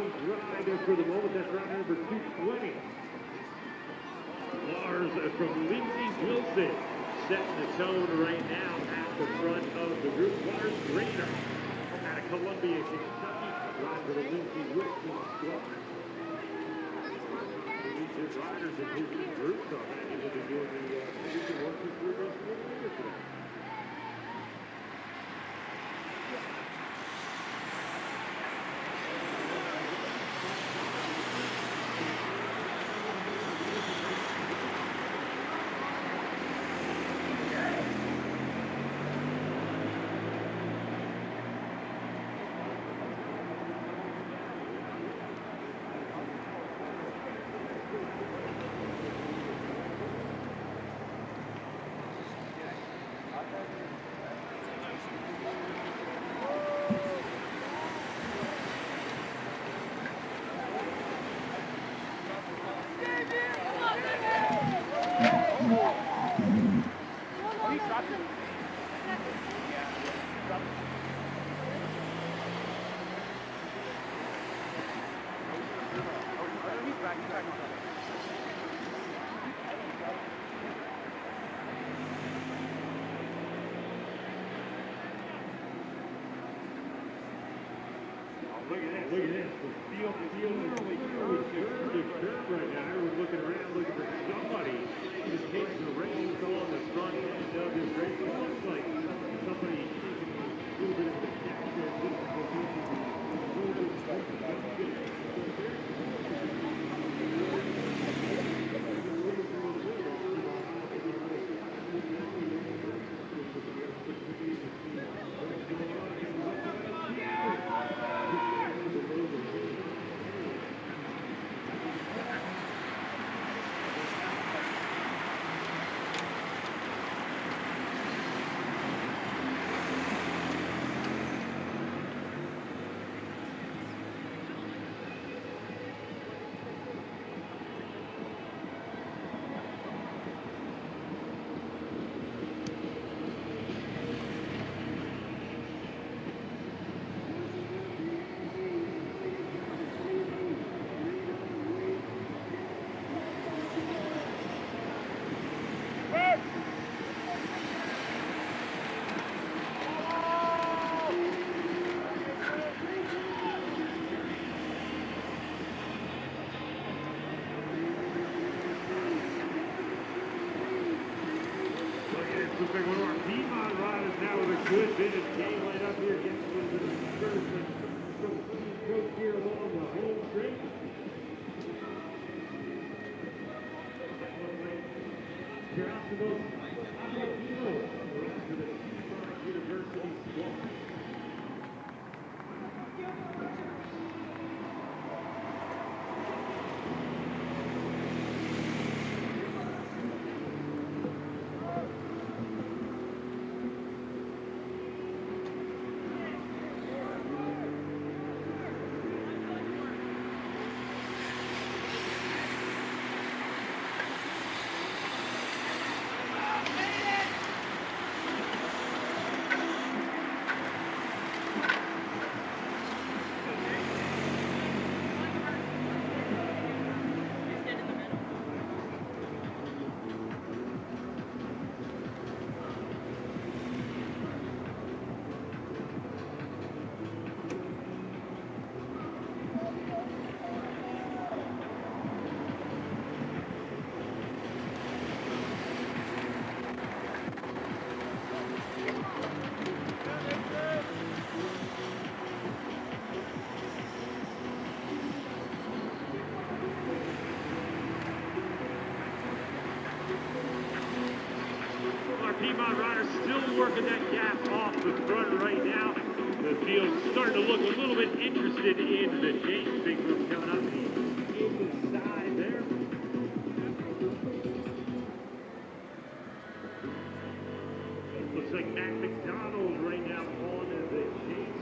Jones ride for the moment. That's ride number 220. Lars from Lindsay Wilson setting the tone right now at the front of the group. Lars Grainer out of Columbia, Kentucky, ride for the Lindsay Wilson squad. His riders in his group, so I think we'll be doing the 1, 2, 3 race later today. Look at this. The field literally curve right now. Everyone's looking around, looking for somebody who's taking the reins on the front end of this race. It looks like somebody taking a little bit of the gap looks like one of our Piedmont riders now with a good bit of game light up here, getting a little bit of discouragement from the coach here along the home straight. Gerasimos Apokinos for the Piedmont University squad. Piedmont riders still working that gap off the front right now. The field's starting to look a little bit interested in the James big group coming up the inside there. Looks like Matt McDonald right now on the James.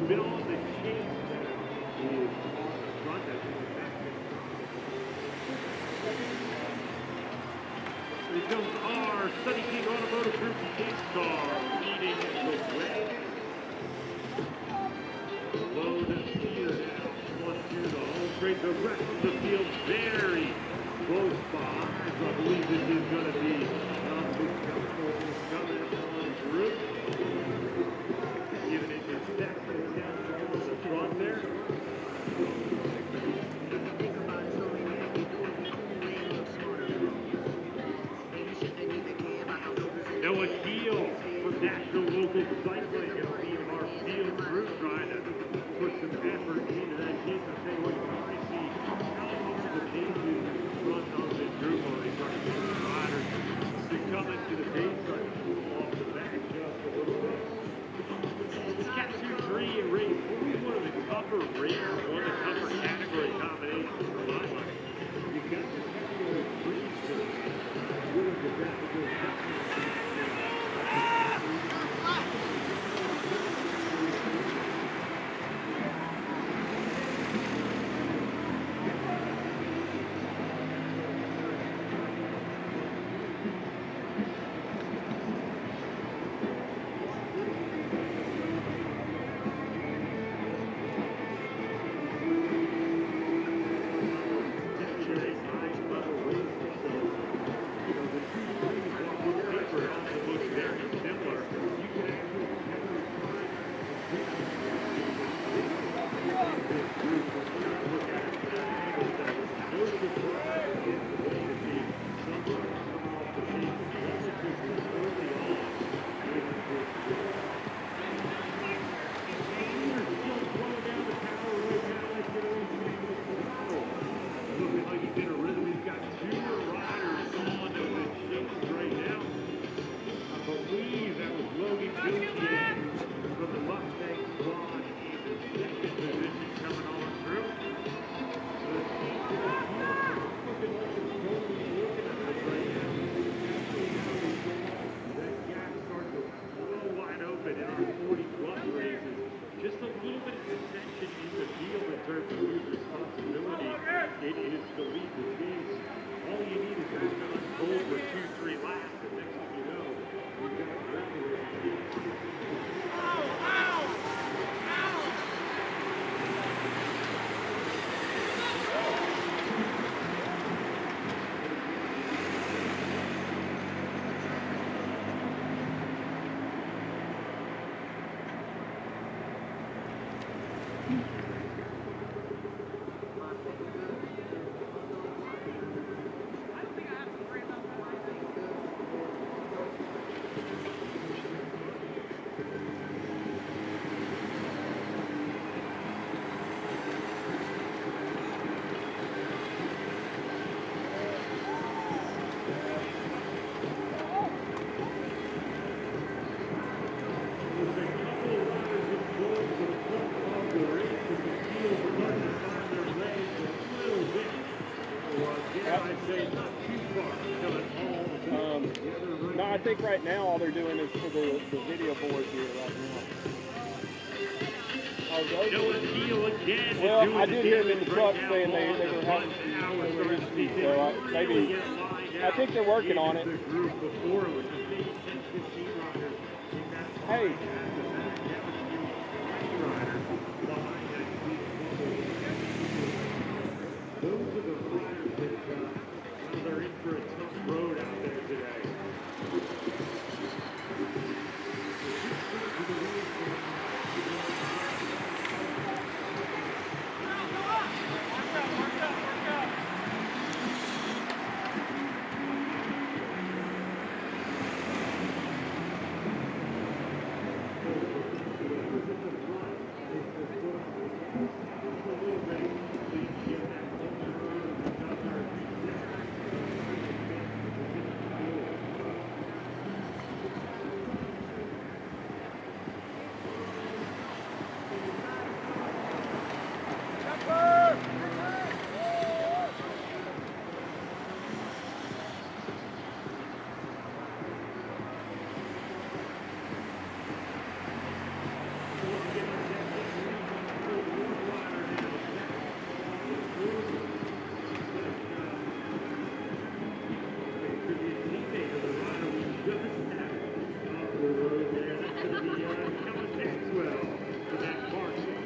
who's been on the chase now is on the front. That's in the back. Here comes our Sunny King Automotive Group chase car leading the way. Low to speeder now. On to the home straight. The rest of the field very close behind. So I believe this is going to be big coming on through. Giving it his best attempt on the front there. Noah Keel from National Local Cycling and the our field group trying to put some effort into that chase. I'll tell you what, you can already see how hard the pace is in front of this group. Already starting to get the riders to come into the pace, starting to pull off the back just a little bit. Cat 2-3 in race 4 is one of the tougher races, one of the tougher category combinations for my money. You've got the category 3 to really get that to go. No, I think right now all they're doing is for the video board here right now. Well, I did hear them in the truck saying they were having some issues, so maybe I think they're working on it. Hey. Those are the riders that they're in for a tough road out there today.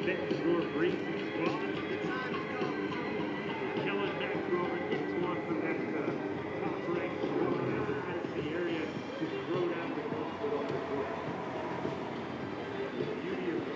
Benchmark Racing Squad. Kellen Maxwell gets one from that top rank squad in the area to throw down the ball on the court. The beauty of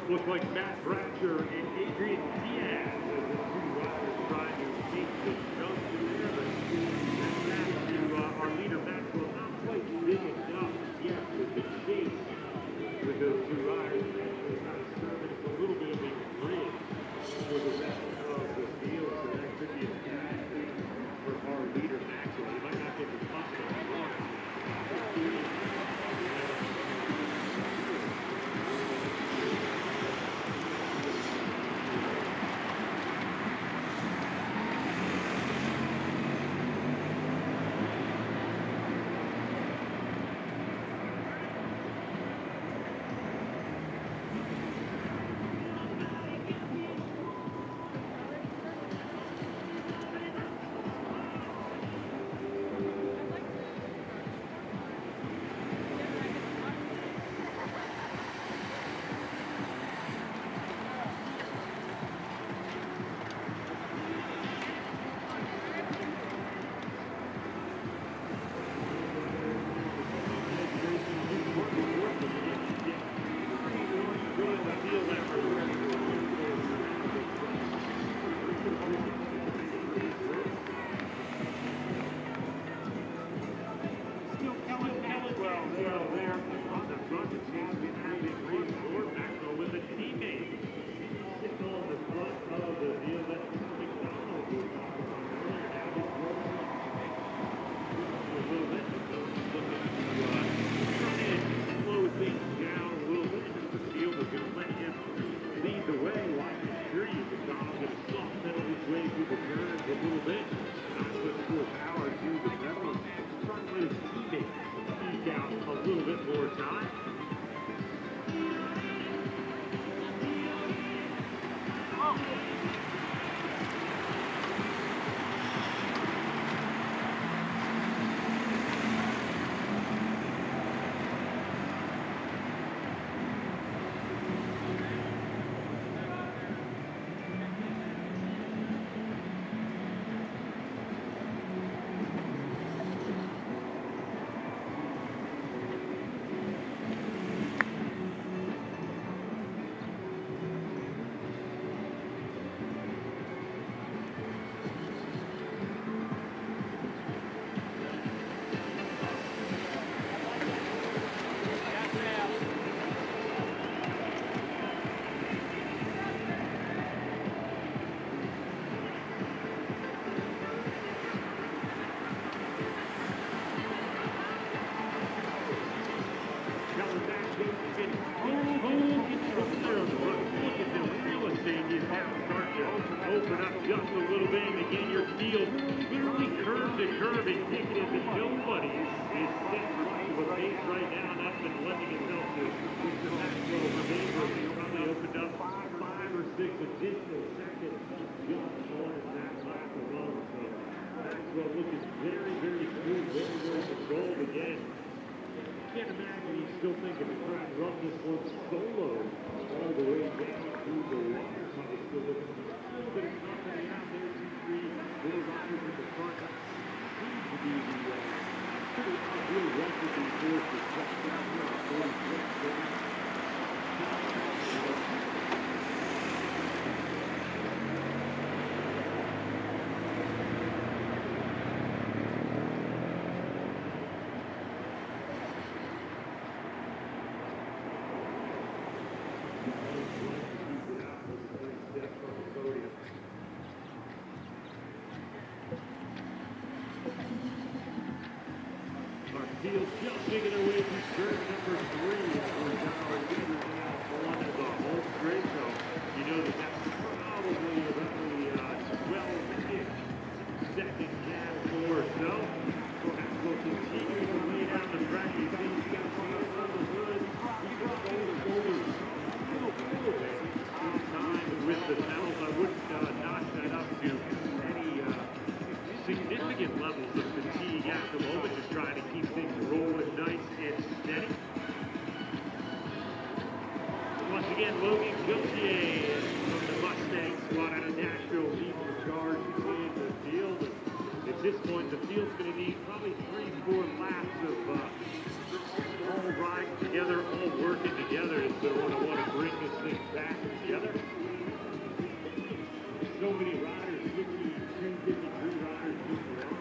looks like Matt Bratcher and Adrian Diaz as the two riders trying to take the jump to there. But that's back to our leader Maxwell, not quite big enough yet with the chase with those two riders. Actually kind of serving a little bit of a bridge for the rest of the field. So that could be a task for our leader Maxwell. He might not get the puck on the run. Open up just a little bit, and again your field literally curve to curve, indicative that nobody is set for much of a pace right now. That's been lending itself to the Maxwell Remainder. He's probably opened up five or six additional seconds just on that lap alone. So Maxwell looking very again. Can't imagine he's still thinking to try and run this one solo all the way down to the water. Probably still looking for a little bit of company out there. 2, 3, 4 riders in the front. Seems to be the pretty ideal recipe for success down here on 46. Field just making their way through turn number 3. We're down our leader now on the home straight, so you know that's probably about the 12-ish second gap or so. So as we'll continue to lay down the track, you see he's got a on the hood. He's got over a little bit in time with the pedals. I wouldn't notch that up to any significant levels of fatigue at the moment, just trying to keep things rolling nice and steady. Once again, Logan Gauthier from the Mustang squad out of Nashville leading the charge in the field. And at this point, the field's going to need probably 3-4 laps of all riding together, all working together if they're going to want to bring this thing back together. So many riders, 52, 53 riders just around.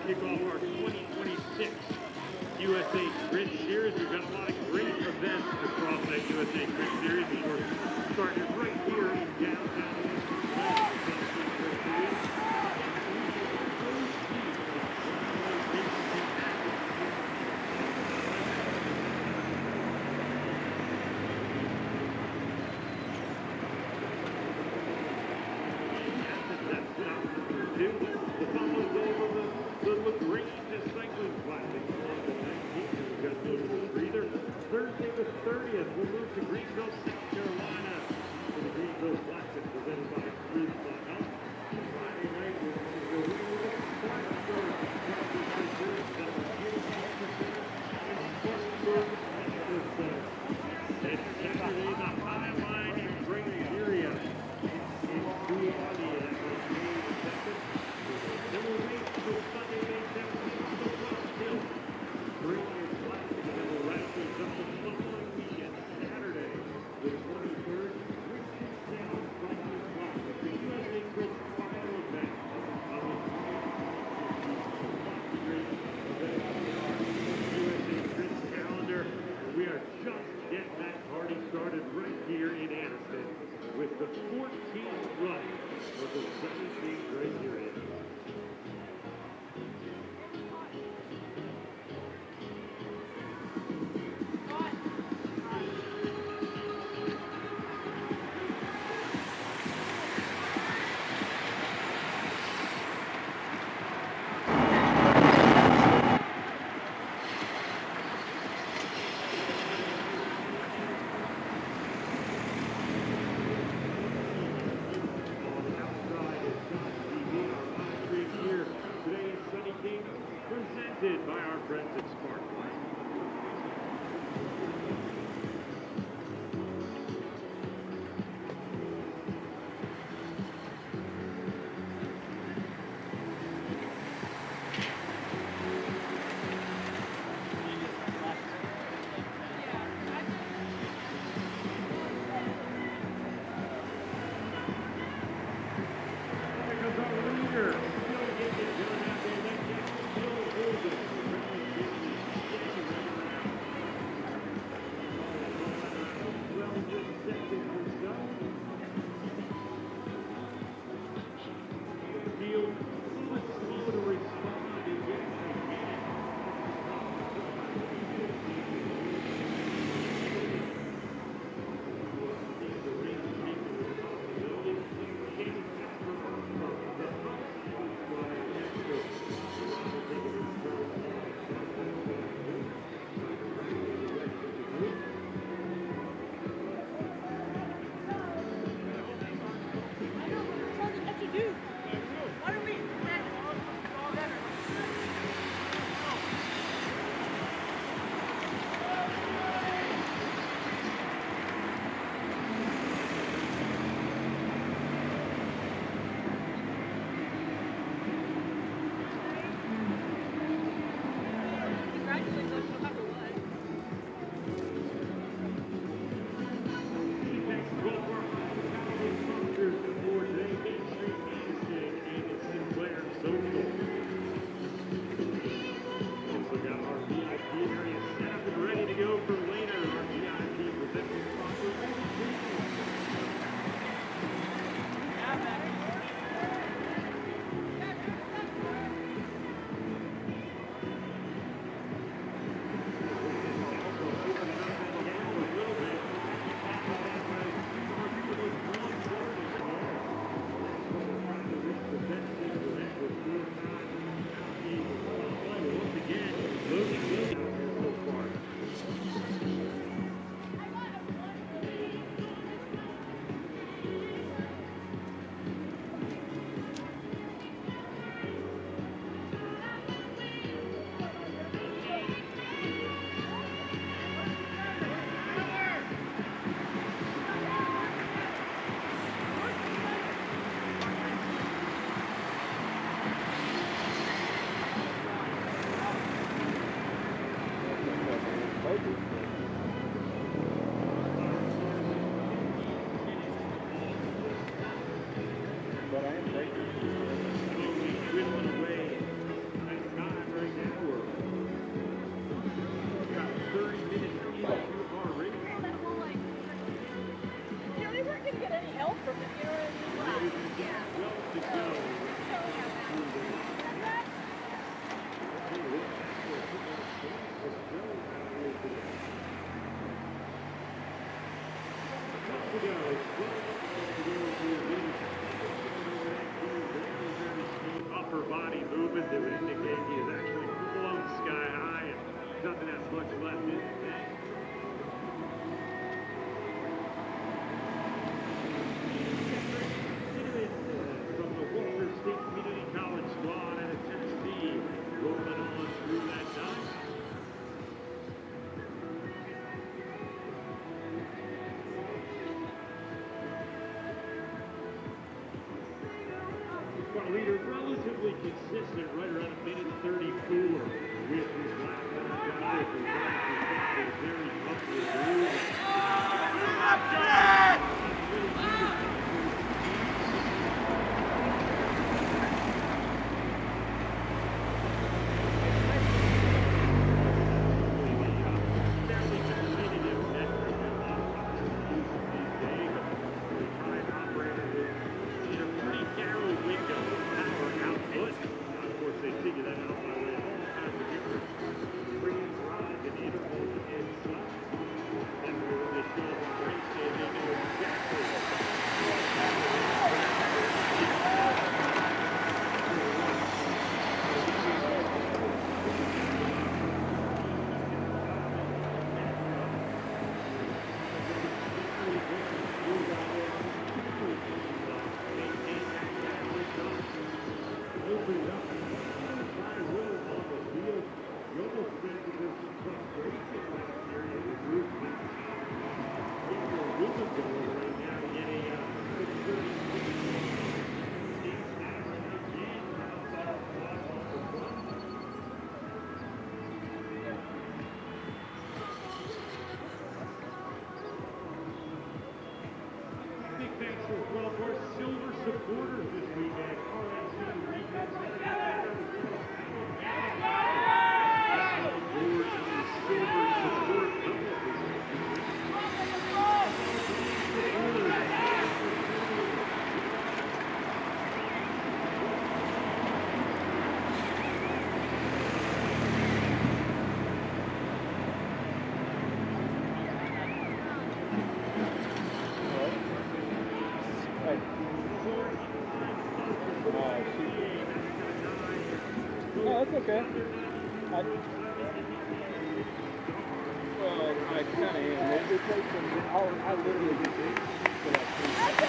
Kick off our 2026 USA Crit Series. We've got a lot of great events across that USA Crit Series, and we're starting right here in downtown. Thursday the 30th, we'll move to Greenville, South Carolina for the Greenville Classic presented by Friday night, we'll and Saturday, the High Line in Criterium in Peoria. That was May 2nd. Then we'll wait till Sunday, May 17th on the Rock Hill. Bring your classic and the Raptors up the following weekend, Saturday, the 23rd, Richmond Town Cycling Classic, the USA Crit final event of the 2023 USA Crit calendar. to go. Upper body movement that would indicate he is actually flown sky high and doesn't have much left in the tank. From the Walker State Community College squad out of Tennessee, rolling on through that nine. Our leader relatively consistent, right around a minute 34 with his lap drive. Very upward move. Fairly competitive metric in a lot of competitions these days. The prime operator in a pretty narrow window of power output. Of course, they figure that out by way of all kinds of different screens, rods, and intervals and such. And when they show up on race day, they know exactly what opened up by will on the field. You almost think that there's some frustration last year in the group. Getting a rhythm going right now to get a 6 Big thanks to 12 more silver supporters this weekend. No, that's okay. I kind of am. It takes some, I literally get this for like 6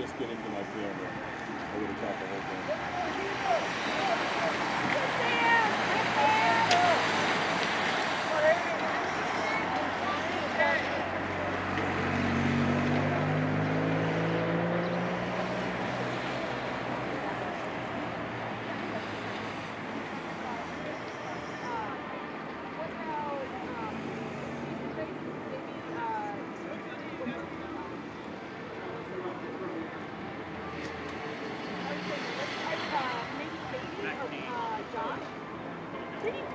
just get into my camera. I would have caught the whole thing. Did he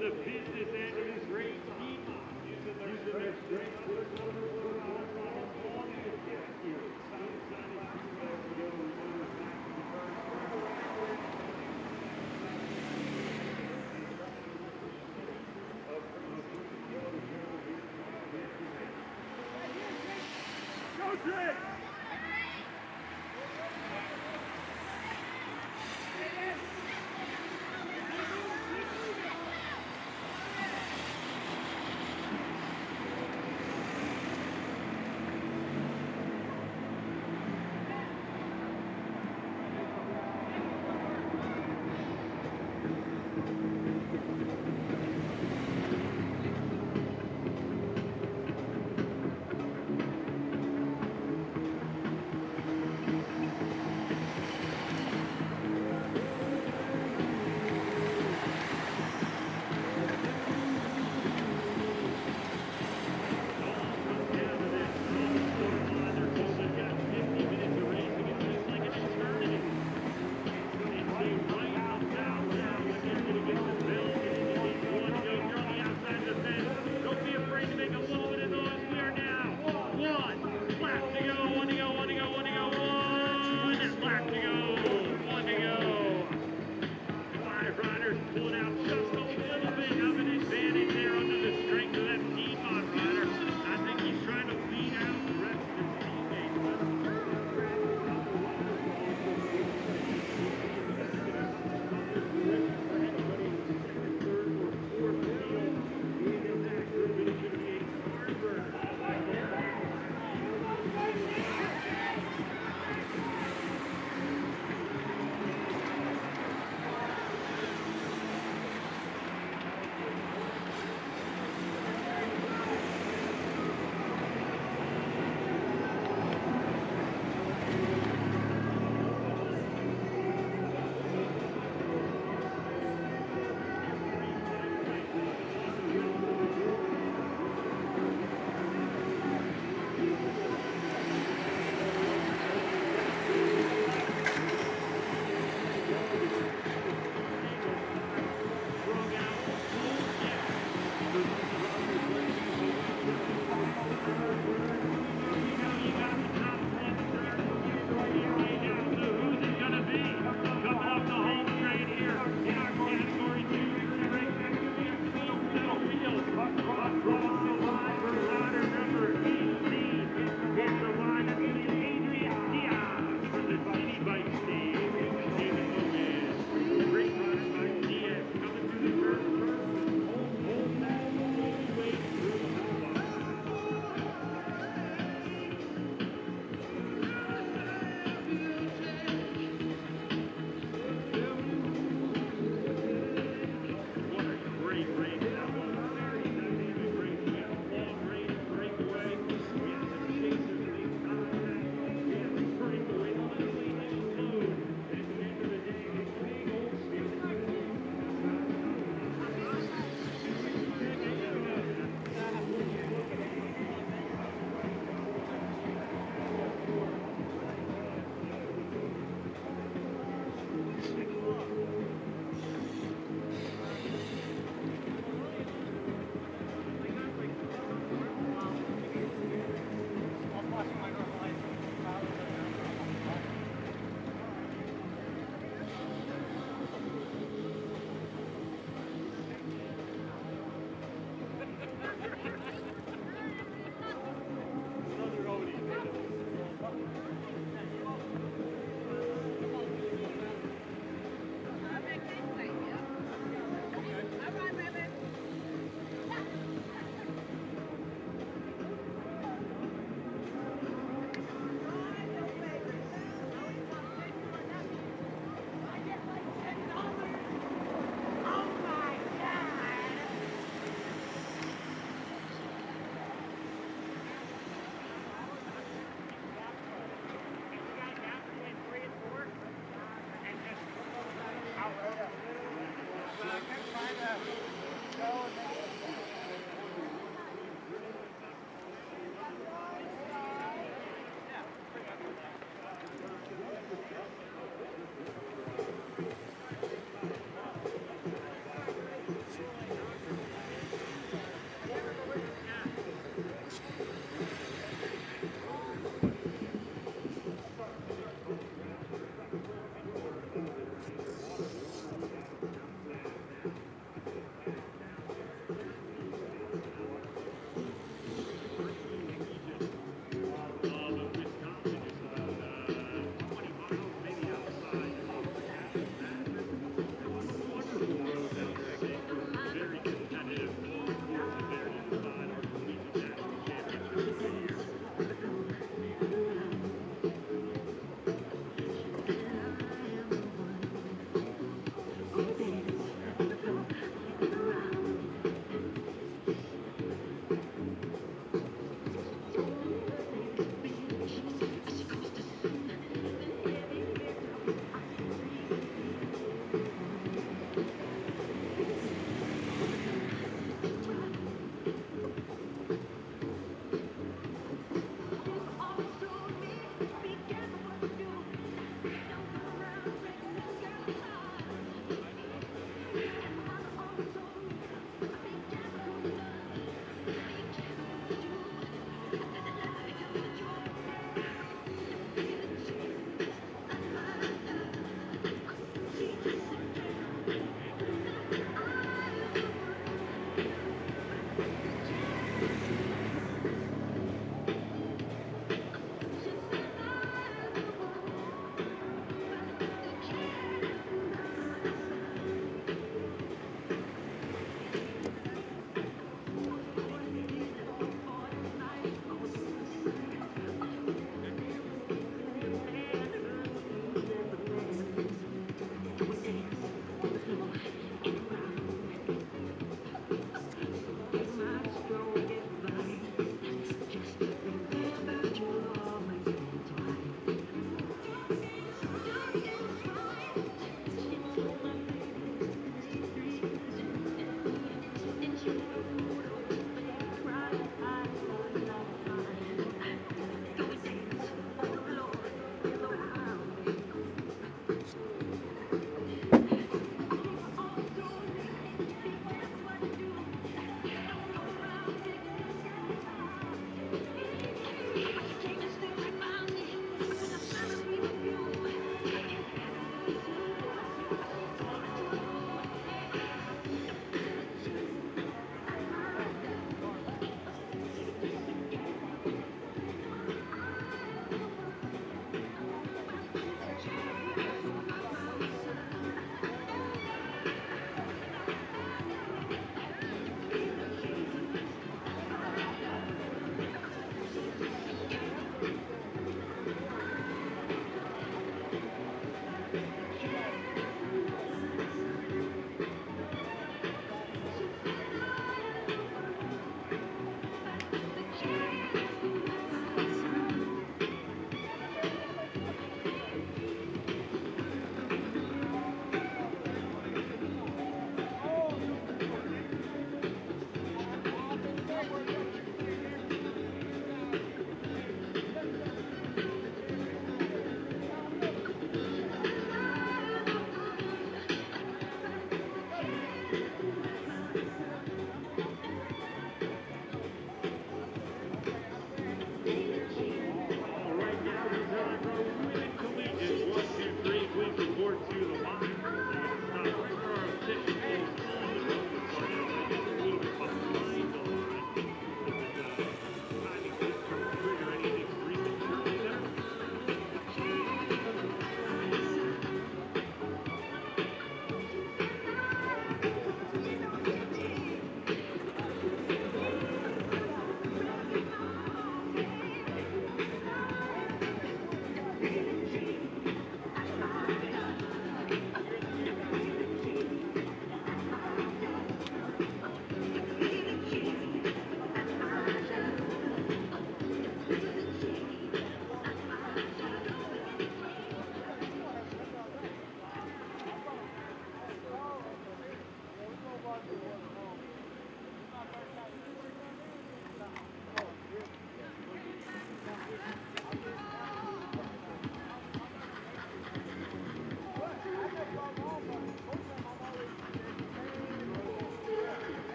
the business end of this race. Using their strength to go, Drake!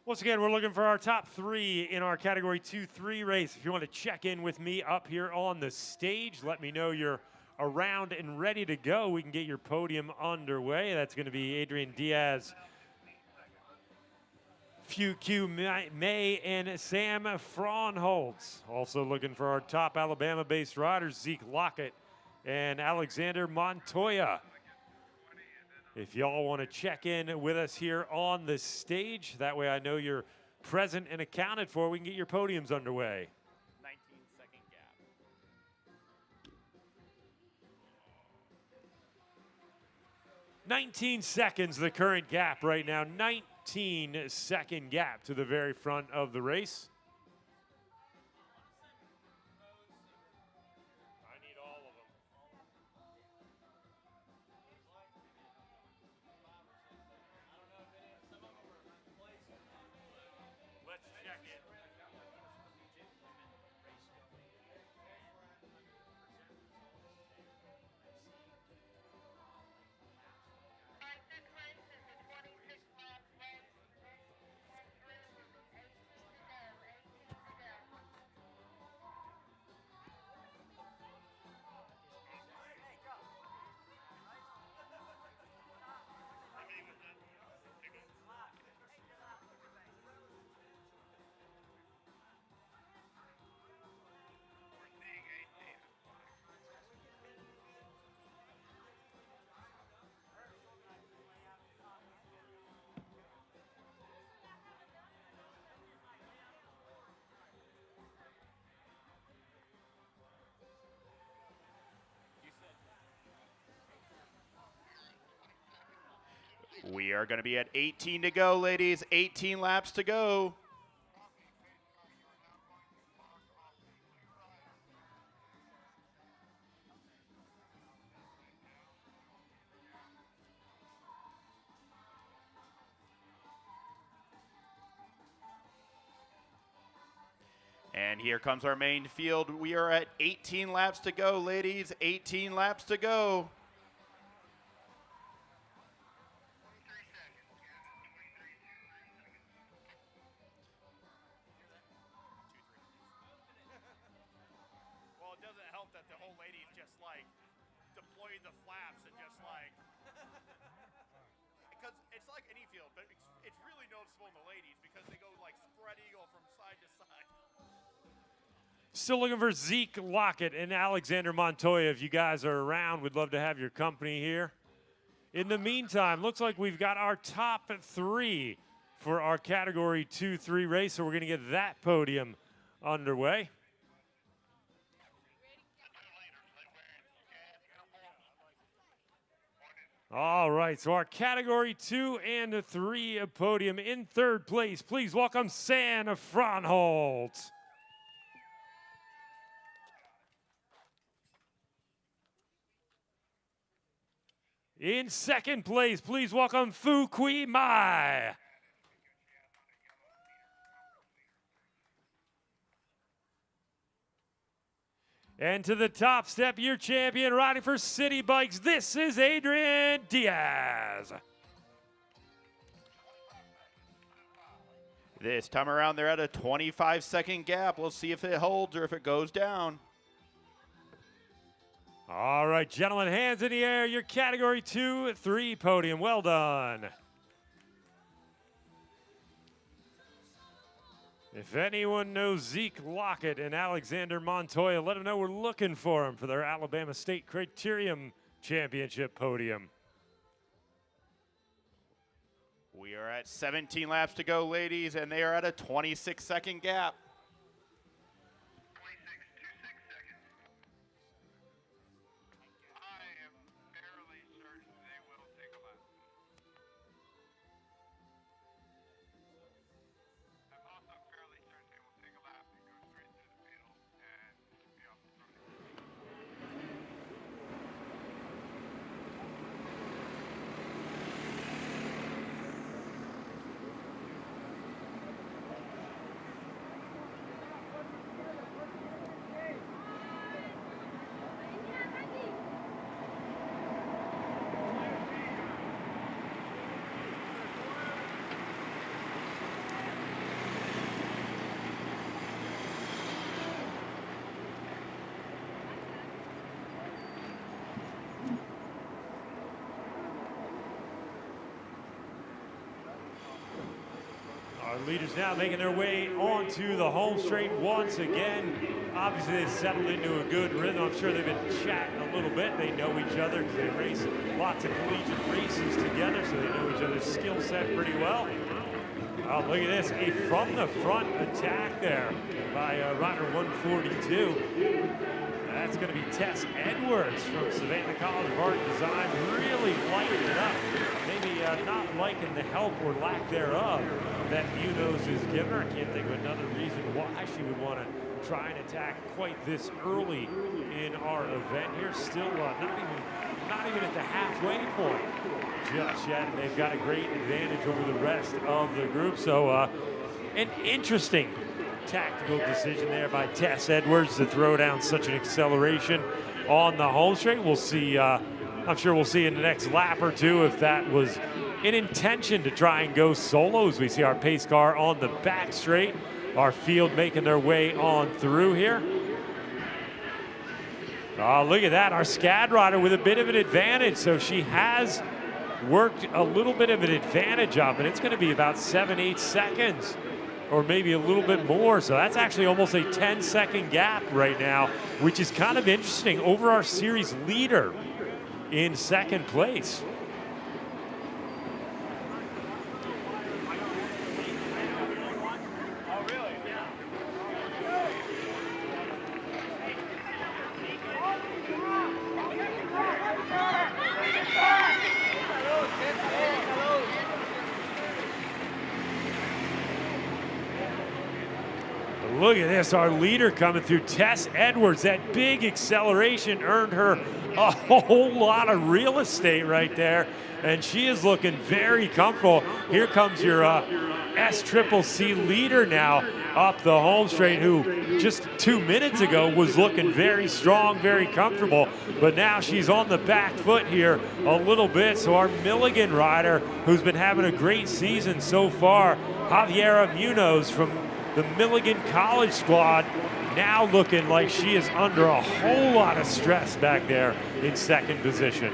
Once again, we're looking for our top 3 in our Category 2-3 race. If you want to check in with me up here on the stage, let me know you're around and ready to go. We can get your podium underway. That's going to be Adrian Diaz, Q May, and Sam Fraunholtz. Also looking for our top Alabama-based riders, Zeke Lockett and Alexander Montoya. If y'all want to check in with us here on the stage, that way I know you're present and accounted for, we can get your podiums underway. 19-second gap. 19 seconds, the current gap right now. 19-second gap to the very front of the race. I need all of them. Let's check it. We are going to be at 18 to go, ladies. 18 laps to go. And here comes our main field. We are at 18 laps to go, ladies. 18 laps to go. Well, it doesn't help that the whole ladies just like deploy the flaps and just like, because it's like any field, but it's really noticeable in the ladies because they go like spread eagle from side to side. Still looking for Zeke Lockett and Alexander Montoya. If you guys are around, we'd love to have your company here. In the meantime, looks like we've got our top 3 for our Category 2-3 race, so we're going to get that podium underway. All right, so our Category 2 and 3 podium in 3rd place. Please welcome Sam Fraunholtz. In 2nd place, please welcome Fu Kui Mai. And to the top step, your champion riding for City Bikes, this is Adrian Diaz. This time around, they're at a 25-second gap. We'll see if it holds or if it goes down. All right, gentlemen, hands in the air. Your Category 2-3 podium. Well done. If anyone knows Zeke Lockett and Alexander Montoya, let them know we're looking for them for their Alabama State Criterium Championship podium. We are at 17 laps to go, ladies, and they are at a 26-second gap. Our leaders now making their way onto the home straight once again. Obviously, they've settled into a good rhythm. I'm sure they've been chatting a little bit. They know each other because they race lots of collegiate races together, so they know each other's skill set pretty well. Oh, look at this, a from the front attack there by rider 142. That's going to be Tess Edwards from Savannah College of Art and Design, really lighting it up. Maybe not liking the help or lack thereof that Munoz is giving her. I can't think of another reason why she would want to try and attack quite this early in our event here. Still not even at the halfway point just yet. And they've got a great advantage over the rest of the group. So an interesting tactical decision there by Tess Edwards to throw down such an acceleration on the home straight. We'll see, I'm sure we'll see in the next lap or two if that was an intention to try and go solo, as we see our pace car on the back straight. Our field making their way on through here. Oh, look at that, our SCAD rider with a bit of an advantage. So she has worked a little bit of an advantage up, and it's going to be about 7-8 seconds. Or maybe a little bit more. So that's actually almost a 10-second gap right now, which is kind of interesting over our series leader in second place. Look at this, our leader coming through, Tess Edwards. That big acceleration earned her a whole lot of real estate right there, and she is looking very comfortable. Here comes your SCCC leader now up the home straight, who just 2 minutes ago was looking very strong, very comfortable, but now she's on the back foot here a little bit. So our Milligan rider, who's been having a great season so far, Javiera Munoz from the Milligan College squad, now looking like she is under a whole lot of stress back there in second position.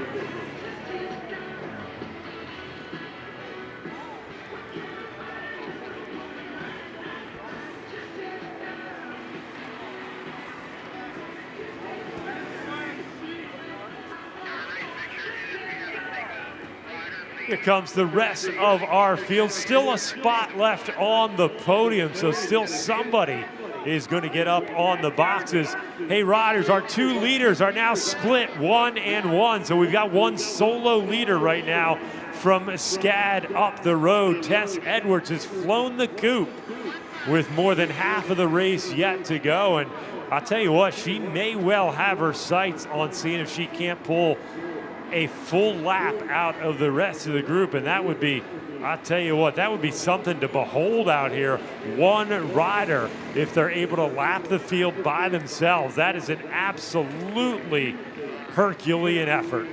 Here comes the rest of our field. Still a spot left on the podium, so still somebody is going to get up on the boxes. Hey, riders, our two leaders are now split 1 and 1. So we've got one solo leader right now from SCAD up the road. Tess Edwards has flown the coop with more than half of the race yet to go. And I'll tell you what, she may well have her sights on seeing if she can't pull a full lap out of the rest of the group, and that would be, I'll tell you what, that would be something to behold out here. One rider, if they're able to lap the field by themselves, that is an absolutely Herculean effort.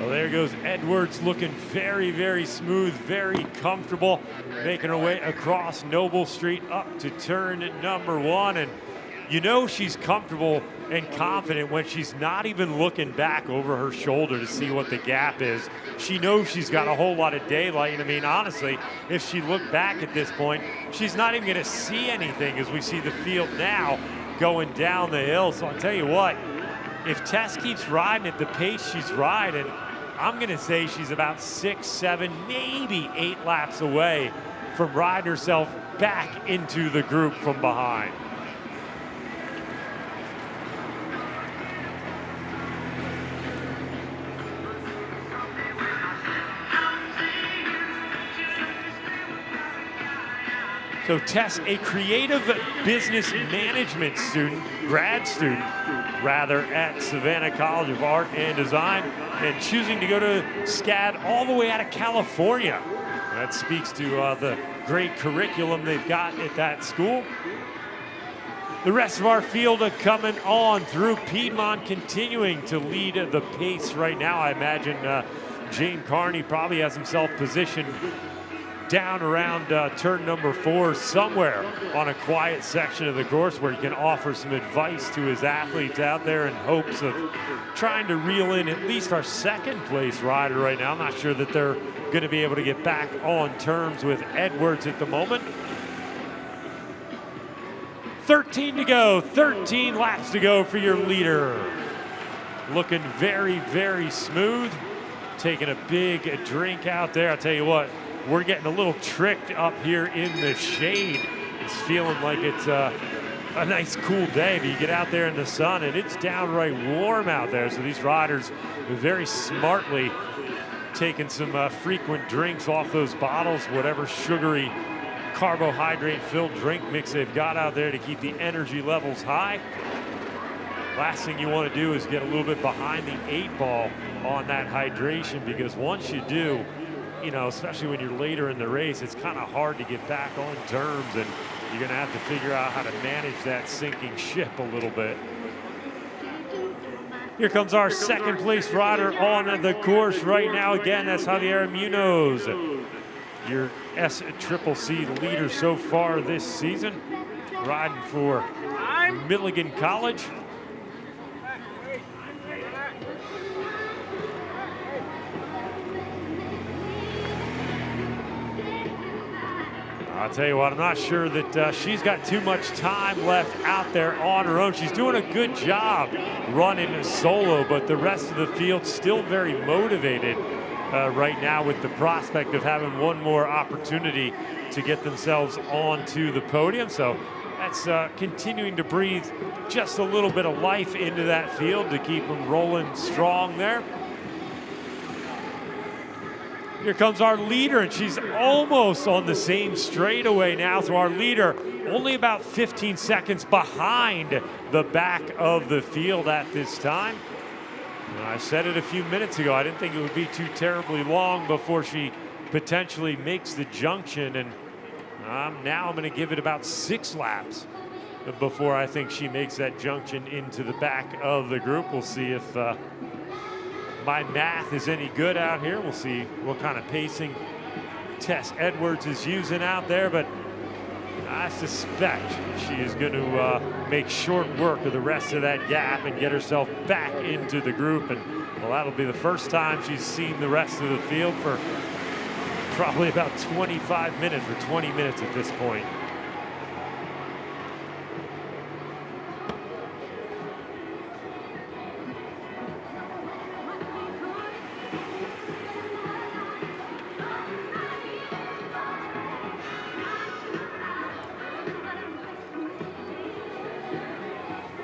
Well, there goes Edwards, looking very, very smooth, very comfortable, making her way across Noble Street up to turn number 1. And you know she's comfortable and confident when she's not even looking back over her shoulder to see what the gap is. She knows she's got a whole lot of daylight. And I mean, honestly, if she looked back at this point, she's not even going to see anything as we see the field now going down the hill. So I'll tell you what, if Tess keeps riding at the pace she's riding, I'm going to say she's about 6, 7, maybe 8 laps away from riding herself back into the group from behind. So Tess, a creative business management student, grad student, rather, at Savannah College of Art and Design, and choosing to go to SCAD all the way out of California. That speaks to the great curriculum they've got at that school. The rest of our field are coming on through. Piedmont continuing to lead the pace right now. I imagine James Carney probably has himself positioned down around turn number 4, somewhere on a quiet section of the course where he can offer some advice to his athletes out there in hopes of trying to reel in at least our second place rider right now. I'm not sure that they're going to be able to get back on terms with Edwards at the moment. 13 to go, 13 laps to go for your leader. Looking very, very smooth. Taking a big drink out there. I'll tell you what, we're getting a little tricked up here in the shade. It's feeling like it's a nice cool day, but you get out there in the sun and it's downright warm out there. So these riders very smartly taking some frequent drinks off those bottles, whatever sugary carbohydrate-filled drink mix they've got out there to keep the energy levels high. Last thing you want to do is get a little bit behind the 8 ball on that hydration, because once you do, you know, especially when you're later in the race, it's kind of hard to get back on terms, and you're going to have to figure out how to manage that sinking ship a little bit. Here comes our second place rider on the course right now. Again, that's Javier Munoz, your SCCC leader so far this season, riding for Milligan College. I'll tell you what, I'm not sure that she's got too much time left out there on her own. She's doing a good job running solo, but the rest of the field's still very motivated right now with the prospect of having one more opportunity to get themselves onto the podium. So that's continuing to breathe just a little bit of life into that field to keep them rolling strong there. Here comes our leader, and she's almost on the same straightaway now. So our leader only about 15 seconds behind the back of the field at this time. I said it a few minutes ago, I didn't think it would be too terribly long before she potentially makes the junction, and now I'm going to give it about 6 laps before I think she makes that junction into the back of the group. We'll see if my math is any good out here. We'll see what kind of pacing Tess Edwards is using out there, but I suspect she is going to make short work of the rest of that gap and get herself back into the group. And well, that'll be the first time she's seen the rest of the field for probably about 25 minutes or 20 minutes at this point.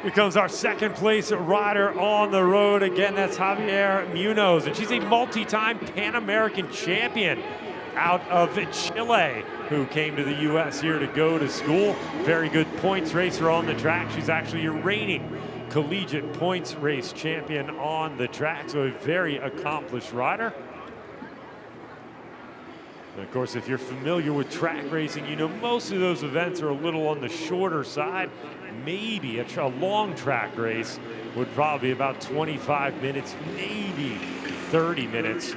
Here comes our second place rider on the road. Again, that's Javier Munoz, and she's a multi-time Pan American champion out of Chile, who came to the U.S. here to go to school. Very good points racer on the track. She's actually your reigning collegiate points race champion on the track, so a very accomplished rider. And of course, if you're familiar with track racing, you know most of those events are a little on the shorter side. Maybe a long track race would probably be about 25 minutes, maybe 30 minutes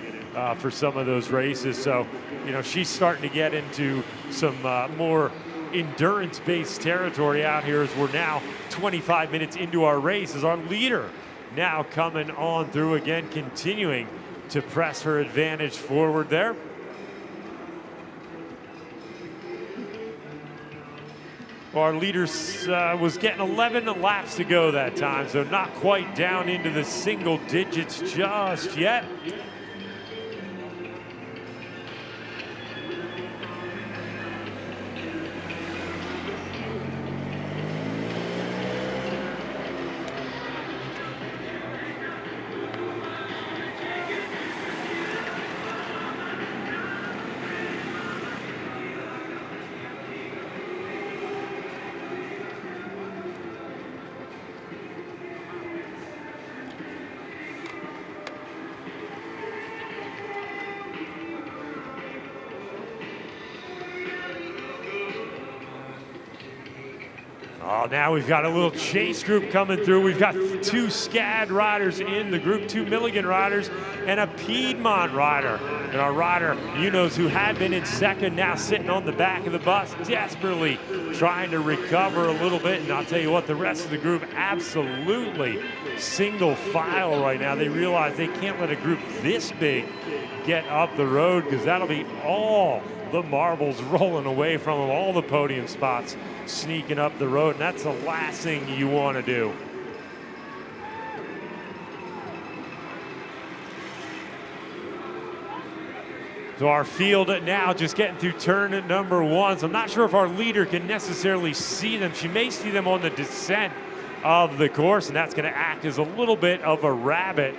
for some of those races. So, you know, she's starting to get into some more endurance-based territory out here as we're now 25 minutes into our race, as our leader now coming on through again, continuing to press her advantage forward there. Our leader was getting 11 laps to go that time, so not quite down into the single digits just yet. Oh, now we've got a little chase group coming through. We've got 2 SCAD riders in the group, 2 Milligan riders, and a Piedmont rider. And our rider, who had been in second, now sitting on the back of the bus, desperately trying to recover a little bit. And I'll tell you what, the rest of the group absolutely single file right now. They realize they can't let a group this big get up the road, because that'll be all the marbles rolling away from them, all the podium spots sneaking up the road, and that's the last thing you want to do. So our field now just getting through turn number 1. So I'm not sure if our leader can necessarily see them. She may see them on the descent of the course, and that's going to act as a little bit of a rabbit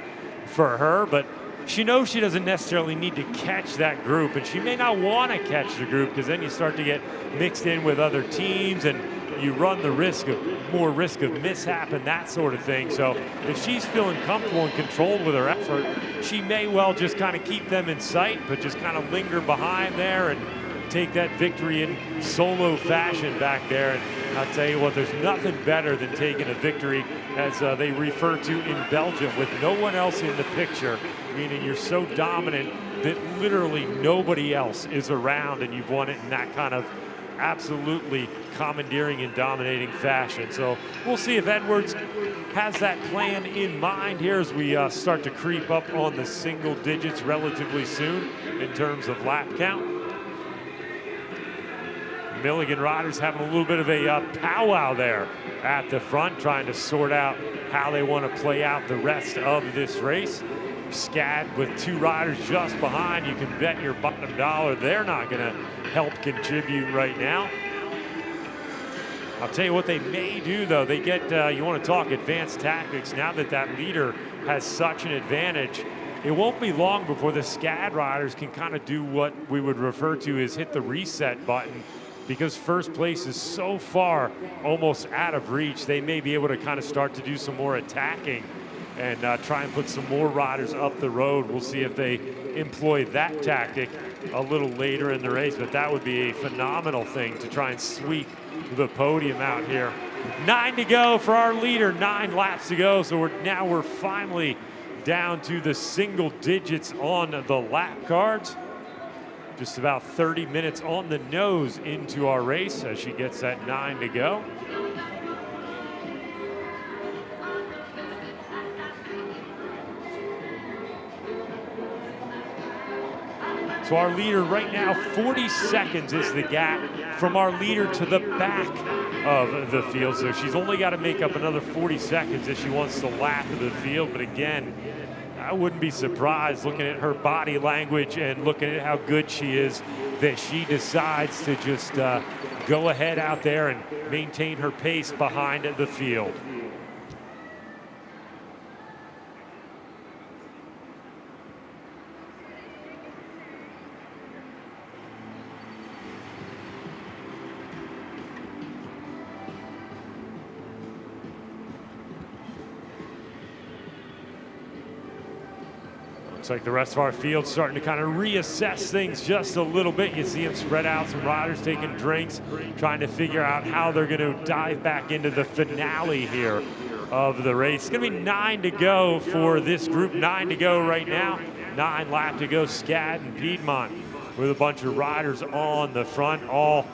for her, but she knows she doesn't necessarily need to catch that group, and she may not want to catch the group, because then you start to get mixed in with other teams and you run the more risk of mishap and that sort of thing. So if she's feeling comfortable and controlled with her effort, she may well just kind of keep them in sight, but just kind of linger behind there and take that victory in solo fashion back there. And I'll tell you what, there's nothing better than taking a victory, as they refer to in Belgium, with no one else in the picture, meaning you're so dominant that literally nobody else is around, and you've won it in that kind of absolutely commandeering and dominating fashion. So we'll see if Edwards has that plan in mind here as we start to creep up on the single digits relatively soon in terms of lap count. Milligan riders having a little bit of a powwow there at the front, trying to sort out how they want to play out the rest of this race. SCAD with 2 riders just behind, you can bet your bottom dollar they're not going to help contribute right now. I'll tell you what they may do, though. They get, you want to talk advanced tactics, now that that leader has such an advantage, it won't be long before the SCAD riders can kind of do what we would refer to as hit the reset button, because first place is so far almost out of reach. They may be able to kind of start to do some more attacking and try and put some more riders up the road. We'll see if they employ that tactic a little later in the race, but that would be a phenomenal thing to try and sweep the podium out here. 9 to go for our leader, 9 laps to go, so we're finally down to the single digits on the lap cards. Just about 30 minutes on the nose into our race as she gets that 9 to go. So our leader right now, 40 seconds is the gap from our leader to the back of the field. So she's only got to make up another 40 seconds if she wants to lap the field. But again, I wouldn't be surprised, looking at her body language and looking at how good she is, that she decides to just go ahead out there and maintain her pace behind the field. Looks like the rest of our field starting to kind of reassess things just a little bit. You see them spread out, some riders taking drinks, trying to figure out how they're going to dive back into the finale here of the race. It's going to be 9 to go for this group, 9 to go right now. 9 lap to go, SCAD and Piedmont with a bunch of riders on the front, all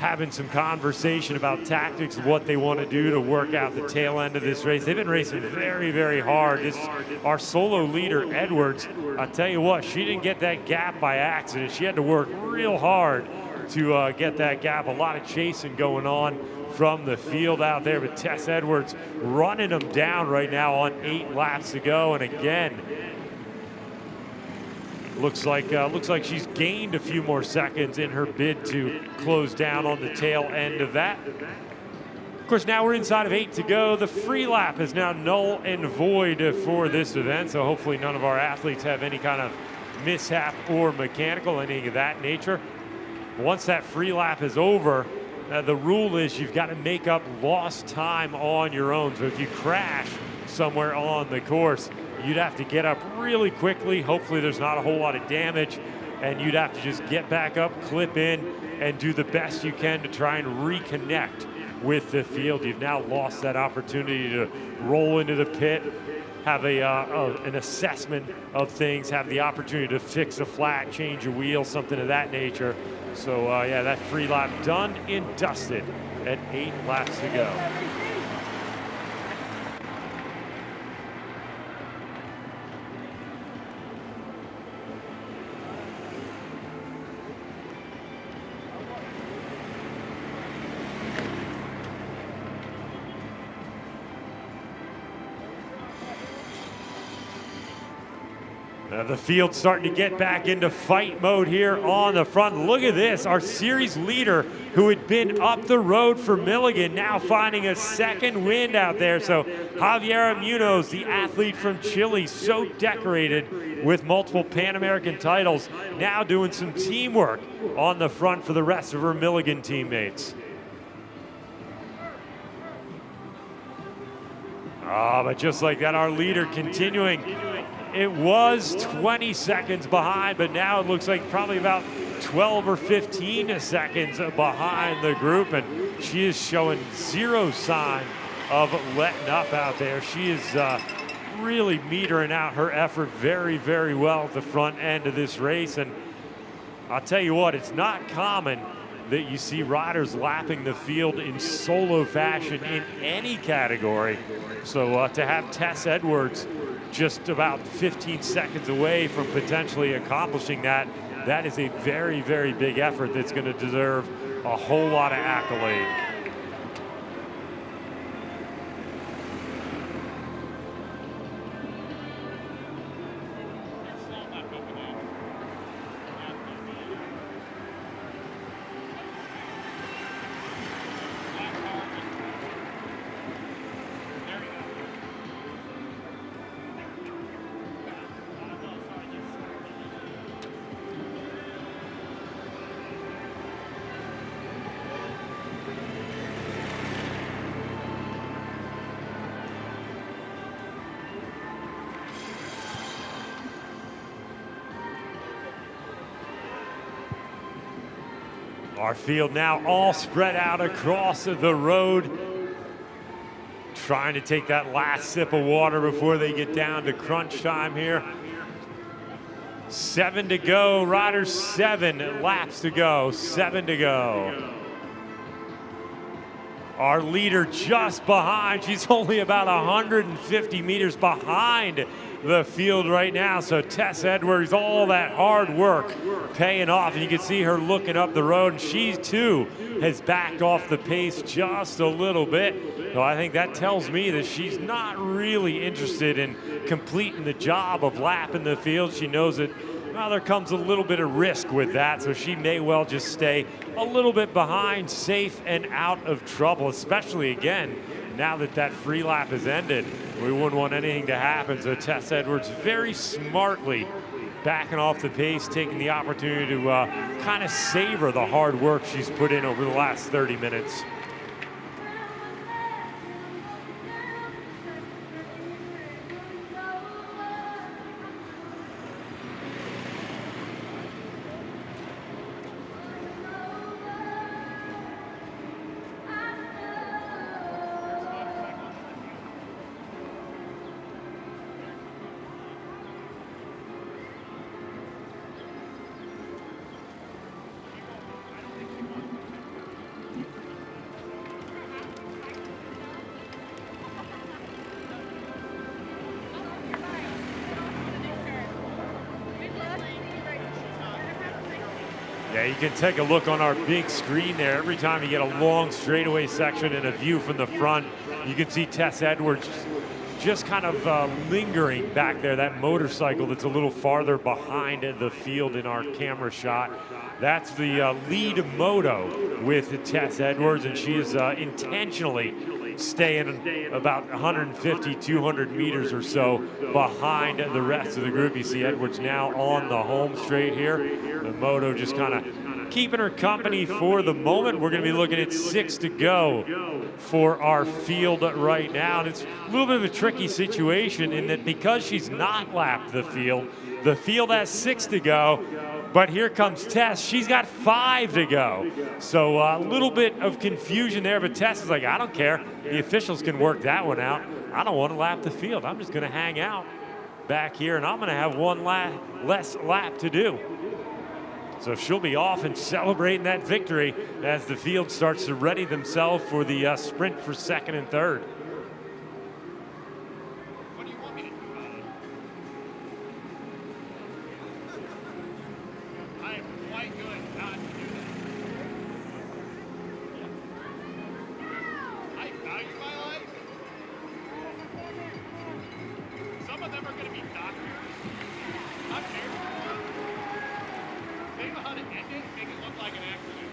having some conversation about tactics, what they want to do to work out the tail end of this race. They've been racing very, very hard. Our solo leader, Edwards, I tell you what, she didn't get that gap by accident. She had to work real hard to get that gap. A lot of chasing going on from the field out there, but Tess Edwards running them down right now on 8 laps to go. And again, looks like she's gained a few more seconds in her bid to close down on the tail end of that. Of course, now we're inside of 8 to go. The free lap is now null and void for this event, so hopefully none of our athletes have any kind of mishap or mechanical, anything of that nature. Once that free lap is over, the rule is you've got to make up lost time on your own. So if you crash somewhere on the course, you'd have to get up really quickly. Hopefully there's not a whole lot of damage, and you'd have to just get back up, clip in, and do the best you can to try and reconnect with the field. You've now lost that opportunity to roll into the pit, have an assessment of things, have the opportunity to fix a flat, change a wheel, something of that nature. So yeah, that free lap done and dusted at 8 laps to go. The field's starting to get back into fight mode here on the front. Look at this, our series leader who had been up the road for Milligan now finding a second wind out there. So Javier Munoz, the athlete from Chile, so decorated with multiple Pan American titles, now doing some teamwork on the front for the rest of her Milligan teammates. But just like that, our leader continuing. It was 20 seconds behind, but now it looks like probably about 12 or 15 seconds behind the group, and she is showing zero sign of letting up out there. She is really metering out her effort very, very well at the front end of this race, and I'll tell you what, it's not common that you see riders lapping the field in solo fashion in any category. So to have Tess Edwards just about 15 seconds away from potentially accomplishing that, that is a very, very big effort that's going to deserve a whole lot of accolade. Our field now all spread out across the road, trying to take that last sip of water before they get down to crunch time here. 7 to go, riders 7 laps to go, 7 to go. Our leader just behind, she's only about 150 meters behind the field right now. So Tess Edwards, all that hard work paying off. And you can see her looking up the road, and she too has backed off the pace just a little bit. So I think that tells me that she's not really interested in completing the job of lapping the field. She knows that, well, there comes a little bit of risk with that, so she may well just stay a little bit behind, safe and out of trouble, especially again, now that that free lap has ended. We wouldn't want anything to happen, so Tess Edwards very smartly backing off the pace, taking the opportunity to kind of savor the hard work she's put in over the last 30 minutes. Yeah, you can take a look on our big screen there. Every time you get a long straightaway section and a view from the front, you can see Tess Edwards just kind of lingering back there, that motorcycle that's a little farther behind the field in our camera shot. That's the lead moto with Tess Edwards, and she is intentionally staying about 150, 200 meters or so behind the rest of the group. You see Edwards now on the home straight here. The moto just kind of keeping her company for the moment. We're going to be looking at 6 to go for our field right now. And it's a little bit of a tricky situation in that because she's not lapped the field has 6 to go. But here comes Tess. She's got 5 to go. So a little bit of confusion there, but Tess is like, I don't care. The officials can work that one out. I don't want to lap the field. I'm just going to hang out back here, and I'm going to have one less lap to do. So she'll be off and celebrating that victory as the field starts to ready themselves for the sprint for second and third. What do you want me to do about it? I am quite good not to do that. I value my life. Some of them are going to be doctors. I'm here. They know how to end it, make it look like an accident.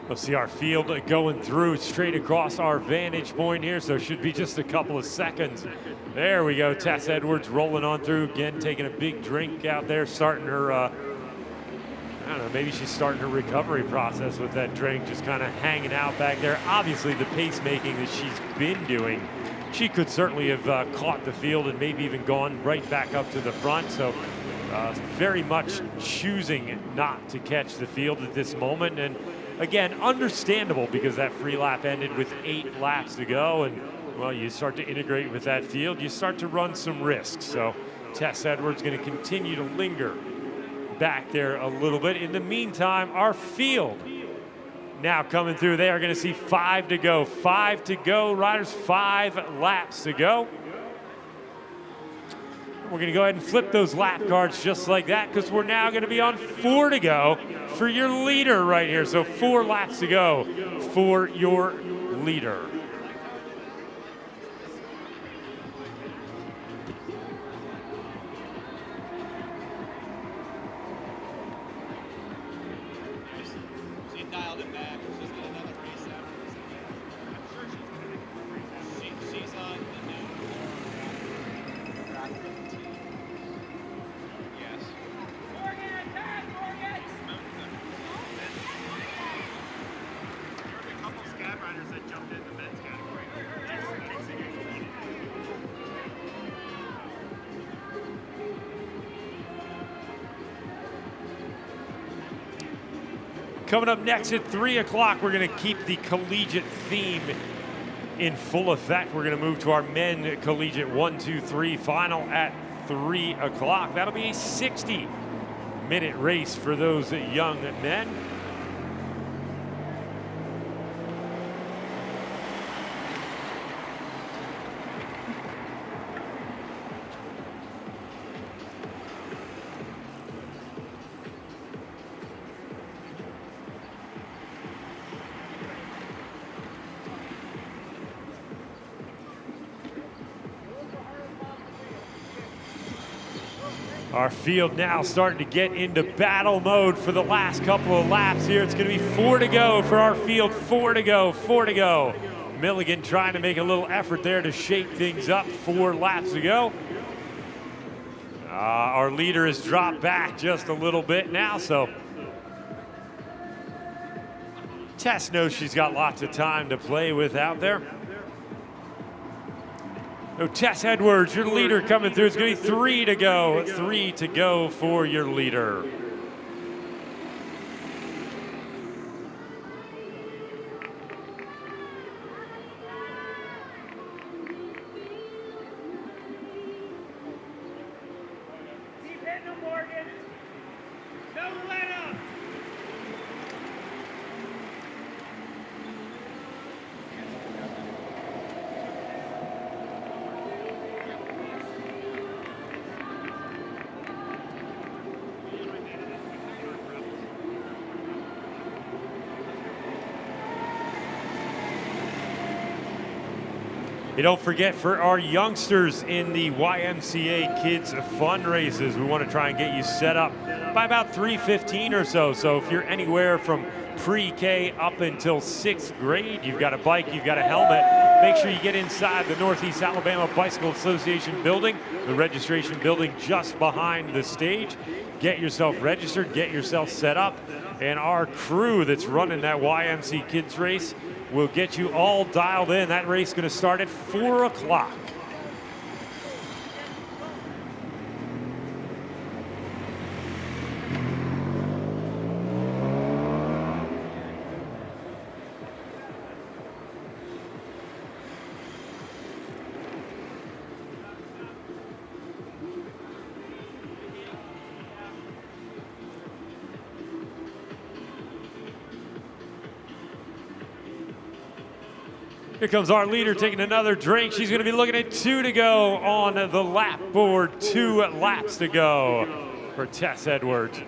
We'll see our field going through straight across our vantage point here, so it should be just a couple of seconds. There we go, Tess Edwards rolling on through again, taking a big drink out there, starting her, I don't know, maybe she's starting her recovery process with that drink, just kind of hanging out back there. Obviously the pacemaking that she's been doing, she could certainly have caught the field and maybe even gone right back up to the front, so very much choosing not to catch the field at this moment. And again, understandable because that free lap ended with 8 laps to go, and well, you start to integrate with that field, you start to run some risks. So Tess Edwards going to continue to linger back there a little bit. In the meantime, our field now coming through. They are going to see 5 to go. 5 to go, riders, 5 laps to go. We're going to go ahead and flip those lap cards just like that because we're now going to be on 4 to go for your leader right here. So 4 laps to go for your leader. She dialed it back. She's got another race after this. I'm sure she's going to make another race after. She's on the new Yes. Morgan! There were a couple scab riders that jumped in the men's category. Coming up next at 3 o'clock, we're going to keep the collegiate theme in full effect. We're going to move to our men collegiate 1, 2, 3 final at 3 o'clock. That'll be a 60-minute race for those young men. Our field now starting to get into battle mode for the last couple of laps here. It's going to be 4 to go for our field. 4 to go, 4 to go. Milligan trying to make a little effort there to shake things up. 4 laps to go. Our leader has dropped back just a little bit now, so Tess knows she's got lots of time to play with out there. So Tess Edwards, your leader coming through. It's going to be 3 to go. 3 to go for your leader. Keep hitting them, Morgan. Don't let up. You don't forget, for our youngsters in the YMCA Kids fundraisers, we want to try and get you set up by about 3:15 or so. So if you're anywhere from pre-K up until 6th grade, you've got a bike, you've got a helmet, make sure you get inside the Northeast Alabama Bicycle Association building, the registration building just behind the stage. Get yourself registered, get yourself set up, and our crew that's running that YMC Kids race will get you all dialed in. That race is going to start at 4 o'clock. Here comes our leader taking another drink. She's going to be looking at 2 to go on the lap board. 2 laps to go for Tess Edwards.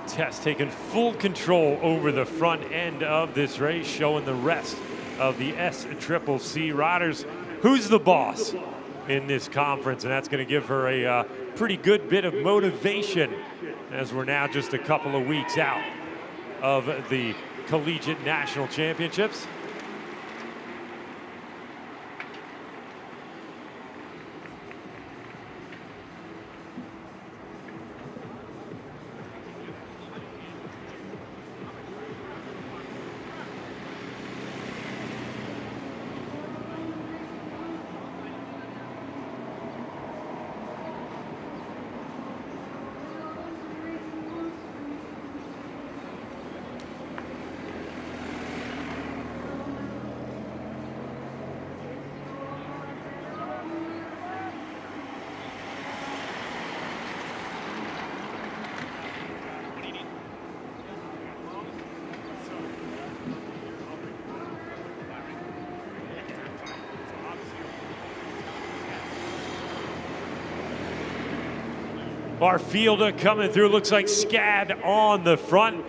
Tess taking full control over the front end of this race, showing the rest of the SCCC riders who's the boss in this conference, and that's going to give her a pretty good bit of motivation as we're now just a couple of weeks out of the Collegiate National Championships. Our fielder coming through, looks like SCAD on the front.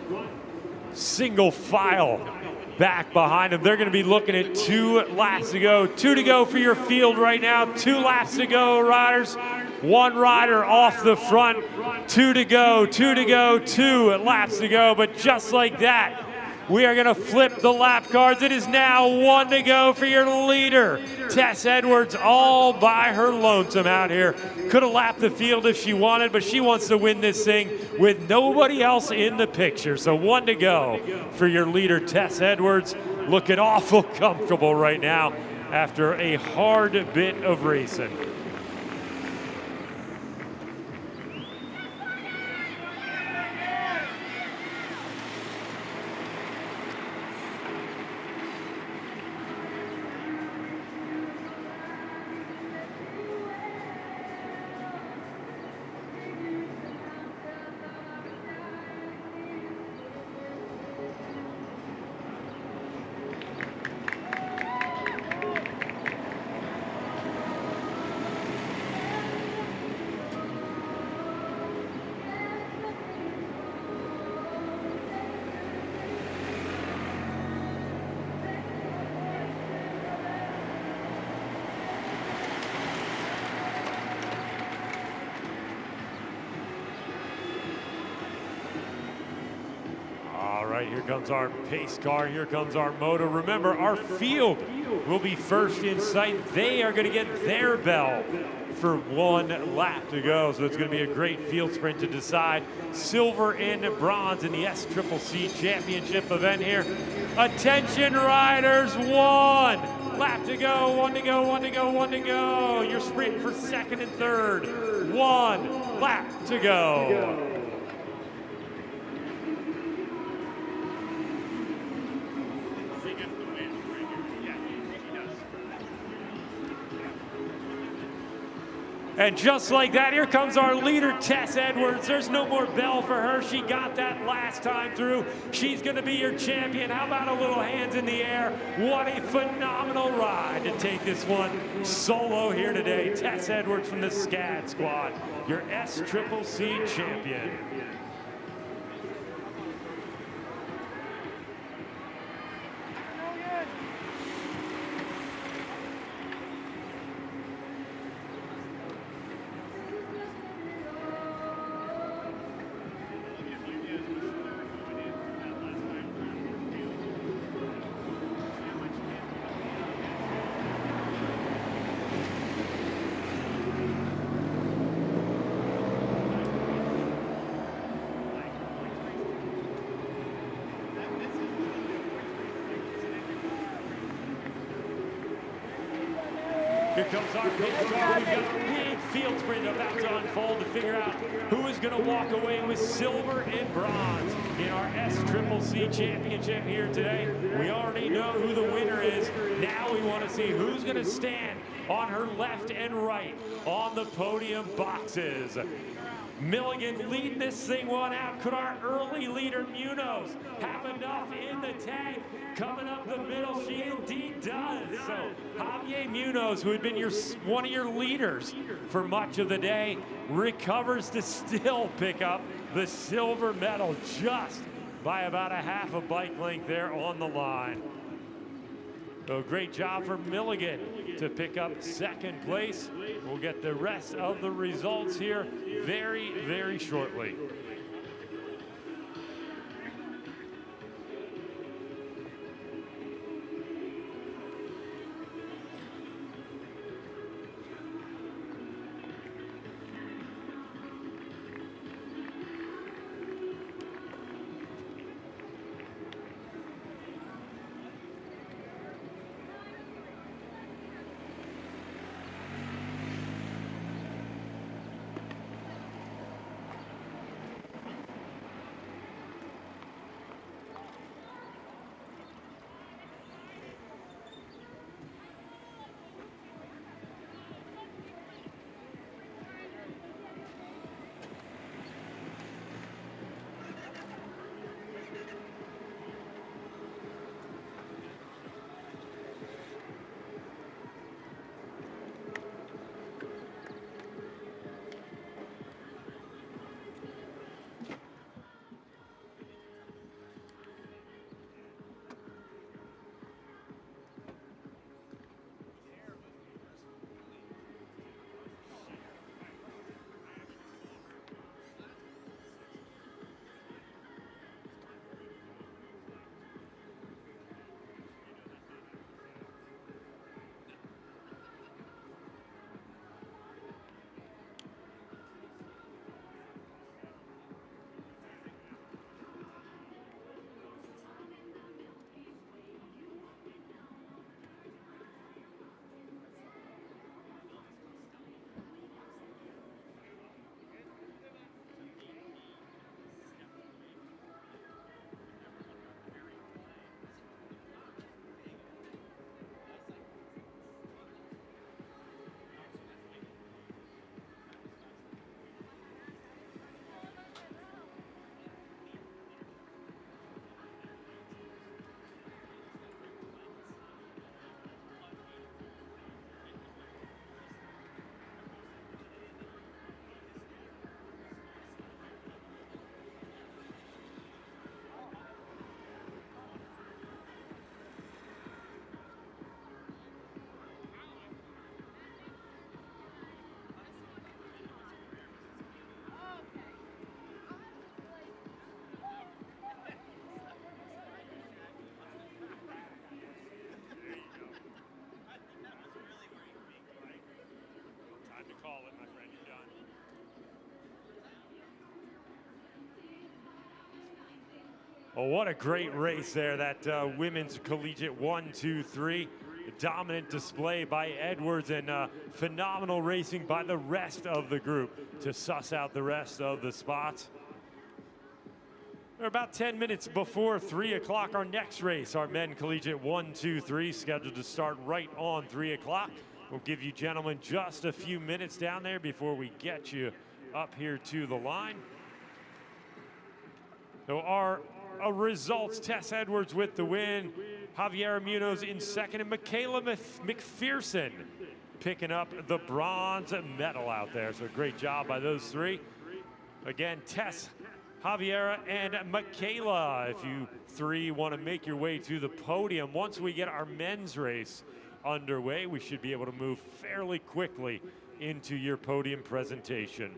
Single file back behind them. They're going to be looking at 2 laps to go. 2 to go for your field right now. 2 laps to go, riders. 1 rider off the front. 2 to go, 2 to go, 2 laps to go. But just like that, we are going to flip the lap cards. It is now 1 to go for your leader, Tess Edwards, all by her lonesome out here. Could have lapped the field if she wanted, but she wants to win this thing with nobody else in the picture. So 1 to go for your leader, Tess Edwards. Looking awful comfortable right now after a hard bit of racing. Here comes our pace car, here comes our moto. Remember, our field will be first in sight. They are going to get their bell for 1 lap to go. So it's going to be a great field sprint to decide silver and bronze in the SCCC championship event here. Attention riders, 1 lap to go, 1 to go, 1 to go, 1 to go. You're sprinting for 2nd and 3rd. 1 lap to go. And just like that, here comes our leader, Tess Edwards. There's no more bell for her. She got that last time through. She's going to be your champion. How about a little hands in the air? What a phenomenal ride to take this one solo here today. Tess Edwards from the SCAD squad, your SCCC champion. Here comes our pit stop. We've got a big field sprint about to unfold to figure out who is going to walk away with silver and bronze in our SCCC championship here today. We already know who the winner is. Now we want to see who's going to stand on her left and right on the podium boxes. Milligan leading this thing one out. Could our early leader Munoz have enough in the tank? Coming up the middle, she indeed does. So Javier Munoz, who had been one of your leaders for much of the day, recovers to still pick up the silver medal just by about a half a bike length there on the line. So great job for Milligan to pick up second place. We'll get the rest of the results here very, very shortly. Oh, what a great race there, that women's collegiate 1, 2, 3. Dominant display by Edwards and phenomenal racing by the rest of the group to suss out the rest of the spots. We're about 10 minutes before 3 o'clock. Our next race, our men collegiate 1, 2, 3, scheduled to start right on 3 o'clock. We'll give you gentlemen just a few minutes down there before we get you up here to the line. So our results, Tess Edwards with the win, Javier Munoz in second, and Michaela McPherson picking up the bronze medal out there. So great job by those three. Again, Tess, Javiera, and Michaela, if you three want to make your way to the podium. Once we get our men's race underway, we should be able to move fairly quickly into your podium presentation.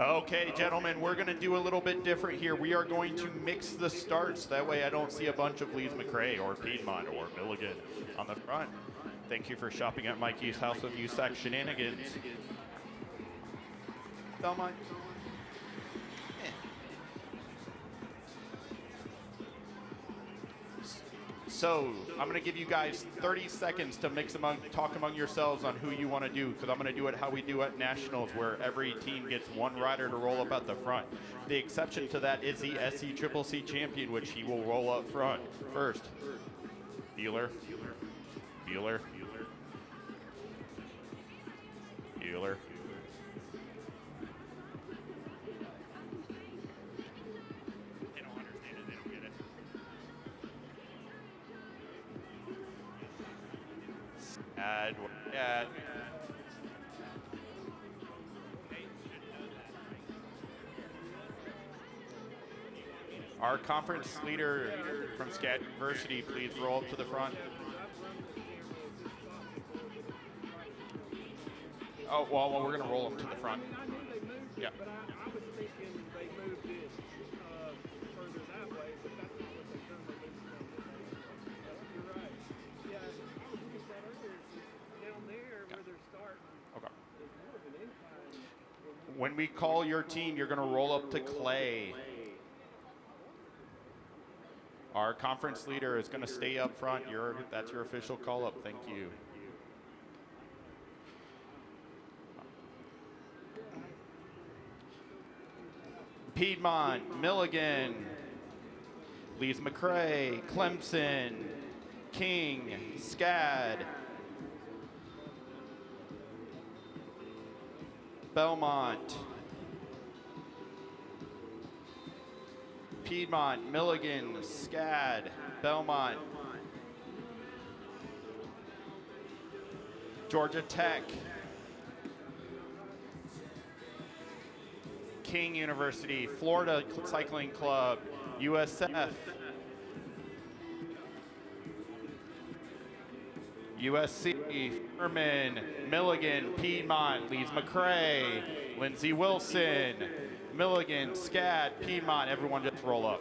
Okay, gentlemen, we're going to do a little bit different here. We are going to mix the starts. That way I don't see a bunch of Lees McRae or Piedmont or Milligan on the front. Thank you for shopping at Mikey's House of USAC Shenanigans. Belmont. So I'm going to give you guys 30 seconds to talk among yourselves on who you want to do, because I'm going to do it how we do at Nationals, where every team gets one rider to roll up at the front. The exception to that is the SCCC champion, which he will roll up front first. Bueller. Bueller. Bueller. They don't understand it. They don't get it. Add. Our conference leader from SCAD University, please roll up to the front. Oh, well, we're going to roll them to the front. Yeah. But I was thinking they moved it further that way, but that's not what they've done. You're right. Yeah, I was looking at that earlier. Down there where they're starting, Okay. there's more of an incline. When we call your team, you're going to roll up to Clay. Our conference leader is going to stay up front. That's your official call up. Thank you. Piedmont, Milligan, Lees McRae, Clemson, King, SCAD, Belmont, Piedmont, Milligan, SCAD, Belmont, Georgia Tech, King University, Florida Cycling Club, USF, USC, Furman, Milligan, Piedmont, Lees McRae, Lindsey Wilson, Milligan, SCAD, Piedmont. Everyone just roll up.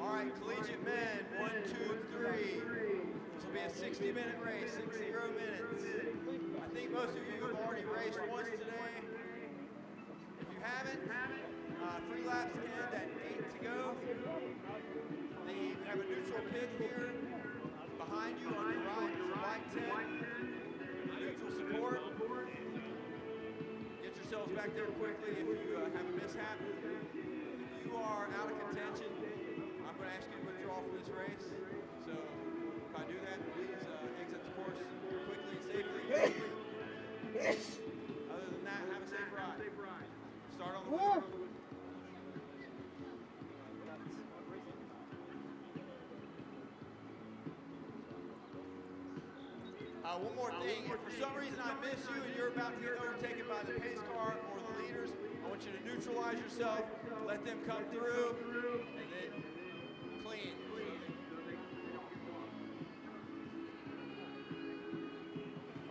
All right, Collegiate men, 1, 2, 3. This will be a 60-minute race, 60 minutes. I think most of you have already raced once today. If you haven't, 3 laps end at 8 to go. You have a neutral pit here. Behind you on your right is a bike tent. Neutral support. Get yourselves back there quickly if you have a mishap. If you are out of contention, I'm going to ask you to withdraw from this race. So if I do that, please exit the course quickly and safely. Other than that, have a safe ride. Start on the whistle. One more thing, if for some reason I miss you and you're about to get overtaken by the pace car or the leaders, I want you to neutralize yourself, let them come through, and then clean.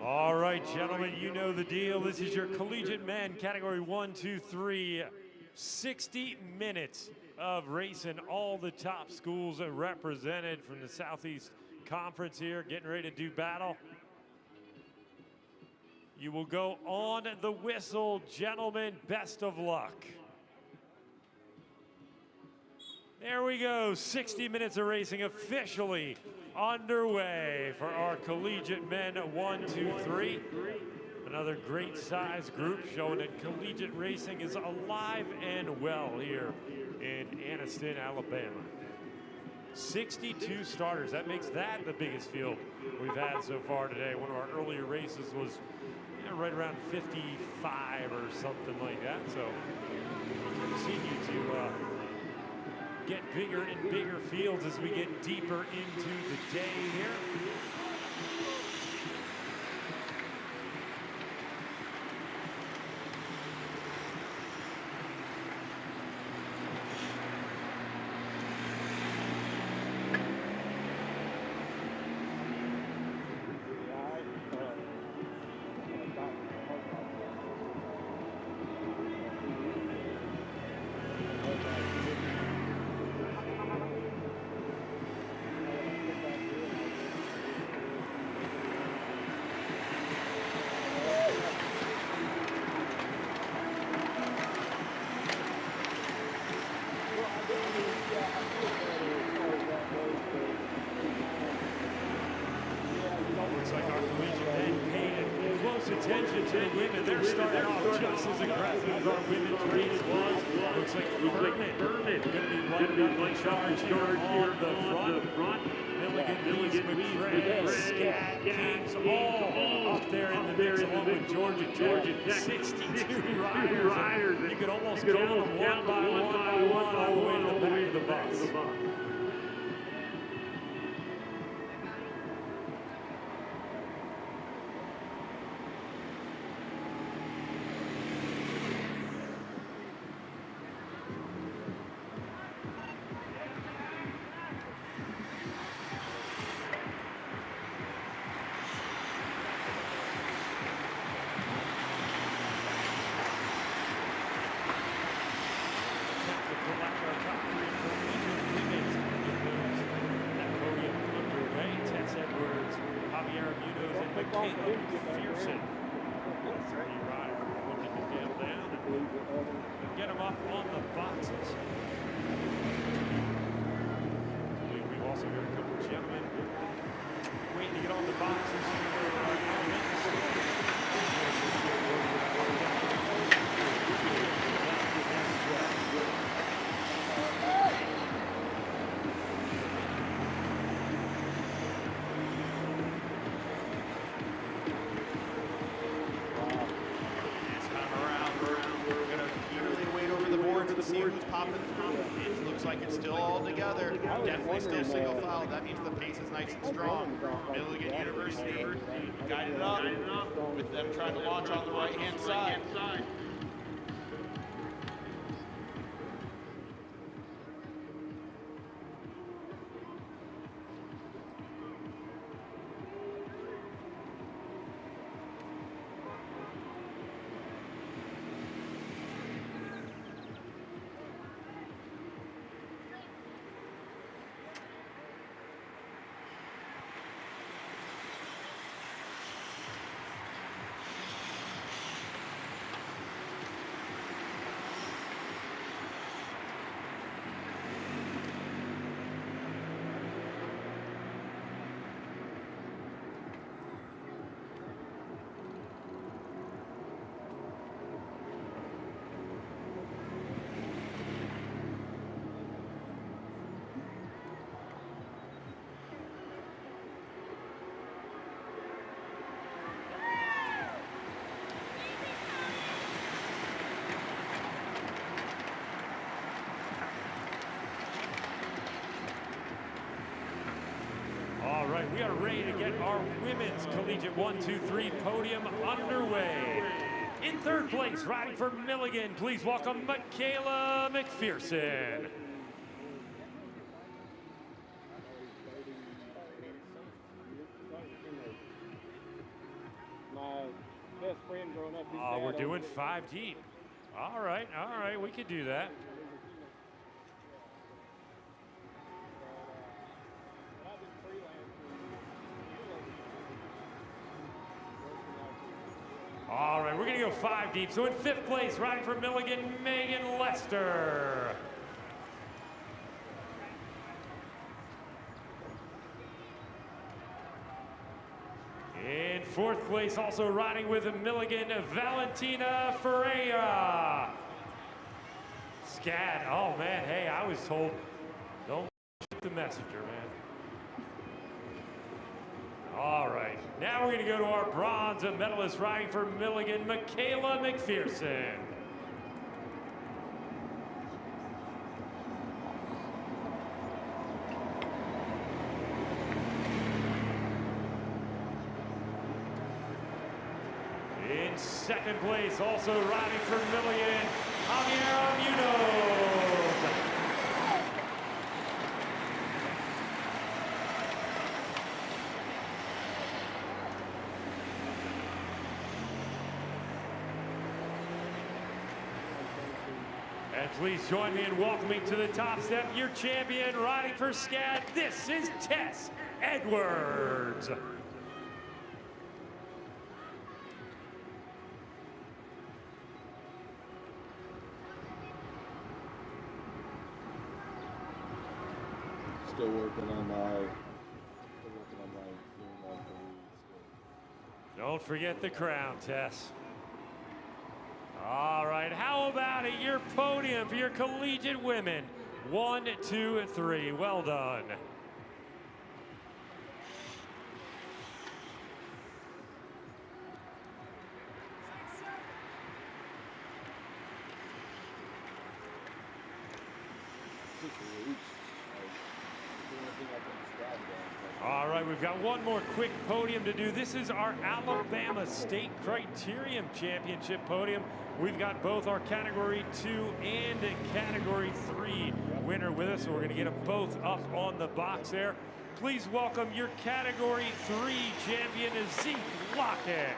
All right, gentlemen, you know the deal. This is your Collegiate Men, category 1, 2, 3, 60 minutes of racing. All the top schools are represented from the Southeast Conference here, getting ready to do battle. You will go on the whistle. Gentlemen, best of luck. There we go. 60 minutes of racing officially underway for our collegiate men 1, 2, 3. Another great size group showing that collegiate racing is alive and well here in Anniston, Alabama. 62 starters. That makes that the biggest field we've had so far today. One of our earlier races was right around 55 or something like that. So we continue to get bigger and bigger fields as we get deeper into the day here. Looks like our collegiate men paid close attention to the women. They're starting off just as aggressive as our women's race was. Looks like Furman going to be lighting up in charge here on the front. Milligan, Lees, McCray, Scat, Kings, all up there in the mix along with Georgia. 62 riders. And you could almost count them one by one all the way to the back of the bus. Tess Edwards, McPherson. Three riders looking to nail down and get them up on the boxes. I believe we've also got a couple of gentlemen waiting to get on the boxes. See who's popping through. It looks like it's still all together. Definitely still single file. That means the pace is nice and strong. Milligan University guided up with them trying to launch on the right-hand side. All right, we are ready to get our women's collegiate 1, 2, 3 podium underway. In third place, riding for Milligan, please welcome Michaela McPherson. My best friend growing up. Oh, we're doing 5 deep. All right, we could do that. we're going to go 5 deep. So in 5th place, riding for Milligan, Megan Lester. In 4th place, also riding with Milligan, Valentina Ferreira. Scad, oh man, hey, I was told, don't shoot the messenger, man. All right, now we're gonna go to our bronze medalist riding for Milligan, Michaela McPherson. In 2nd place, also riding for Milligan, Javier Munoz. And please join me in welcoming to the top step your champion riding for SCAD. This is Tess Edwards. Still working on my Zoom. Don't forget the crown, Tess. All right, how about it? Your podium for your collegiate women. 1, 2, 3. Well done. All right, we've got one more quick podium to do. This is our Alabama State Criterium Championship podium. We've got both our Category 2 and Category 3 winner with us, so we're going to get them both up on the box there. Please welcome your Category 3 champion, Zeke Lockett.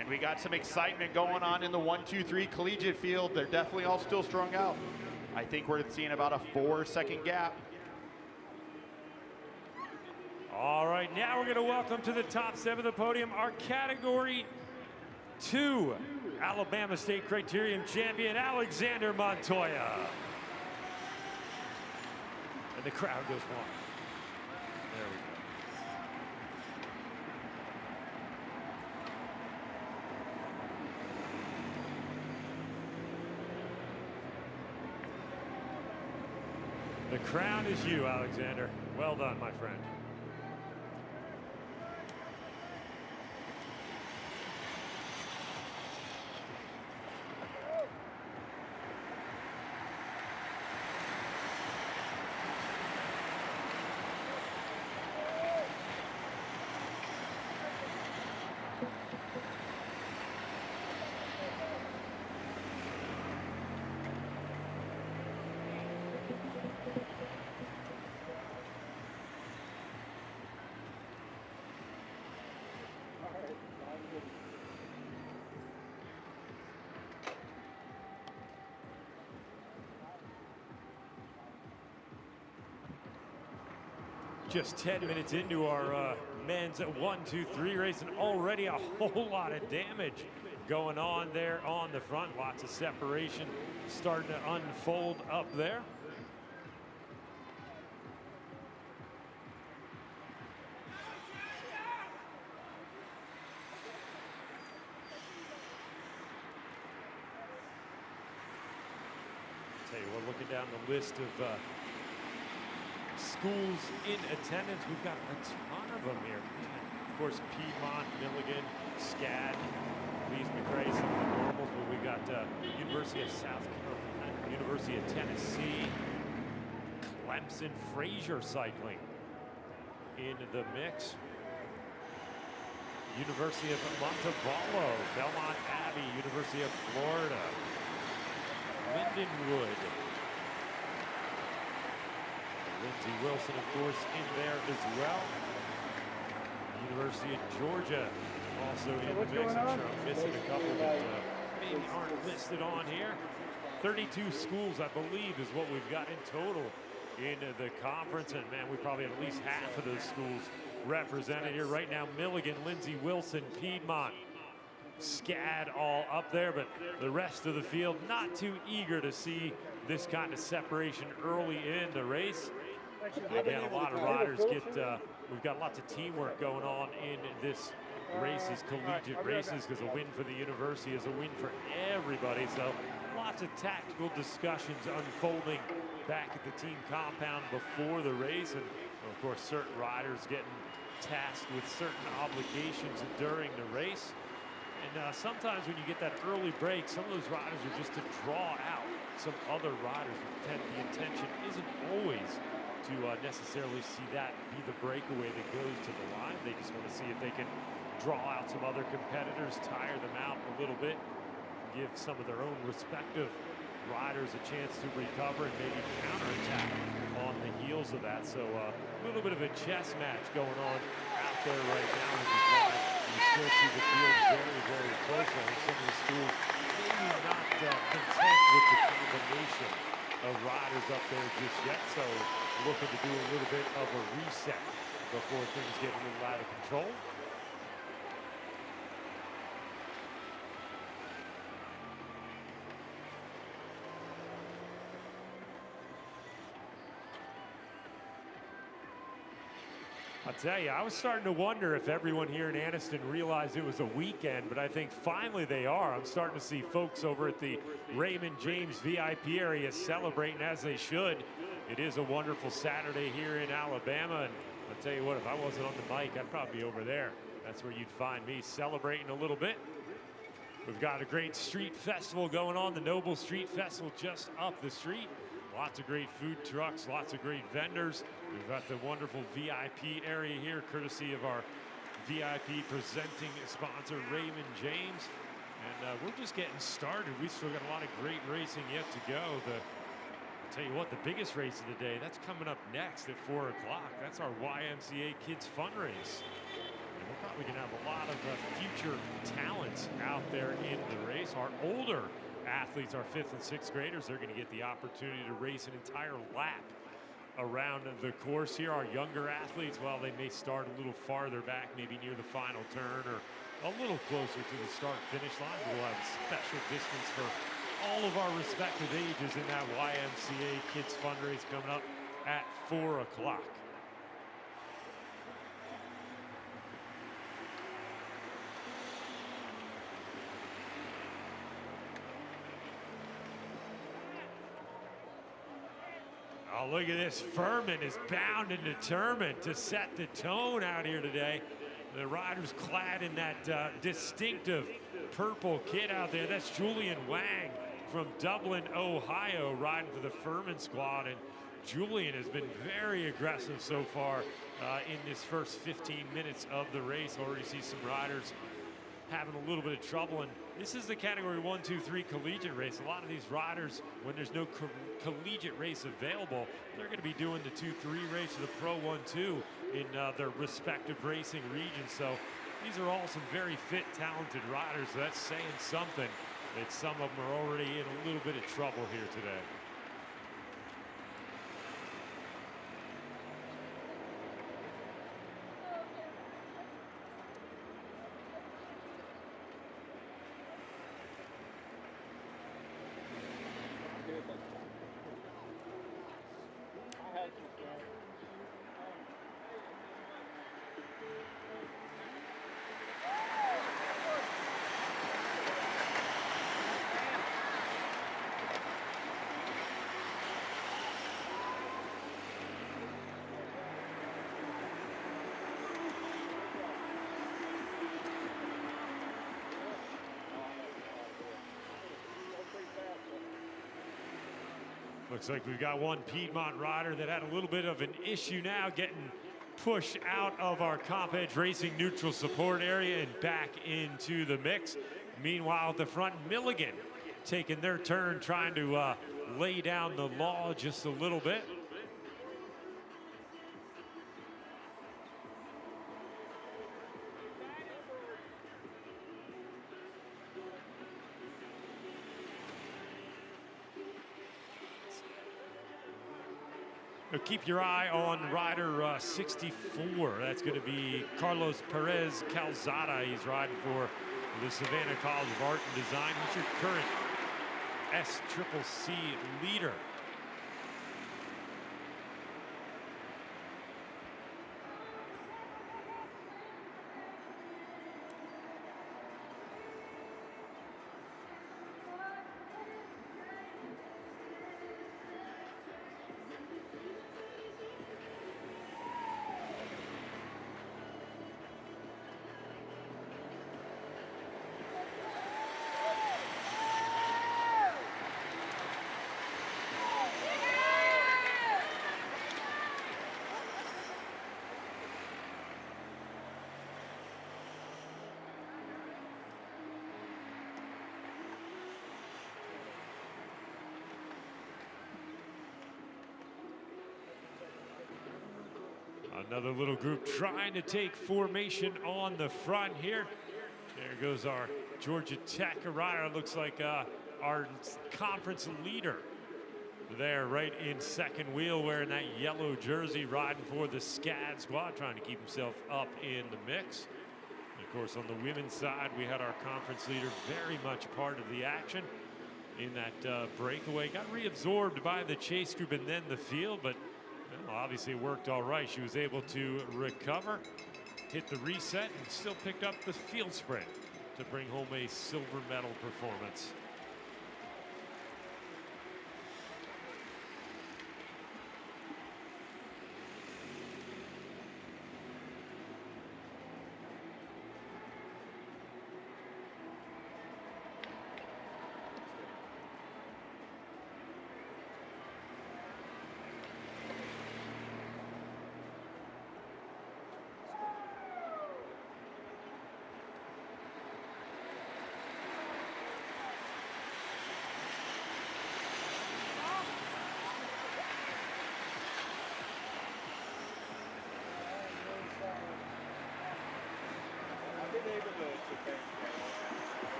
And we got some excitement going on in the 1, 2, 3 collegiate field. They're definitely all still strung out. I think we're seeing about a 4-second gap. All right, now we're going to welcome to the top step of the podium our Category 2 Alabama State Criterium champion, Alexander Montoya. And the crowd goes wild. There we go. The crown is you, Alexander. Well done, my friend. Just 10 minutes into our men's 1, 2, 3 race, and already a whole lot of damage going on there on the front. Lots of separation starting to unfold up there. Tell you, we're looking down the list of schools in attendance. We've got a ton of them here. Man. Of course, Piedmont, Milligan, SCAD, Lee's McRae, some of the normals, but we've got University of South Carolina, University of Tennessee, Clemson Fraser Cycling in the mix. University of Montevallo, Belmont Abbey, University of Florida, Lindenwood. Lindsey Wilson, of course, in there as well. University of Georgia also in the mix. I'm sure I'm missing a couple that maybe aren't listed on here. 32 schools, I believe, is what we've got in total in the conference. And man, we probably have at least half of those schools represented here right now. Milligan, Lindsey Wilson, Piedmont, SCAD all up there, but the rest of the field not too eager to see this kind of separation early in the race. Again, a lot of riders we've got lots of teamwork going on in this races, collegiate races, because a win for the university is a win for everybody. So lots of tactical discussions unfolding back at the team compound before the race. And of course, certain riders getting tasked with certain obligations during the race. And sometimes when you get that early break, some of those riders are just to draw out some other riders. The intention isn't always to necessarily see that be the breakaway that goes to the line. They just want to see if they can draw out some other competitors, tire them out a little bit, give some of their own respective riders a chance to recover and maybe counterattack on the heels of that. So a little bit of a chess match going on out there right now, which is why you still see the field very, very close. I think some of the schools maybe not content with the combination of riders up there just yet, so looking to do a little bit of a reset before things get a little out of control. I'll tell you, I was starting to wonder if everyone here in Anniston realized it was a weekend, but I think finally they are. I'm starting to see folks over at the Raymond James VIP area celebrating as they should. It is a wonderful Saturday here in Alabama, and I'll tell you what, if I wasn't on the mic, I'd probably be over there. That's where you'd find me celebrating a little bit. We've got a great street festival going on, the Noble Street Festival just up the street. Lots of great food trucks, lots of great vendors. We've got the wonderful VIP area here, courtesy of our VIP presenting sponsor, Raymond James. And we're just getting started. We've still got a lot of great racing yet to go. I'll tell you what, the biggest race of the day, that's coming up next at 4 o'clock. That's our YMCA Kids Fundraise. And we're probably going to have a lot of future talents out there in the race. Our older athletes, our 5th and 6th graders, they're going to get the opportunity to race an entire lap around the course here. Our younger athletes, well, they may start a little farther back, maybe near the final turn or a little closer to the start-finish line. We'll have special distance for all of our respective ages in that YMCA Kids Fundraise coming up at 4 o'clock. Oh, look at this. Furman is bound and determined to set the tone out here today. The rider's clad in that distinctive purple kit out there. That's Julian Wang from Dublin, Ohio, riding for the Furman squad. And Julian has been very aggressive so far in this first 15 minutes of the race. Already see some riders having a little bit of trouble, and this is the category 1, 2, 3 collegiate race. A lot of these riders, when there's no collegiate race available, they're going to be doing the 2-3 race or the Pro 1-2 in their respective racing regions. So these are all some very fit, talented riders. So that's saying something that some of them are already in a little bit of trouble here today. Looks like we've got one Piedmont rider that had a little bit of an issue now getting pushed out of our Comp Edge Racing neutral support area and back into the mix. Meanwhile, at the front, Milligan taking their turn, trying to lay down the law just a little bit. Now keep your eye on rider 64. That's going to be Carlos Perez Calzada. He's riding for the Savannah College of Art and Design. He's your current SCCC leader. Another little group trying to take formation on the front here. There goes our Georgia Tech rider. Looks like our conference leader there right in second wheel, wearing that yellow jersey, riding for the SCAD squad, trying to keep himself up in the mix. And of course, on the women's side, we had our conference leader very much part of the action in that breakaway. Got reabsorbed by the chase group and then the field, but well, obviously it worked all right. She was able to recover, hit the reset, and still picked up the field sprint to bring home a silver medal performance.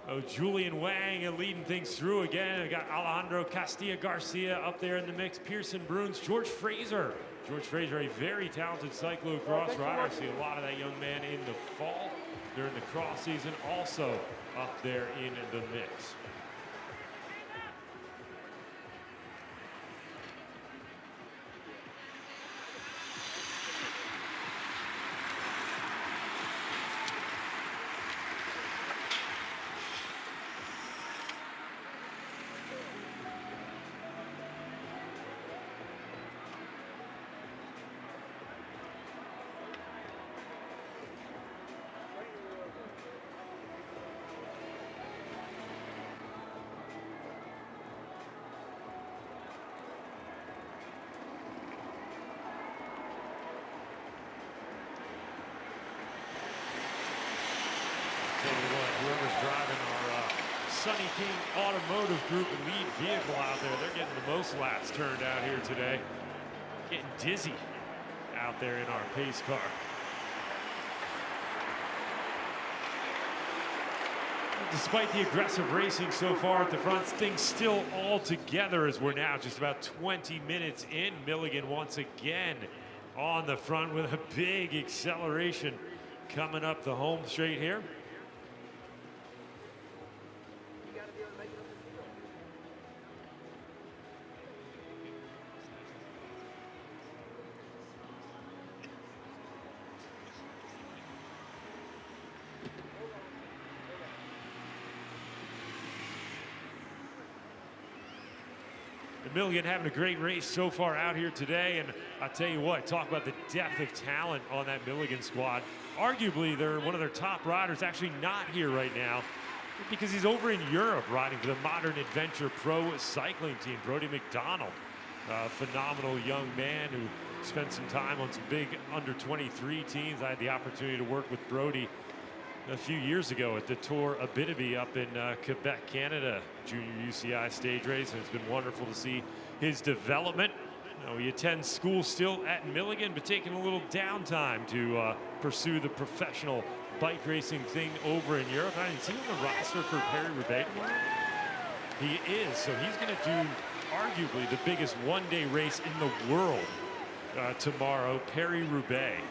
Oh, Julian Wang leading things through again. I got Alejandro Castilla Garcia up there in the mix. Pearson Bruns, George Fraser. George Fraser, a very talented cyclocross rider. I see a lot of that young man in the fall during the cross season, also up there in the mix. Whoever's driving our Sunny King Automotive Group lead vehicle out there, they're getting the most laps turned out here today. Getting dizzy out there in our pace car. Despite the aggressive racing so far at the front, things still all together as we're now just about 20 minutes in. Milligan once again on the front with a big acceleration coming up the home straight here. Milligan having a great race so far out here today, and I'll tell you what, talk about the depth of talent on that Milligan squad. Arguably, they're one of their top riders actually not here right now because he's over in Europe riding for the Modern Adventure Pro Cycling Team, Brody McDonald. A phenomenal young man who spent some time on some big under-23 teams. I had the opportunity to work with Brody a few years ago at the Tour Abitibi up in Quebec, Canada, junior UCI stage race, and it's been wonderful to see his development. You know, he attends school still at Milligan, but taking a little downtime to pursue the professional bike racing thing over in Europe. I didn't see him on the roster for Paris-Roubaix tomorrow. He is, so he's going to do arguably the biggest one-day race in the world tomorrow, Paris-Roubaix,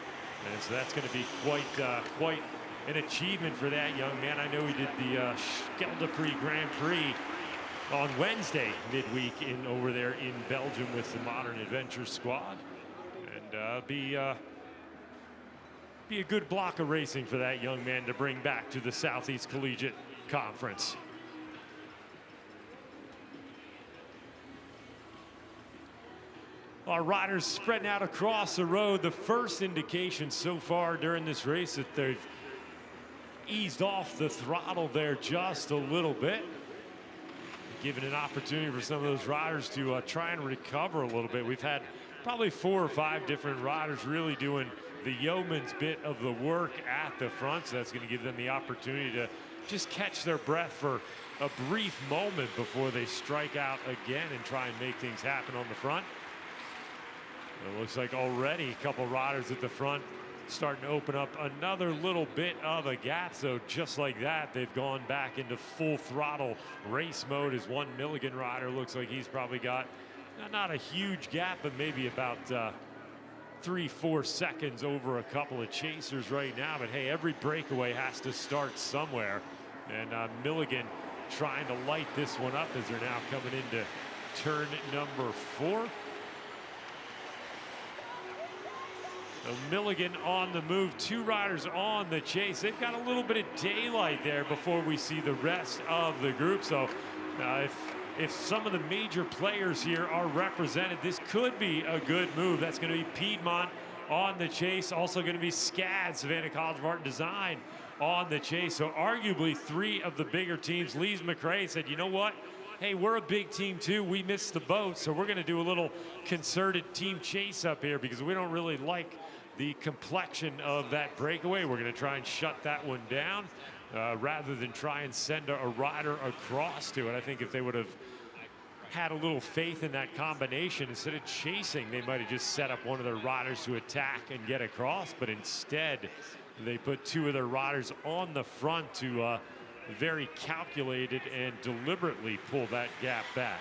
and so that's going to be quite an achievement for that young man. I know he did the Scheldeprijs Grand Prix on Wednesday midweek over there in Belgium with the Modern Adventure squad, and be a good block of racing for that young man to bring back to the Southeast Collegiate Conference. Our riders spreading out across the road. The first indication so far during this race that they've eased off the throttle there just a little bit, giving an opportunity for some of those riders to try and recover a little bit. We've had probably 4 or 5 different riders really doing the yeoman's bit of the work at the front, so that's going to give them the opportunity to just catch their breath for a brief moment before they strike out again and try and make things happen on the front. It looks like already a couple riders at the front starting to open up another little bit of a gap. So just like that, they've gone back into full throttle race mode as one Milligan rider looks like he's probably got not a huge gap, but maybe about 3-4 seconds over a couple of chasers right now. But hey, every breakaway has to start somewhere, and Milligan trying to light this one up as they're now coming into turn number 4. So Milligan on the move, 2 riders on the chase. They've got a little bit of daylight there before we see the rest of the group. So if some of the major players here are represented, this could be a good move. That's going to be Piedmont on the chase. Also going to be SCAD, Savannah College of Art and Design, on the chase. So arguably 3 of the bigger teams. Lees McRae said, you know what? Hey, we're a big team too. We missed the boat, so we're going to do a little concerted team chase up here because we don't really like the complexion of that breakaway. We're going to try and shut that one down rather than try and send a rider across to it. I think if they would have had a little faith in that combination, instead of chasing, they might have just set up one of their riders to attack and get across, but instead they put 2 of their riders on the front to very calculated and deliberately pull that gap back.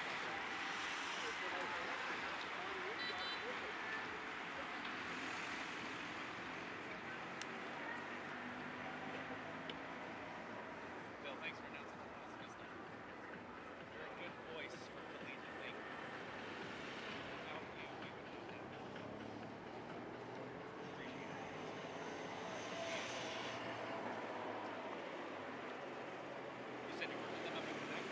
Bill, thanks for announcing the last stuff. You're a good voice for Collegiate. Thank you. Without you, we would not have it. Appreciate it. You said you worked with them up in Quebec?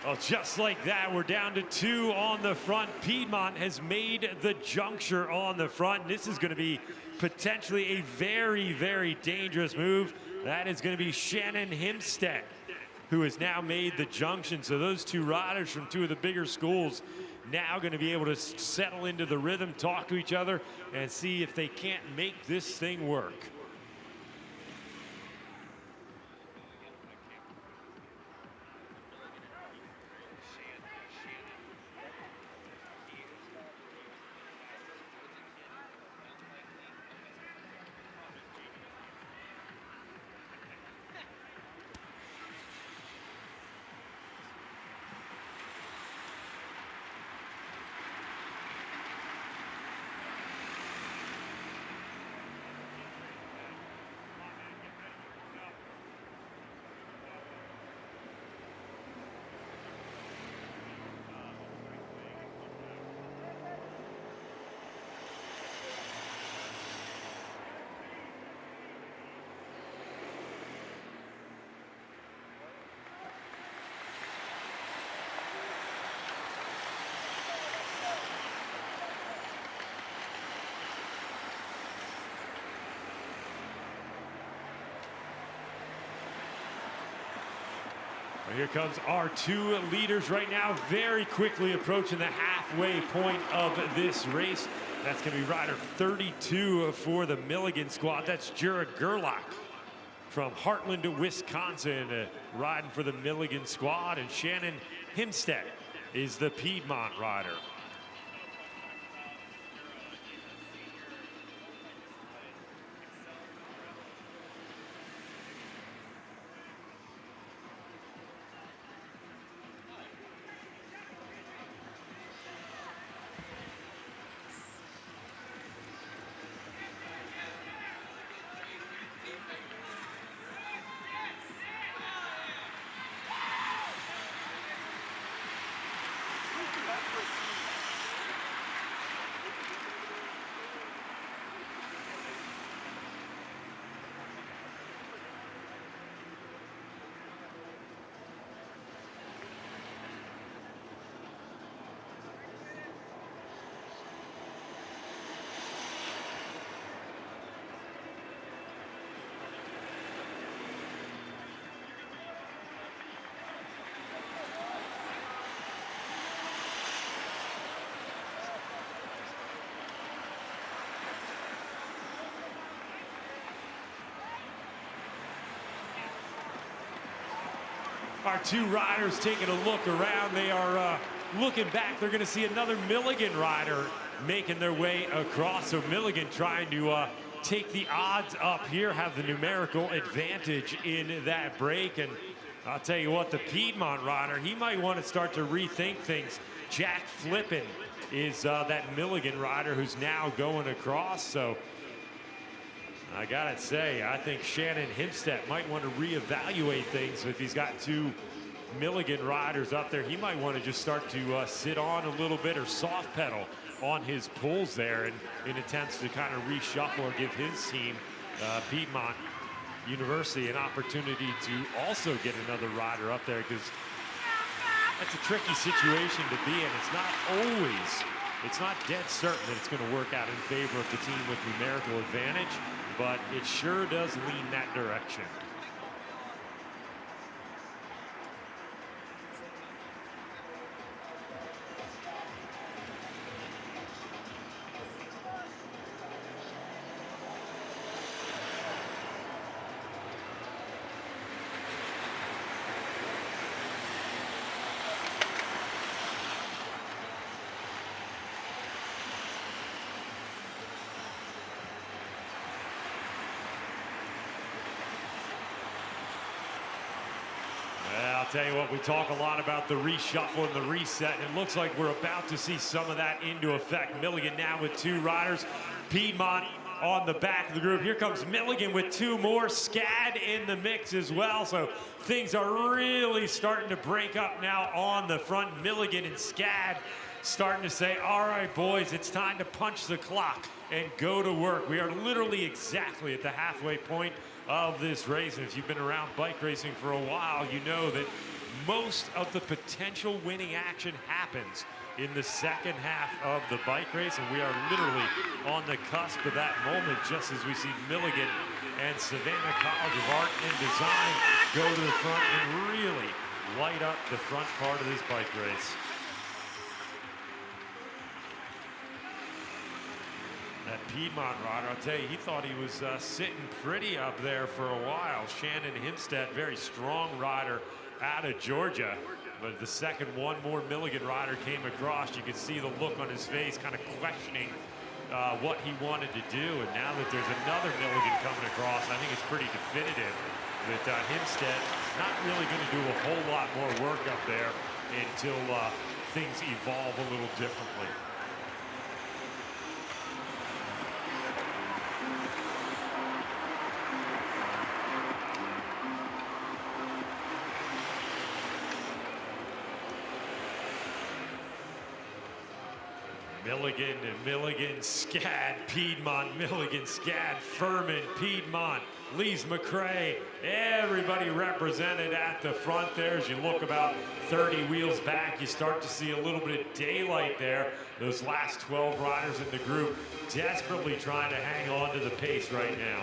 Well, just like that, we're down to 2 on the front. Piedmont has made the juncture on the front. This is going to be potentially a very, very dangerous move. That is going to be Shannon Himstead, who has now made the junction. So those 2 riders from 2 of the bigger schools now going to be able to settle into the rhythm, talk to each other, and see if they can't make this thing work. Well, here comes our two leaders right now, very quickly approaching the halfway point of this race. That's going to be rider 32 for the Milligan squad. That's Jura Gerlach from Heartland, Wisconsin, riding for the Milligan squad. And Shannon Himstead is the Piedmont rider. Our two riders taking a look around. They are looking back. They're going to see another Milligan rider making their way across. So Milligan trying to take the odds up here, have the numerical advantage in that break. And I'll tell you what, the Piedmont rider, he might want to start to rethink things. Jack Flippin is that Milligan rider who's now going across. So I gotta say, I think Shannon Himstead might want to reevaluate things. If he's got two Milligan riders up there, he might want to just start to sit on a little bit or soft pedal on his pulls there in attempts to kind of reshuffle or give his team, Piedmont University, an opportunity to also get another rider up there, because that's a tricky situation to be in. It's not dead certain that it's going to work out in favor of the team with numerical advantage, but it sure does lean that direction. Tell you what, we talk a lot about the reshuffle and the reset, and it looks like we're about to see some of that into effect. Milligan now with two riders, Piedmont on the back of the group. Here comes Milligan with two more, SCAD in the mix as well. So things are really starting to break up now on the front. Milligan and SCAD starting to say, all right, boys, it's time to punch the clock and go to work. We are literally exactly at the halfway point of this race. And if you've been around bike racing for a while, you know that most of the potential winning action happens in the second half of the bike race, and we are literally on the cusp of that moment, just as we see Milligan and Savannah College of Art and Design go to the front and really light up the front part of this bike race. That Piedmont rider, I'll tell you, he thought he was sitting pretty up there for a while. Shannon Himstead, very strong rider out of Georgia. But the second one more Milligan rider came across, you could see the look on his face, kind of questioning what he wanted to do. And now that there's another Milligan coming across, I think it's pretty definitive that Himstead not really going to do a whole lot more work up there until things evolve a little differently. Milligan, SCAD, Piedmont, Milligan, SCAD, Furman, Piedmont, Lees McRae, everybody represented at the front there. As you look about 30 wheels back, you start to see a little bit of daylight there. Those last 12 riders in the group desperately trying to hang on to the pace right now.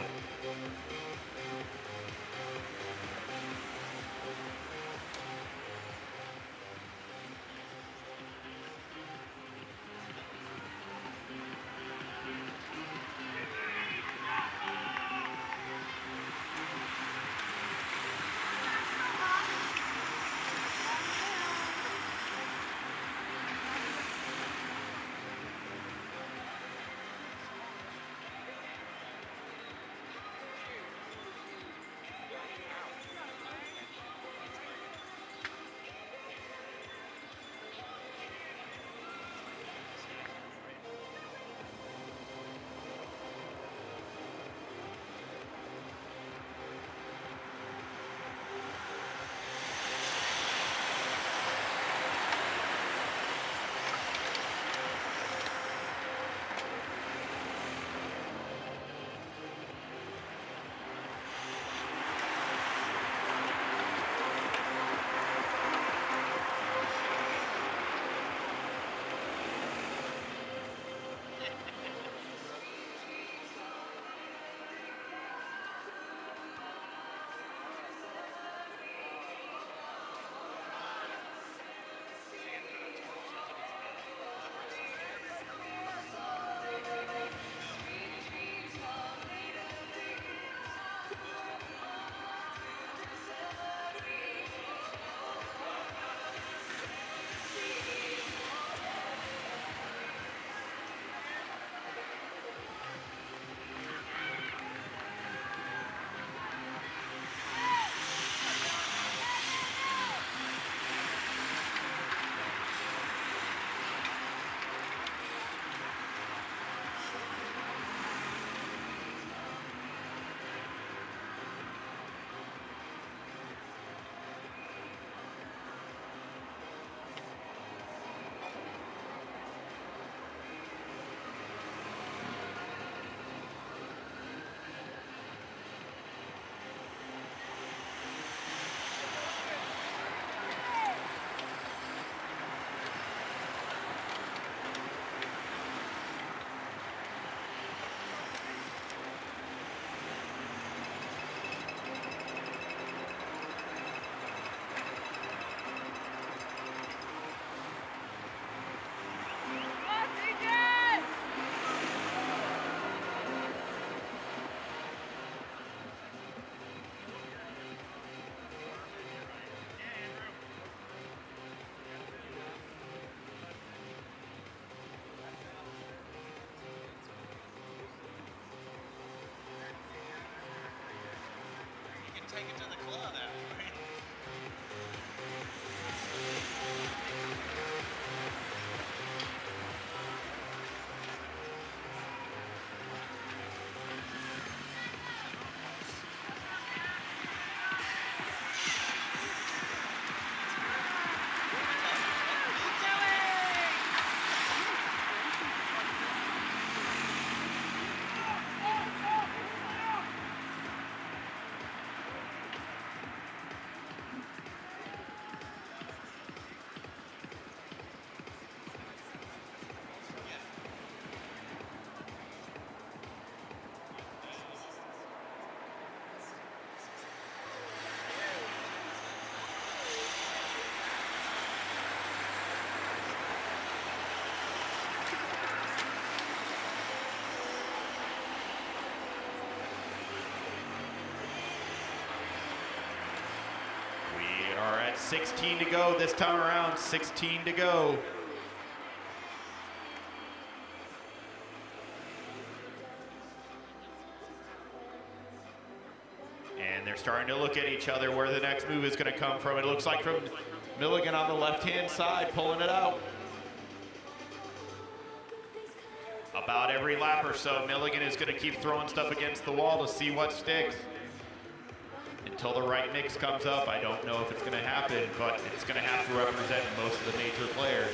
take it to the club after. We are at 16 to go this time around, 16 to go. And they're starting to look at each other where the next move is going to come from. It looks like from Milligan on the left-hand side, pulling it out. About every lap or so, Milligan is going to keep throwing stuff against the wall to see what sticks. Until the right mix comes up, I don't know if it's going to happen, but it's going to have to represent most of the major players.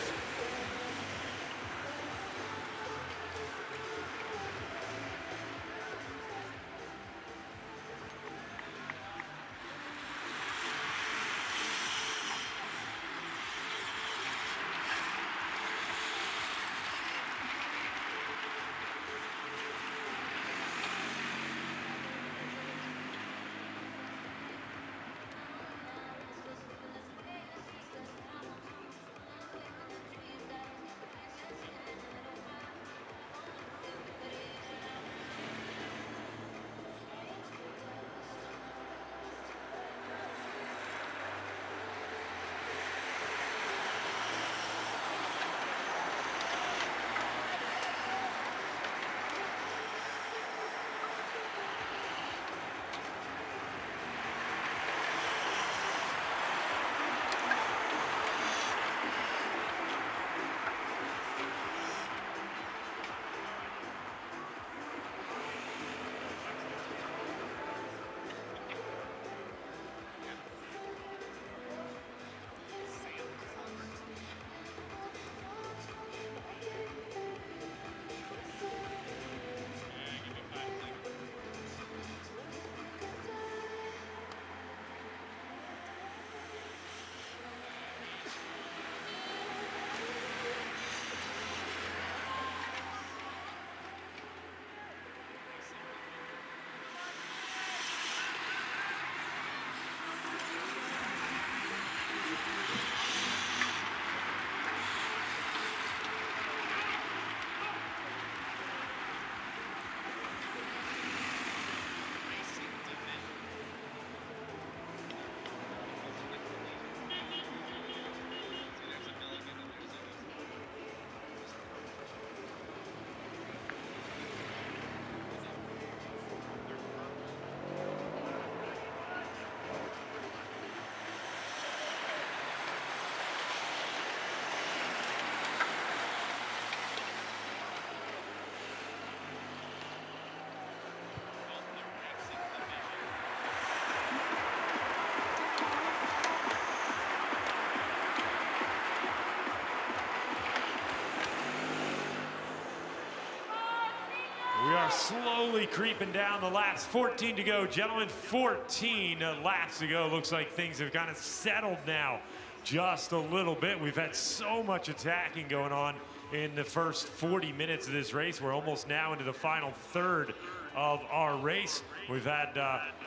We are slowly creeping down the laps. 14 to go, gentlemen. 14 laps to go. Looks like things have kind of settled now just a little bit. We've had so much attacking going on in the first 40 minutes of this race. We're almost now into the final third of our race. We've had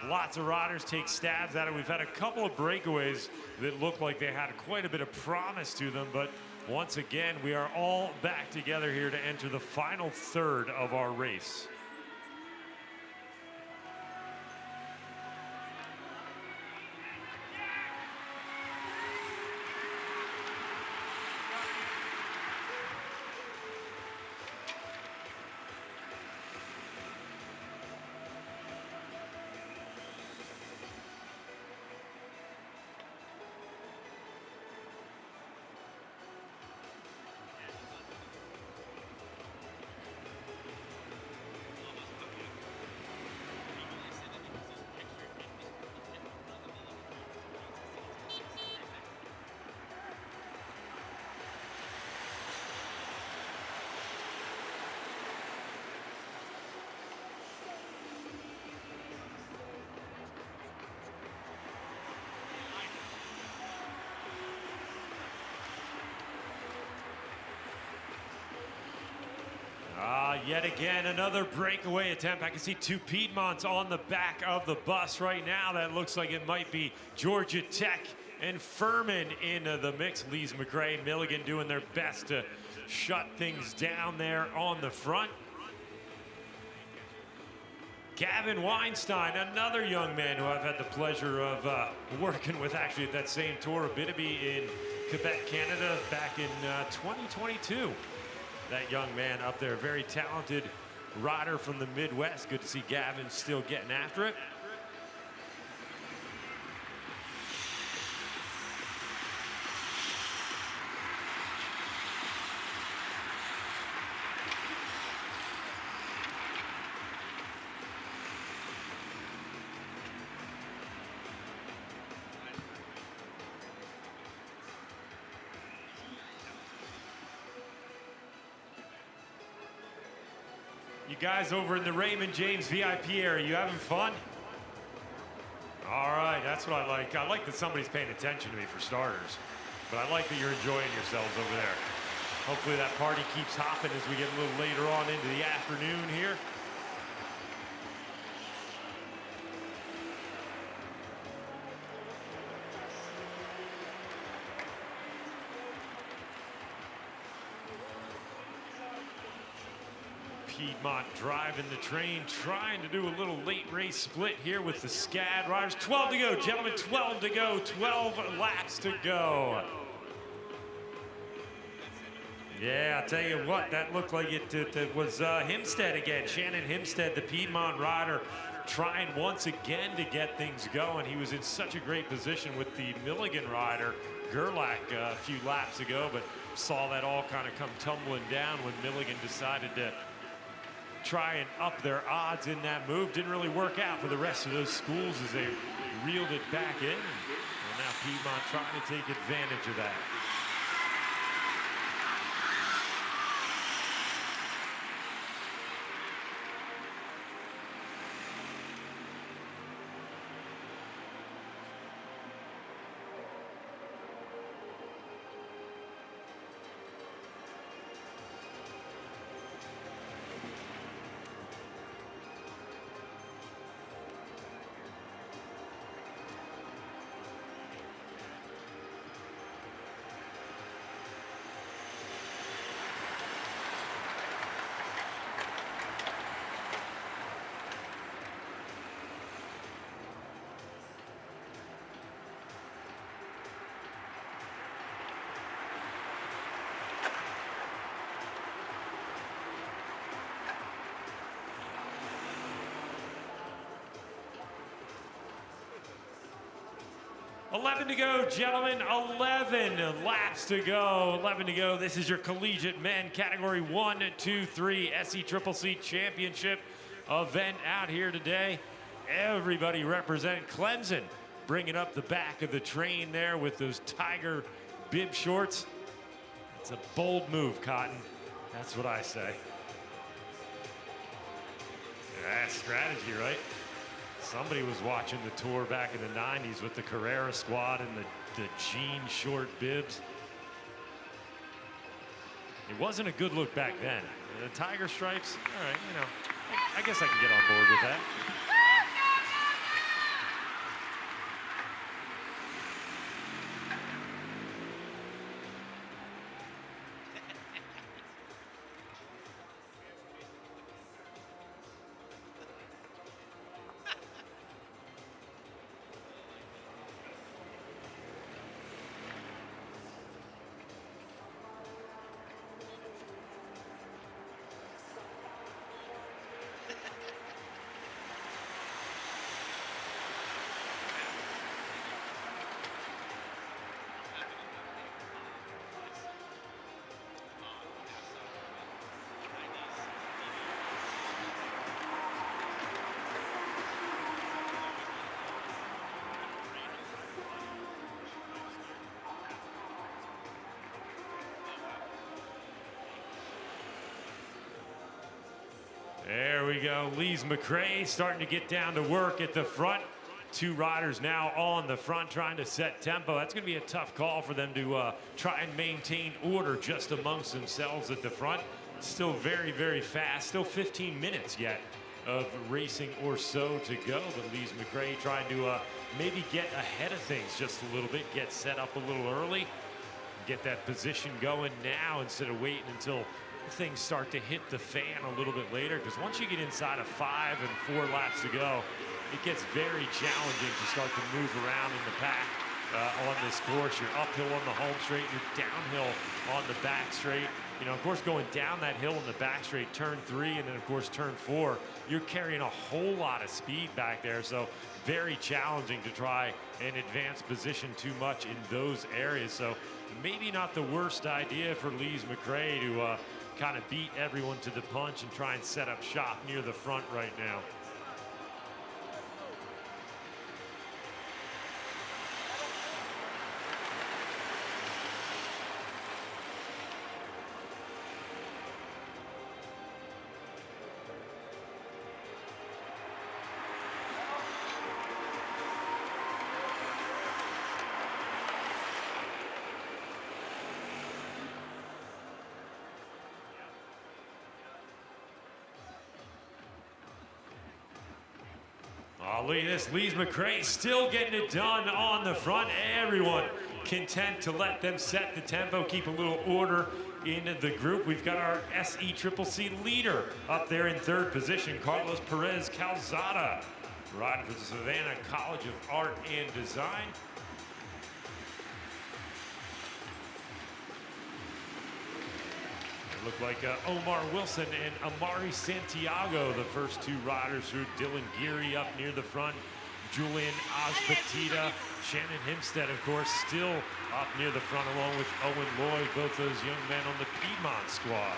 lots of riders take stabs at it. We've had a couple of breakaways that looked like they had quite a bit of promise to them, but once again, we are all back together here to enter the final third of our race. Yet again, another breakaway attempt. I can see two Piedmonts on the back of the bus right now. That looks like it might be Georgia Tech and Furman in the mix. Lees McRae, Milligan doing their best to shut things down there on the front. Gavin Weinstein, another young man who I've had the pleasure of working with actually at that same tour of Bittaby in Quebec, Canada back in 2022. That young man up there, very talented rider from the Midwest. Good to see Gavin still getting after it. You guys over in the Raymond James VIP area, you having fun? All right, that's what I like. I like that somebody's paying attention to me for starters, but I like that you're enjoying yourselves over there. Hopefully that party keeps hopping as we get a little later on into the afternoon here. Piedmont driving the train, trying to do a little late race split here with the SCAD riders. 12 to go, gentlemen, 12 to go, 12 laps to go. Yeah, I'll tell you what, that looked like it was Himstead again. Shannon Himstead, the Piedmont rider, trying once again to get things going. He was in such a great position with the Milligan rider, Gerlach, a few laps ago, but saw that all kind of come tumbling down when Milligan decided to try and up their odds in that move. Didn't really work out for the rest of those schools as they reeled it back in. And now Piedmont trying to take advantage of that. $11 to go, gentlemen. 11 laps to go. 11 to go. This is your Collegiate Men Category 1, 2, 3 SECCC Championship event out here today. Everybody representing Clemson, bringing up the back of the train there with those Tiger bib shorts. It's a bold move, Cotton. That's what I say. That's strategy, right? Somebody was watching the tour back in the 90s with the Carrera squad and the jean short bibs. It wasn't a good look back then. The Tiger stripes, all right, you know, I guess I can get on board with that. There we go. Lees McRae starting to get down to work at the front. Two riders now on the front trying to set tempo. That's going to be a tough call for them to try and maintain order just amongst themselves at the front. still very, very fast. Still 15 minutes yet of racing or so to go. But Lees McRae trying to maybe get ahead of things just a little bit, get set up a little early, get that position going now instead of waiting until things start to hit the fan a little bit later. Because once you get inside of 5 and 4 laps to go, it gets very challenging to start to move around in the pack on this course. You're uphill on the home straight, you're downhill on the back straight. You know, of course, going down that hill in the back straight, turn 3, and then of course turn 4, you're carrying a whole lot of speed back there. So very challenging to try and advance position too much in those areas. So maybe not the worst idea for Lees McRae to kind of beat everyone to the punch and try and set up shop near the front right now. Oh, look at this, Lees McRae still getting it done on the front. Everyone content to let them set the tempo, keep a little order in the group. We've got our SECCC leader up there in 3rd position, Carlos Perez Calzada, riding for the Savannah College of Art and Design. Look like Omar Wilson and Amari Santiago, the first 2 riders through. Dylan Geary up near the front. Julian Ozpatita, Shannon Hempstead, of course, still up near the front, along with Owen Lloyd, both those young men on the Piedmont squad.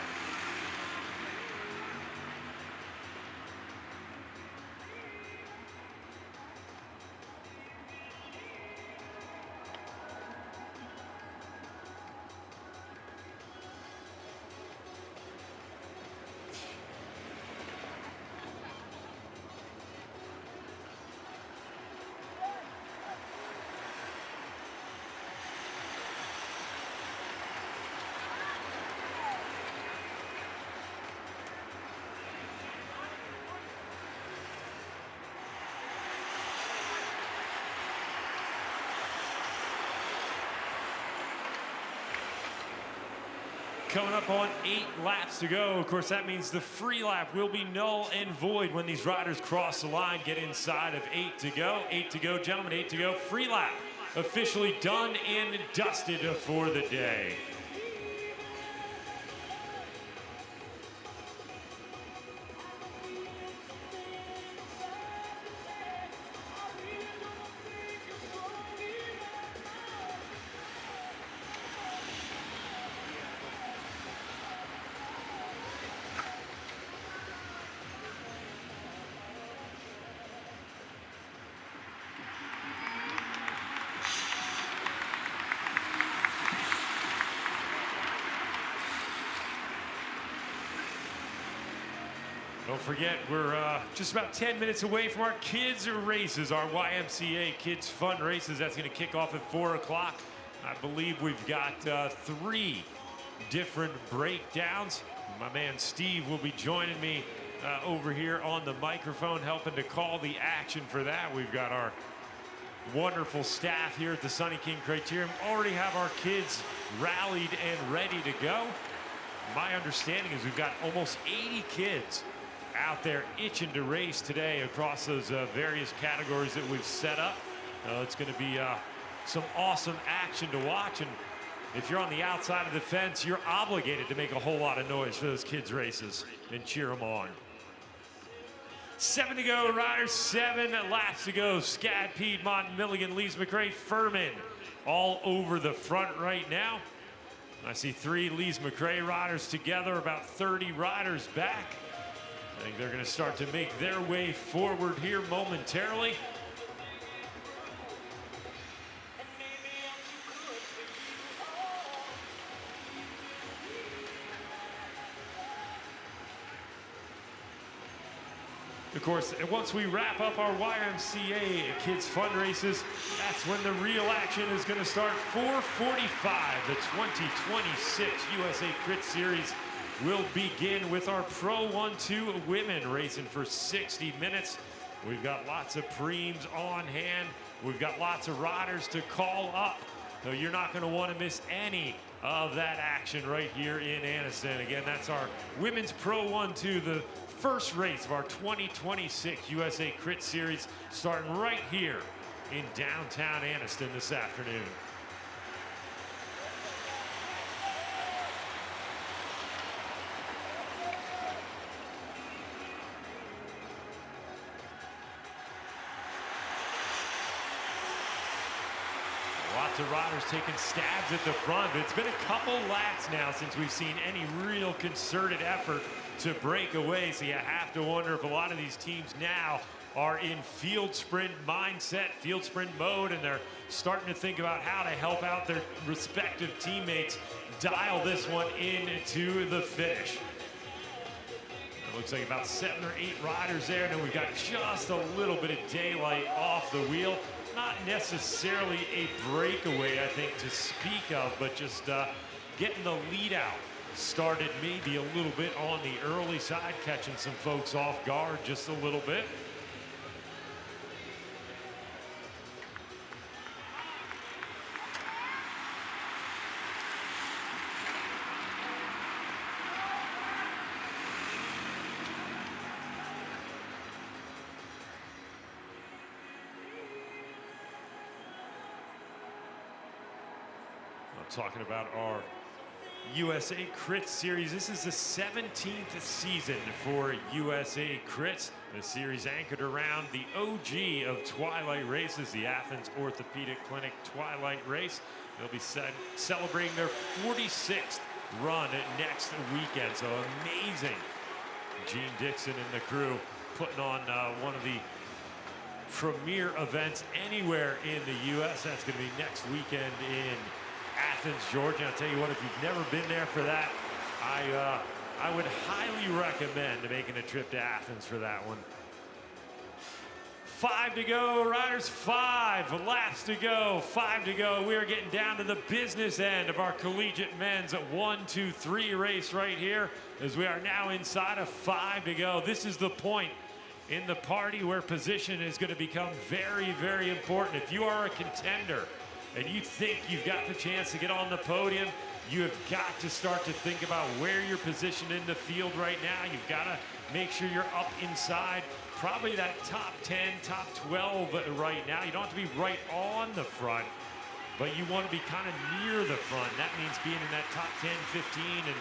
Coming up on 8 laps to go. Of course, that means the free lap will be null and void when these riders cross the line, get inside of 8 to go. 8 to go, gentlemen, 8 to go. Free lap officially done and dusted for the day. Don't forget, we're just about 10 minutes away from our kids races, our YMCA Kids Fun Races. That's going to kick off at 4 o'clock. I believe we've got 3 different breakdowns. My man Steve will be joining me over here on the microphone, helping to call the action for that. We've got our wonderful staff here at the Sunny King Criterium. Already have our kids rallied and ready to go. My understanding is we've got almost 80 kids out there itching to race today across those various categories that we've set up. It's going to be some awesome action to watch, and if you're on the outside of the fence, you're obligated to make a whole lot of noise for those kids races and cheer them on. 7 to go, riders, 7 laps to go. Scad, Piedmont, Milligan, Lees McRae, Furman all over the front right now. I see 3 Lees McRae riders together, about 30 riders back. I think they're going to start to make their way forward here momentarily. Of course, once we wrap up our YMCA Kids Fun Races, that's when the real action is going to start. 4:45, the 2026 USA Crit Series will begin with our Pro 1-2 women racing for 60 minutes. We've got lots of preems on hand. We've got lots of riders to call up. So you're not going to want to miss any of that action right here in Anniston. Again, that's our Women's Pro 1-2, the first race of our 2026 USA Crit Series, starting right here in downtown Anniston this afternoon. Lots of riders taking stabs at the front, but it's been a couple laps now since we've seen any real concerted effort to break away. So you have to wonder if a lot of these teams now are in field sprint mindset, field sprint mode, and they're starting to think about how to help out their respective teammates dial this one into the finish. It looks like about 7 or 8 riders there, and then we've got just a little bit of daylight off the wheel. Not necessarily a breakaway, I think, to speak of, but just getting the lead out started maybe a little bit on the early side, catching some folks off guard just a little bit. Talking about our USA Crit Series. This is the 17th season for USA Crits. The series anchored around the OG of Twilight races, the Athens Orthopedic Clinic Twilight Race. They'll be celebrating their 46th run next weekend. So amazing. Gene Dixon and the crew putting on one of the premier events anywhere in the U.S. That's going to be next weekend in Athens, Georgia. I'll tell you what, if you've never been there for that, I would highly recommend making a trip to Athens for that one. 5 to go, riders, 5 laps to go, 5 to go. We are getting down to the business end of our collegiate men's 1-2-3 race right here, as we are now inside of 5 to go. This is the point in the party where position is going to become very, very important. If you are a contender and you think you've got the chance to get on the podium, you have got to start to think about where you're positioned in the field right now. You've got to make sure you're up inside probably that top 10, top 12 right now. You don't have to be right on the front, but you want to be kind of near the front. That means being in that top 10, 15, and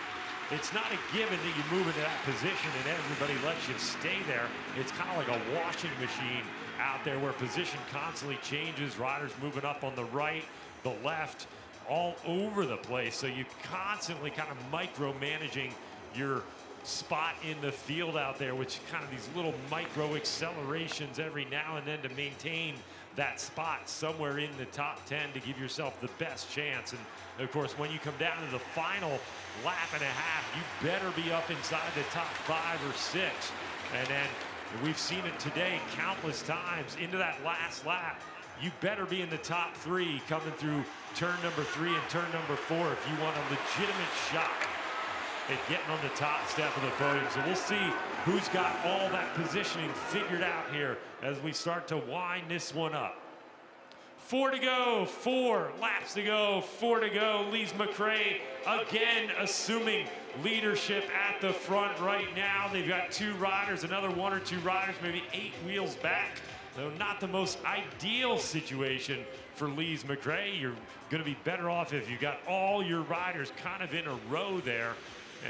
it's not a given that you move into that position and everybody lets you stay there. It's kind of like a washing machine out there where position constantly changes, riders moving up on the right, the left, all over the place. So you constantly kind of micromanaging your spot in the field out there, which kind of these little micro accelerations every now and then to maintain that spot somewhere in the top 10 to give yourself the best chance. And of course, when you come down to the final lap and a half, you better be up inside the top 5 or 6. And then we've seen it today countless times into that last lap. You better be in the top 3 coming through turn number 3 and turn number 4 if you want a legitimate shot at getting on the top step of the podium. So we'll see who's got all that positioning figured out here as we start to wind this one up. 4 to go, 4 laps to go, 4 to go. Lise McRae again assuming leadership at the front right now. They've got 2 riders, another 1 or 2 riders, maybe 8 wheels back. So not the most ideal situation for Lise McRae. You're going to be better off if you've got all your riders kind of in a row there.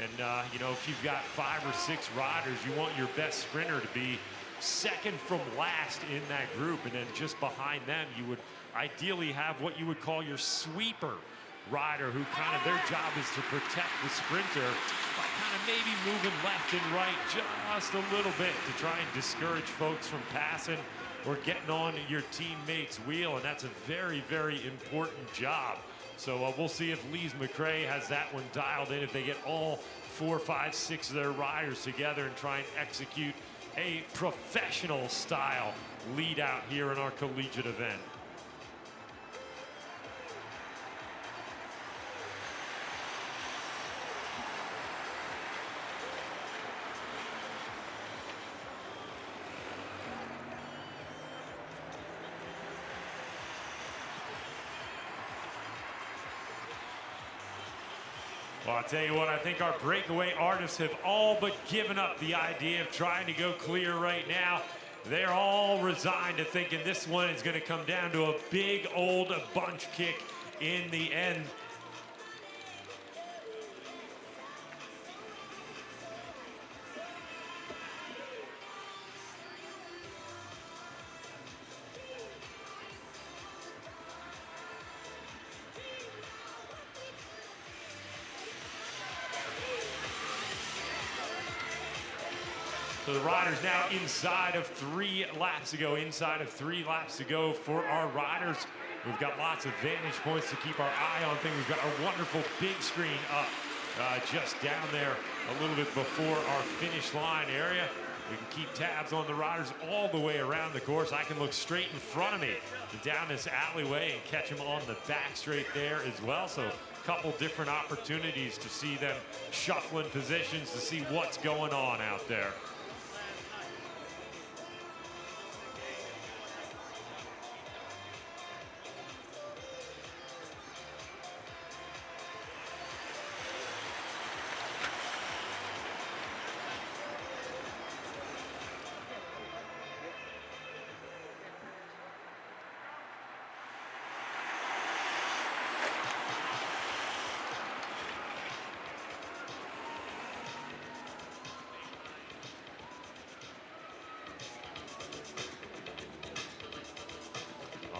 And, you know, if you've got 5 or 6 riders, you want your best sprinter to be second from last in that group. And then just behind them, you would ideally have what you would call your sweeper rider, who kind of their job is to protect the sprinter by kind of maybe moving left and right just a little bit to try and discourage folks from passing or getting on your teammate's wheel. And that's a very, very important job. So we'll see if Lise McRae has that one dialed in, if they get all 4, 5, 6 of their riders together and try and execute a professional style lead out here in our collegiate event. Well, I'll tell you what, I think our breakaway artists have all but given up the idea of trying to go clear right now. They're all resigned to thinking this one is going to come down to a big old bunch kick in the end. So the riders now inside of 3 laps to go, for our riders. We've got lots of vantage points to keep our eye on things. We've got our wonderful big screen up just down there a little bit before our finish line area. We can keep tabs on the riders all the way around the course. I can look straight in front of me down this alleyway and catch them on the back straight there as well. So a couple different opportunities to see them shuffling positions to see what's going on out there.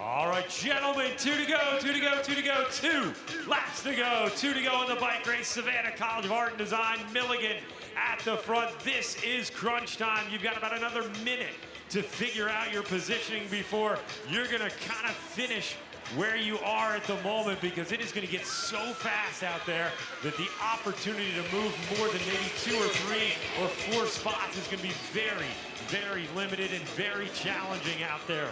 All right, gentlemen, 2 to go, 2 to go, 2 to go, 2 laps to go, 2 to go in the bike race. Savannah College of Art and Design, Milligan at the front. This is crunch time. You've got about another minute to figure out your positioning before you're gonna kind of finish where you are at the moment, because it is gonna get so fast out there that the opportunity to move more than maybe 2 or 3 or 4 spots is gonna be very, very limited and very challenging out there.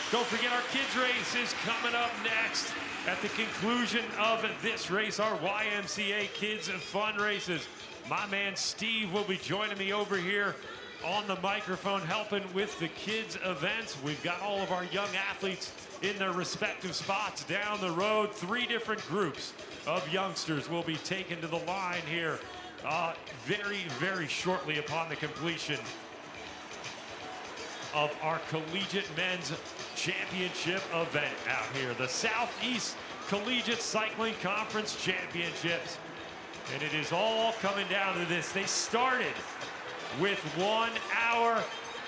Don't forget our kids race is coming up next. At the conclusion of this race, our YMCA Kids Fun Races. My man Steve will be joining me over here on the microphone helping with the kids events. We've got all of our young athletes in their respective spots down the road. 3 different groups of youngsters will be taken to the line here very, very shortly upon the completion of our Collegiate Men's Championship event out here, the Southeast Collegiate Cycling Conference Championships. And it is all coming down to this. They started with 1 hour,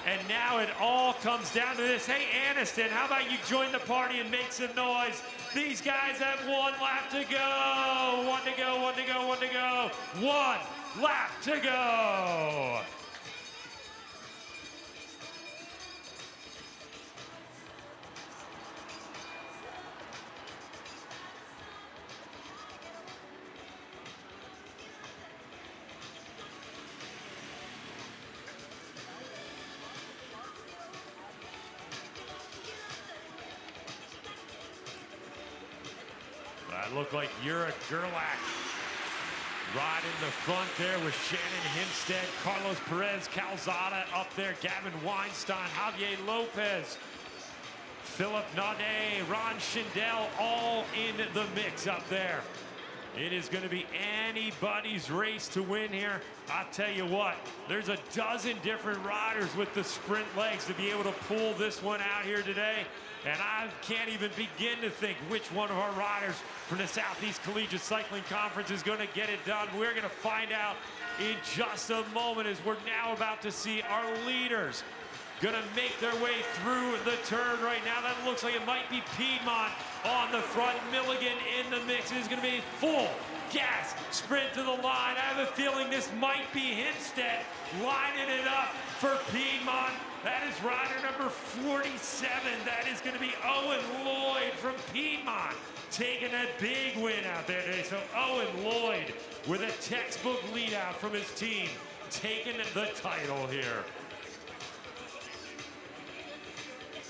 and now it all comes down to this. Hey, Anniston, how about you join the party and make some noise? These guys have 1 lap to go. 1 to go, 1 to go, 1 to go. 1 lap to go. That looked like Yura Gerlach right in the front there with Shannon Hinstead, Carlos Perez, Calzada up there, Gavin Weinstein, Javier Lopez, Philip Nade, Ron Schindel, all in the mix up there. It is going to be anybody's race to win here. I'll tell you what, there's a dozen different riders with the sprint legs to be able to pull this one out here today. And I can't even begin to think which one of our riders from the Southeast Collegiate Cycling Conference is going to get it done. We're going to find out in just a moment, as we're now about to see our leaders going to make their way through the turn right now. That looks like it might be Piedmont on the front. Milligan in the mix. It is going to be full gas sprint to the line. I have a feeling this might be Hinstead lining it up for Piedmont. That is rider number 47. That is going to be Owen Lloyd from Piedmont, taking a big win out there today. So Owen Lloyd with a textbook lead out from his team, taking the title here.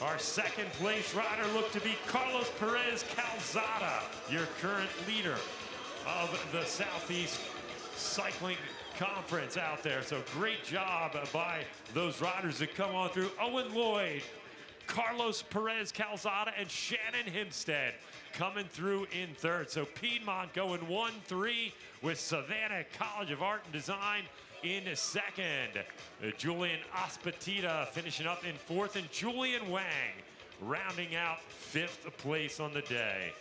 Our second place rider looked to be Carlos Perez Calzada, your current leader of the Southeast Cycling Conference out there. So great job by those riders that come on through. Owen Lloyd, Carlos Perez Calzada and Shannon Hempstead coming through in third. So Piedmont going 1-3 with Savannah College of Art and Design in second. Julian Aspatita finishing up in fourth, and Julian Wang rounding out fifth place on the day.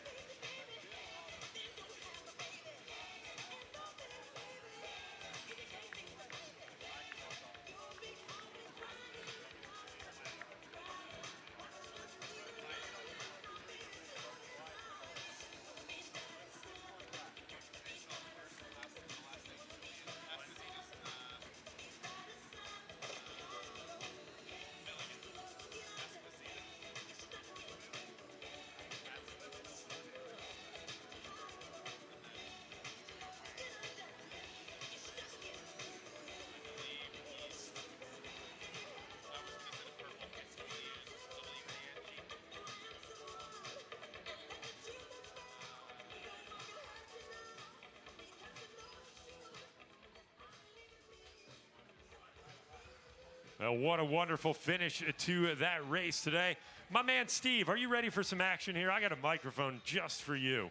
Well, what a wonderful finish to that race today. My man Steve, are you ready for some action here? I got a microphone just for you.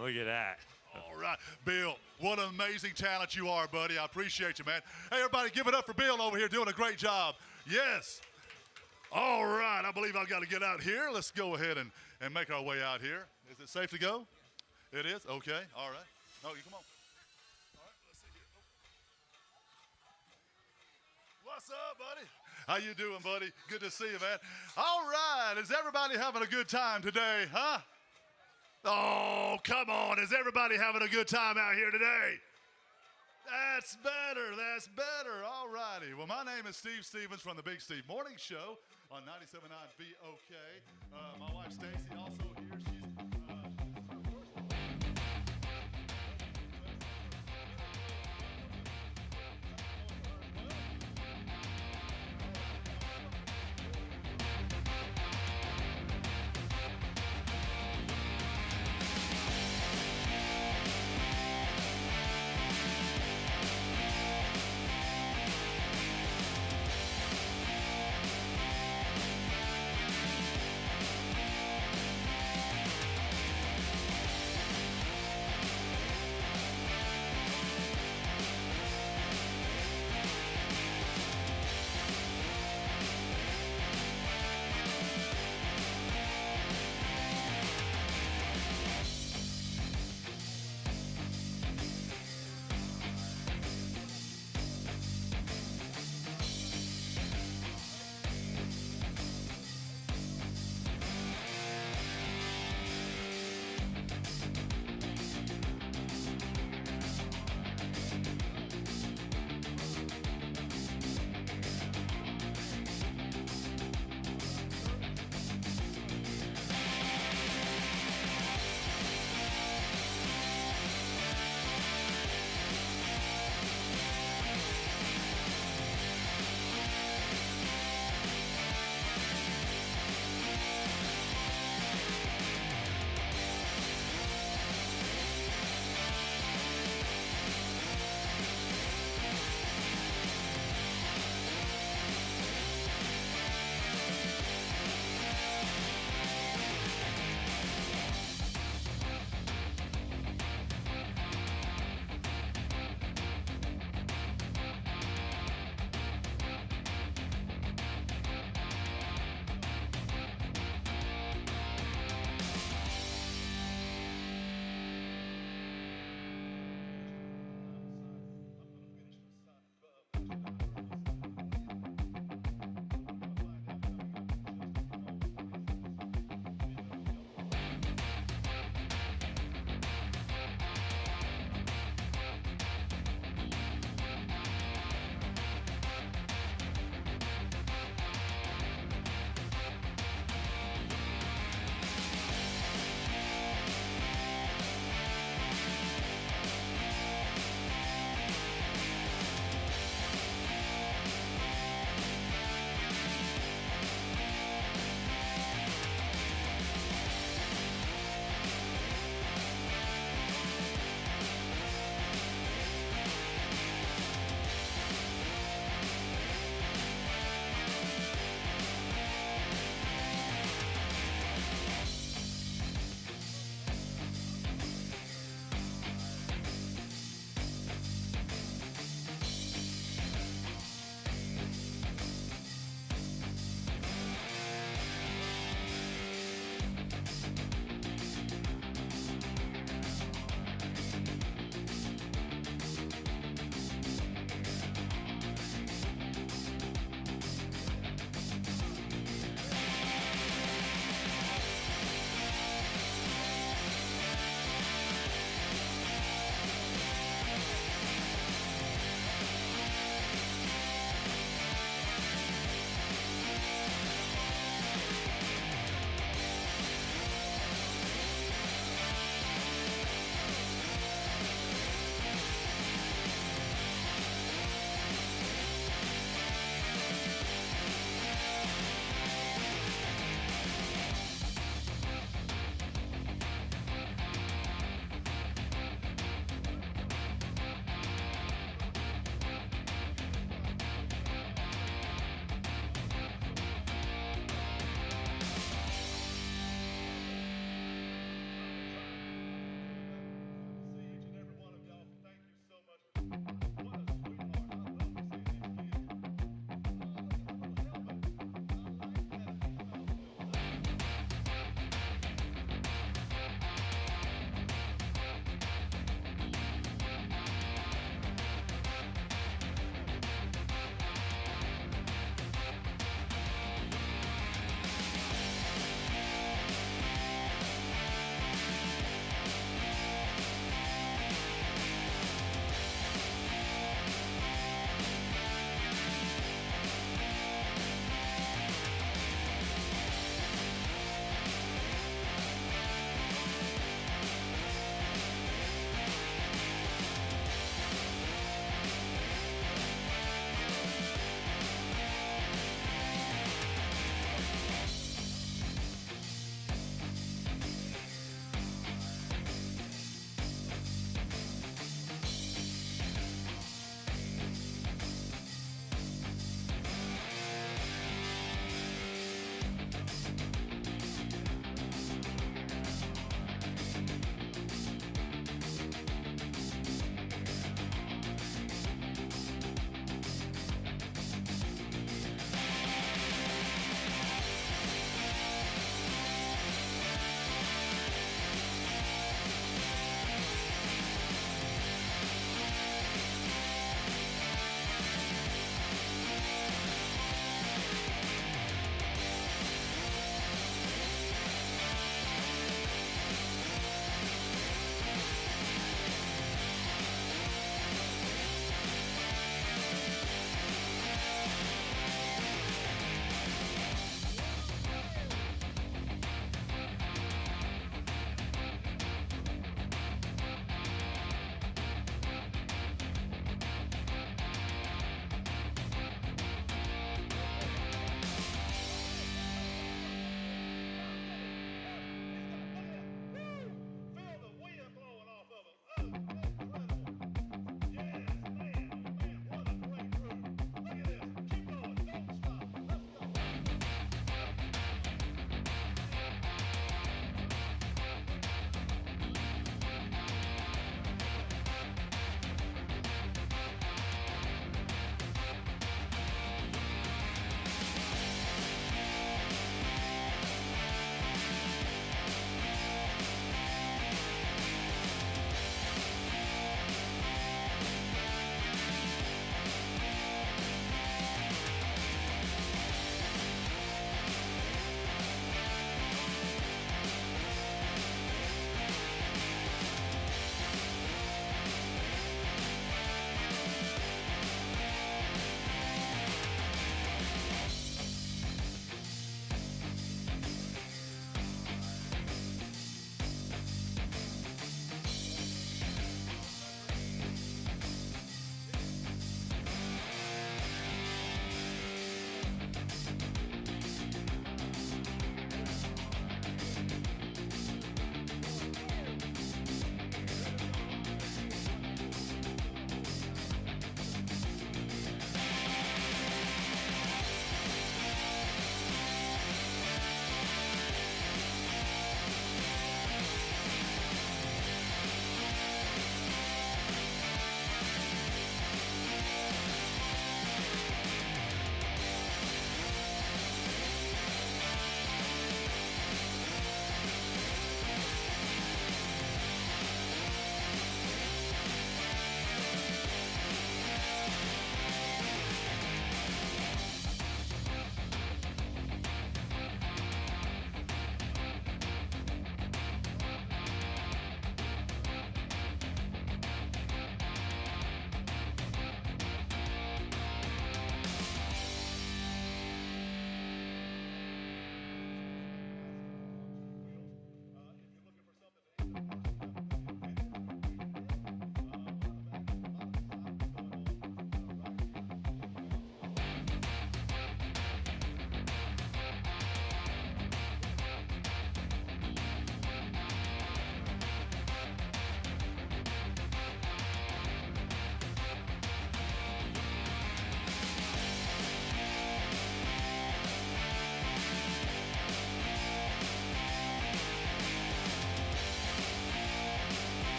Look at that. All right, Bill, what an amazing talent you are, buddy. I appreciate you, man. Hey, everybody, give it up for Bill over here doing a great job. Yes. All right, I believe I've got to get out here. Let's go ahead and make our way out here. Is it safe to go? It is? Okay, all right. No, you come on. All right, let's see here. What's up, buddy? How you doing, buddy? Good to see you, man. All right, is everybody having a good time today, huh? Oh, come on. Is everybody having a good time out here today? That's better. That's better. All righty. Well, my name is Steve Stevens from the Big Steve Morning Show on 97.9 VOK. My wife, Stacy, also here. She's...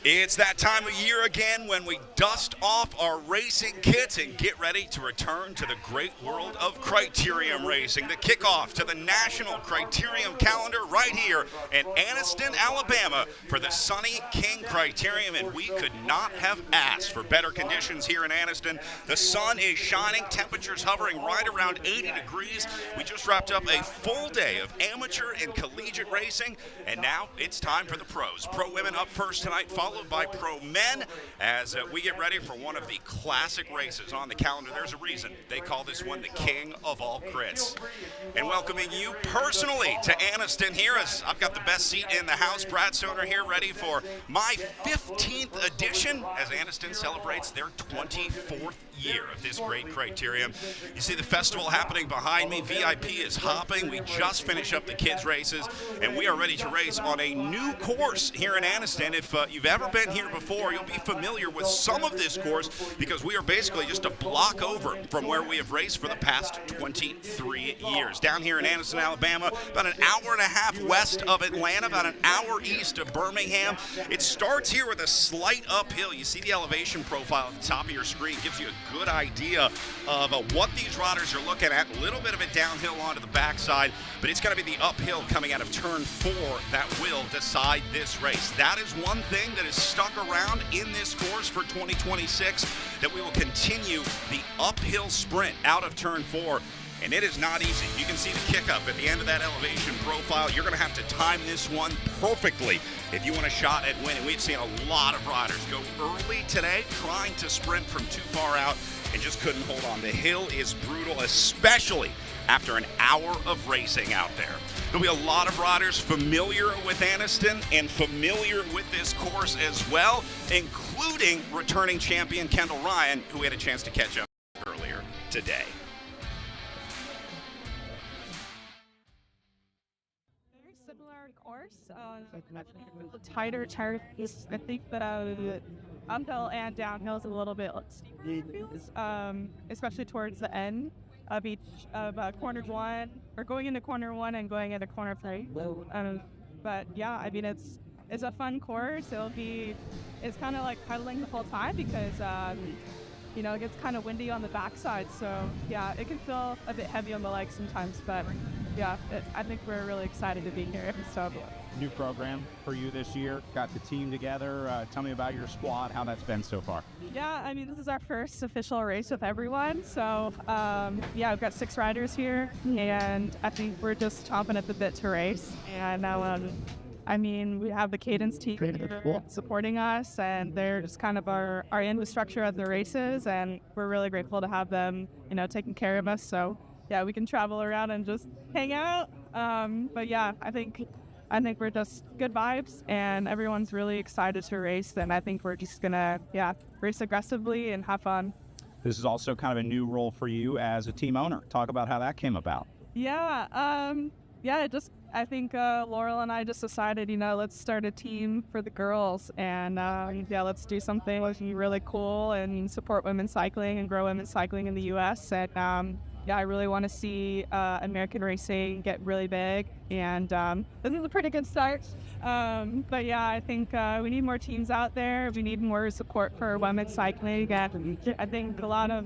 It's that time of year again when we dust off our racing kits and get ready to return to the great world of Criterium racing. The kickoff to the national Criterium calendar right here in Anniston, Alabama for the Sunny King Criterium, and we could not have asked for better conditions here in Anniston. The sun is shining, temperatures hovering right around 80 degrees. We just wrapped up a full day of amateur and collegiate racing, and now it's time for the pros. Pro women up first tonight, followed by pro men as we get ready for one of the classic races on the calendar. There's a reason they call this one the king of all crits. And welcoming you personally to Anniston here, as I've got the best seat in the house. Brad Soner here, ready for my 15th edition as Anniston celebrates their 24th year of this great Criterium. You see the festival happening behind me. VIP is hopping. We just finished up the kids races, and we are ready to race on a new course here in Anniston. If you've ever been here before, you'll be familiar with some of this course because we are basically just a block over from where we have raced for the past 23 years. Down here in Anniston, Alabama, about an hour and a half west of Atlanta, about an hour east of Birmingham. It starts here with a slight uphill. You see the elevation profile at the top of your screen, gives you a good idea of what these riders are looking at. A little bit of it downhill onto the backside, but it's going to be the uphill coming out of turn 4 that will decide this race. That is one thing that is stuck around in this course for 2026, that we will continue the uphill sprint out of turn 4. And it is not easy. You can see the kick up at the end of that elevation profile. You're going to have to time this one perfectly if you want a shot at winning. We've seen a lot of riders go early today trying to sprint from too far out and just couldn't hold on. The hill is brutal, especially after an hour of racing out there. There'll be a lot of riders familiar with Anniston and familiar with this course as well, including returning champion Kendall Ryan, who we had a chance to catch up earlier today. Course, tighter piece. I think that uphill and downhill is a little bit steeper, especially towards the end of each of corner 1, or going into corner 1 and going into corner 3. But yeah, I mean it's a fun course. It's kind of like pedaling the whole time because it gets kind of windy on the backside. So yeah, it can feel a bit heavy on the legs sometimes, but yeah, I think we're really excited to be here. So new program for you this year. Got the team together. Tell me about your squad, how that's been so far. Yeah, I mean, this is our first official race with everyone. So yeah, we've got 6 riders here, and I think we're just chomping at the bit to race. And I mean, we have the Cadence team supporting us, and they're just kind of our infrastructure at the races, and we're really grateful to have them, taking care of us. So yeah, we can travel around and just hang out. But yeah, I think we're just good vibes, and everyone's really excited to race. And I think we're just gonna, race aggressively and have fun. This is also kind of a new role for you as a team owner. Talk about how that came about. Yeah, I think Laurel and I just decided, let's start a team for the girls, and let's do something really cool and support women's cycling and grow women's cycling in the U.S. And I really want to see American racing get really big, and this is a pretty good start. But yeah, I think we need more teams out there. We need more support for women's cycling, and I think a lot of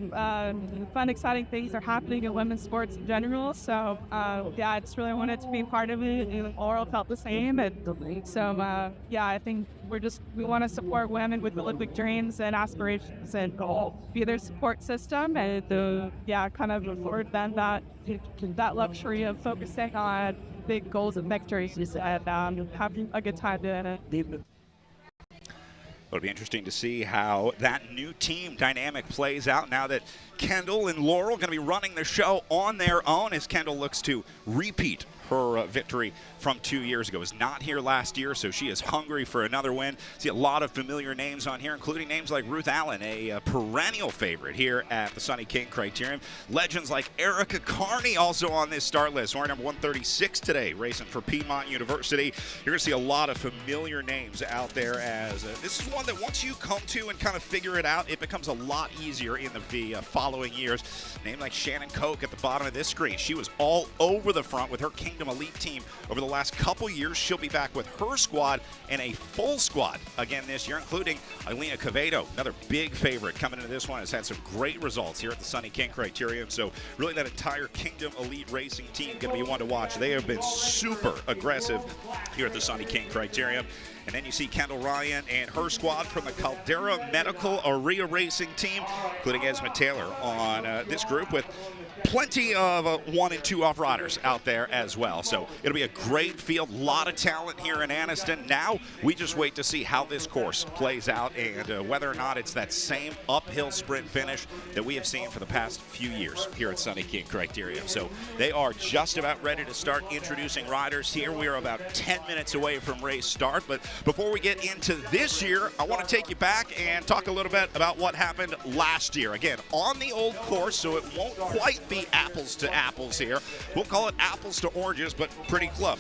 fun, exciting things are happening in women's sports in general. So I just really wanted to be part of it, and Laurel felt the same. And so I think we want to support women with Olympic dreams and aspirations, and be their support system, and kind of afford them that luxury of focusing on big goals and victories, and having a good time doing it. It'll be interesting to see how that new team dynamic plays out now that Kendall and Laurel are going to be running the show on their own, as Kendall looks to repeat her victory from 2 years ago. Was not here last year, so she is hungry for another win. See a lot of familiar names on here, including names like Ruth Allen, a perennial favorite here at the Sunny King Criterium. Legends like Erica Carney also on this start list. We're number 136 today, racing for Piedmont University. You're going to see a lot of familiar names out there, as this is one that once you come to and kind of figure it out, it becomes a lot easier in the following years. Name like Shannon Koch at the bottom of this screen. She was all over the front with her Kingdom Elite team over the last couple years. She'll be back with her squad and a full squad again this year, including Alina Cavedo, another big favorite coming into this one, has had some great results here at the Sunny King Criterium. So really that entire Kingdom Elite Racing team going to be one to watch. They have been super aggressive here at the Sunny King Criterium. And then you see Kendall Ryan and her squad from the Caldera Medical Area Racing team, including Esmond Taylor on this group, with plenty of 1 and 2 off riders out there as well. So it'll be a great field, a lot of talent here in Anniston. Now we just wait to see how this course plays out and whether or not it's that same uphill sprint finish that we have seen for the past few years here at Sunny King Criterium. So they are just about ready to start introducing riders here. We are about 10 minutes away from race start, but before we get into this year, I want to take you back and talk a little bit about what happened last year. Again, on the old course, so it won't quite be apples to apples here. We'll call it apples to oranges, but pretty close.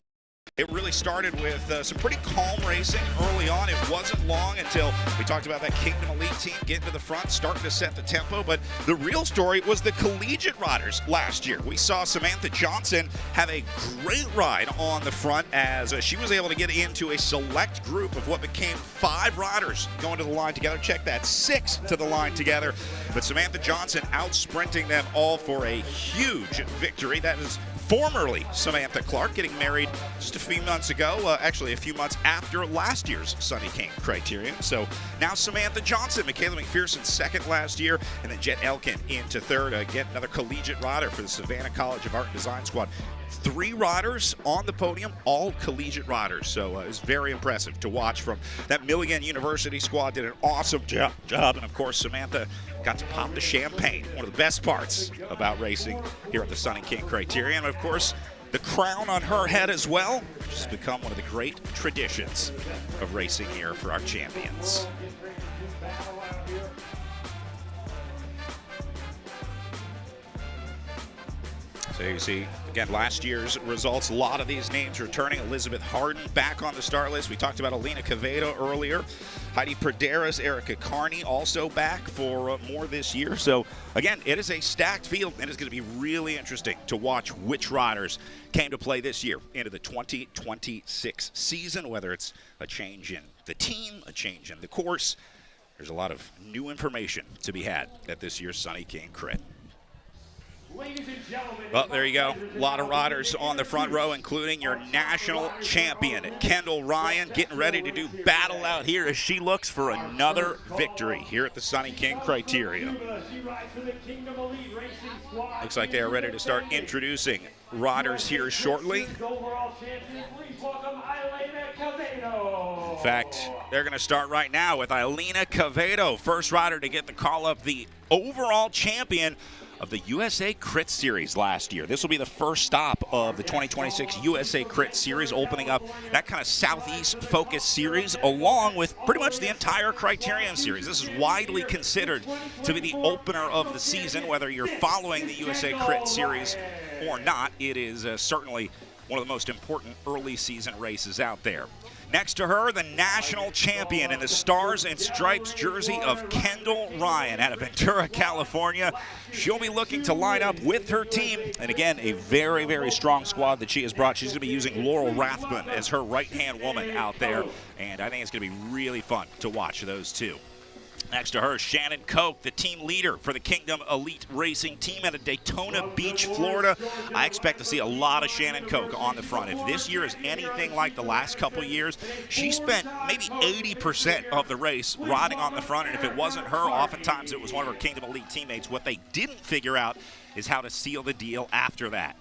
It really started with some pretty calm racing early on. It wasn't long until we talked about that Kingdom Elite team getting to the front, starting to set the tempo. But the real story was the collegiate riders last year. We saw Samantha Johnson have a great ride on the front as she was able to get into a select group of what became 5 riders going to the line together. Check that, 6 to the line together. But Samantha Johnson out-sprinting them all for a huge victory. That is formerly Samantha Clark, getting married just a few months ago, actually a few months after last year's Sunny King Criterium. So now Samantha Johnson, Michaela McPherson second last year, and then Jet Elkin into third. Again, another collegiate rider for the Savannah College of Art and Design squad. 3 riders on the podium, all collegiate riders. So it's very impressive to watch from that Milligan University squad. Did an awesome job. And of course, Samantha got to pop the champagne. One of the best parts about racing here at the Sunny King Criterium. And of course, the crown on her head as well, which has become one of the great traditions of racing here for our champions. So you see, again, last year's results, a lot of these names returning. Elizabeth Harden back on the start list. We talked about Alina Cavedo earlier. Heidi Praderas, Erica Carney also back for more this year. So, again, it is a stacked field, and it's going to be really interesting to watch which riders came to play this year into the 2026 season, whether it's a change in the team, a change in the course. There's a lot of new information to be had at this year's Sunny King Crit. Well, there you go. A lot of riders on the front row, including your national champion, Kendall Ryan, getting ready to do battle out here as she looks for another victory here at the Sunny King Criterium. Looks like they are ready to start introducing riders here shortly. In fact, they're going to start right now with Alina Cavedo, first rider to get the call up, the overall champion of the USA Crit Series last year. This will be the first stop of the 2026 USA Crit Series, opening up that kind of Southeast focused series along with pretty much the entire Criterium Series. This is widely considered to be the opener of the season, whether you're following the USA Crit Series or not. It is certainly one of the most important early season races out there. Next to her, the national champion in the Stars and Stripes jersey of Kendall Ryan out of Ventura, California. She'll be looking to line up with her team. And again, a very, very strong squad that she has brought. She's going to be using Laurel Rathbun as her right-hand woman out there. And I think it's going to be really fun to watch those two. Next to her, Shannon Koch, the team leader for the Kingdom Elite Racing team out of Daytona Beach, Florida. I expect to see a lot of Shannon Koch on the front. If this year is anything like the last couple of years, she spent maybe 80% of the race riding on the front, and if it wasn't her, oftentimes it was one of her Kingdom Elite teammates. What they didn't figure out is how to seal the deal after that.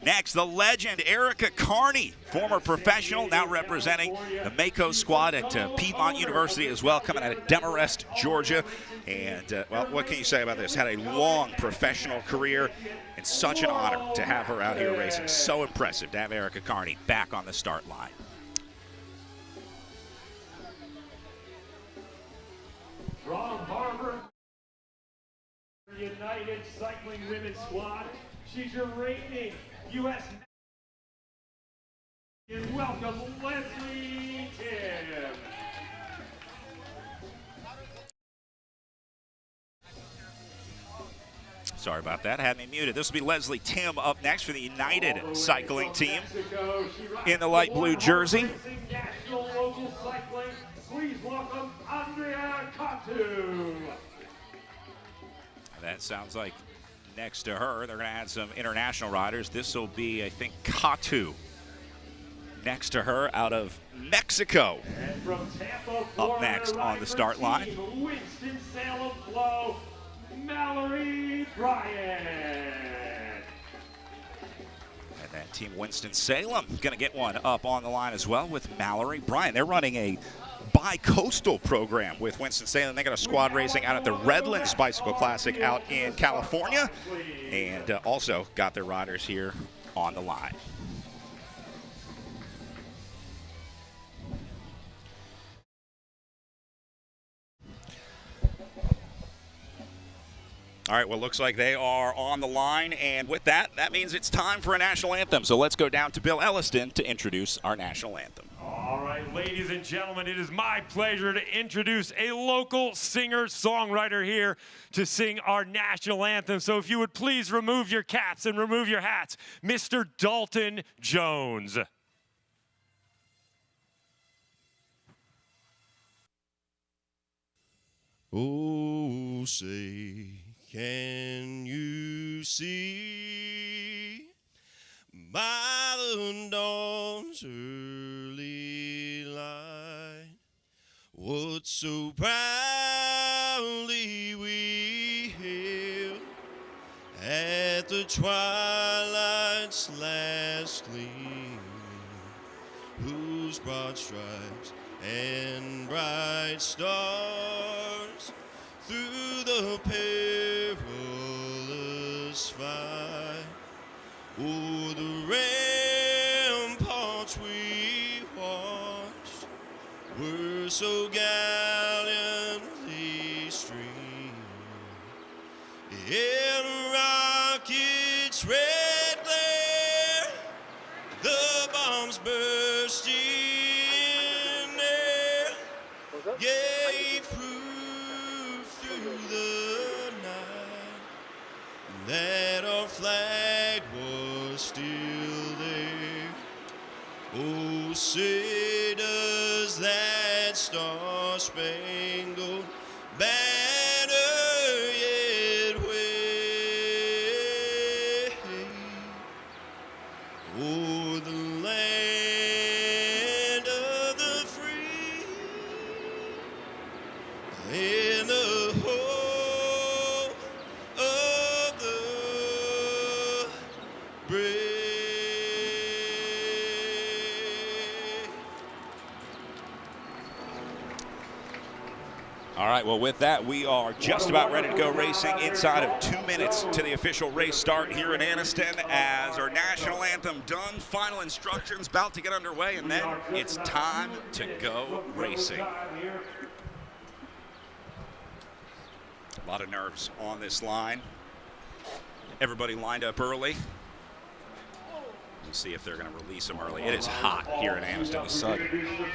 Next, the legend, Erica Carney, former professional, now representing the Mako squad at Piedmont University as well, coming out of Demarest, Georgia. And, well, what can you say about this? Had a long professional career, and such an honor to have her out here racing. So impressive to have Erica Carney back on the start line. From Harbor United Cycling Women's Squad, she's your reigning U.S. and welcome Leslie Tim. Sorry about that, had me muted. This will be Leslie Tim up next for the United Cycling Team in the light blue jersey. National local cycling. Please welcome Andrea Katu. That sounds like next to her, they're going to add some international riders. This will be, I think, Katu next to her out of Mexico. And from Tampa, Up next on the start line. Winston-Salem Flow, Mallory Bryant. And that team Winston-Salem going to get one up on the line as well with Mallory Bryant. They're running a bi-coastal program with Winston-Salem. They got a squad racing out at the Redlands Bicycle Classic out in California, and also got their riders here on the line. All right, well, looks like they are on the line, and with that, that means it's time for a national anthem. So let's go down to Bill Elliston to introduce our national anthem. All right, ladies and gentlemen, it is my pleasure to introduce a local singer-songwriter here to sing our national anthem. So if you would please remove your caps and remove your hats, Mr. Dalton Jones. Oh, say, can you see by the dawn's early light what so proudly we hailed at the twilight's last gleam, whose broad stripes and bright stars through the perilous fight o'er the ramparts we watched were so gallantly streamed in rocket's red glare, the bombs bursting gave proof through the night that our flag was still there. Oh, say does that star-spangled banner yet wave o'er the land of the free in the home of the brave. All right, well, with that, we are just about ready to go racing inside of 2 minutes to the official race start here in Anniston as our national anthem done. Final instructions about to get underway, and then it's time to go racing. A lot of nerves on this line. Everybody lined up early. We'll see if they're going to release them early. It is hot here in Anniston. The sun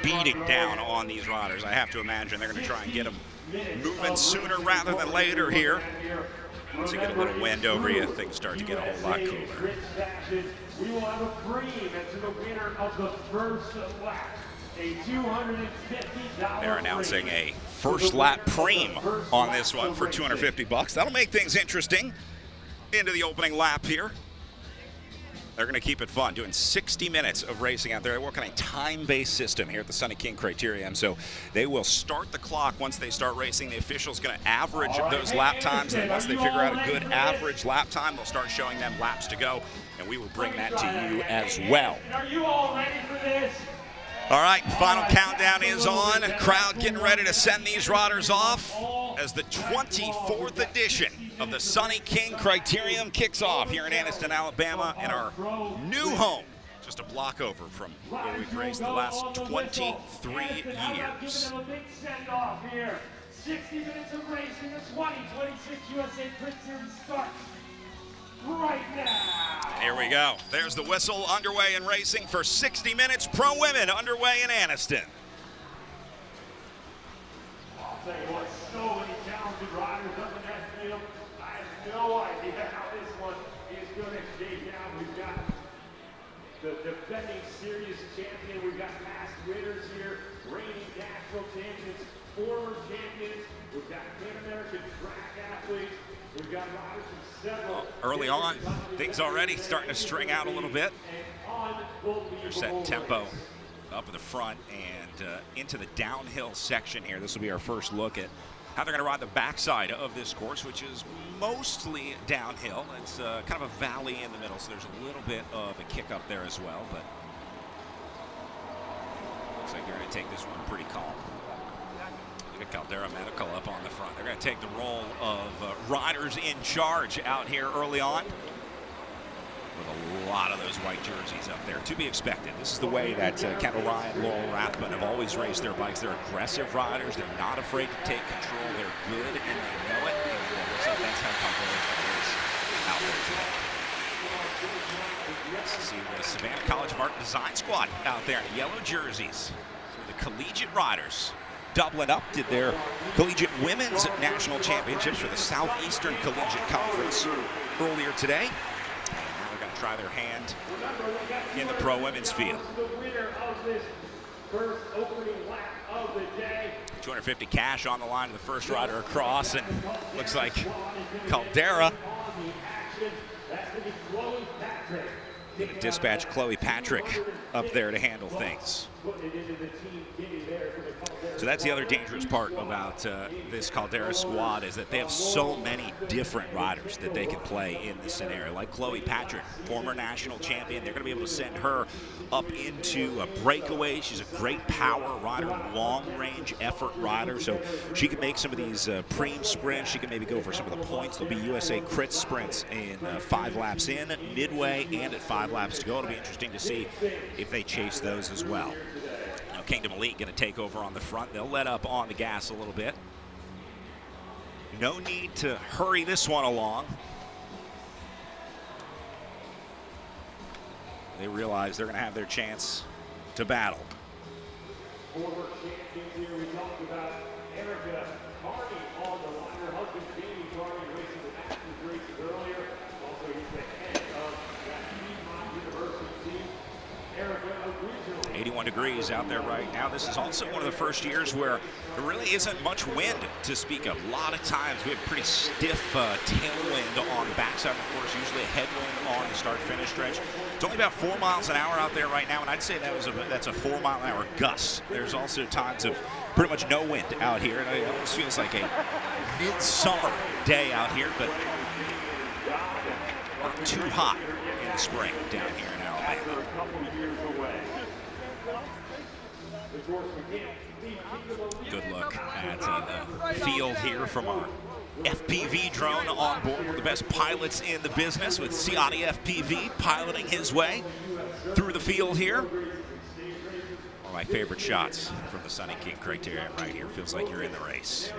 beating down on these riders. I have to imagine they're going to try and get them moving sooner rather than later here. Once you get a little wind over you, things start to get a whole lot cooler. We will have a cream to the winner of the first lap. A $250. They're announcing a first lap preem on this one for $250. That'll make things interesting into the opening lap here. They're going to keep it fun, doing 60 minutes of racing out there. They work on a time-based system here at the Sunny King Criterium, so they will start the clock once they start racing. The official's going to average those lap times, and once they figure out a good average lap time, they'll start showing them laps to go, and we will bring that to you as well. Are you all ready for this? All right, final countdown is on. Crowd getting ready to send these riders off as the 24th edition of the Sunny King Criterium kicks off here in Anniston, Alabama, in our new home, just a block over from where we've raced the last 23 years. 60 minutes of racing, the 2026 USA Sprint Series starts right now. Here we go. There's the whistle underway in racing for 60 minutes. Pro Women underway in Anniston. I'll tell you what, so many talented riders up in that field. I no idea how this one is going to shake out. We've got the defending series champion. We've got past winners here, reigning national champions, former champions. We've got Pan-American track athletes. We've got riders from several. Early on, things already starting to string out a little bit. They're setting tempo up at the front and into the downhill section here. This will be our first look at how they're going to ride the backside of this course, which is mostly downhill. It's kind of a valley in the middle, so there's a little bit of a kick up there as well, but looks like they're going to take this one pretty calm. Look at Caldera Medical up on the front. They're going to take the role of riders in charge out here early on, with a lot of those white jerseys up there. To be expected. This is the way that Kendall Ryan, Laurel Rathbun have always raced their bikes. They're aggressive riders. They're not afraid to take control. They're good, and they know it. And it looks like that's how Caldera is out there today. Let's see the Savannah College of Art and Design squad out there in yellow jerseys. So the Collegiate riders doubling up, did their Collegiate Women's National Championships for the Southeastern Collegiate Conference earlier today. Try their hand in the pro women's field. $250 cash on the line to the first rider across, and looks like Caldera gonna dispatch Chloe Patrick up there to handle things. So that's the other dangerous part about this Caldera squad, is that they have so many different riders that they can play in this scenario. Like Chloe Patrick, former national champion. They're going to be able to send her up into a breakaway. She's a great power rider, long-range effort rider. So she can make some of these preem sprints. She can maybe go for some of the points. There'll be USA Crit sprints in 5 laps in, midway, and at 5 laps to go. It'll be interesting to see if they chase those as well. Kingdom Elite going to take over on the front. They'll let up on the gas a little bit. No need to hurry this one along. They realize they're going to have their chance to battle. Former champions here, we talked about Erica Carney on the line. Her husband, Jamie Carney, racing the Masters races earlier. Also, he's the head of that Piedmont University team. Erica, originally 81 degrees out there right now. This is also one of the first years where there really isn't much wind to speak of. A lot of times we have pretty stiff tailwind on the backside of the course, usually a headwind on the start-finish stretch. It's only about 4 miles an hour out there right now, and I'd say that's a 4 mile an hour gust. There's also times of pretty much no wind out here, and it almost feels like a midsummer day out here, but not too hot in the spring down here in Alabama. Good look at the field here from our FPV drone on board. One of the best pilots in the business, with Ciotti FPV piloting his way through the field here. One of my favorite shots from the Sunny King Criterium right here. Feels like you're in the race.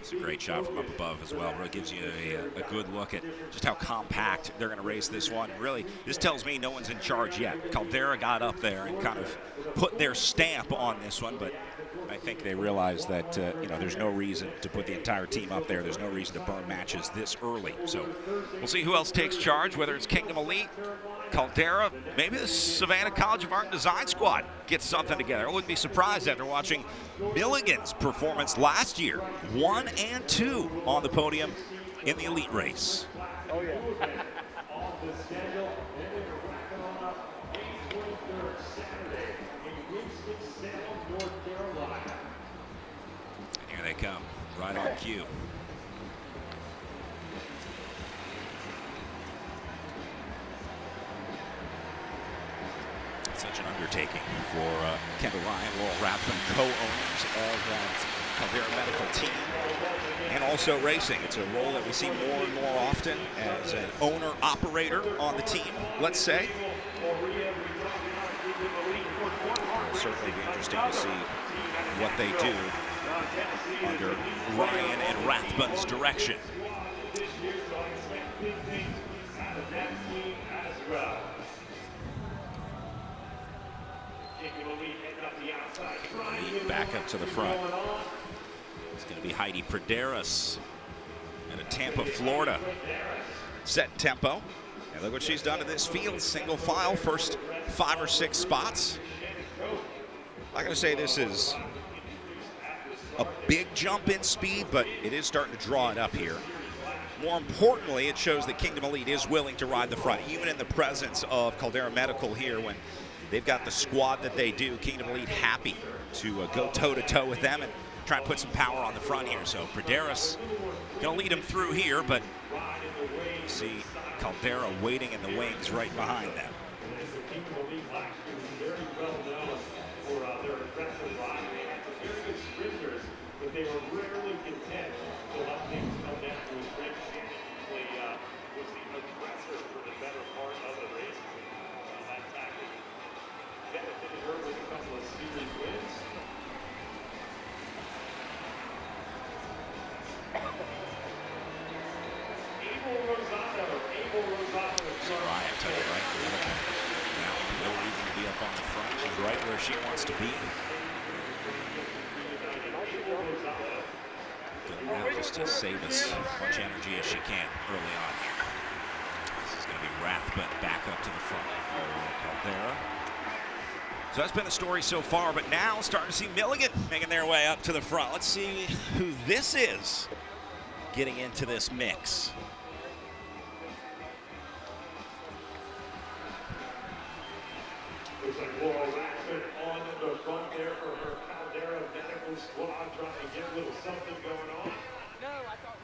It's a great shot from up above as well. Really gives you a good look at just how compact they're going to race this one. Really, this tells me no one's in charge yet. Caldera got up there and kind of put their stamp on this one, but I think they realize that there's no reason to put the entire team up there. There's no reason to burn matches this early. So we'll see who else takes charge, whether it's Kingdom Elite, Caldera, maybe the Savannah College of Art and Design squad gets something together. I wouldn't be surprised after watching Milligan's performance last year. 1 and 2 on the podium in the elite race. Oh, yeah. And here they come, right on cue. Such an undertaking for Kendall Ryan, Laurel Rathbun, co-owners of that Caldera Medical team, and also racing. It's a role that we see more and more often as an owner-operator on the team, let's say. It'll certainly be interesting to see what they do under Ryan and Rathbun's direction. Back up to the front. It's going to be Heidi Prederis out of Tampa, Florida. Set tempo. And look what she's done to this field. Single file, first 5 or 6 spots. I'm not going to say this is a big jump in speed, but it is starting to draw it up here. More importantly, it shows that Kingdom Elite is willing to ride the front, even in the presence of Caldera Medical here when they've got the squad that they do. Kingdom Elite happy to go toe-to-toe with them and try and put some power on the front here. So Prederis going to lead them through here, but you see Caldera waiting in the wings right behind them. They were rarely content to let things come down to a stretch. Was the aggressor for the better part of the race. That tactic benefited her with a couple of series wins. Abel Rosado. Soraya, I tell you right, now no reason to be up on the front. She's right where she wants to be. Now just to save as much energy as she can early on here. This is going to be Rathbun back up to the front. Caldera. So that's been the story so far, but now starting to see Milligan making their way up to the front. Let's see who this is getting into this mix. Looks like Laura Rathbun on the front there for her Caldera Medical squad, trying to get a little something going on. No, I thought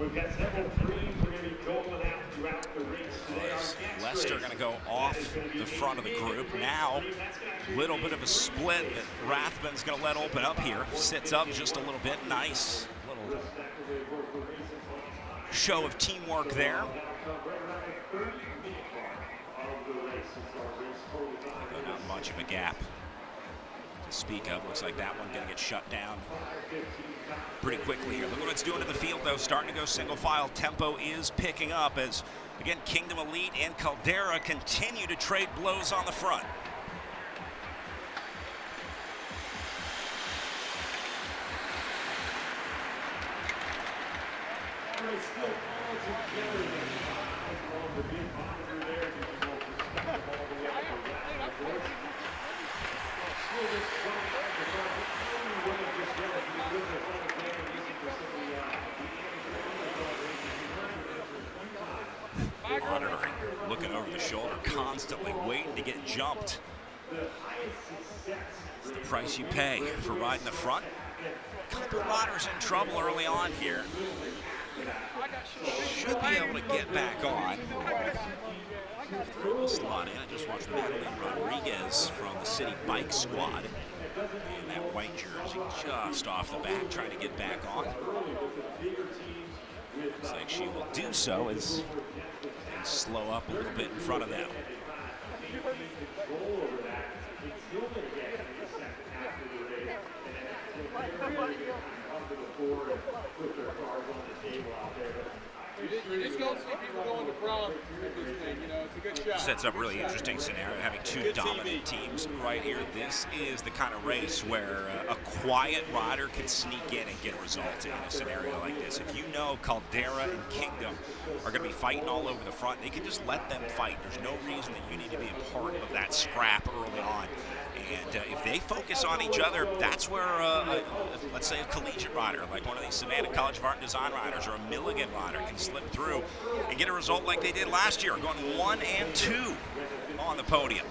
We've got several dreams we're going to be going out throughout the race today. Leicester going to go off the front of the group. Now, a little bit of a split that Rathbun's going to let open up here. Sits up just a little bit. Nice little show of teamwork there. Not much of a gap to speak of. Looks like that one going to get shut down pretty quickly here. Look what it's doing to the field, though. Starting to go single file. Tempo is picking up as, again, Kingdom Elite and Caldera continue to trade blows on the front. Monitoring, looking over the shoulder, constantly waiting to get jumped. It's the price you pay for riding the front. A couple riders in trouble early on here. Should be able to get back on. Throw a slot in. I just watched Madeline Rodriguez from the City Bike Squad in that white jersey just off the back, trying to get back on. Looks like she will do so as things slow up a little bit in front of them. You just don't see people going to prom with this thing, you know, it's a good shot. Sets up a really interesting scenario, having two dominant teams right here. This is the kind of race where a quiet rider can sneak in and get a result in a scenario like this. If you know Caldera and Kingdom are going to be fighting all over the front, they can just let them fight. There's no reason that you need to be a part of that scrap early on. And if they focus on each other, that's where, let's say, a collegiate rider, like one of these Savannah College of Art and Design riders or a Milligan rider can slip through and get a result like they did last year, going 1 and 2 on the podium.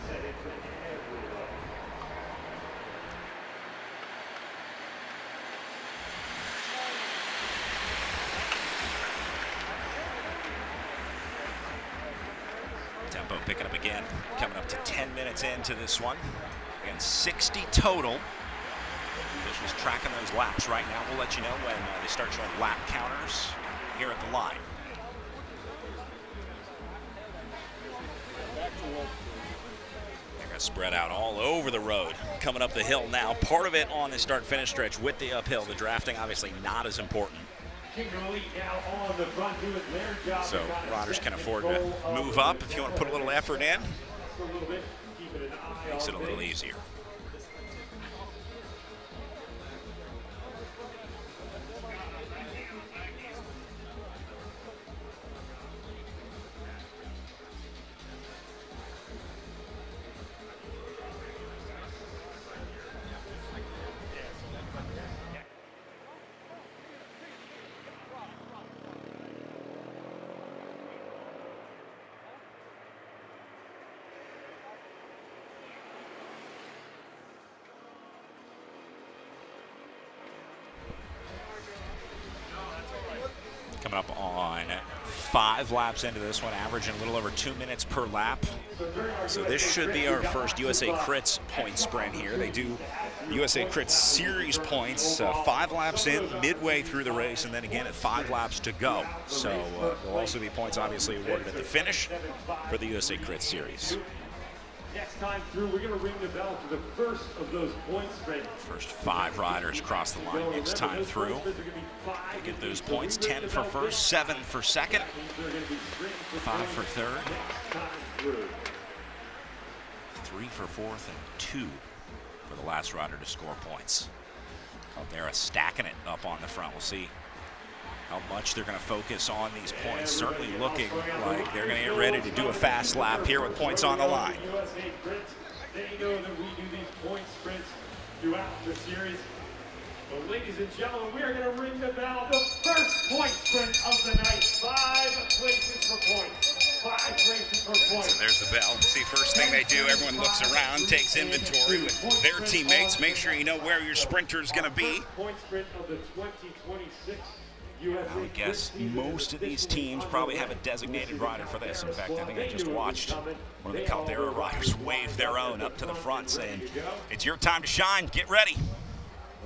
Tempo picking up again, coming up to 10 minutes into this one. Again, 60 total. Officials tracking those laps right now. We'll let you know when they start showing lap counters here at the line. They're going to spread out all over the road. Coming up the hill now. Part of it on the start-finish stretch with the uphill. The drafting obviously not as important. So riders can afford to move up if you want to put a little effort in. Makes it a little easier. Coming up on 5 laps into this one, averaging a little over 2 minutes per lap. So this should be our first USA Crits point sprint here. They do USA Crits series points 5 laps in, midway through the race, and then again at 5 laps to go. So there'll also be points obviously awarded at the finish for the USA Crits series. Next time through, we're going to ring the bell for the first of those point sprints. First 5 riders cross the line next time through. They get those points, 10 for first, 7 for second, 5 for third, 3 for fourth, and 2 for the last rider to score points. Caldera stacking it up on the front. We'll see how much they're going to focus on these points. Certainly looking like they're going to get ready to do a fast lap here with points on the line. They know that we do these point sprints throughout the series. But ladies and gentlemen, we are going to ring the bell. The first point sprint of the night. 5 places for points. 5 places for points. So there's the bell. See, first thing they do, everyone looks around, takes inventory with their teammates. Make sure you know where your sprinter is going to be. Point sprint of the 2026. I would guess most of these teams probably have a designated rider for this. In fact, I think I just watched one of the Caldera riders wave their own up to the front saying, it's your time to shine, get ready.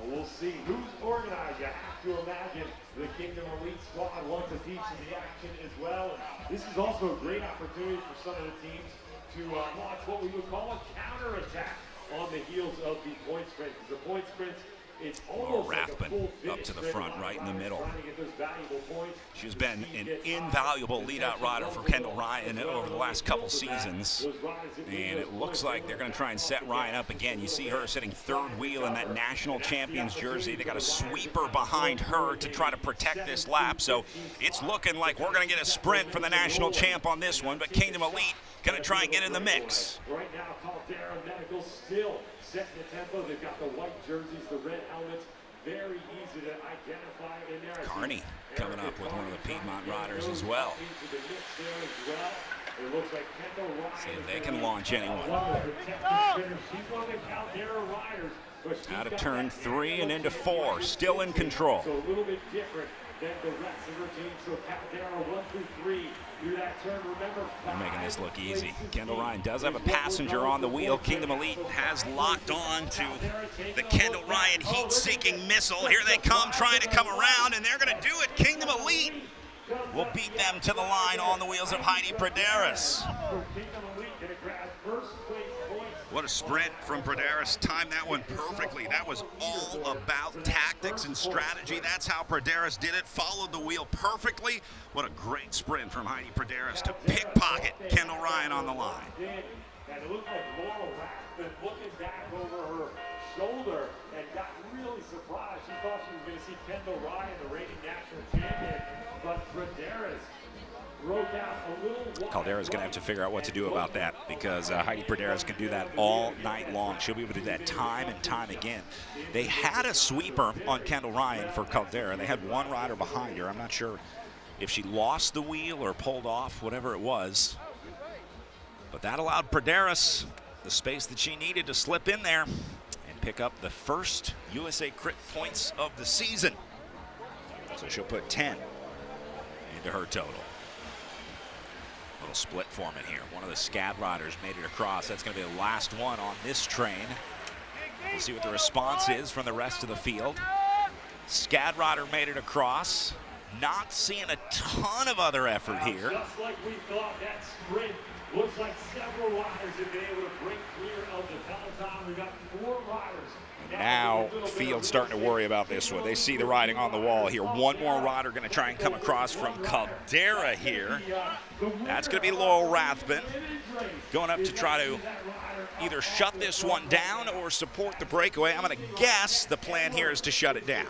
Well, we'll see who's organized. You have to imagine the Kingdom Elite squad wants a piece of the action as well. And this is also a great opportunity for some of the teams to launch what we would call a counterattack on the heels of the point sprint. Because the point sprints, it's almost Rathbun up to the front, right in the middle. She's been an invaluable lead-out rider for Kendall Ryan over the last couple seasons. And it looks like they're going to try and set Ryan up again. You see her sitting third wheel in that national champions jersey. They got a sweeper behind her to try to protect this lap. So it's looking like we're going to get a sprint for the national champ on this one. But Kingdom Elite going to try and get in the mix. Right now, Caldera Medical still setting the tempo. They've got the white jerseys, the red helmets. Very easy to identify in there. Carney coming up with one of the Piedmont riders as well. See if they can launch anyone. Out of turn 3 and into 4, still in control. So a little bit different than the rest of her team. So Caldera 1 through 3 through that turn. Remember, they're making this look easy. Kendall Ryan does have a passenger on the wheel. Kingdom Elite has locked on to the Kendall Ryan heat-seeking missile. Here they come, trying to come around, and they're going to do it. Kingdom Elite will beat them to the line on the wheels of Heidi Prederis. What a sprint from Prederis. Timed that one perfectly. That was all about tactics and strategy. That's how Prederis did it. Followed the wheel perfectly. What a great sprint from Heidi Prederis to pickpocket Kendall Ryan on the line. And it looked like Laurel Rathbun looking back over her shoulder and got really surprised. She thought she was going to see Kendall Ryan, the reigning national champion, but Prederis broke out a little. Caldera's going to have to figure out what to do about that because Heidi Prederis can do that all night long. She'll be able to do that time and time again. They had a sweeper on Kendall Ryan for Caldera. They had one rider behind her. I'm not sure if she lost the wheel or pulled off, whatever it was. But that allowed Prederis the space that she needed to slip in there and pick up the first USA Crit points of the season. So she'll put 10 into her total. Little split forming here. One of the SCAD riders made it across. That's going to be the last one on this train. We'll see what the response is from the rest of the field. SCAD rider made it across. Not seeing a ton of other effort here. Just like we thought, that sprint Looks like several riders have been able to break clear of the peloton. We've got 4 riders. Now, Field's starting to worry about this one. They see the riding on the wall here. One more rider going to try and come across from Caldera here. That's going to be Laurel Rathbun going up to try to either shut this one down or support the breakaway. I'm going to guess the plan here is to shut it down.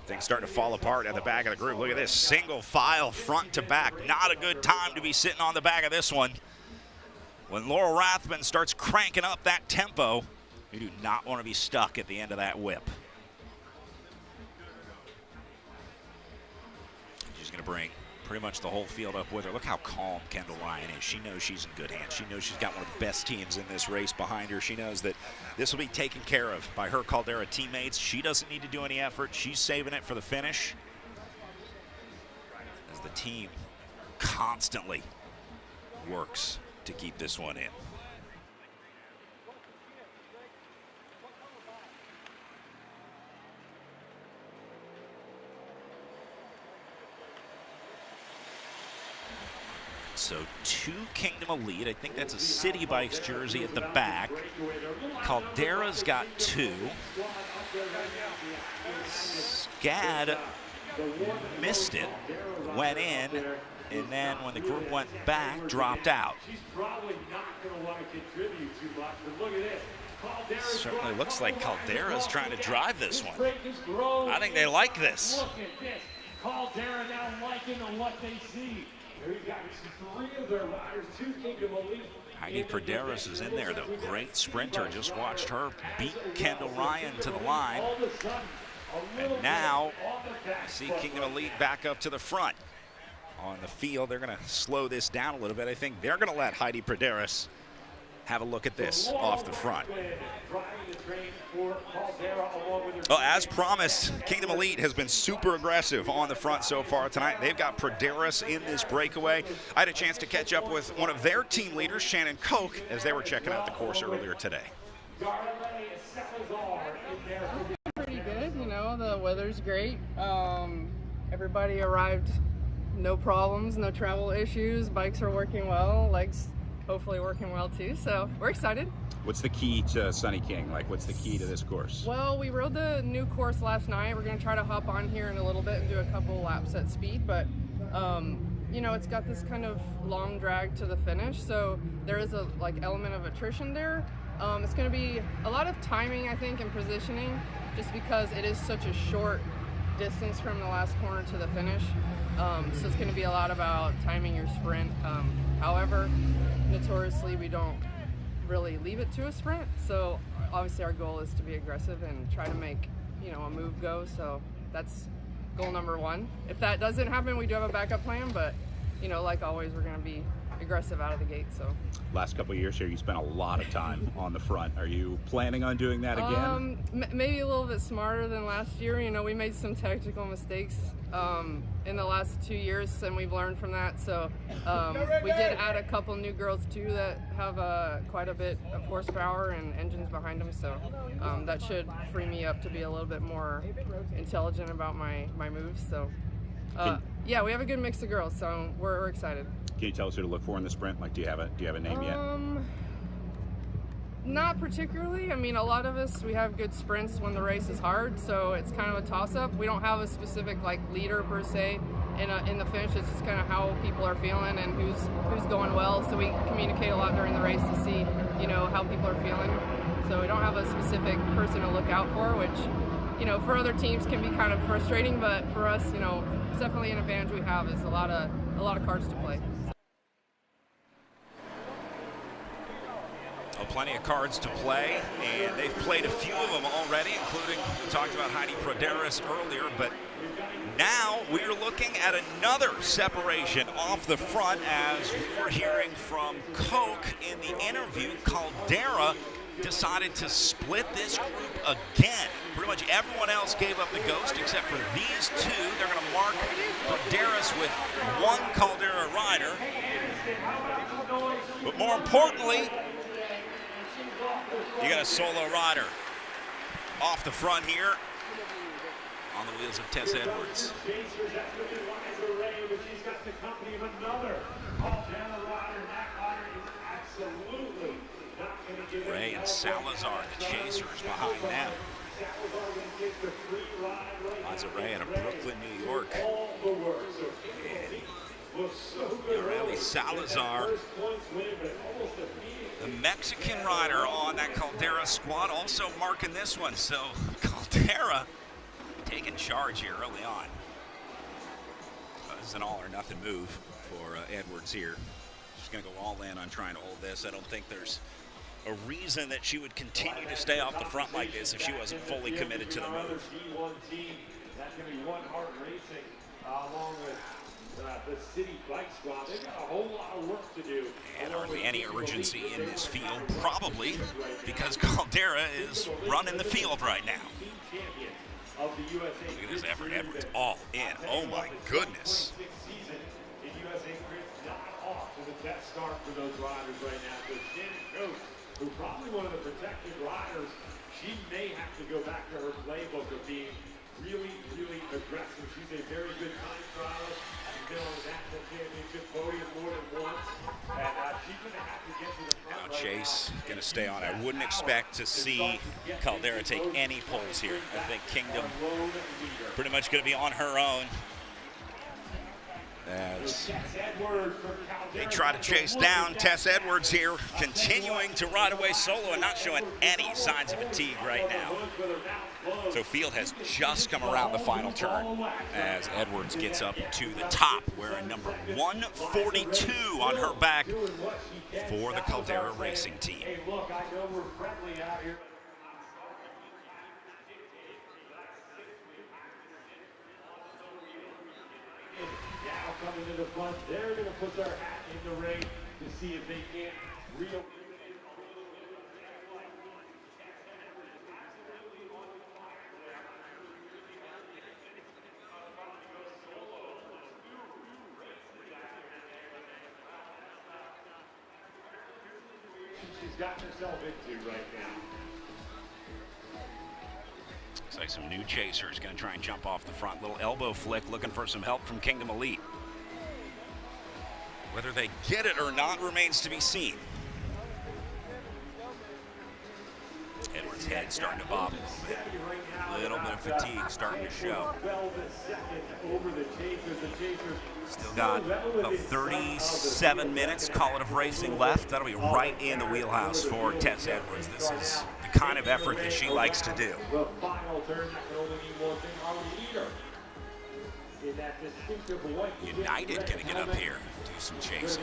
Things starting to fall apart at the back of the group. Look at this, single file front to back. Not a good time to be sitting on the back of this one. When Laurel Rathbun starts cranking up that tempo, you do not want to be stuck at the end of that whip. She's going to bring pretty much the whole field up with her. Look how calm Kendall Ryan is. She knows she's in good hands. She knows she's got one of the best teams in this race behind her. She knows that this will be taken care of by her Caldera teammates. She doesn't need to do any effort. She's saving it for the finish. As the team constantly works to keep this one in. So 2 Kingdom Elite. I think that's a City Bikes jersey at the back. Caldera's got 2. Scad missed it, went in, and then when the group went back, dropped out. Certainly looks like Caldera's trying to drive this one. I think they like this. Look at this. Caldera now liking what they see. We've got 3 of their riders, 2 Kingdom Elite. Heidi Praderis is in there, though. Great sprinter. Just watched her beat Kendall Ryan to the line. And now, I see Kingdom Elite back up to the front. On the field, they're going to slow this down a little bit. I think they're going to let Heidi Praderis have a look at this off the front. Well, as promised, Kingdom Elite has been super aggressive on the front so far tonight. They've got Praderis in this breakaway. I had a chance to catch up with one of their team leaders, Shannon Koch, as they were checking out the course earlier today. Pretty good, you know, the weather's great. Everybody arrived, no problems, no travel issues. Bikes are working well, legs hopefully working well too, so we're excited. What's the key to Sunny King? Like, what's the key to this course? Well, we rode the new course last night. We're going to try to hop on here in a little bit and do a couple laps at speed, but you know, it's got this kind of long drag to the finish, so there is a element of attrition there. It's going to be a lot of timing, I think, and positioning, just because it is such a short distance from the last corner to the finish. So it's going to be a lot about timing your sprint. However, notoriously, we don't really leave it to a sprint. So obviously our goal is to be aggressive and try to make, you know, a move go. So that's goal number 1. If that doesn't happen, we do have a backup plan, but, you know, like always, we're going to be aggressive out of the gate. So last couple of years here, you spent a lot of time on the front. Are you planning on doing that again? Maybe a little bit smarter than last year. You know, we made some tactical mistakes in the last 2 years, and we've learned from that. So we did add a couple new girls too that have quite a bit of horsepower and engines behind them. So that should free me up to be a little bit more intelligent about my moves. So yeah, we have a good mix of girls, so we're excited. Can you tell us who to look for in the sprint? Like, do you have a name yet? Not particularly. I mean, a lot of us, we have good sprints when the race is hard, so it's kind of a toss-up. We don't have a specific leader per se in the finish. It's just kind of how people are feeling and who's going well. So we communicate a lot during the race to see, you know, how people are feeling. So we don't have a specific person to look out for, which, you know, for other teams can be kind of frustrating, but for us, you know, it's definitely an advantage we have is a lot of cards to play. Plenty of cards to play, and they've played a few of them already, including, we talked about Heidi Praderis earlier, but now we're looking at another separation off the front as we're hearing from Koch in the interview. Caldera decided to split this group again. Pretty much everyone else gave up the ghost except for these 2. They're going to mark Praderis with 1 Caldera rider. But more importantly, you got a solo rider off the front here. on the wheels of Tess Edwards. Chasers, that's looking Liza Ray, but she's got the company of another Caldera rider. That rider is absolutely not going to give Ray and Salazar, the chasers behind them. Liza Ray out of Brooklyn, New York. Yoreli Salazar, the Mexican rider on that Caldera squad, also marking this one. So Caldera taking charge here early on. This is an all or nothing move for Edwards here. She's going to go all in on trying to hold this. I don't think there's a reason that she would continue to stay off the front like this if she wasn't fully committed to the move. That's going to be One Heart Racing along with the City Bike Squad. They've got a whole lot of work to do. And hardly any urgency in this field, probably because Caldera is running the field right now. Of the USA. Look at this effort, Edwards all in. Oh my goodness. The USA Grid's not off to the best start for those riders right now. So Shannon Coates, who probably one of the protected riders, she may have to go back to her playbook of being really, really aggressive. She's a very good time trialist. She's been on the national championship podium more than once. And she's going to have to get to the front. Now Chase going to stay on. I wouldn't expect to see Caldera take any pulls here. I think Kingdom pretty much going to be on her own as they try to chase down Tess Edwards here, continuing to ride away solo and not showing any signs of fatigue right now. So field has just come around the final turn as Edwards gets up to the top, wearing number 142 on her back for the Caldera Racing Team. Hey, look, I know we're friendly out here. Now coming to the front, they're going to put their hat in the ring to see if they can't real. She's gotten herself into right now. Looks like some new chasers going to try and jump off the front. Little elbow flick, looking for some help from Kingdom Elite. Whether they get it or not remains to be seen. Edwards' head starting to bob a little bit. A little bit of fatigue starting to show. Still got about 37 minutes, call it, of racing left. That'll be right in the wheelhouse for Tess Edwards. This is the kind of effort that she likes to do. The final turn, that can only mean one thing, our leader. In that distinctive white. United gonna get up here, do some chasing.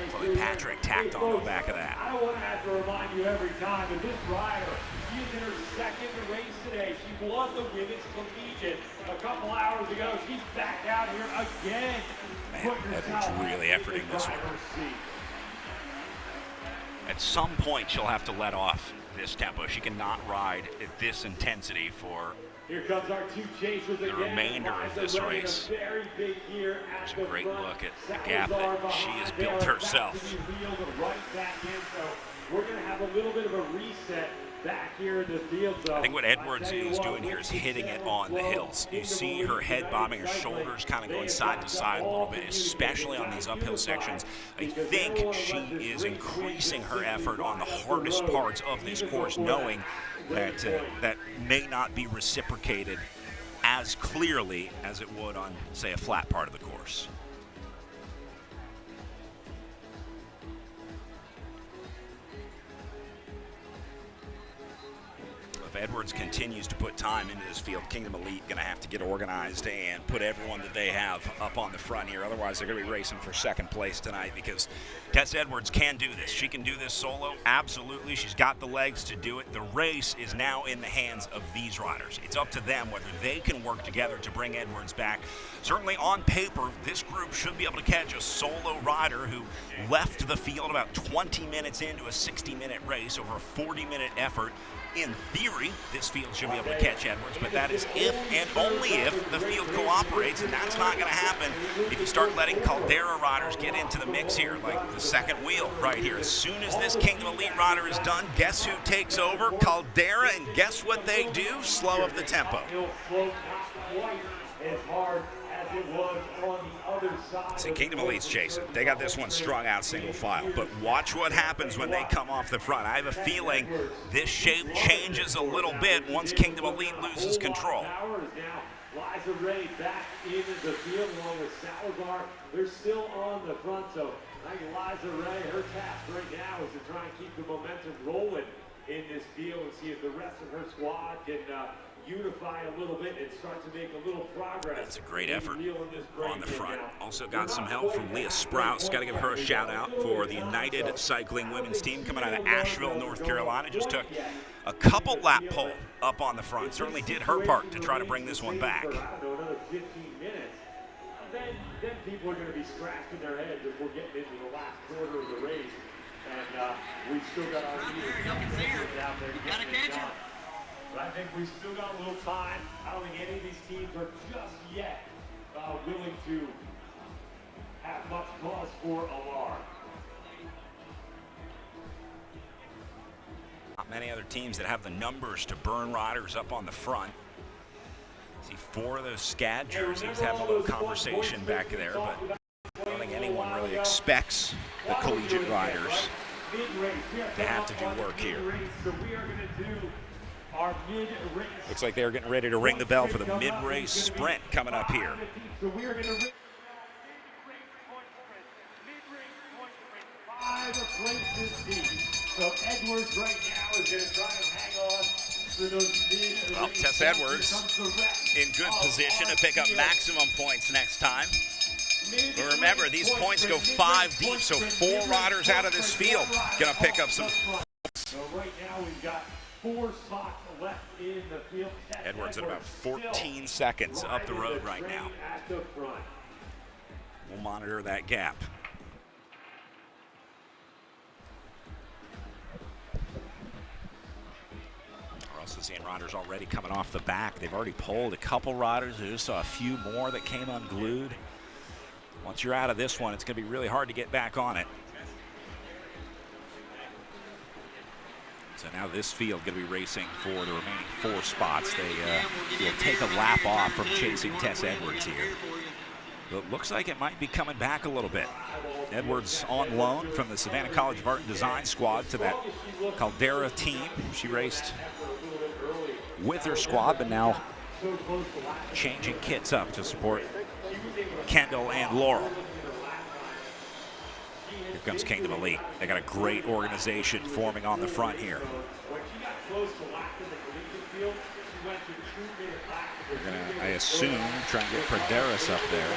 Chloe Patrick tacked on the back of that. I don't want to have to remind you every time, but this rider, she is in her second race today. She won the women's collegiate a couple hours ago. She's back out here again. Man, Edwards really efforting this one. At some point, she'll have to let off this tempo. She cannot ride at this intensity for here comes our two chasers the remainder of this race. There's a great look at the gap that she has built herself. We're going to have a little bit of a reset back here in the field. I think what Edwards is doing here is hitting it on the hills. You see her head bobbing, her shoulders kind of going side to side a little bit, especially on these uphill sections. I think she is increasing her effort on the hardest parts of this course, knowing that that may not be reciprocated as clearly as it would on, say, a flat part of the course. If Edwards continues to put time into this field, Kingdom Elite going to have to get organized and put everyone that they have up on the front here. Otherwise, they're going to be racing for second place tonight, because Tess Edwards can do this. She can do this solo, absolutely. She's got the legs to do it. The race is now in the hands of these riders. It's up to them whether they can work together to bring Edwards back. Certainly on paper, this group should be able to catch a solo rider who left the field about 20 minutes into a 60-minute race over a 40-minute effort In theory, this field should be able to catch Edwards, but that is if and only if the field cooperates, and that's not going to happen if you start letting Caldera riders get into the mix here, like the second wheel right here. As soon as this Kingdom Elite rider is done, guess who takes over? Caldera, and guess what they do? Slow up the tempo. See, Kingdom Elite's chasing. They got this one strung out single file, but watch what happens when they come off the front. I have a feeling this shape changes a little bit once Kingdom Elite loses control. Liza Ray back in the field along with Salazar. They're still on the front, so I think Liza Ray, her task right now is to try and keep the momentum rolling in this field and see if the rest of her squad can unify a little bit and start to make a little progress. That's a great effort on the front. Also got some help from Leah Sprouse. Got to give her a shout out for the United Cycling women's team coming out of Asheville, North Carolina. Just took a couple lap pole up on the front. Certainly did her part to try to bring this one back. Another 15 minutes. Then people are going to be scratching their heads if we're getting into the last quarter of the race. And we've still got our leaders out there getting it done. But I think we've still got a little time. I don't think any of these teams are just yet willing to have much cause for alarm. Not many other teams that have the numbers to burn riders up on the front. See 4 of those SCAD jerseys having a little conversation back there, but I don't think anyone really expects the collegiate riders to have to do work here. Looks like they're getting ready to ring the bell for the mid-race sprint coming up here. So we are going to 5 places deep. So Edwards right now is going to try and hang on for those mid-race. Well, Tess Edwards in good position to pick up maximum points next time. But remember, these points go 5 deep, so 4 riders out of this field going to pick up some. So right now we've got 4 spots left in the field. Edwards at about 14 seconds up the road right now. We'll monitor that gap. We're also seeing riders already coming off the back. They've already pulled a couple riders. We just saw a few more that came unglued. Once you're out of this one, it's going to be really hard to get back on it. So now this field going to be racing for the remaining 4 spots. They will take a lap off from chasing Tess Edwards here. But it looks like it might be coming back a little bit. Edwards on loan from the Savannah College of Art and Design squad to that Caldera team. She raced with her squad, but now changing kits up to support Kendall and Laurel. Here comes Kingdom Elite. They got a great organization forming on the front here. They're gonna, I assume, try and get Praderis up there.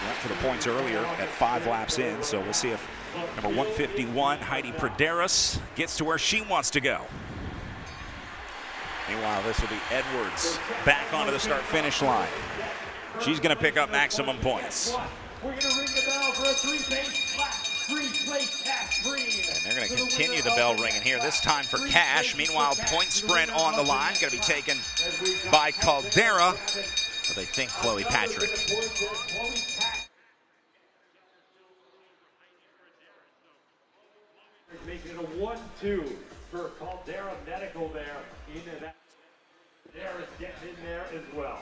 Went for the points earlier at 5 laps in, so we'll see if number 151, Heidi Praderis, gets to where she wants to go. Meanwhile, this will be Edwards back onto the start-finish line. She's going to pick up maximum points. We're going to ring the bell for a 3-place flat, 3-place cash green. And they're going to continue the bell ringing here, this time for cash. Meanwhile, point sprint on the line, going to be taken by Caldera, but they think Chloe Patrick. Making it a 1-2 for Caldera Medical there. Into that. Caldera's getting in there as well.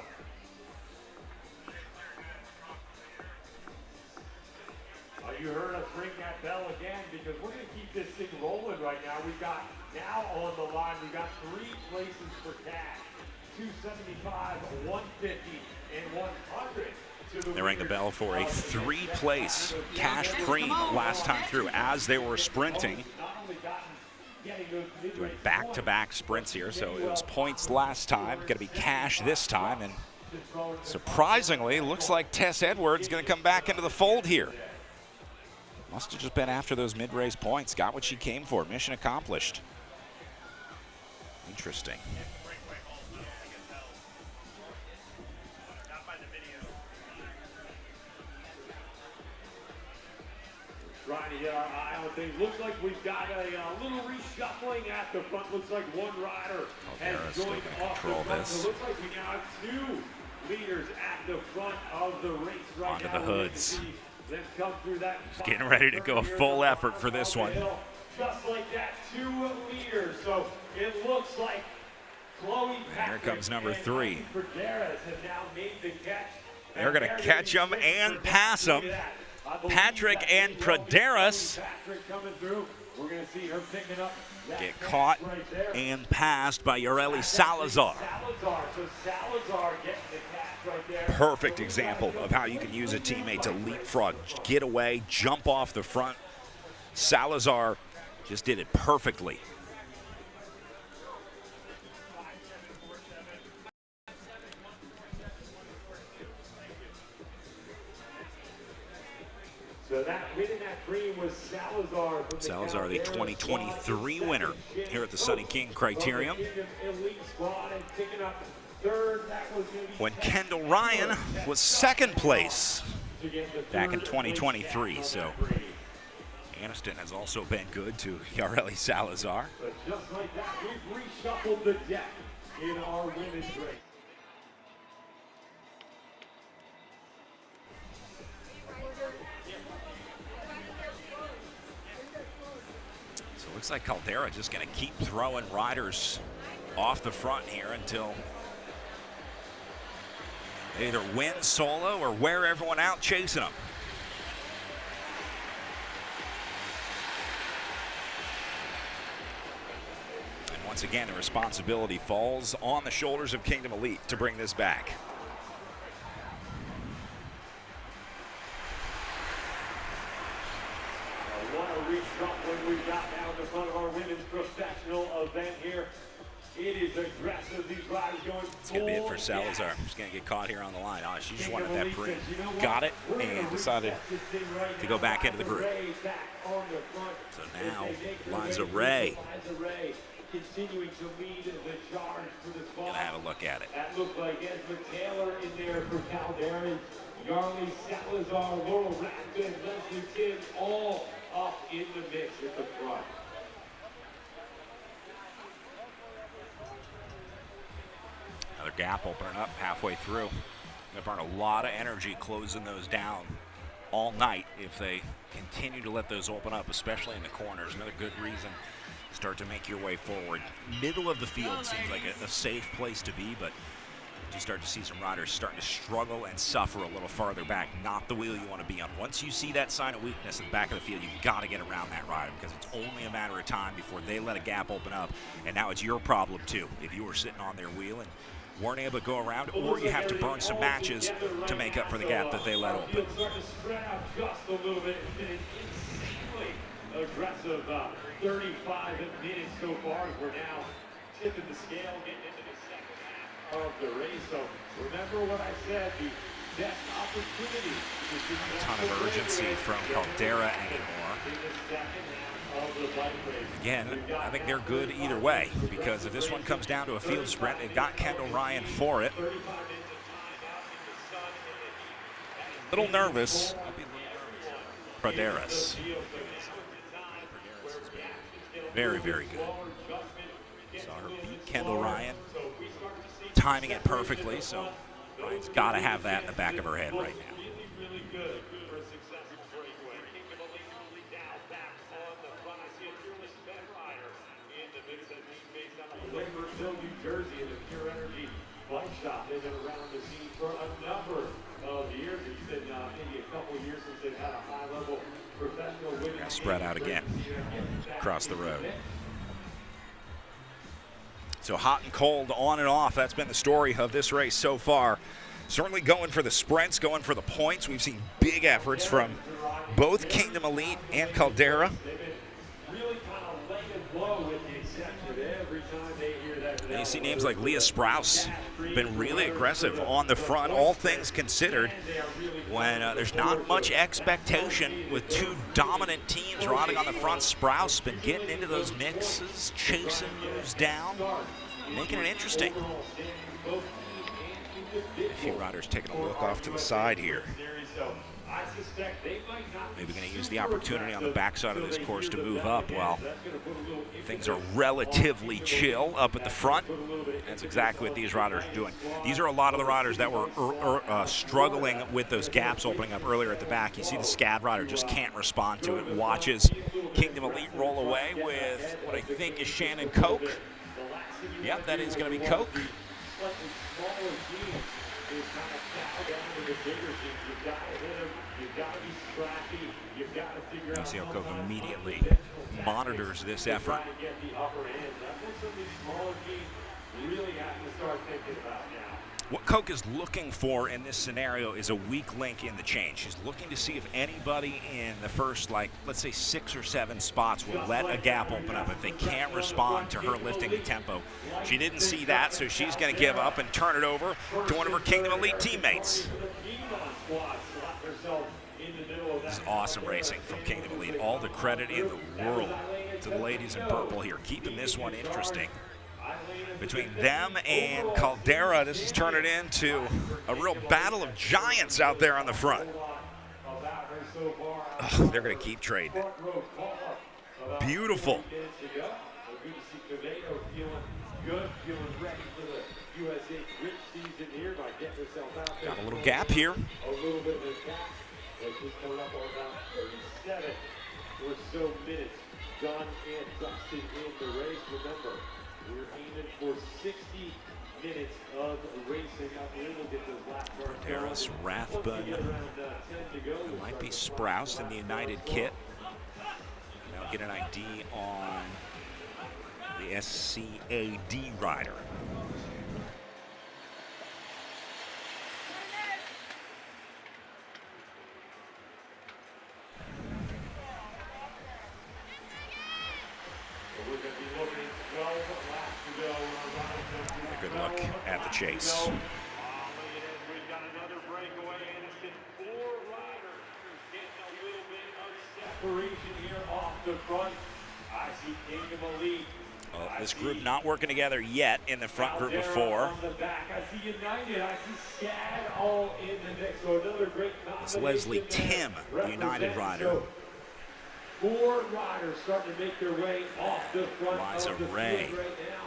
You heard us ring that bell again because we're going to keep this thing rolling right now. We've got now on the line, we've got 3 places for cash. 275, 150, and 100. They rang the bell for a 3-place cash preem last time through as they were sprinting. Doing back-to-back sprints here, so it was points last time, going to be cash this time, and surprisingly, looks like Tess Edwards going to come back into the fold here. Must have just been after those mid-race points. Got what she came for. Mission accomplished. Interesting. trying to get our eye on things. Looks like we've got a little reshuffling at the front. Looks like one rider has joined off the front. So it looks like we now have 2 leaders at the front of the race right Onto now. the hoods. Them come through that. Getting ready to go full effort for this one. Just like that, 2 leaders. So it looks like Chloe Here comes number 3. Praderas have now made the catch. They're going to catch him and pass him. Patrick and Praderas get caught and passed by Yoreli Salazar. Perfect example of how you can use a teammate to leapfrog, get away, jump off the front. Salazar just did it perfectly. So that winning that green was Salazar. Salazar, the 2023 winner here at the Sunny King Criterium. When Kendall Ryan was 2nd place back in 2023. So Anniston has also been good to Yoreli Salazar. But just like that, we've reshuffled the deck in our women's race. So it looks like Caldera just going to keep throwing riders off the front here until they either win solo or wear everyone out chasing them. And once again, the responsibility falls on the shoulders of Kingdom Elite to bring this back. What a reshuffling we've got now at the front of our women's professional event here. It is aggressive. These riders going It's going to be it for Salazar. She's going to get caught here on the line. Oh, she just wanted that break. Got it and decided to go back into the group. So now, Liza Ray continuing to lead the charge for the spot. going to have a look at it. That looks like Ezra Taylor in there for Caldera. Yarley Salazar, Laurel Radcliffe, Leslie Tibbs, all up in the mix at the front. Another gap opening up halfway through. They'll burn a lot of energy closing those down all night if they continue to let those open up, especially in the corners. Another good reason to start to make your way forward. Middle of the field seems like a safe place to be, but you start to see some riders starting to struggle and suffer a little farther back. Not the wheel you want to be on. Once you see that sign of weakness in the back of the field, you've got to get around that rider because it's only a matter of time before they let a gap open up. And now it's your problem too. If you were sitting on their wheel and weren't able to go around, or you have to burn some matches to make up for the gap that they let open. Just a little bit. Aggressive 35 minutes so far. We're now tipping the scale, getting into the second half of the race. So remember what I said, the best opportunity. A ton of urgency from Caldera anymore. Again, I think they're good either way, because if this one comes down to a field sprint, they've got Kendall Ryan for it. A little nervous. Praderas. Very, very good. Saw her beat Kendall Ryan, timing it perfectly, so Ryan's got to have that in the back of her head right now. New Jersey, and the Pure Energy bike shop. They've been around the scene for a number of years. It's been maybe a couple of years since they've had a high-level professional winning. Spread out again across the road. So hot and cold, on and off. That's been the story of this race so far. Certainly going for the sprints, going for the points. We've seen big efforts from both Kingdom Elite and Caldera. And you see names like Leah Sprouse, been really aggressive on the front, all things considered. When there's not much expectation with two dominant teams riding on the front, Sprouse been getting into those mixes, chasing moves down, making it interesting. A few riders taking a look off to the side here. I suspect they might not. Maybe going to use the opportunity on the backside of this course to move up while things are relatively chill up at the front. That's exactly what these riders are doing. These are a lot of the riders that were struggling with those gaps opening up earlier at the back. You see the SCAD rider just can't respond to it. Watches Kingdom Elite roll away with what I think is Shannon Koch. Yep, that is going to be Koch. You see how Koch immediately monitors this effort. What Koch is looking for in this scenario is a weak link in the chain. She's looking to see if anybody in the first, like, let's say 6 or 7 spots will let a gap open up if they can't respond to her lifting the tempo. She didn't see that, so she's going to give up and turn it over to one of her Kingdom Elite teammates. This is awesome racing from Kingdom Elite. All the credit in the world to the ladies in purple here, keeping this one interesting. Between them and Caldera, this is turning into a real battle of giants out there on the front. Oh, they're going to keep trading. Beautiful. Got a little gap here. Coming up on about 37 or so minutes. John and Dustin in the race. Remember, we're aiming for 60 minutes of racing. We'll get those lap bars. There's Rathbun. It might be Sprouse in the United kit. Now get an ID on the SCAD rider. A good look at the chase. We've got another breakaway. Anniston, 4 riders getting a little bit of separation here off the front. I see Kingdom Elite. Well, this group not working together yet in the front group of 4. On the back. I see United. I see SCAD all in the mix. So another great It's Leslie Tim, the United rider. 4 riders starting to make their way off the front Liza of the Ray. field right now.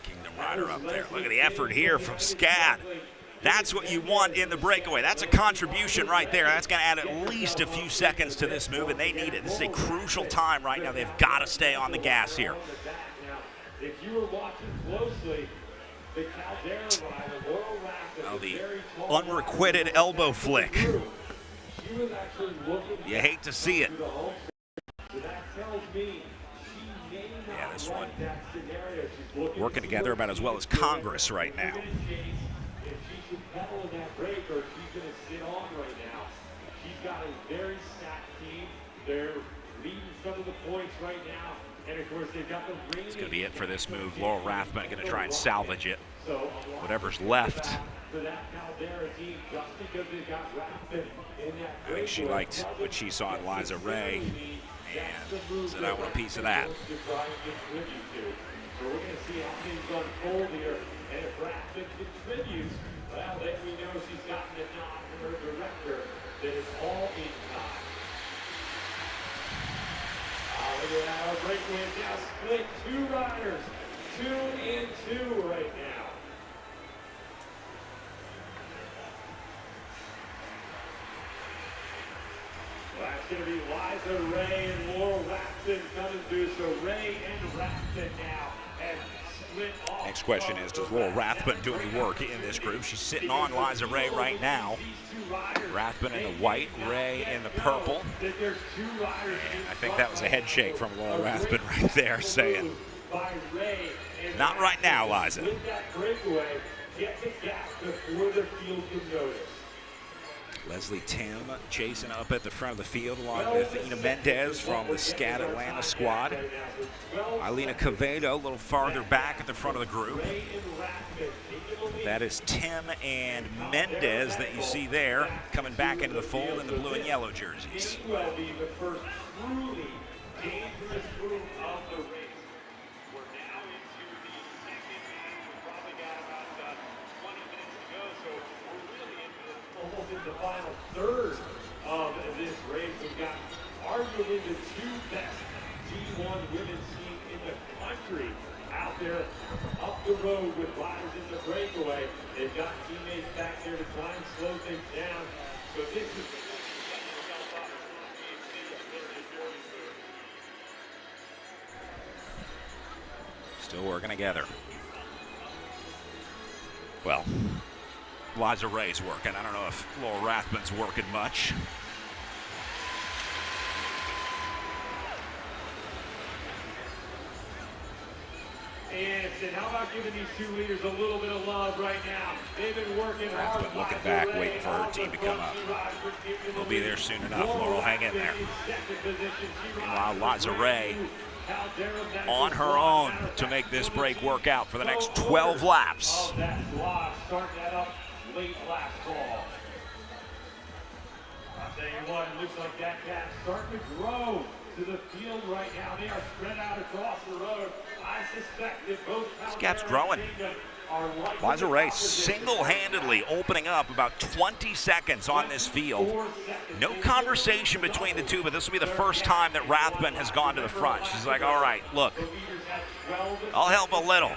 Kingdom rider up there. Look at the effort here from SCAD. That's what you want in the breakaway. That's a contribution right there. That's going to add at least a few seconds to this move, and they need it. This is a crucial time right now. They've got to stay on the gas here. If you were watching closely, the Caldera rider, Laurel Rathbun, Oh, the unrequited elbow flick. she was actually looking. You hate to see it. So that tells me she may not Yeah, this one like that scenario. She's looking working together about as well as Congress right now. if she should pedal in that break or if she's going to sit on right now. She's got a very stacked team. They're leading some of the points right now. And of course, they've got the ring. It's going to be it for this move. Laurel Rathbun going to try and salvage it. Whatever's left. For that Caldera team, just because they've got Rathbun in that I think she liked what she saw in Liza Ray and said, I want a piece of that. So we're going to see how things unfold here. And if Rathbun contributes, well, then we know she's gotten a nod from her director that it's all in time. Look at that, our breakaway is now split. 2 riders, 2 and 2 right now. Well, that's going to be Liza Ray and Laurel Rathbun coming through. So Ray and Rathbun now have split off. Next question is, does Laurel Rathbun do any work in this group? She's sitting on Liza Ray right now. Rathbun in the white, Ray in the purple. And I think that was a head shake from Laurel Rathbun right there saying, not right now, Liza. Leslie Tim chasing up at the front of the field along with Ina Mendez from the SCAD Atlanta squad. Eilina Quevedo a little farther back at the front of the group. That is Tim and Mendez that you see there coming back into the fold in the blue and yellow jerseys. final third of this race. We've got arguably the two best D1 women's team in the country out there up the road with riders in the breakaway. They've got teammates back there to try and slow things down. So this is Still working together. Well, Liza Ray's working. I don't know if Laura Rathman's working much. Anniston, how about giving these two leaders a little bit of love right now? They've been working hard. Rathman looking back, waiting for her team to come up. They'll be there soon enough. Laurel, hang in there. Meanwhile, Liza Ray on her own to make this break work out for the next 12 laps. Starting that up late last call. I'll tell you what, it looks like that gap starting to grow to the field right now. They are spread out across the road. I suspect that both this gap's growing. Liza Ray single-handedly opening up about 20 seconds on this field. No conversation between the two, but this will be the first time that Rathman has gone to the front. She's like, all right, look, I'll help a little.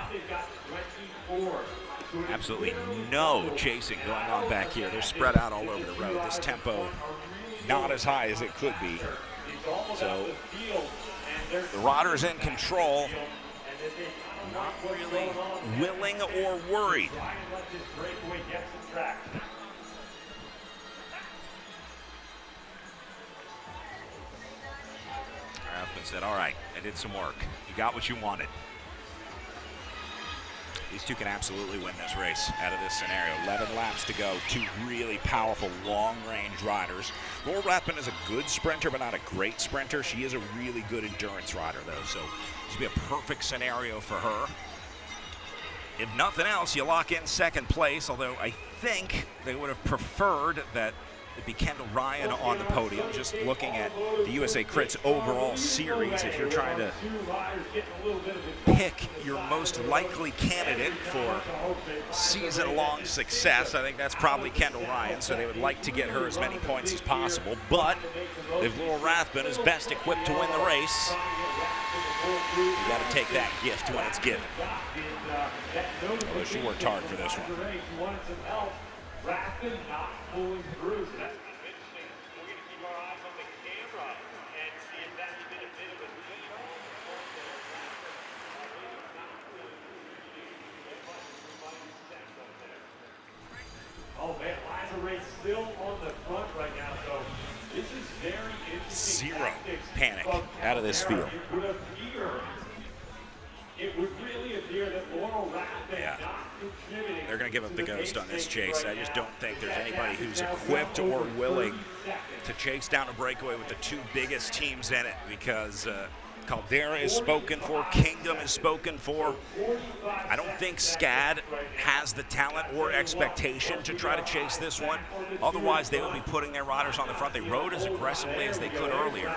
Absolutely no chasing going on back here. They're spread out all over the road. This tempo not as high as it could be. So the riders in control, not really willing or worried. Rathman said, all right, I did some work. You got what you wanted. These two can absolutely win this race out of this scenario. 11 laps to go. Two really powerful, long-range riders. Laura Rathman is a good sprinter, but not a great sprinter. She is a really good endurance rider, though, so this would be a perfect scenario for her. If nothing else, you lock in second place, although I think they would have preferred that it be Kendall Ryan on the podium. Just looking at the USA Crits overall series, if you're trying to pick your most likely candidate for season-long success, I think that's probably Kendall Ryan, so they would like to get her as many points as possible. But if Laura Rathman is best equipped to win the race, you got to take that gift when it's given. Although she worked hard for this one. Rathman not pulling through. So that's interesting. We're going to keep our eyes on the camera and see if that's been a bit of a Oh man, Liza Ray still on the front right now, so this is very interesting. Zero panic out of this field. It would really appear that Laurel Rathman not contributing. They're going to give up the ghost on this chase. I just don't think there's anybody who's equipped or willing to chase down a breakaway with the two biggest teams in it, because Caldera is spoken for, Kingdom is spoken for. I don't think SCAD has the talent or expectation to try to chase this one. Otherwise, they will be putting their riders on the front. They rode as aggressively as they could earlier.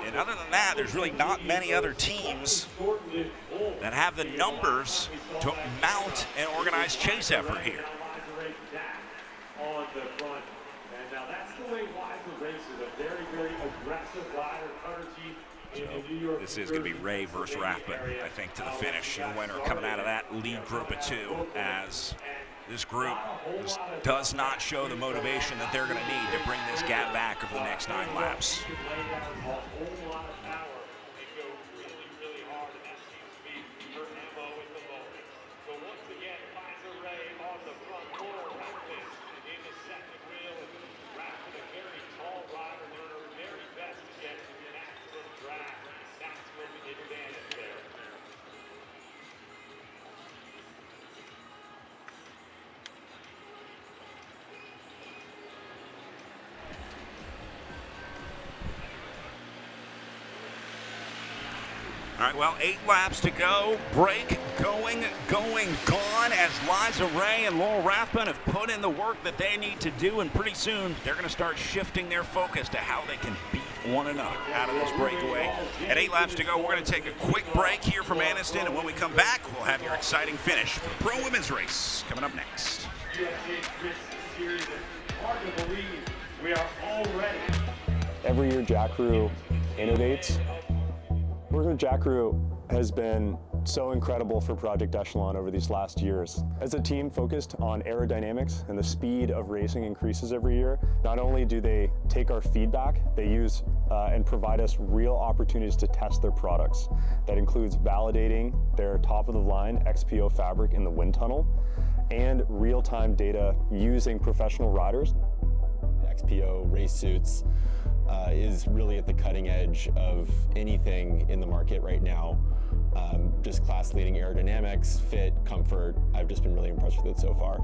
And other than that, there's really not many other teams that have the numbers to mount an organized chase effort here. On the front. And now that's the way Liza races, a very, very aggressive rider, cutter team. This is going to be Ray versus Rathman, I think, to the finish. Your winner coming out of that lead group of two, as this group just does not show the motivation that they're going to need to bring this gap back over the next 9 laps. All right, well, 8 laps to go. Break going, gone, as Liza Ray and Laurel Rathman have put in the work that they need to do, and pretty soon they're going to start shifting their focus to how they can beat one another out of this breakaway. At 8 laps to go, we're going to take a quick break here from Anniston, and when we come back, we'll have your exciting finish for the Pro Women's race coming up next. hard to believe we are already. Every year Jack Crew innovates. Working with Jack Crew has been so incredible for Project Echelon over these last years. As a team focused on aerodynamics and the speed of racing increases every year, not only do they take our feedback, they use and provide us real opportunities to test their products. That includes validating their top-of-the-line XPO fabric in the wind tunnel and real-time data using professional riders. XPO race suits is really at the cutting edge of anything in the market right now. Just class-leading aerodynamics, fit, comfort. I've just been really impressed with it so far.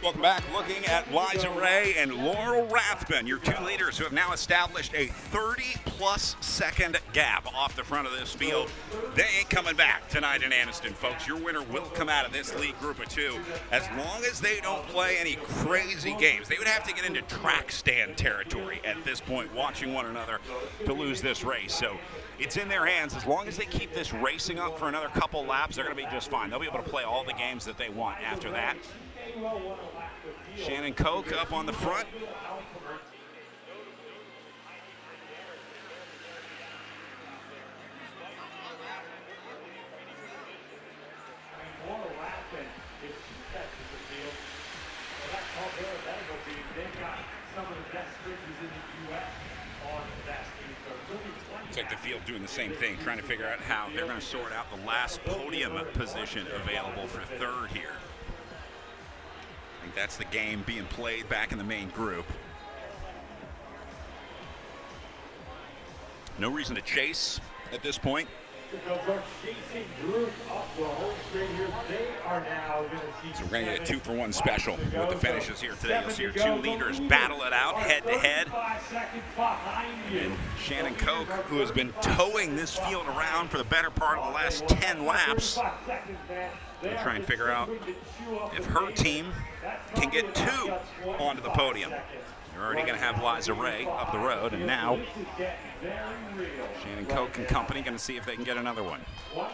Welcome back. Looking at Liza Ray and Laurel Rathbun, your two leaders who have now established a 30-plus second gap off the front of this field. They ain't coming back tonight in Anniston, folks. Your winner will come out of this lead group of two as long as they don't play any crazy games. They would have to get into track stand territory at this point, watching one another to lose this race. So it's in their hands. As long as they keep this racing up for another couple laps, they're going to be just fine. They'll be able to play all the games that they want after that. Shannon Koch up on the front. Looks like the field doing the same thing, trying to figure out how they're going to sort out the last podium position available for third here. I think that's the game being played back in the main group. No reason to chase at this point. Because our chasing group up the home straight here, they are now going to see. So we're going to get a 2-for-1 special with the finishes here today. You'll see your two leaders battle it out head to head. And Shannon Koch, who has been towing this field around for the better part of the last 10 laps, will try and figure out if her team can get two onto the podium. You're already going to have Liza Ray up the road, and now Shannon Koch and company going to see if they can get another one. All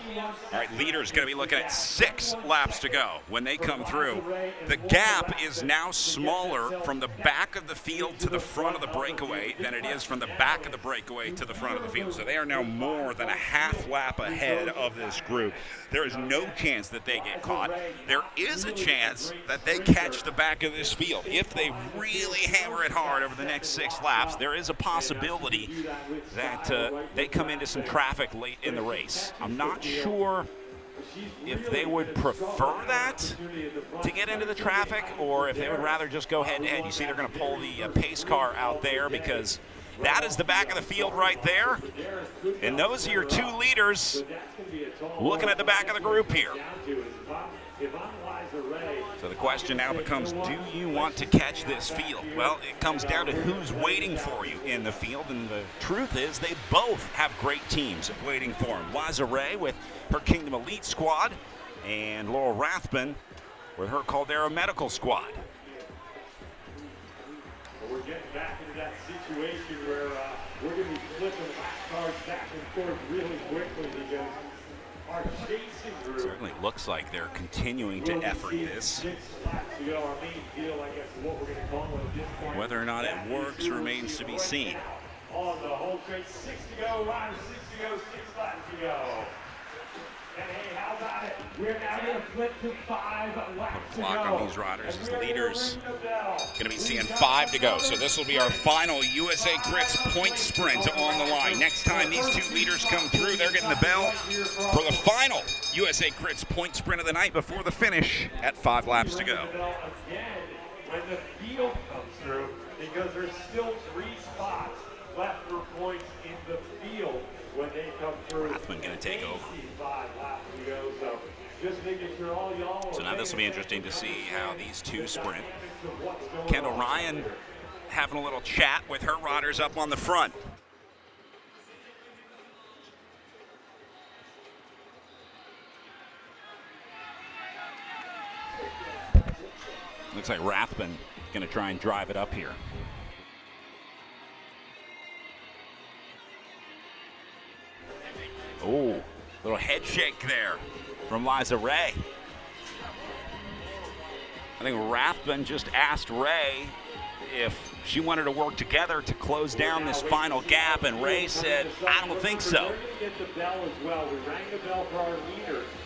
right, leaders going to be looking at 6 laps to go when they come through. The gap is now smaller from the back of the field to the front of the breakaway than it is from the back of the breakaway to the front of the field. So they are now more than a half lap ahead of this group. There is no chance that they get caught. There is a chance that they catch the back of this field. If they really hammer it hard over the next 6 laps, there is a possibility that they come into some traffic late in the race. I'm not sure if they would prefer that to get into the traffic or if they would rather just go head-to-head. You see they're going to pull the pace car out there because that is the back of the field right there. And those are your two leaders looking at the back of the group here. So the question now becomes, do you want to catch this field? Well, it comes down to who's waiting for you in the field, and the truth is they both have great teams waiting for them. Liza Ray with her Kingdom Elite squad, and Laurel Rathbun with her Caldera Medical squad. Well, we're getting back into that situation where we're going to be flipping lap cars back and forth really quickly because our chasing group Certainly looks like they're continuing to effort this. Whether or not it works remains to be seen. On the home straight, 6 to go, Ryan, 6 to go, 6 laps to go. And hey, how about it? We're now going to flip to 5 laps to go. Clock on these riders as leaders. Going to be seeing 5 to go. So this will be our final USA Crits point sprint on the line. Next time these two leaders come through, they're getting the bell for the final USA Crits point sprint of the night before the finish at 5 laps to go. Again, when the field comes through, because there's still 3 spots left for points in the field when they come through. Rathbun going to take over. 5 laps to go, so just making sure all y'all. So now this will be interesting to see how these two sprint. Kendall Ryan having a little chat with her riders up on the front. Looks like Rathbun going to try and drive it up here. Oh, little head shake there from Liza Ray. I think Rathbun just asked Ray if she wanted to work together to close down this final gap, and Ray said, I don't think so.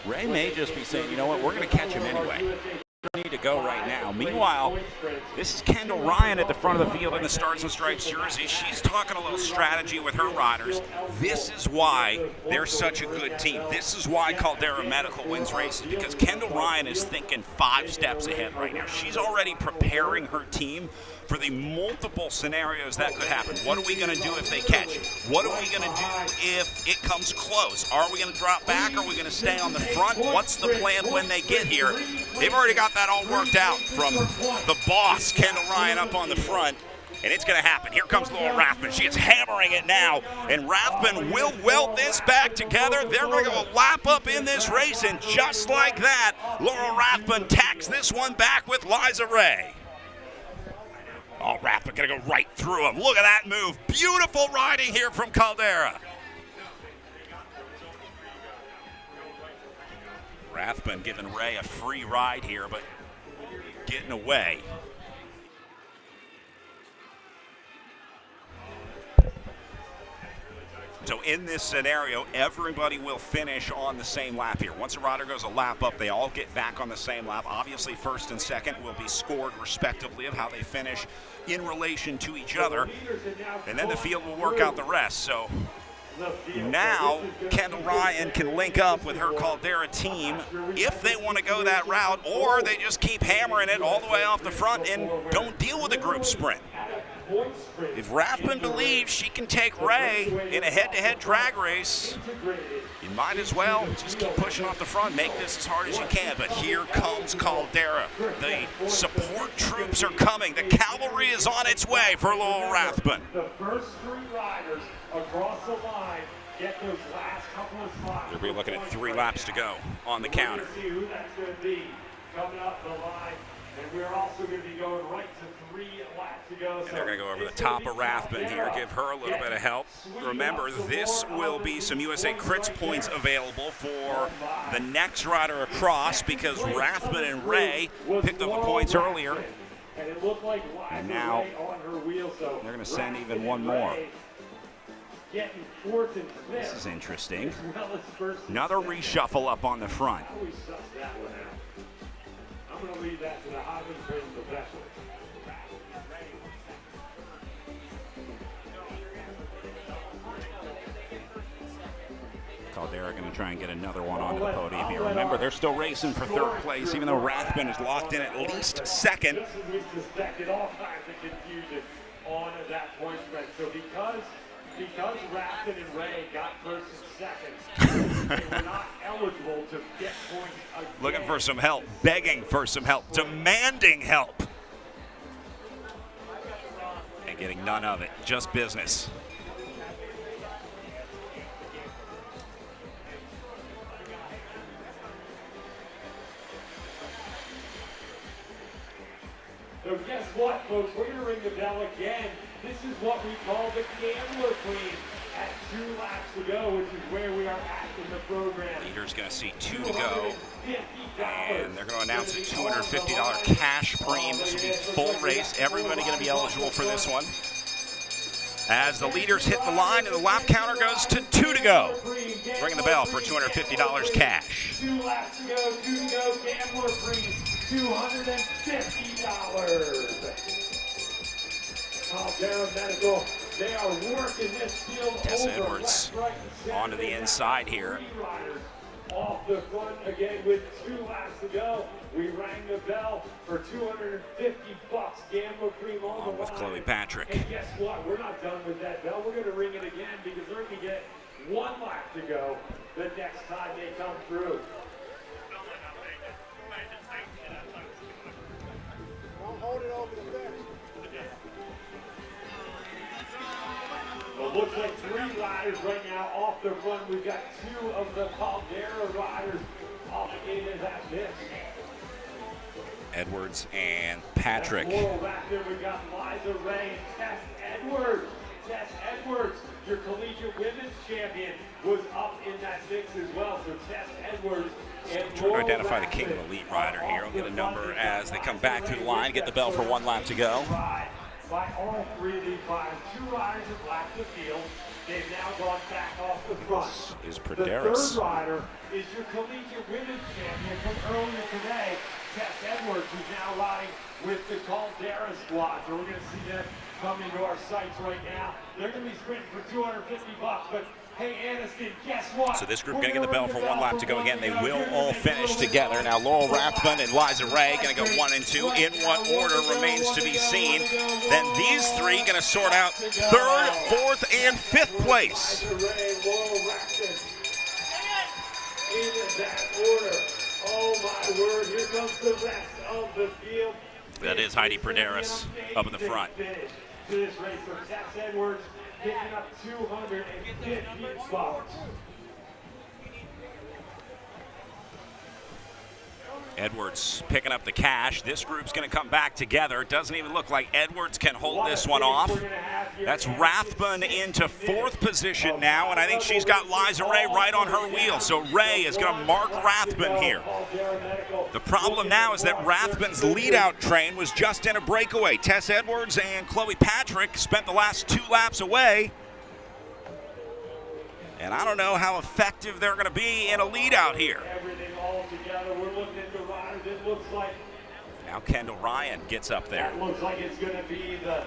Ray may just be saying, you know what, we're going to catch him anyway. Need to go right now. Meanwhile, this is Kendall Ryan at the front of the field in the Stars and Stripes jersey. She's talking a little strategy with her riders. This is why they're such a good team. This is why Caldera Medical wins races, because Kendall Ryan is thinking 5 steps ahead right now. She's already preparing her team for the multiple scenarios that could happen. What are we going to do if they catch it? What are we going to do if it comes close? Are we going to drop back? Are we going to stay on the front? What's the plan when they get here? They've already got that all worked out from the boss, Kendall Ryan, up on the front. And it's going to happen. Here comes Laura Rathbun. She is hammering it now. And Rathbun will weld this back together. They're going to go a lap up in this race. And just like that, Laura Rathbun tacks this one back with Liza Ray. Oh, Rathbun going to go right through him. Look at that move. Beautiful riding here from Caldera. Rathbun giving Ray a free ride here, but getting away. So in this scenario, everybody will finish on the same lap here. Once a rider goes a lap up, they all get back on the same lap. Obviously, first and second will be scored respectively of how they finish in relation to each other. And then the field will work out the rest. So now Kendall Ryan can link up with her Caldera team if they want to go that route, or they just keep hammering it all the way off the front and don't deal with a group sprint. If Rathbun believes she can take Ray in a head-to-head drag race, you might as well just keep pushing off the front, make this as hard as you can. But here comes Caldera. The support troops are coming. The cavalry is on its way for Laurel Rathbun. The first 3 riders across the line get those last couple of spots. They'll be looking at 3 laps to go on the counter. See who that's going to be coming up the line. And we're also going to be going right to 3 laps to go. And they're going to go over the top of Rathbun here, give her a little bit of help. Remember, this will be some USA Crits points available for the next rider across, because Rathbun and Ray picked up the points earlier. And now they're going to send even one more. This is interesting. Another reshuffle up on the front. I'm going to leave that to the Highland Train professionals. Caldera going to try and get another one onto the podium here. Remember, they're still racing for 3rd place, even though Rathbun is locked in at least 2nd. This is weeks suspected all kinds of confusion on that point spread. So because Rathbun and Ray got 1st and 2nd, they were not eligible to get points again. Looking for some help, begging for some help, demanding help. And getting none of it, just business. So guess what, folks? We're going to ring the bell again. This is what we call the Gambler Queen at 2 laps to go, which is where we are at in the program. Leader's going to see 2 to go. And they're going to announce a $250 cash premium. This will be full race. Everybody going to be eligible for this one. As the leaders hit the line and the lap counter goes to 2 to go. Ringing the bell for $250 cash. 2 laps to go, 2 to go, Gambler Queen, $250. Caldera Medical, they are working this field Tess over. Edwards onto the inside here. Off the front again with 2 laps to go. We rang the bell for $250. Gambler Cream on the with line. Chloe Patrick. And guess what? We're not done with that bell. We're going to ring it again because they're going to get 1 lap to go the next time they come through. Don't hold it over the fence. It looks like 3 riders right now off the front. We've got 2 of the Caldera riders off the gate as that miss. Edwards and Patrick. Laurel back there, we got Liza Ray and Tess Edwards Tess Edwards, your collegiate women's champion, was up in that mix as well. So Tess Edwards and Trying to identify the king of elite rider here. We'll get a number as they come back through the line, get the bell for 1 lap to go. By all three of these riders, 2 riders have lapped the field. They've now gone back off the front. This is The Praderis. third rider is your collegiate women's champion from earlier today, Tess Edwards, who's now riding with the Caldera squad. So we're going to see them come into our sights right now. They're going to be sprinting for $250, but hey, Anniston, guess what? So this group going to get the bell for 1 lap to go again. They will all finish together. Now Laurel Rathbun and Liza Ray going to go 1 and 2. In what order remains to be seen. Then these three going to sort out 3rd, 4th, and 5th place. In that order. Oh my word, here comes the rest of the field. That is Heidi Praderis up in the front. To this race, so Tess Edwards picking up 250 spots. Edwards picking up the cash. This group's going to come back together. It doesn't even look like Edwards can hold this one off. That's Rathbun into 4th position now, and I think she's got Liza Ray right on her wheel. So Ray is going to mark Rathbun here. The problem now is that Rathbun's lead-out train was just in a breakaway. Tess Edwards and Chloe Patrick spent the last 2 laps away. And I don't know how effective they're going to be in a lead-out here. Everything all together. We're looking at the riders. It looks like Now Kendall Ryan gets up there. that looks like it's going to be the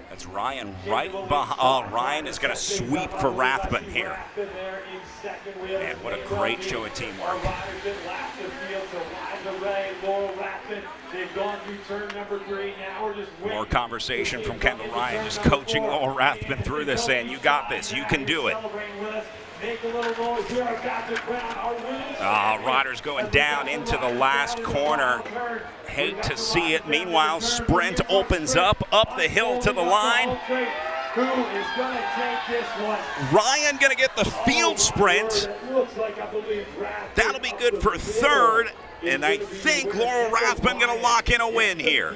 That's Ryan right behind. Oh, Ryan is going to sweep for Rathbun here. Man, what a great show of teamwork. More conversation from Kendall Ryan, just coaching Laurel Rathbun through this, saying, you got this, you can do it. Riders going down into the last corner. Hate to see it. Meanwhile, sprint opens up the hill to the line. Who is going to take this one? Ryan going to get the field sprint. That'll be good for 3rd. And I think Laurel Rathbun going to lock in a win here.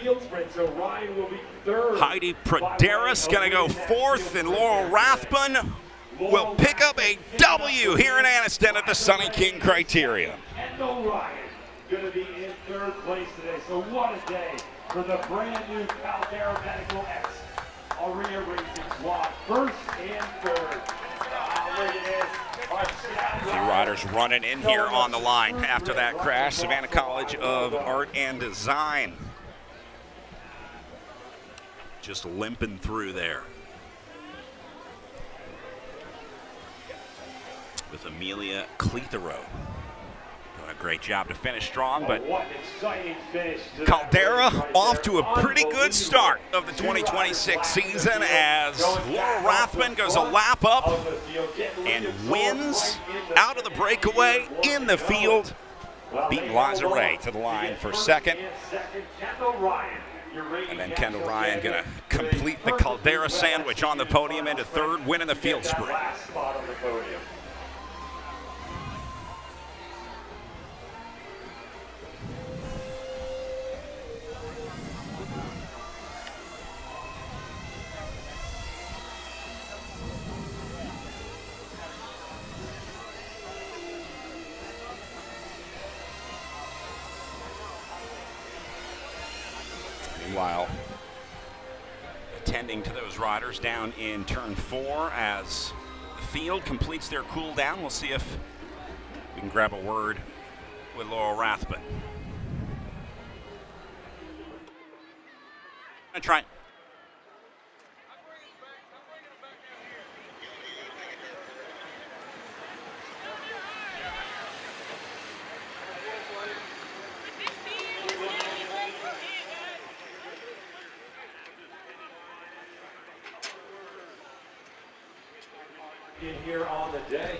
Heidi Praderis going to go 4th, and Laurel Rathbun will pick up a W here in Anniston at the Sunny King Criterium. Kendall Ryan going to be in 3rd place today. So what a day for the brand new Caldera Medical X Aria Racing Squad. 1st and 3rd. Look at this. A few riders running in here on the line after that crash. Savannah College of Art and Design just limping through there. With Amelia Cletheroe. Doing a great job to finish strong, but Caldera off to a pretty good start of the 2026 season as Laurel Rathbun goes a lap up and wins out of the breakaway in the field, beating Liza Ray to the line for 2nd. And then Kendall Ryan going to complete the Caldera sandwich on the podium into 3rd, winning the field sprint. Meanwhile, attending to those riders down in turn 4 as the field completes their cool down. We'll see if we can grab a word with Laurel Rathbun. I'm try. In here on the day.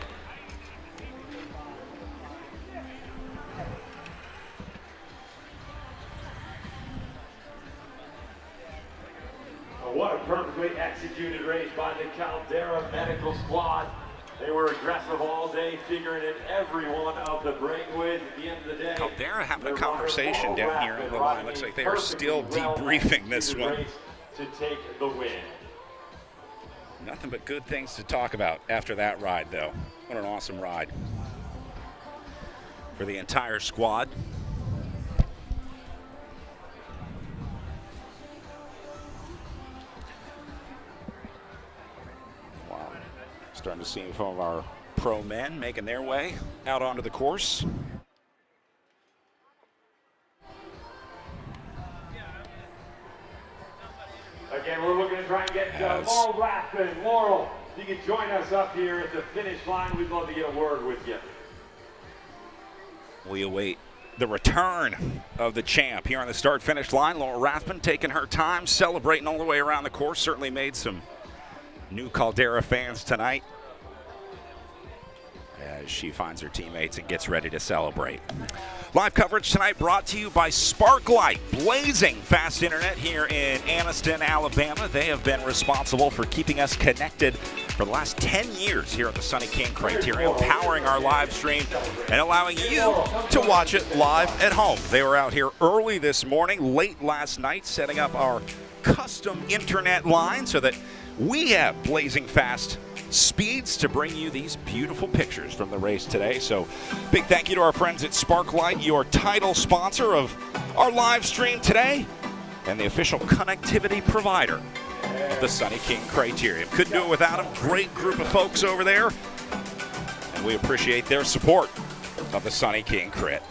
What a perfectly executed race by the Caldera Medical Squad. They were aggressive all day, figuring in every one of the breakaways at the end of the day. Caldera having a conversation down here on the line. Looks like they are still debriefing this one. To take the win. Nothing but good things to talk about after that ride, though. What an awesome ride for the entire squad. Wow. Starting to see some of our pro men making their way out onto the course. Again, we're looking to try and get Laurel Rathbun. Laurel, if you could join us up here at the finish line, we'd love to get a word with you. We await the return of the champ here on the start-finish line. Laurel Rathbun taking her time, celebrating all the way around the course. Certainly made some new Caldera fans tonight as she finds her teammates and gets ready to celebrate. Live coverage tonight brought to you by Sparklight, blazing fast internet here in Anniston, Alabama. They have been responsible for keeping us connected for the last 10 years here at the Sunny King Criterium, powering our live stream and allowing you to watch it live at home. They were out here early this morning, late last night, setting up our custom internet line so that we have blazing fast speeds to bring you these beautiful pictures from the race today. So big thank you to our friends at Sparklight, your title sponsor of our live stream today and the official connectivity provider of the Sunny King Criterium. Couldn't do it without them. Great group of folks over there, and we appreciate their support of the Sunny King Crit.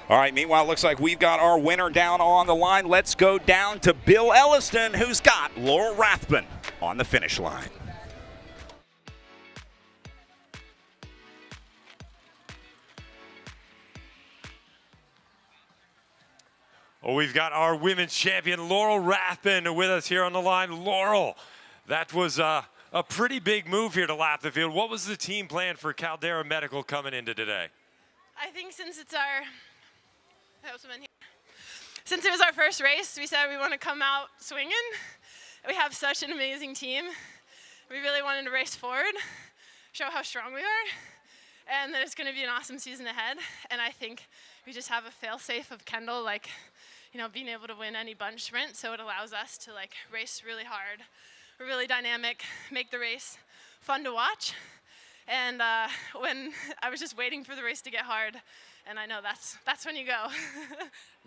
All right, meanwhile, it looks like we've got our winner down on the line. Let's go down to Bill Elliston, who's got Laurel Rathbun on the finish line. Well, we've got our women's champion, Laurel Rathbun, with us here on the line. Laurel, that was a pretty big move here to lap the field. What was the team plan for Caldera Medical coming into today? I think since it was our first race, we said we want to come out swinging. We have such an amazing team. We really wanted to race forward, show how strong we are, and that it's going to be an awesome season ahead. And I think we just have a fail-safe of Kendall, like, you know, being able to win any bunch sprint, so it allows us to like race really hard. We're really dynamic, make the race fun to watch. And when I was just waiting for the race to get hard, and I know that's when you go.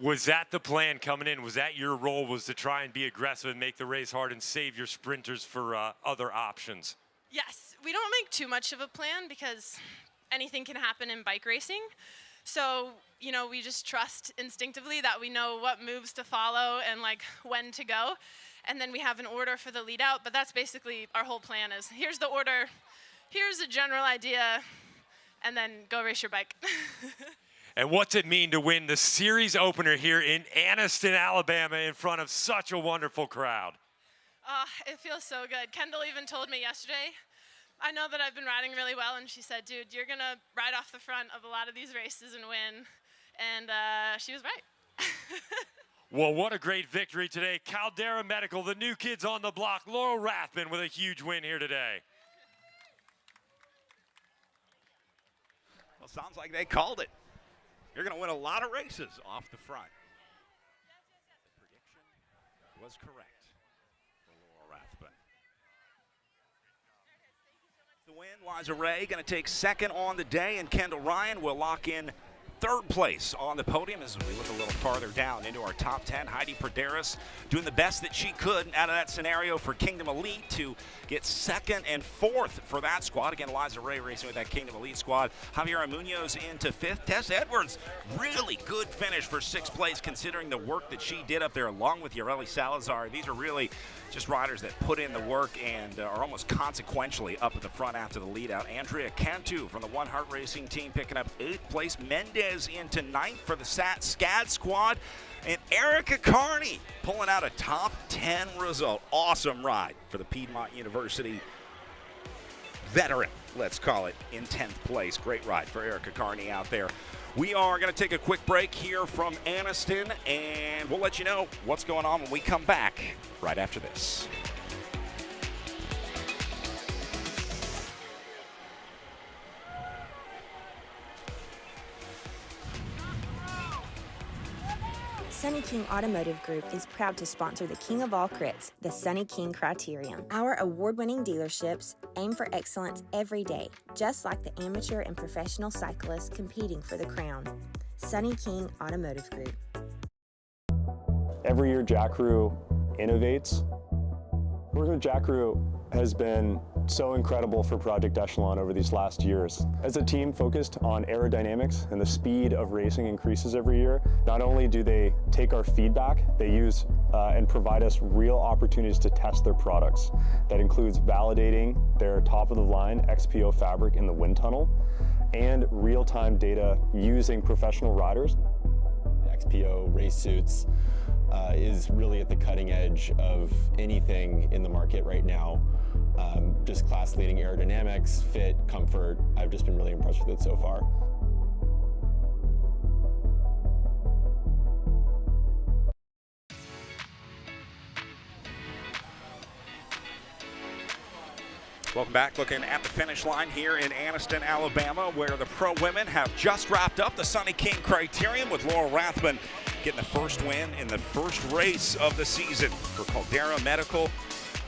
Was that the plan coming in? Was that your role, was to try and be aggressive and make the race hard and save your sprinters for other options? Yes, we don't make too much of a plan because anything can happen in bike racing. So, you know, we just trust instinctively that we know what moves to follow and like when to go. And then we have an order for the lead out, but that's basically our whole plan is here's the order, here's a general idea, and then go race your bike. And what's it mean to win the series opener here in Anniston, Alabama in front of such a wonderful crowd? It feels so good. Kendall even told me yesterday, I know that I've been riding really well, and she said, dude, you're going to ride off the front of a lot of these races and win. And she was right. Well, what a great victory today. Caldera Medical, the new kids on the block, Laurel Rathbun with a huge win here today. Well, sounds like they called it. You're going to win a lot of races off the front. The prediction was correct for Laurel Rathbun. The win, Liza Ray going to take second on the day, and Kendall Ryan will lock in third place on the podium as we look a little farther down into our top 10. Heidi Perderas doing the best that she could out of that scenario for Kingdom Elite to get second and fourth for that squad. Again, Liza Ray racing with that Kingdom Elite squad. Javiera Munoz into fifth. Tess Edwards, really good finish for sixth place considering the work that she did up there along with Yareli Salazar. These are really just riders that put in the work and are almost consequentially up at the front after the lead out. Andrea Cantu from the One Heart Racing team picking up 8th place. Mendez into 9th for the SCAD squad. And Erica Carney pulling out a top 10 result. Awesome ride for the Piedmont University veteran, let's call it, in 10th place. Great ride for Erica Carney out there. We are going to take a quick break here from Anniston, and we'll let you know what's going on when we come back right after this. Sunny King Automotive Group is proud to sponsor the king of all crits, the Sunny King Criterium. Our award-winning dealerships aim for excellence every day, just like the amateur and professional cyclists competing for the crown. Sunny King Automotive Group. Every year, Jack Crew innovates. Working with Jack Crew has been so incredible for Project Echelon over these last years. As a team focused on aerodynamics and the speed of racing increases every year, not only do they take our feedback, they use and provide us real opportunities to test their products. That includes validating their top-of-the-line XPO fabric in the wind tunnel and real-time data using professional riders. XPO race suits is really at the cutting edge of anything in the market right now. Just class-leading aerodynamics, fit, comfort. I've just been really impressed with it so far. Welcome back. Looking at the finish line here in Anniston, Alabama, where the pro women have just wrapped up the Sunny King Criterium with Laurel Rathman getting the first win in the first race of the season for Caldera Medical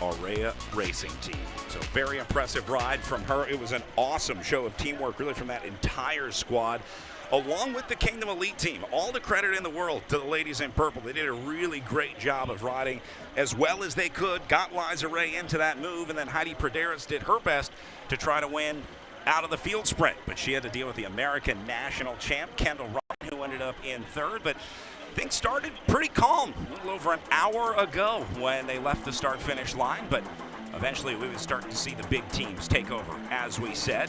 Aurea Racing Team. So very impressive ride from her. It was an awesome show of teamwork, really, from that entire squad, along with the Kingdom Elite team. All the credit in the world to the ladies in purple. They did a really great job of riding as well as they could, got Liza Ray into that move, and then Heidi Praderas did her best to try to win out of the field sprint. But she had to deal with the American national champ, Kendall Ryan, who ended up in third. But things started pretty calm a little over an hour ago when they left the start-finish line, but eventually we would start to see the big teams take over, as we said.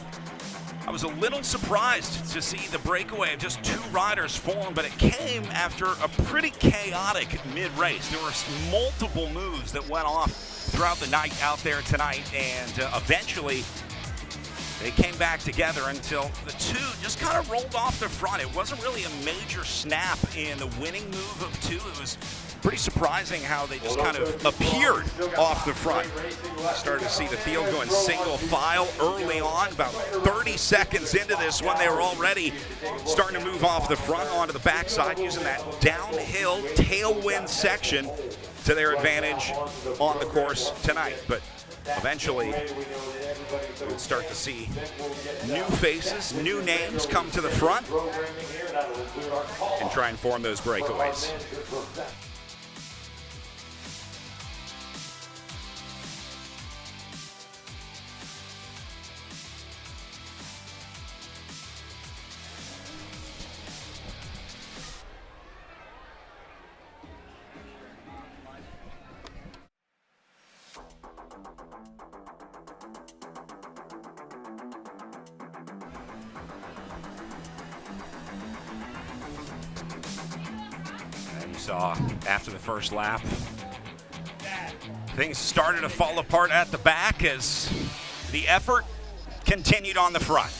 I was a little surprised to see the breakaway of just two riders form, but it came after a pretty chaotic mid-race. There were multiple moves that went off throughout the night out there tonight, and eventually they came back together until the two just kind of rolled off the front. It wasn't really a major snap in the winning move of two. It was pretty surprising how they just kind of appeared off the front. Started to see the field going single file early on, about 30 seconds into this one. They were already starting to move off the front onto the backside, using that downhill tailwind section to their advantage on the course tonight. But eventually, we'll start to see new faces, new names come to the front and try and form those breakaways. Saw after the first lap, things started to fall apart at the back as the effort continued on the front.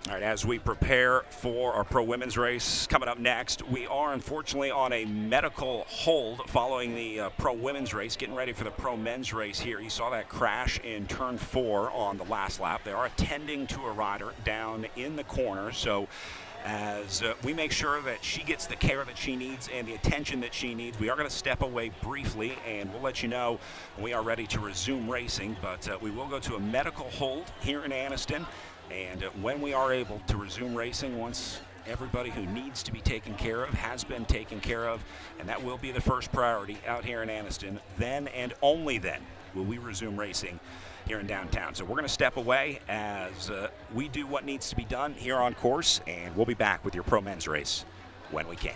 All right, as we prepare for our pro women's race coming up next, we are unfortunately on a medical hold following the pro women's race, getting ready for the pro men's race here. You saw that crash in turn 4 on the last lap. They are attending to a rider down in the corner, so as we make sure that she gets the care that she needs and the attention that she needs, we are going to step away briefly, and we'll let you know when we are ready to resume racing. But we will go to a medical hold here in Anniston. And when we are able to resume racing, once everybody who needs to be taken care of has been taken care of, and that will be the first priority out here in Anniston, then and only then will we resume racing here in downtown. So we're going to step away as we do what needs to be done here on course, and we'll be back with your pro men's race when we can.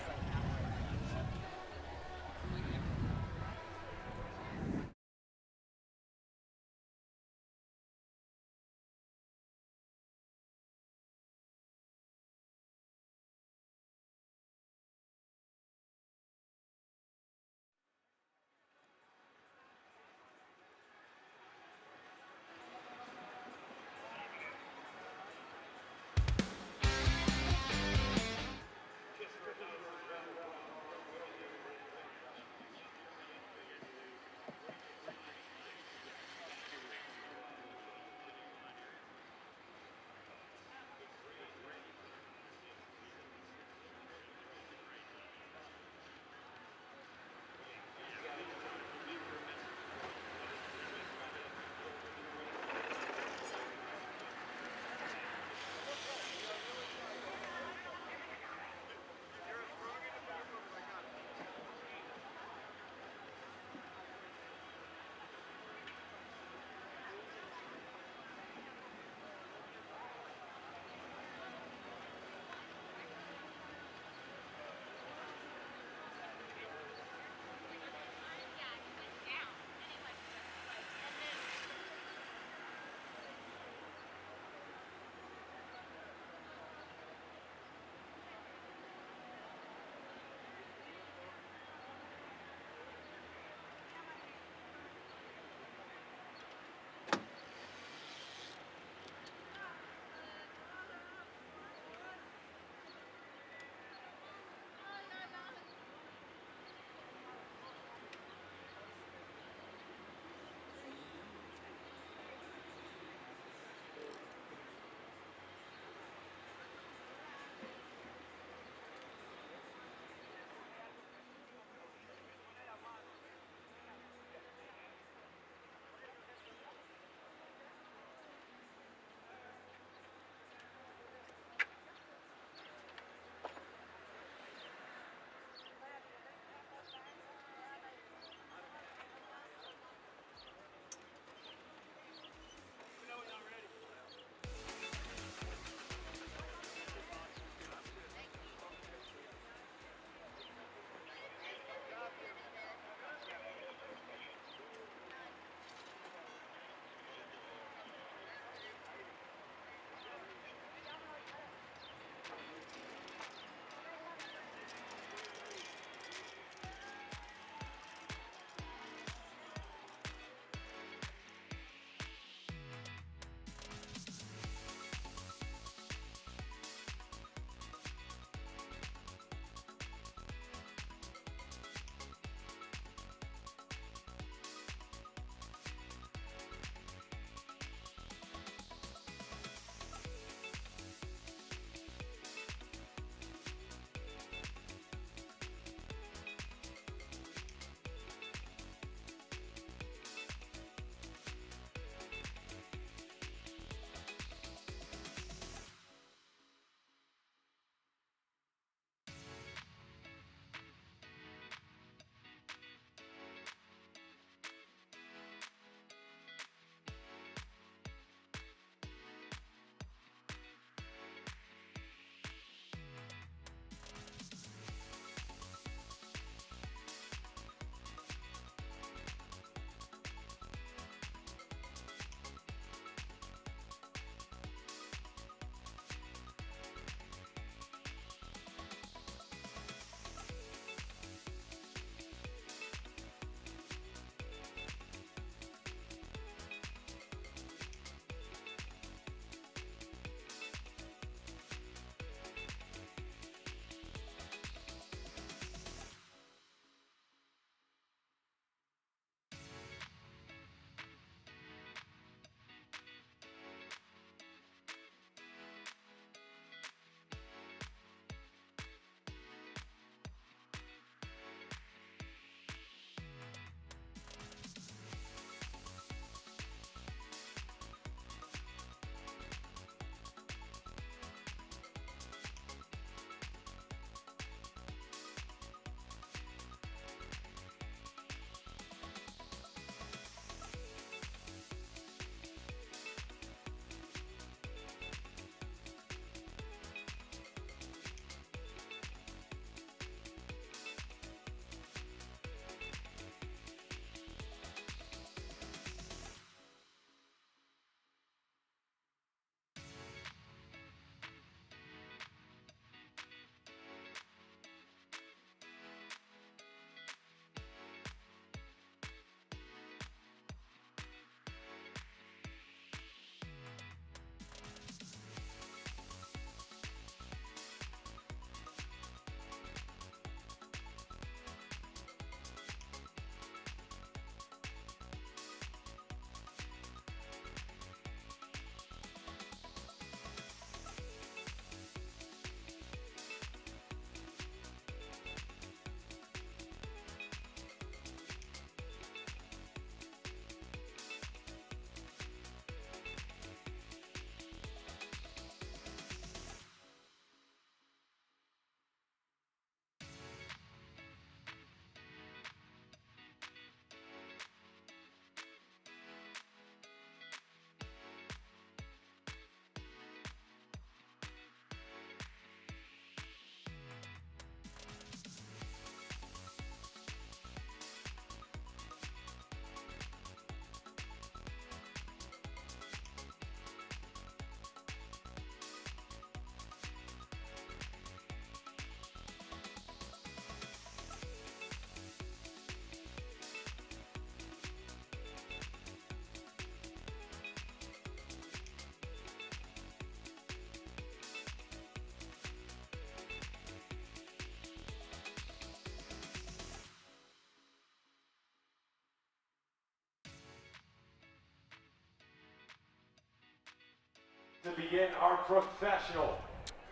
To begin our professional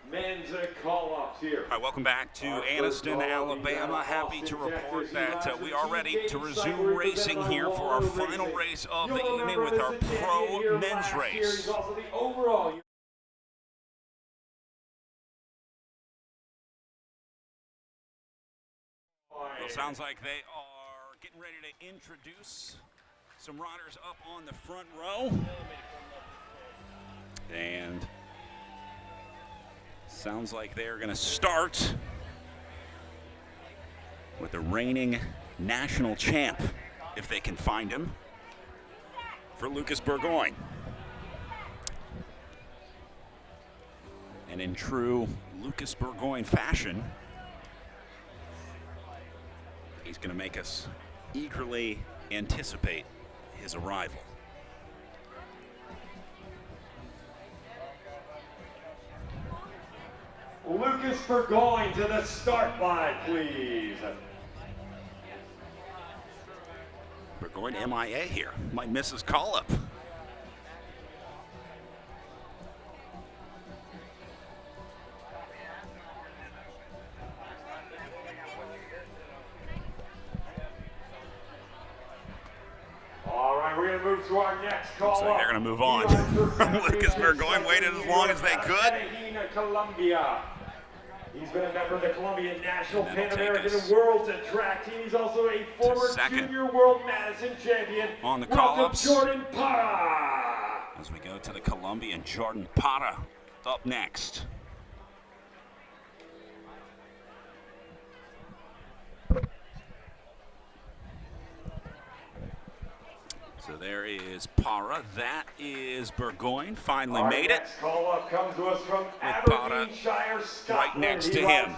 men's call-ups here. All right, welcome back to Anniston, Alabama. Happy to report that we are ready to resume racing here for our final race of the evening with our pro men's race. Well, sounds like they are getting ready to introduce some riders up on the front row. And sounds like they're going to start with the reigning national champ, if they can find him, for Lucas Burgoyne. And in true Lucas Burgoyne fashion, he's going to make us eagerly anticipate his arrival. Lucas Burgoyne to the start line, please. Burgoyne MIA here. Might miss his call-up. All right, we're going to move to our next call. Looks like they're going to move on. Lucas Burgoyne waited as long as they could. Columbia. He's been a member of the Colombian National Pan American and World Track Team. He's also a former Junior World Madison champion. On the call-ups, Jordan Parra. As we go to the Colombian, Jordan Parra up next. So there is Parra. That is Burgoyne. Finally made it. Call-up comes to us from Aberdeenshire, right next to him.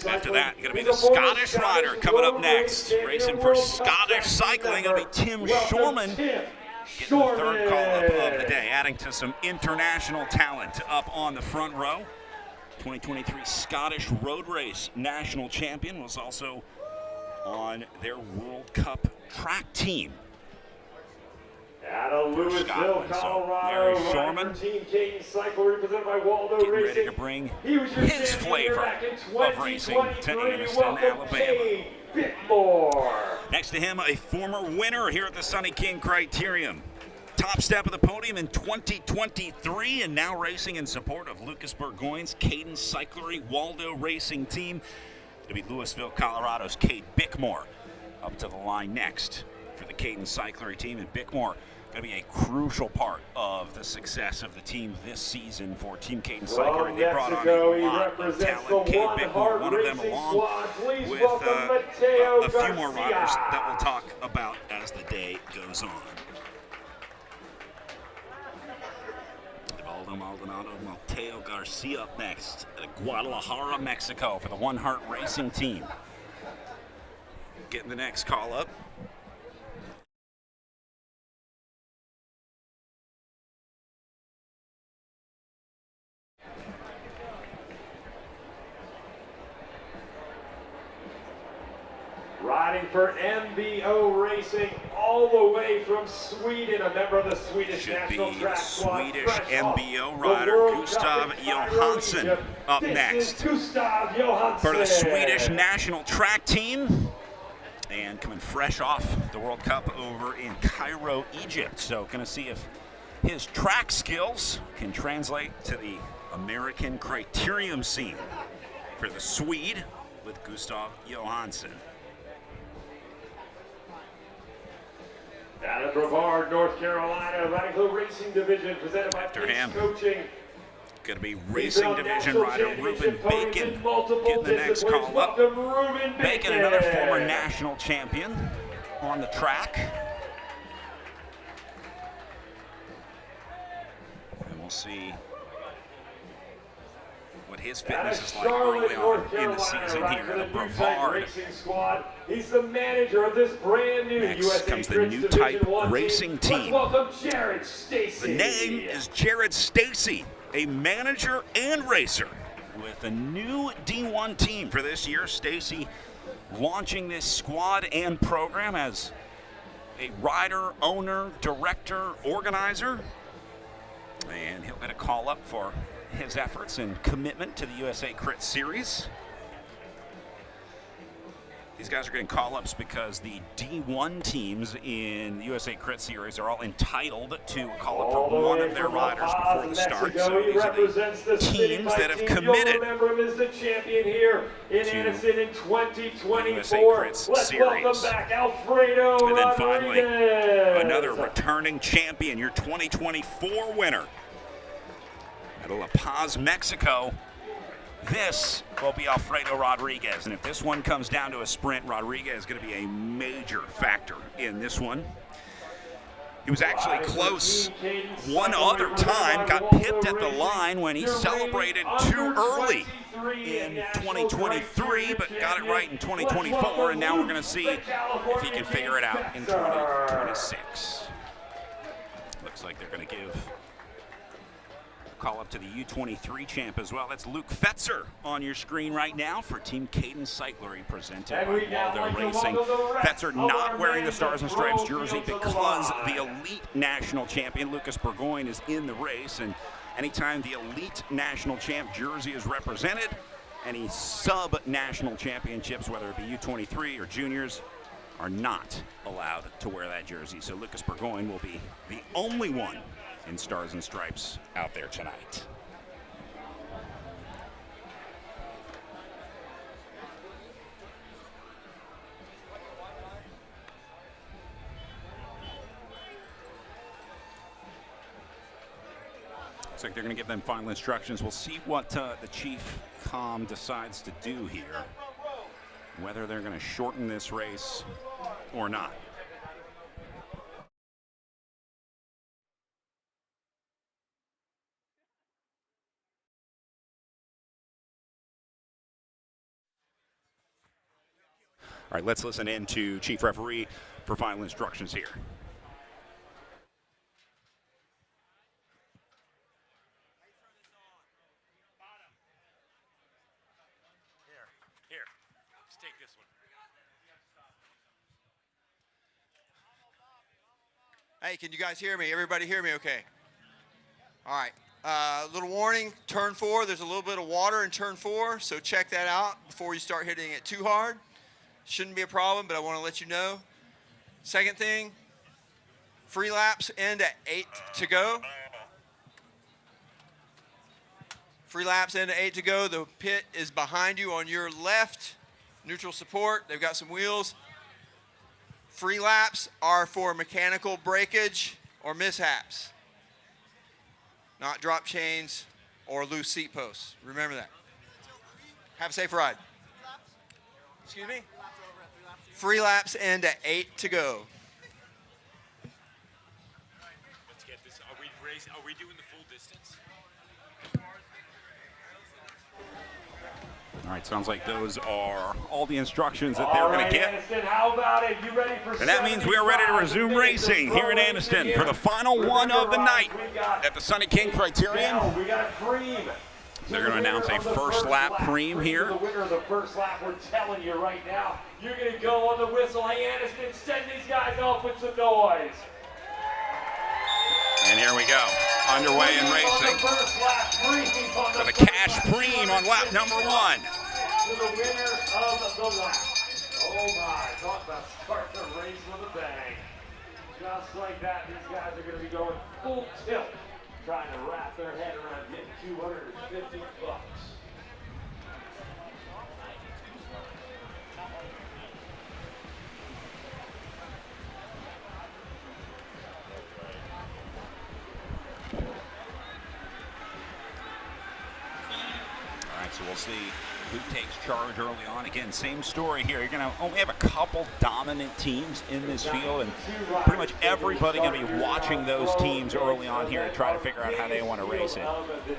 After that, going to be the Scottish rider coming up next. Racing for Scottish cycling, going to be Tim Shorman. Getting the third call-up of the day, adding to some international talent up on the front row. 2023 Scottish Road Race national champion, was also on their World Cup track team. Out of Louisville, Colorado, Shorman Team King Cycle represented by Waldo getting Racing. ready to bring his flavor of racing to Anniston, Alabama. Next to him, a former winner here at the Sunny King Criterium. Top step of the podium in 2023, and now racing in support of Lucas Burgoyne's Cadence Cyclery Waldo Racing team. It'll be Louisville, Colorado's Cade Bickmore up to the line next for the Cadence Cyclery team, and Bickmore going to be a crucial part of the success of the team this season for Team Cadence Cyclery. They brought on a lot of talent. Cade Bickmore, one of them, along with a few more riders that we'll talk about as the day goes on. Aldo Maldonado, Mateo Garcia up next at Guadalajara, Mexico for the One Heart Racing team. Getting the next call up. Riding for MBO Racing all the way from Sweden, a member of the Swedish National Track Squad. Swedish MBO rider Gustav Johansson up next for the Swedish National Track Team, and coming fresh off the World Cup over in Cairo, Egypt. So going to see if his track skills can translate to the American Criterium scene for the Swede with Gustav Johansson. Out of Brevard, North Carolina, riding the racing division presented by Pace Coaching. Going to be racing division rider Ruben Bacon getting the next call up. Bacon, another former national champion on the track. And we'll see what his fitness is like early on in the season here at Brevard. He's the manager of this brand new Next comes the new type racing team. Welcome Jared Stacy. The name is Jared Stacy, a manager and racer with a new D1 team for this year. Stacy launching this squad and program as a rider, owner, director, organizer. And he'll get a call up for his efforts and commitment to the USA Crit Series. These guys are getting call-ups because the D1 teams in the USA Crit Series are all entitled to a call-up for one of their riders before the start. So these are the teams that have committed is the champion here in Anniston in 2024. USA Crit Series. Welcome back, Alfredo And then finally, Rodriguez. another returning champion, your 2024 winner at La Paz, Mexico. This will be Alfredo Rodriguez, and if this one comes down to a sprint, Rodriguez is going to be a major factor in this one. He was actually close one other time, got pipped at the line when he celebrated too early in 2023, but got it right in 2024, and now we're going to see if he can figure it out in 2026. Looks like they're going to give call up to the U23 champ as well. That's Luke Fetzer on your screen right now for Team Caden Cyclery, presented by Waldo Racing. Fetzer not wearing the Stars and Stripes jersey because the elite national champion Lucas Burgoyne is in the race, and anytime the elite national champ jersey is represented, any sub-national championships, whether it be U23 or juniors, are not allowed to wear that jersey. So Lucas Burgoyne will be the only one in Stars and Stripes out there tonight. Looks like they're going to give them final instructions. We'll see what the Chief Com decides to do here, whether they're going to shorten this race or not. All right, let's listen in to Chief Referee for final instructions here. Here, just take this one. Hey, can you guys hear me? Everybody hear me okay? All right. Little warning, turn 4, there's a little bit of water in turn 4, so check that out before you start hitting it too hard. Shouldn't be a problem, but I want to let you know. Second thing, free laps end at 8 to go. Free laps end at 8 to go. The pit is behind you on your left. Neutral support, they've got some wheels. Free laps are for mechanical breakage or mishaps, not drop chains or loose seat posts. Remember that. Have a safe ride. Excuse me? Free laps end at 8 to go. Let's get this. Are we doing the full distance? All right, sounds like those are all the instructions that they're going to get. Anniston, how about it? You ready for And that means we are ready to resume racing here in Anniston for the final one of the night at the Sunny King Criterium. We got a cream. They're going to announce a first lap cream here. The winner of the first lap, we're telling you right now, you're going to go on the whistle. Hey, Anniston, send these guys off with some noise. And here we go, underway in racing. For the cash preem on lap number 1. To the winner of the lap. Oh my, talk about starting the race with a bang. Just like that, these guys are going to be going full tilt, trying to wrap their head around getting $250. So we'll see who takes charge early on. Again, same story here. You're going to only have a couple dominant teams in this field, and pretty much everybody going to be watching those teams early on here to try to figure out how they want to race it.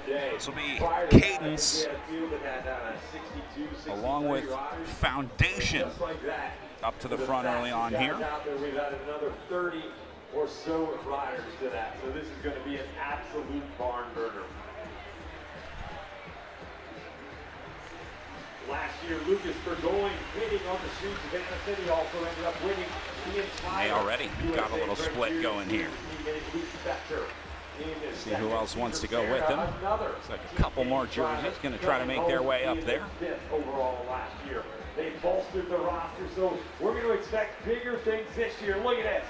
This will be Cadence, along with Foundation, up to the front early on here. We've added another 30 or so riders to that, so this is going to be an absolute barn burner. Last year, Lucas Burgoyne hitting on the streets of Anniston. He also ended up winning the entire. They already got a little split going here. See who else wants to go with him. Looks like a couple more jerseys going to try to make their way up there. Overall last year. They bolstered the roster, so we're going to expect bigger things this year. Look at this.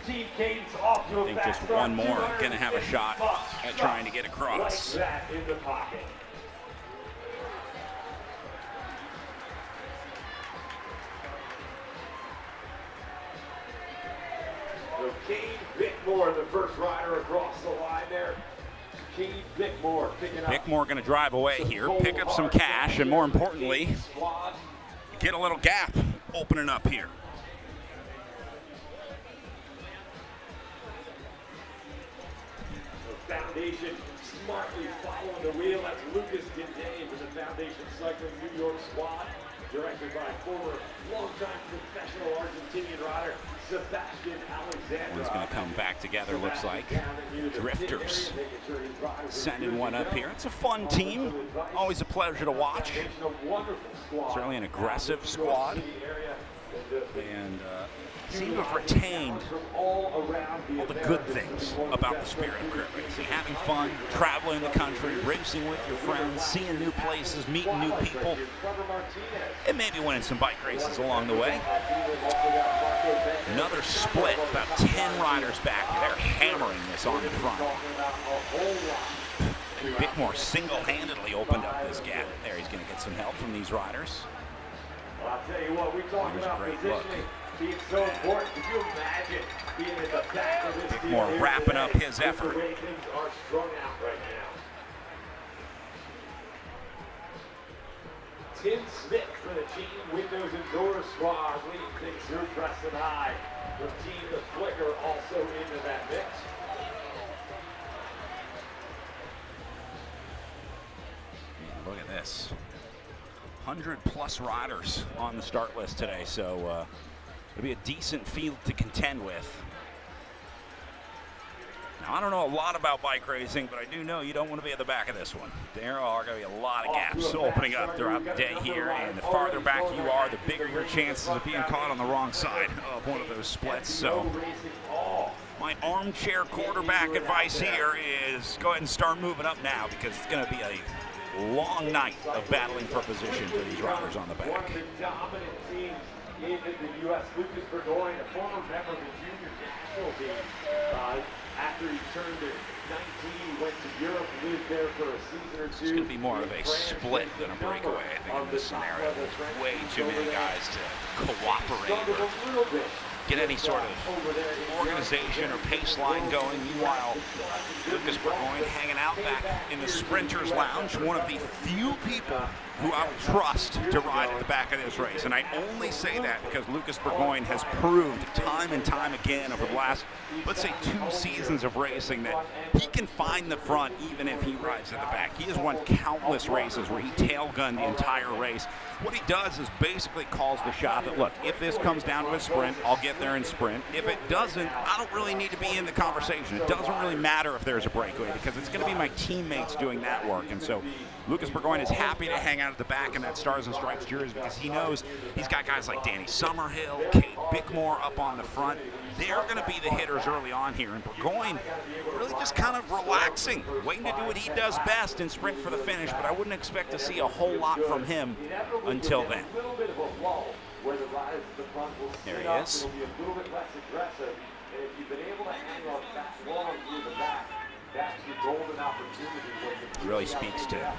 Team Cadence off to a I think fast just start. one more going to have a shot at trying to get across. Like that in the pocket. So Cade Bickmore, the first rider across the line there. Cade Bickmore picking up. Bickmore going to drive away here, pick up some cash, and more importantly, get a little gap opening up here. The Foundation smartly following the wheel. That's Lucas Gindane for the Foundation Cycling New York squad, directed by former longtime professional Argentinian rider Sebastian Alexander. One's going to come back together, looks like. Drifters sending one up here. It's a fun team. Always a pleasure to watch. Certainly an aggressive squad. And seem to have retained all the good things about the spirit of crit racing. Having fun, traveling the country, racing with your friends, seeing new places, meeting new people, and maybe winning some bike races along the way. Another split, about 10 riders back. They're hammering this on the front. Bickmore single-handedly opened up this gap. There, he's going to get some help from these riders. I'll tell you what, we talk about positioning being so important. Could you imagine being at the back of this Bickmore wrapping up his effort. The way things are strung out right now. Tim Smith for the Team Windows and Doors squad leading things through Preston High. The Team The Flicker also into that mix. Man, look at this. 100-plus riders on the start list today, so it'll be a decent field to contend with. Now, I don't know a lot about bike racing, but I do know you don't want to be at the back of this one. There are going to be a lot of gaps opening up throughout the day here, and the farther back you are, the bigger your chances of being caught on the wrong side of one of those splits. So my armchair quarterback advice here is go ahead and start moving up now, because it's going to be a long night of battling for position for these riders on the back. One of the dominant teams in the U.S., Lucas Burgoyne, a former member of the junior national team. After he turned 19, he went to Europe, lived there for a season or two. It's going to be more of a split than a breakaway, I think, in this scenario. There's way too many guys to cooperate or get any sort of organization or pace line going. Meanwhile, Lucas Burgoyne hanging out back in the Sprinters Lounge, one of the few people who I would trust to ride at the back of this race. And I only say that because Lucas Burgoyne has proved time and time again over the last, let's say, 2 seasons of racing that he can find the front even if he rides at the back. He has won countless races where he tail-gunned the entire race. What he does is basically calls the shot that, look, if this comes down to a sprint, I'll get there and sprint. If it doesn't, I don't really need to be in the conversation. It doesn't really matter if there's a breakaway because it's going to be my teammates doing that work. And so Lucas Burgoyne is happy to hang out at the back in that Stars and Stripes jersey because he knows he's got guys like Danny Summerhill, Cade Bickmore up on the front. They're going to be the hitters early on here, and Burgoyne really just kind of relaxing, waiting to do what he does best and sprint for the finish, but I wouldn't expect to see a whole lot from him until then. There he is. Really speaks to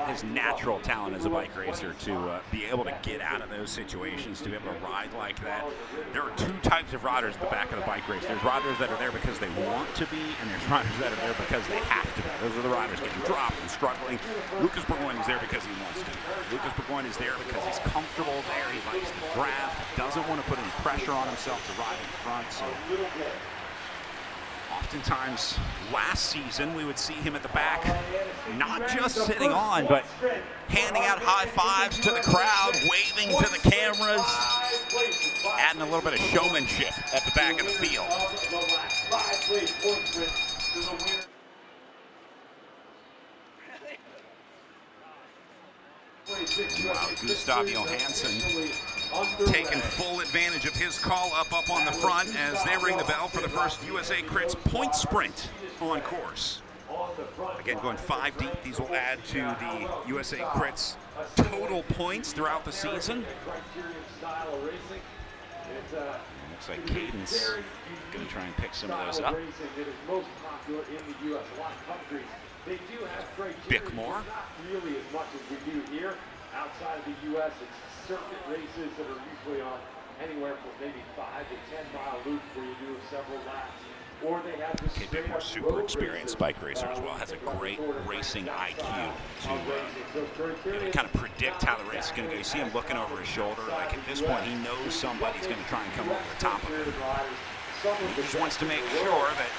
his natural talent as a bike racer to be able to get out of those situations, to be able to ride like that. There are 2 types of riders at the back of the bike race. There's riders that are there because they want to be, and there's riders that are there because they have to be. Those are the riders getting dropped and struggling. Lucas Burgoyne is there because he wants to be. Lucas Burgoyne is there because he's comfortable there. He likes the draft. He doesn't want to put any pressure on himself to ride in front. So oftentimes last season we would see him at the back, not just sitting on, but handing out high fives to the crowd, waving to the cameras, adding a little bit of showmanship at the back of the field. Wow, Gustav Johansson taking full advantage of his call up on the front as they ring the bell for the first USA Crits point sprint on course. Again, going 5 deep. These will add to the USA Crits total points throughout the season. Looks like Caden's going to try and pick some of those up. Bickmore. Really as much as we do here. Outside of the U.S., it's circuit races that are usually on anywhere from maybe 5 to 10 mile loops where you do several laps. Or they have this Kate Bickmore, super experienced bike racer as well, has a great racing IQ to kind of predict how the race is going to go. You see him looking over his shoulder, like at this point he knows somebody's going to try and come over the top of him. He just wants to make sure that,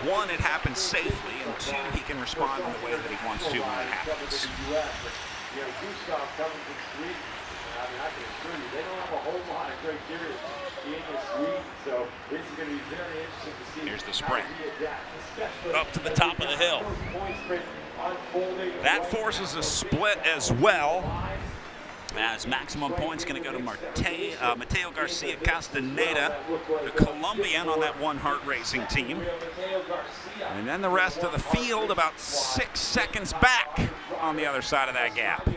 one, it happens safely, and two, he can respond in the way that he wants to when it happens. I mean, I can assure you, they don't have a whole lot of criteria in this week, so this is going to be very interesting to see. Here's the sprint. Up to the top of the hill. That forces a split as well, as maximum points going to go to Mateo Garcia Castaneda, the Colombian on that One Heart Racing team. And then the rest of the field about 6 seconds back on the other side of that gap.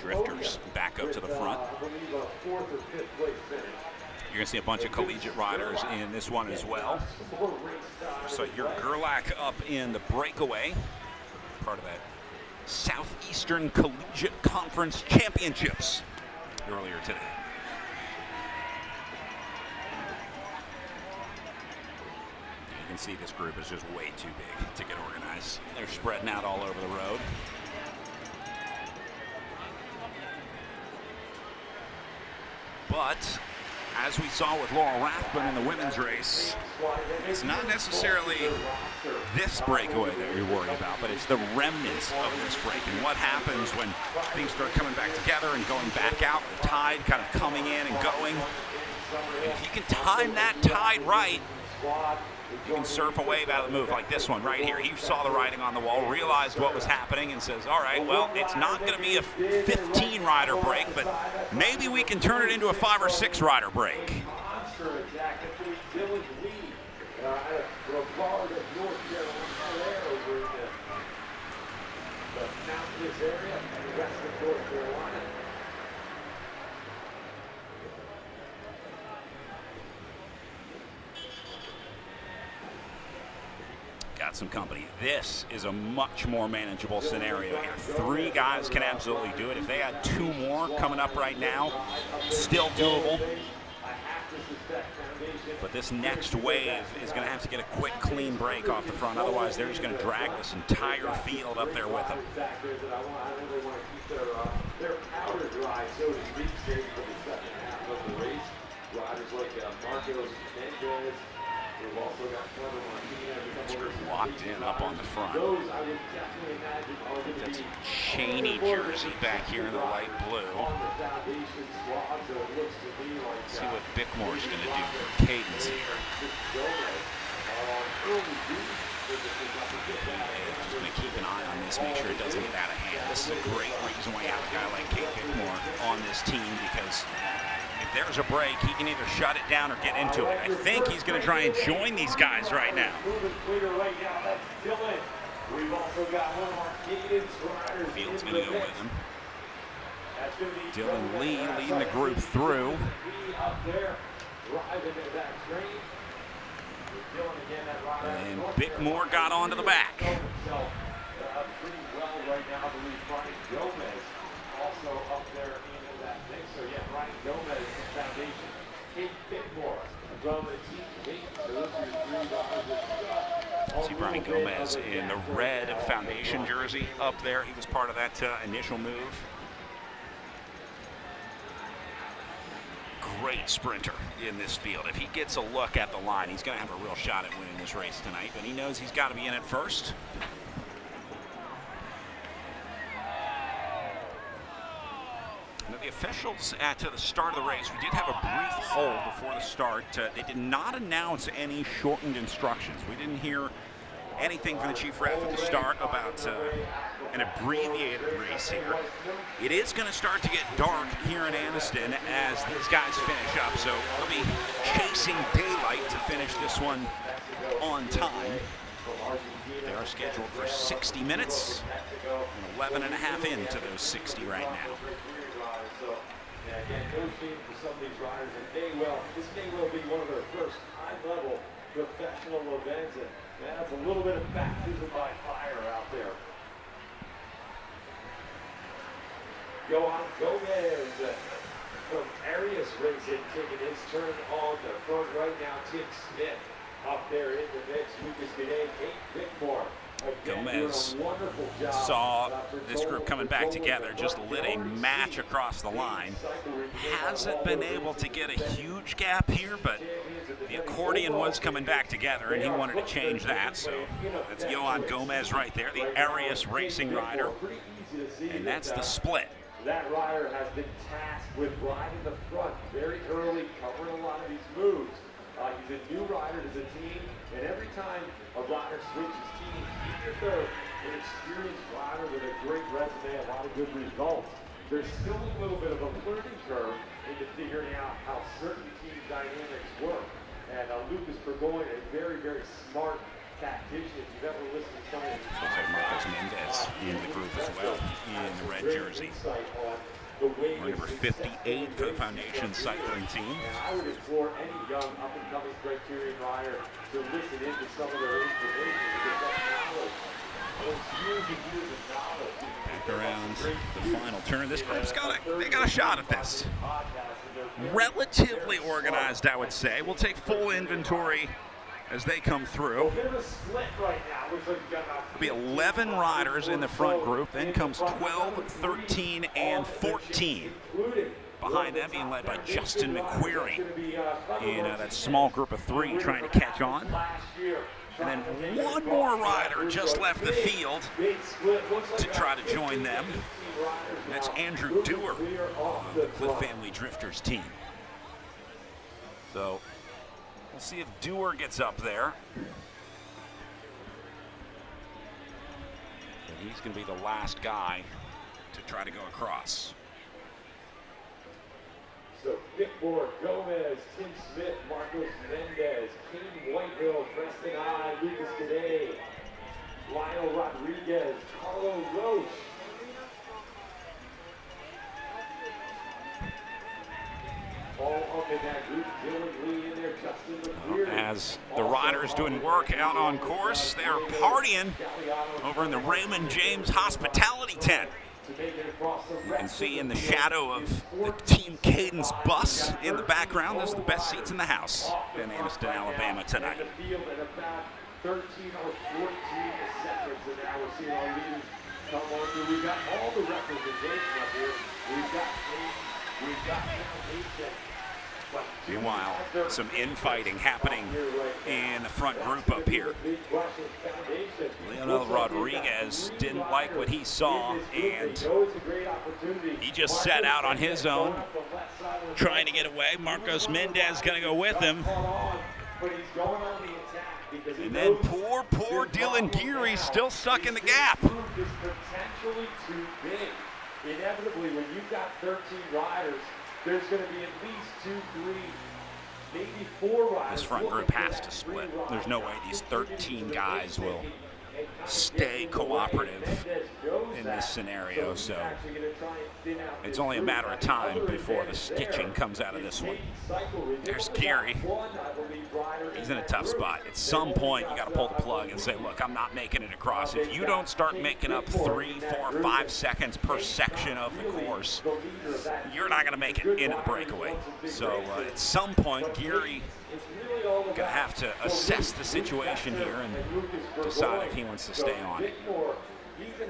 Drifters back up to the front. You're going to see a bunch of collegiate riders in this one as well. So your Gerlach up in the breakaway, part of that Southeastern Collegiate Conference Championships earlier today. You can see this group is just way too big to get organized. They're spreading out all over the road. But as we saw with Laurel Rathbun in the women's race, it's not necessarily this breakaway that you're worried about, but it's the remnants of this break and what happens when things start coming back together and going back out, the tide kind of coming in and going. And if you can time that tide right, you can surf a wave out of the move like this one right here. He saw the writing on the wall, realized what was happening, and says, all right, well, it's not going to be a 15-rider break, but maybe we can turn it into a 5 or 6-rider break. Got some company. This is a much more manageable scenario here. 3 guys can absolutely do it. If they had 2 more coming up right now, still doable. But this next wave is going to have to get a quick, clean break off the front. Otherwise, they're just going to drag this entire field up there with them. Their powder dry, so to speak, saved for the second half of the race. Riders like Marcos Mendez. We've also got Clever Martinez. Locked in up on the front. That's Cheney jersey back here in the light blue. Let's see what Bickmore's going to do for cadence here. Just going to keep an eye on this, make sure it doesn't get out of hand. This is a great reason why you have a guy like Kate Bickmore on this team, because if there's a break, he can either shut it down or get into it. I think he's going to try and join these guys right now. Field's going to go with him. Dylan Lee leading the group through. And Bickmore got onto the back. Pretty well right now, I believe Brian Gomez also up there in that mix. So yeah, Brian Gomez in foundation. Kate Bickmore from the team. So those are your 3 riders. See Brian Gomez in the red foundation jersey up there. He was part of that initial move. Great sprinter in this field. If he gets a look at the line, he's going to have a real shot at winning this race tonight, but he knows he's got to be in it first. Maybe a officials at the start of the race, we did have a brief hold before the start. They did not announce any shortened instructions. We didn't hear anything from the chief ref at the start about an abbreviated race here. It is going to start to get dark here in Anniston as these guys finish up, so they'll be chasing daylight to finish this one on time. They are scheduled for 60 minutes, and 11 and a half into those 60 right now. This may well be one of their first high-level professional events, and that's a little bit of baptism by fire out there. Johan Gomez from Arias Racing taking his turn on the front right now. Tim Smith up there in the mix. Lucas Gade, Kate Bickmore. Gomez saw this group coming back together, just lit a match across the line. Hasn't been able to get a huge gap here, but the accordion was coming back together, and he wanted to change that. So that's Johan Gomez right there, the Arias Racing rider, and that's the split. That rider has been tasked with riding the front very early, covering a lot of these moves. He's a new rider to the team, and every time a rider switches teams, even if they're an experienced rider with a great resume, a lot of good results, there's still a little bit of a learning curve into figuring out how certain team dynamics work. And Lucas Burgoyne, a very, very smart tactician. If you've ever listened to some of his looks like Marcos Mendez in the group as well, in the red jersey. We're number 58 for the Foundation cycling team. And I would implore any young up-and-coming Criterium rider to listen into some of their information, because that knowledge, those years and years of knowledge. Back around the final turn. This group's they got a shot at this. Relatively organized, I would say. We'll take full inventory as they come through. There'll be 11 riders in the front group, then comes 12, 13, and 14. Behind them being led by Justin McQuarrie in that small group of 3 trying to catch on. And then one more rider just left the field to try to join them. And that's Andrew Dewar of the Cliff Family Drifters team. So we'll see if Dewar gets up there. And he's going to be the last guy to try to go across. So Bickmore, Gomez, Tim Smith, Marcos Mendez, Kane Whitehill, Preston I, Lucas Gade, Lionel Rodriguez, Carlo Roche. All up in that group, Dylan Lee in there, Justin McQuarrie. As the riders doing work out on course, they're partying over in the Raymond James Hospitality Tent. You can see in the shadow of the Team Cadence bus in the background, those are the best seats in the house in Anniston, Alabama tonight. 13 or 14 seconds, and now we're seeing our leaders come on through. We've got all the representation up here. We've got Foundation. Meanwhile, some infighting happening in the front group up here. Leonel Rodriguez didn't like what he saw, and he just set out on his own, trying to get away. Marcos Mendez going to go with him. And then poor Dylan Geary still stuck in the gap. Potentially too big. Inevitably, when you've got 13 riders, there's going to be at least 2, 3, maybe 4 riders. This front group has to split. There's no way these 13 guys will stay cooperative in this scenario, so it's only a matter of time before the stitching comes out of this one. There's Geary. He's in a tough spot. At some point, you got to pull the plug and say, look, I'm not making it across. If you don't start making up 3, 4, 5 seconds per section of the course, you're not going to make it into the breakaway. So at some point, Geary going to have to assess the situation here and decide if he wants to stay on it.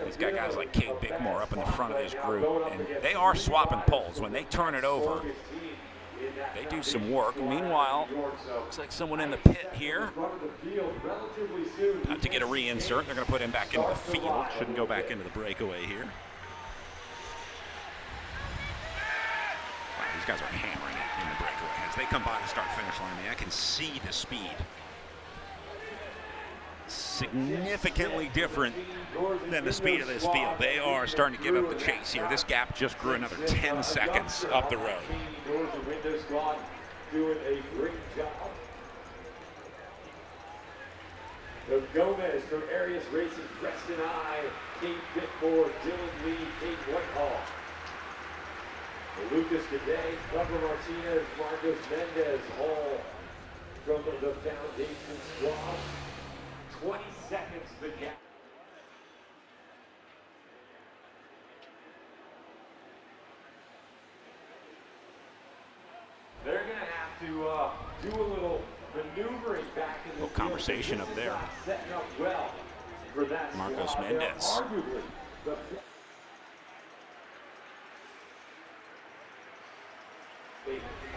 He's got guys like Cade Bickmore up in the front of this group, and they are swapping poles. When they turn it over, they do some work. Meanwhile, looks like someone in the pit here. About to get a reinsert. They're going to put him back into the field. Shouldn't go back into the breakaway here. guys are hammering it in the breakaway. As they come by the start-finish line, I can see the speed. Significantly different than the speed of this field. They are starting to give up the chase here. This gap just grew another 10 seconds up the road. Doors and windows squad doing a great job. The Gomez from Arias Racing, Preston I, Kate Bickmore, Dylan Lee, Kate Whitehall. The Lucas Cadet, Bubba Martinez, Marcos Mendez, all from the Foundation squad. 20 seconds the gap. They're going to have to do a little maneuvering back in the little conversation up there. Setting up well for that Marcos squad. Mendez. Arguably,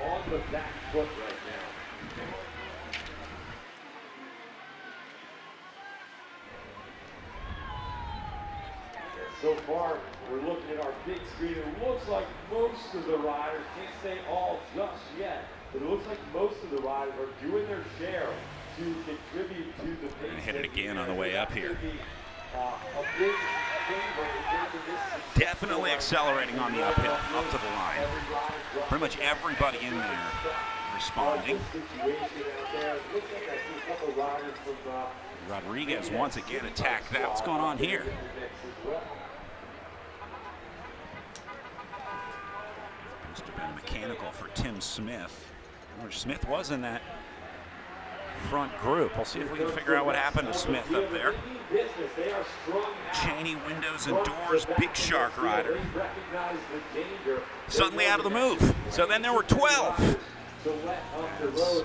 on the back foot right now. So far, we're looking at our big screen. It looks like most of the riders, can't say all just yet, but it looks like most of the riders are doing their share to contribute to the pace. Gonna hit it again on the way up here. A big favor in this. Definitely accelerating on the uphill, up to the line. Pretty much everybody in there responding. Rodriguez once again attacked that. What's going on here? Must have been mechanical for Tim Smith. Or Smith was in that front group. We'll see if we can figure out what happened to Smith up there. Cheney windows and doors, big shark rider. Suddenly out of the move. So then there were 12. As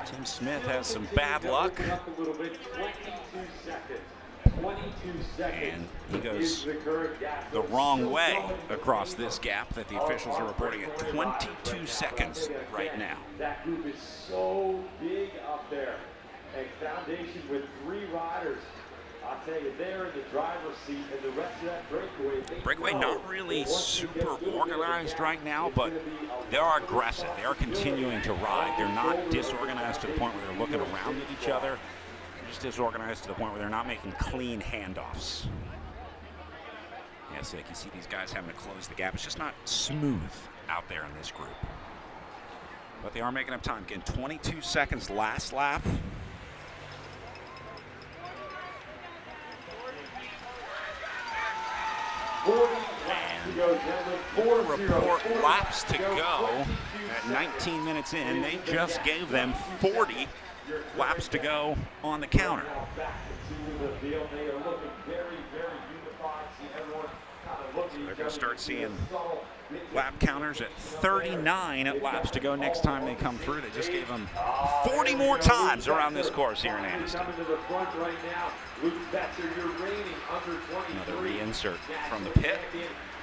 Tim Smith has some bad luck. And he goes the wrong way across this gap that the officials are reporting at 22 seconds right now. That group is so big up there. A Foundation with 3 riders. I'll tell you, they're in the driver's seat, and the rest of that breakaway. Breakaway not really super organized right now, but they are aggressive. They are continuing to ride. They're not disorganized to the point where they're looking around at each other. They're just disorganized to the point where they're not making clean handoffs. Yeah, so you can see these guys having to close the gap. It's just not smooth out there in this group. But they are making up time. Again, 22 seconds last lap. And report laps to go at 19 minutes in. They just gave them 40 laps to go on the counter. So they're going to start seeing lap counters at 39 at laps to go next time they come through. They just gave them 40 more times around this course here in Anniston. Another reinsert from the pit.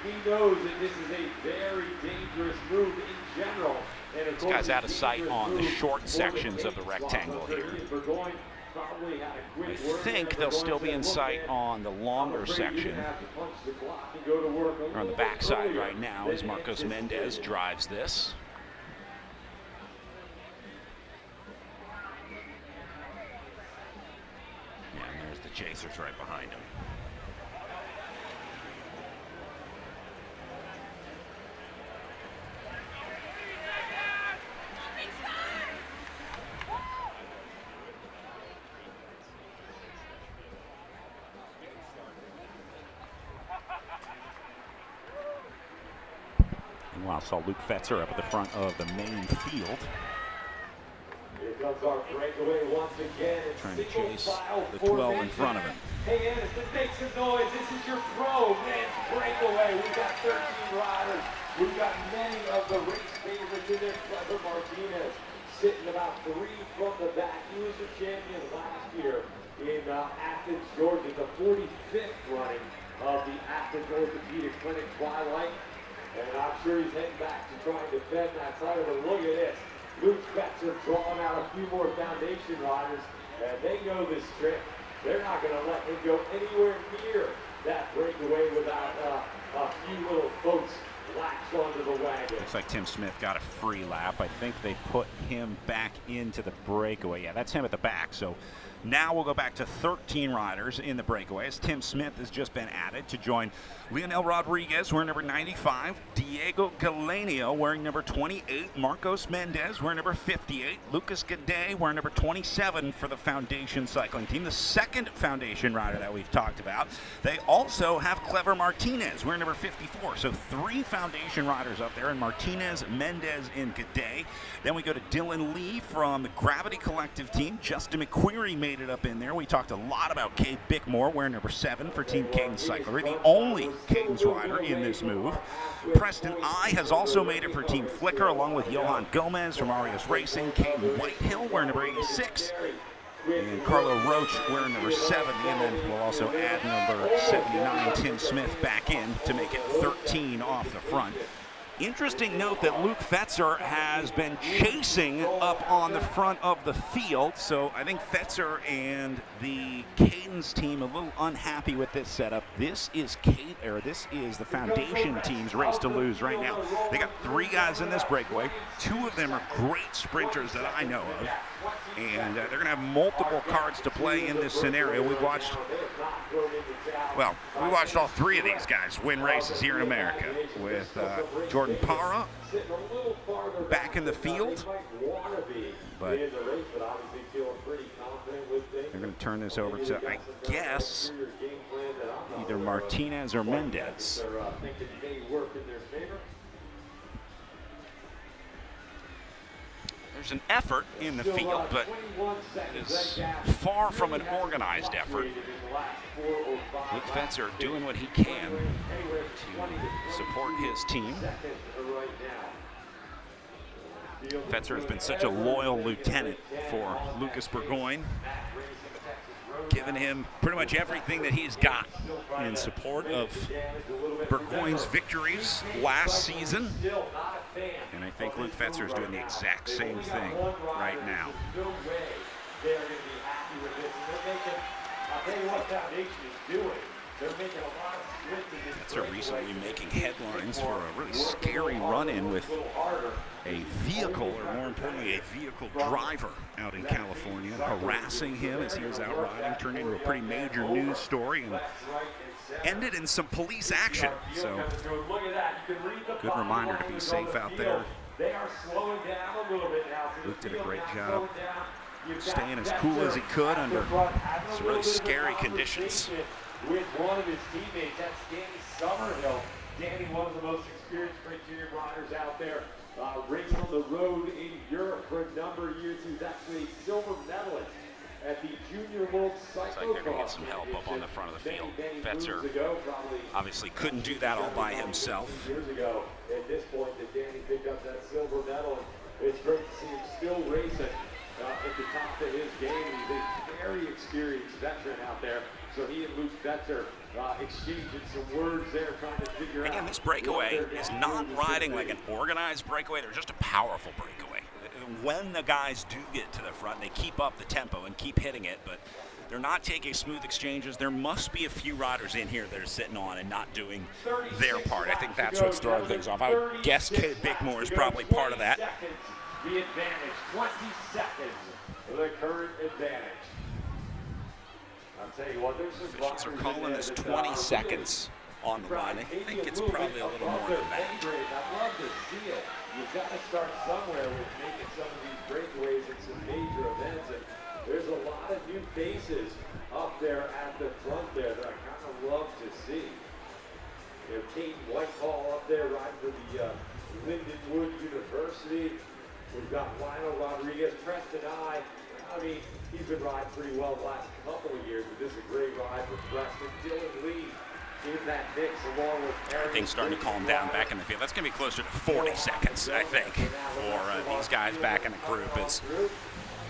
He knows that this is a very dangerous move in general. These guys out of sight on the short sections of the rectangle here. I think they'll still be in sight on the longer section. They're on the backside right now as Marcos Mendez drives this. Yeah, and there's the chasers right behind him. Meanwhile, saw Luke Fetzer up at the front of the main field. Here comes our breakaway once again. Trying to chase the 12 in front of him. Hey, Anniston, make some noise. This is your pro men's breakaway. We've got 13 riders. We've got many of the race favorites in there. Clever Martinez sitting about 3 from the back. He was the champion last year in Athens, Georgia, the 45th running of the Athens Orthopedic Clinic Twilight. And I'm sure he's heading back to try and defend that title. But look at this. Luke Fetzer drawing out a few more Foundation riders. And they know this trick. They're not going to let him go anywhere near that breakaway without a few little folks latched onto the wagon. Looks like Tim Smith got a free lap. I think they put him back into the breakaway. Yeah, that's him at the back. So now we'll go back to 13 riders in the breakaway as Tim Smith has just been added to join Leonel Rodriguez wearing number 95, Diego Galenio wearing number 28, Marcos Mendez wearing number 58, Lucas Gade wearing number 27 for the Foundation Cycling Team, the second Foundation rider that we've talked about. They also have Clever Martinez wearing number 54. So 3 Foundation riders up there, and Martinez, Mendez, and Gade. Then we go to Dylan Lee from the Gravity Collective Team. Justin McQuarrie made it up in there. We talked a lot about Cade Bickmore wearing number 7 for Team Cadence Cyclery, the only Cadence rider in this move. Preston I has also made it for Team Flickr, along with Johan Gomez from Arias Racing, Caden Whitehill wearing number 86, and Carlo Roach wearing number 70, and then we'll also add number 79, Tim Smith, back in to make it 13 off the front. Interesting note that Luke Fetzer has been chasing up on the front of the field, so I think Fetzer and the Cadence team a little unhappy with this setup. This is the Foundation team's race to lose right now. They got 3 guys in this breakaway. 2 of them are great sprinters that I know of, and they're going to have multiple cards to play in this scenario. We watched all 3 of these guys win races here in America, with Jordan Parra back in the field, but they're going to turn this over to, I guess, either Martinez or Mendez. There's an effort in the field, but it is far from an organized effort. Luke Fetzer doing what he can to support his team. Fetzer has been such a loyal lieutenant for Lucas Burgoyne, giving him pretty much everything that he's got in support of Burgoyne's victories last season. And I think Luke Fetzer is doing the exact same thing right now. Fetzer recently making headlines for a really scary run-in with a vehicle, or more importantly, a vehicle driver out in California, harassing him as he was out riding, turned into a pretty major news story and ended in some police action. So, good reminder to be safe out there. Luke did a great job staying as cool as he could under some really scary conditions. With one of his teammates, that's Danny Summerhill. Danny, one of the most experienced Criterium riders out there, racing on the road in Europe for a number of years. He was actually a silver medalist at the Junior World Cyclocross. Looks like they're going to get some help up on the front of the field. Fetzer obviously couldn't do that all by himself. Years ago, at this point, that Danny picked up that silver medal. And it's great to see him still racing at the top of his game. He's a very experienced veteran out there. So he and Luke Fetzer exchanging some words there, trying to figure out. Again, this breakaway is not riding like an organized breakaway. They're just a powerful breakaway. When the guys do get to the front, they keep up the tempo and keep hitting it, but they're not taking smooth exchanges. There must be a few riders in here that are sitting on and not doing their part. I think that's what's throwing things off. I would guess Cade Bickmore is probably part of that. The advantage, 20 seconds for the current advantage. I'll tell you what, there's some officials are calling this 20 seconds on the line. I think it's probably a little more than that. I'd love to see it. You've got to start somewhere with making some of these breakaways in some major events. And there's a lot of new faces up there at the front there that I kind of love to see. You know, Kate Whitehall up there riding for the Lindenwood University. We've got Lionel Rodriguez, Preston I mean, he's been riding pretty well the last couple of years, but this is a great ride with Preston. Dylan Lee in that mix along with everything's starting to calm down back in the field. That's going to be closer to 40 seconds, I think, for these guys back in the group. It's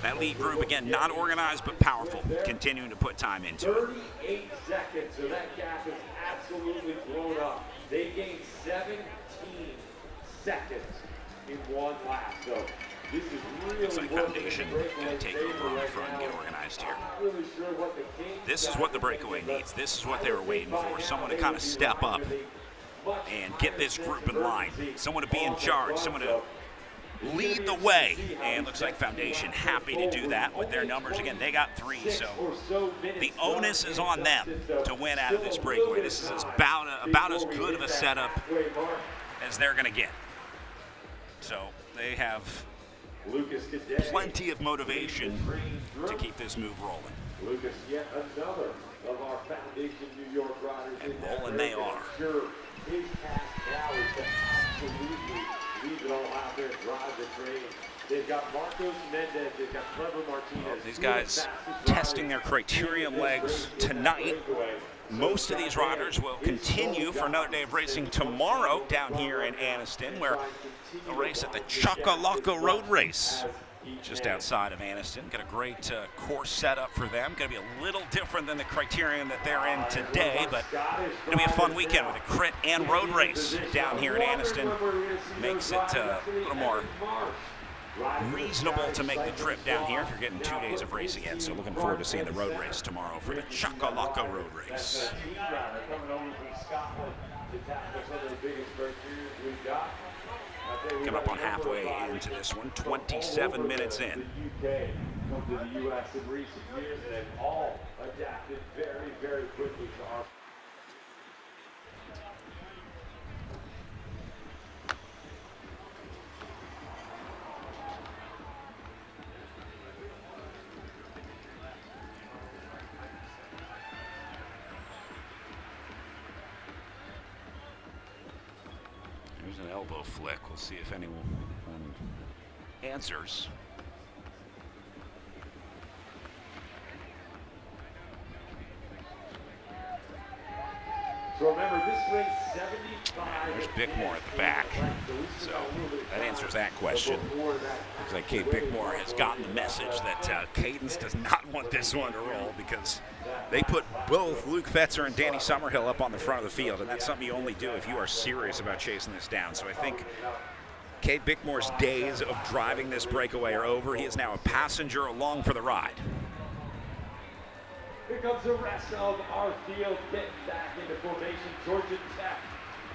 that lead group, again, not organized but powerful, continuing to put time into it. 38 seconds, so that gap is absolutely blown up. They gained 17 seconds in one lap. So Looks like Foundation going to take over on the front and get organized here. This is what the breakaway needs. This is what they were waiting for. Someone to kind of step up and get this group in line. Someone to be in charge. Someone to lead the way. And looks like Foundation happy to do that with their numbers. Again, they got 3, so the onus is on them to win out of this breakaway. This is about as good of a setup as they're going to get. So they have plenty of motivation to keep this move rolling. Lucas, yet another of our Foundation New York riders. And rolling they are. His task now is to absolutely leave it all out there, drive the train. They've got Marcos Mendez, they've got Clever Martinez. These guys testing their Criterium legs tonight. Most of these riders will continue for another day of racing tomorrow down here in Anniston, where a race at the Chocolate Road Race just outside of Anniston. Got a great course set up for them. Going to be a little different than the Criterium that they're in today, but going to be a fun weekend with a crit and road race down here in Anniston. Makes it a little more reasonable to make the trip down here if you're getting 2 days of racing in. So looking forward to seeing the road race tomorrow for the Chocolate Road Race. Coming up on halfway into this one, 27 minutes in. Come to the U.S. in recent years, and they've all adapted very, very quickly to our. There's an elbow flick. We'll see if anyone answers. So remember, this race 75. There's Bickmore at the back. So that answers that question. Looks like Kate Bickmore has gotten the message that Cadence does not want this one to roll because they put both Luke Fetzer and Danny Summerhill up on the front of the field, and that's something you only do if you are serious about chasing this down. So I think Kate Bickmore's days of driving this breakaway are over. He is now a passenger along for the ride. Here comes the rest of our field getting back into formation. Georgia Tech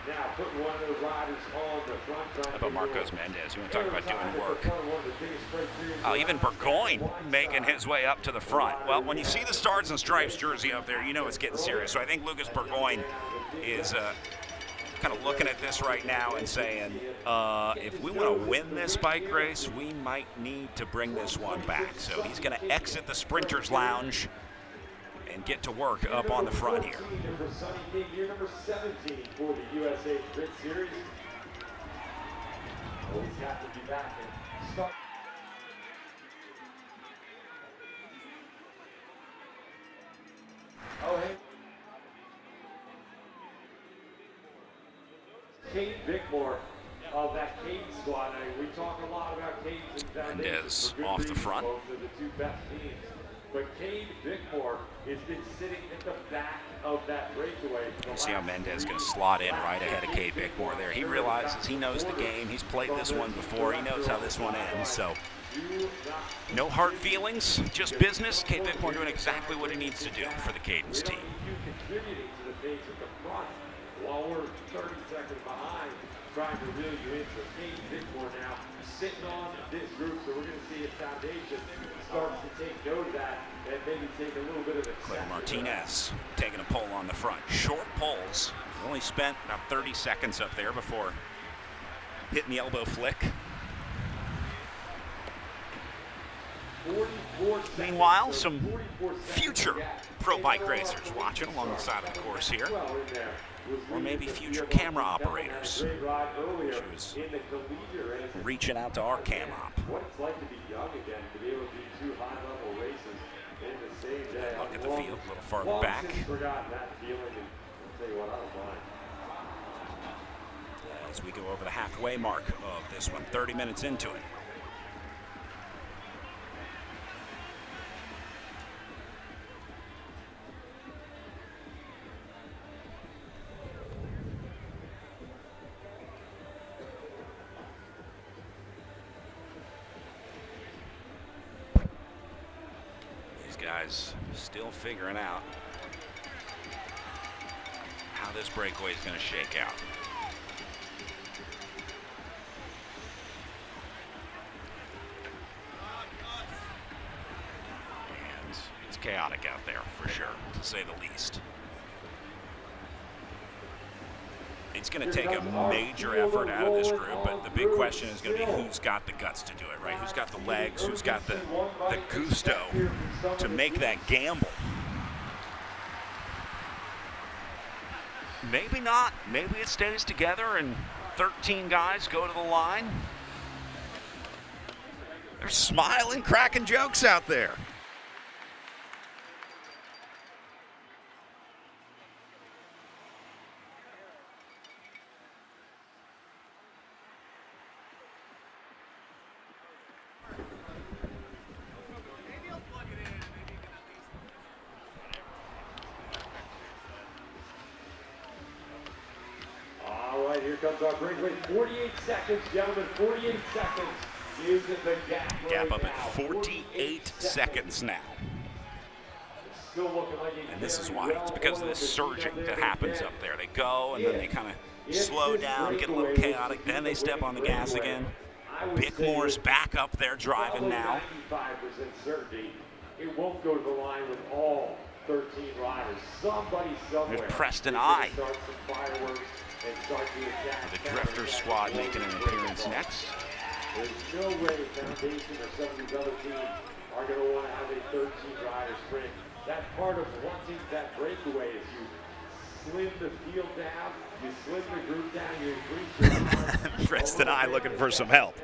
now putting one of the riders on the front. How about Marcos Mendez? You want to talk about doing work? Oh, even Burgoyne making his way up to the front. Well, when you see the Stars and Stripes jersey up there, you know it's getting serious. So I think Lucas Burgoyne is kind of looking at this right now and saying, if we want to win this bike race, we might need to bring this one back. So he's going to exit the Sprinters Lounge and get to work up on the front here. Year number 17 for the USA Crit Series. Always have to be back and start. Oh, hey. Kate Bickmore of that Cadence squad. I mean, we talk a lot about Cadence and Foundation. Mendez off the front. Both of the two best teams. But Cade Bickmore has been sitting at the back of that breakaway. You see how Mendez is going to slot in right ahead of Cade Bickmore there. He realizes he knows the game. He's played this one before. He knows how this one ends. So no hard feelings, just business. Cade Bickmore doing exactly what he needs to do for the Cadence team. Contributing to the pace at the front while we're 30 seconds behind, trying to reel you in. So Cade Bickmore now sitting on this group. So we're going to see if Foundation starts to take note of that and maybe take a little bit of a Clever Martinez taking a pole on the front. Short poles. Only spent about 30 seconds up there before hitting the elbow flick. Meanwhile, some future pro bike racers watching along the side of the course here. Or maybe future camera operators. Who's reaching out to our cam op. What it's like to be young again, to be able to do 2 high-level races in the same day. Look at the field a little farther back. Forgotten that feeling, and I'll tell you what, I don't mind. As we go over the halfway mark of this one, 30 minutes into it. guys still figuring out how this breakaway is going to shake out. And it's chaotic out there for sure, to say the least. It's going to take a major effort out of this group, but the big question is going to be who's got the guts to do it, right? Who's got the legs, who's got the gusto to make that gamble. Maybe not. Maybe it stays together and 13 guys go to the line. They're smiling, cracking jokes out there. Here comes our breakaway. 48 seconds, gentlemen. 48 seconds. Is the gap. Gap up at 48 seconds now. And this is why. It's because of this surging that happens up there. They go and then they kind of slow down, get a little chaotic. Then they step on the gas again. Bickmore's back up there driving now. 95% certainty it won't go to the line with all 13 riders. Somebody somewhere. There's Preston I. Start some fireworks. The Drifter squad making an appearance next. There's no way Foundation or some of these other teams are going to want to have a 13-rider sprint. That's part of wanting that breakaway is you slim the field down, you slim the group down, you increase your Preston I looking for some help.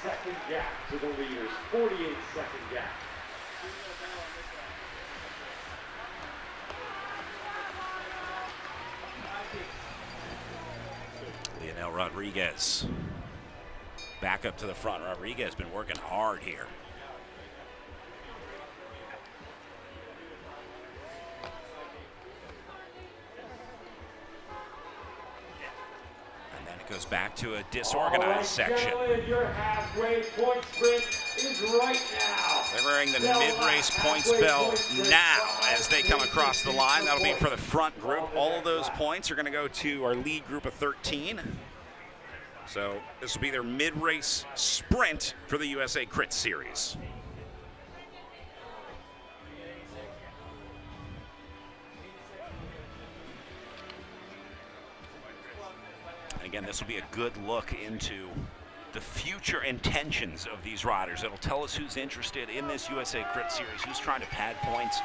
Second gap to the leaders, 48-second gap. Leonel Rodriguez back up to the front. Rodriguez has been working hard here. And then it goes back to a disorganized section. Your halfway point sprint is right now. They're wearing the mid-race points bell now as they come across the line. That'll be for the front group. All of those points are going to go to our lead group of 13. So this will be their mid-race sprint for the USA Crit Series. And again, this will be a good look into the future intentions of these riders. It'll tell us who's interested in this USA Crit Series, who's trying to pad points,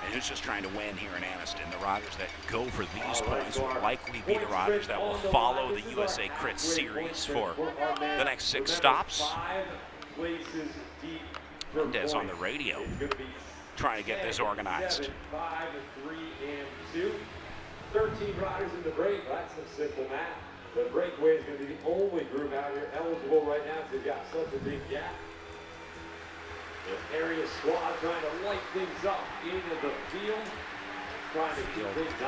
and who's just trying to win here in Anniston. The riders that go for these points will likely be the riders that will follow the USA Crit Series for the next 6 stops. Mendez on the radio trying to get this organized. 5, 3, and 2. 13 riders in the break. That's a simple math. The breakaway is going to be the only group out here eligible right now because they've got such a big gap. The area squad trying to light things up into the field.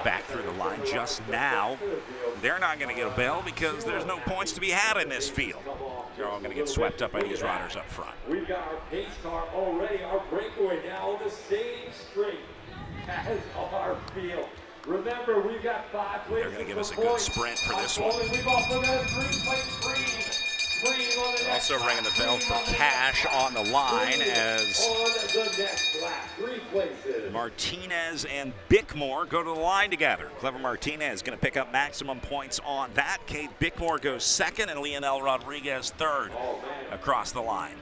Back through the line just now. They're not going to get a bell because there's no points to be had in this field. They're all going to get swept up by these riders up front. We've got our pace car already, our breakaway now on the same straight as our field. Remember, we've got 5 places. They're going to give us a good sprint for this one. We've also got a green. Also ringing the bell for Cash on the line as Martinez and Bickmore go to the line together. Clever Martinez going to pick up maximum points on that. Kate Bickmore goes second and Leonel Rodriguez third across the line.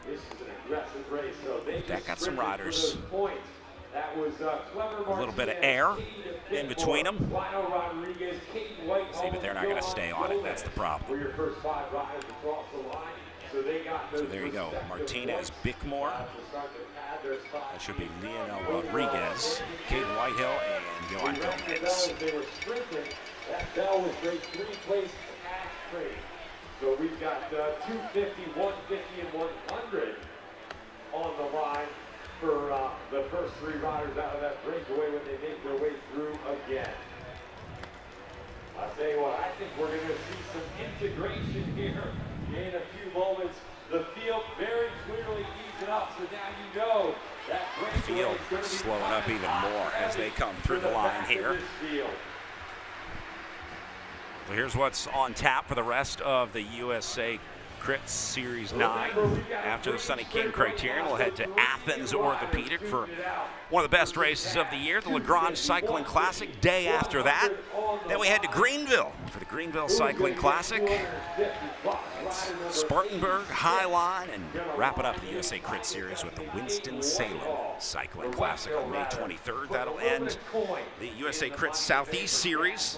This is an aggressive race, so that got some riders. That was a little bit of air in between them. See, but they're not going to stay on it. That's the problem. So there you go. Martinez, Bickmore. That should be Leonel Rodriguez, Caden Whitehill, and Johan Gomez. That bell was great. 3-place cash trade. So we've got 250, 150, and 100 on the line for the first 3 riders out of that breakaway when they make their way through again. I'll tell you what, I think we're going to see some integration here in a few moments. The field very clearly easing up, so now you know that Field slowing up even more as they come through the line here. Well, here's what's on tap for the rest of the USA Crit Series 9. After the Sunny King Criterium, we'll head to Athens Orthopedic for one of the best races of the year, the Lagrange Cycling Classic. Day after that, then we head to Greenville for the Greenville Cycling Classic. It's Spartanburg, Highline, and wrapping up the USA Crit Series with the Winston-Salem Cycling Classic on May 23rd. That'll end the USA Crit Southeast Series.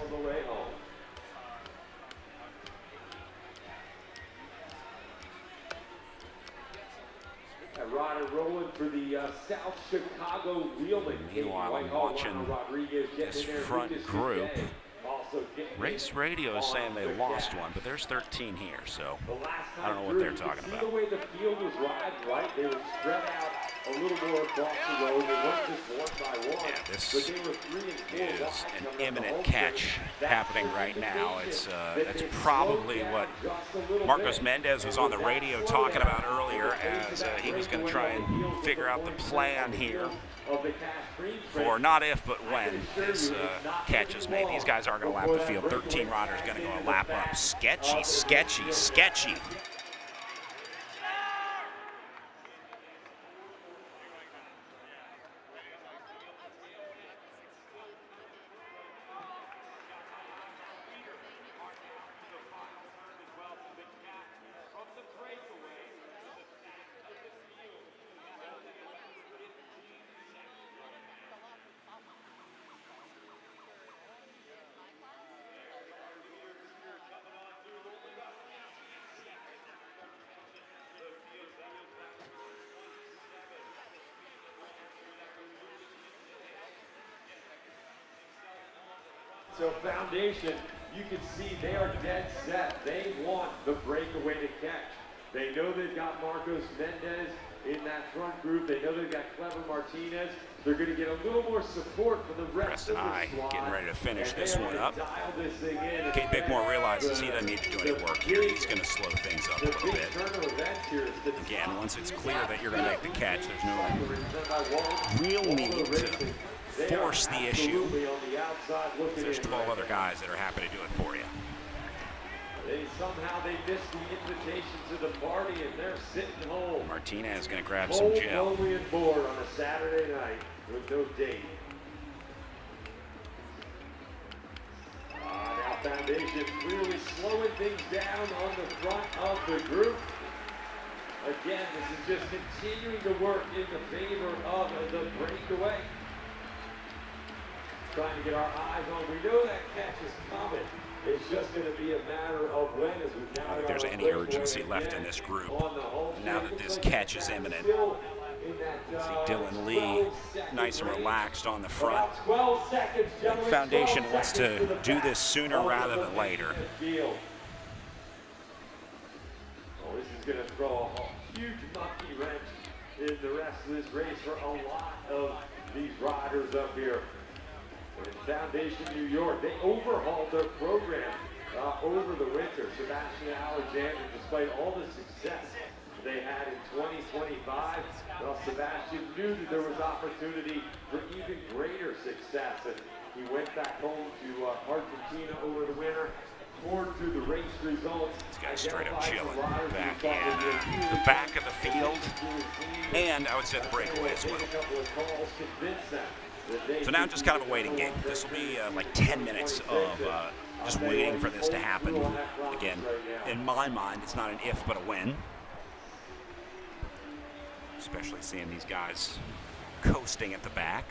Rider rolling for the South Chicago Wheeling. Meanwhile, I'm watching this front group. Race Radio is saying they lost one, but there's 13 here, so I don't know what they're talking about. See the way the field was riding, right? They were spread out a little more across the road. They weren't just one by one, this but they were 3 and 4 is an imminent catch happening right now. It's that's probably what Marcos Mendez was on the radio talking about earlier, as he was going to try and figure out the plan here for not if but when this catch is made. These guys aren't going to lap the field. 13 riders going to go a lap up. Sketchy, sketchy, sketchy. So Foundation, you can see they are dead set. They want the breakaway to catch. They know they've got Marcos Mendez in that front group. They know they've got Clever Martinez. They're going to get a little more support from the rest of the squad. Getting ready to finish this one up. This thing in. Kate Bickmore realizes he doesn't need to do any work here. He's going to slow things up a little bit. Again, once it's clear that you're going to make the catch, there's no real need to force the issue. There's 12 other guys that are happy to do it for you. Somehow they missed the invitation to the party and they're sitting home. Martinez is going to grab some gel. Only and board on a Saturday night with no date. Now Foundation clearly slowing things down on the front of the group. Again, this is just continuing to work in the favor of the breakaway. Trying to get our eyes on. We know that catch is coming. It's just going to be a matter of when. As we I don't think there's any urgency left in this group now that this catch is imminent. See Dylan Lee nice and relaxed on the front. Foundation wants to do this sooner rather than later. This is going to throw a huge monkey wrench in the rest of this race for a lot of these riders up here. In Foundation New York, they overhauled their program over the winter. Sebastian Alexander, despite all the success they had in 2025, well, Sebastian knew that there was opportunity for even greater success. And he went back home to Argentina over the winter, poured through the race results. This guy's straight up chilling back in the back of the field, and I would say the breakaway as well. So now just kind of a waiting game. This will be like 10 minutes of just waiting for this to happen. Again, in my mind, it's not an if but a when. Especially seeing these guys coasting at the back.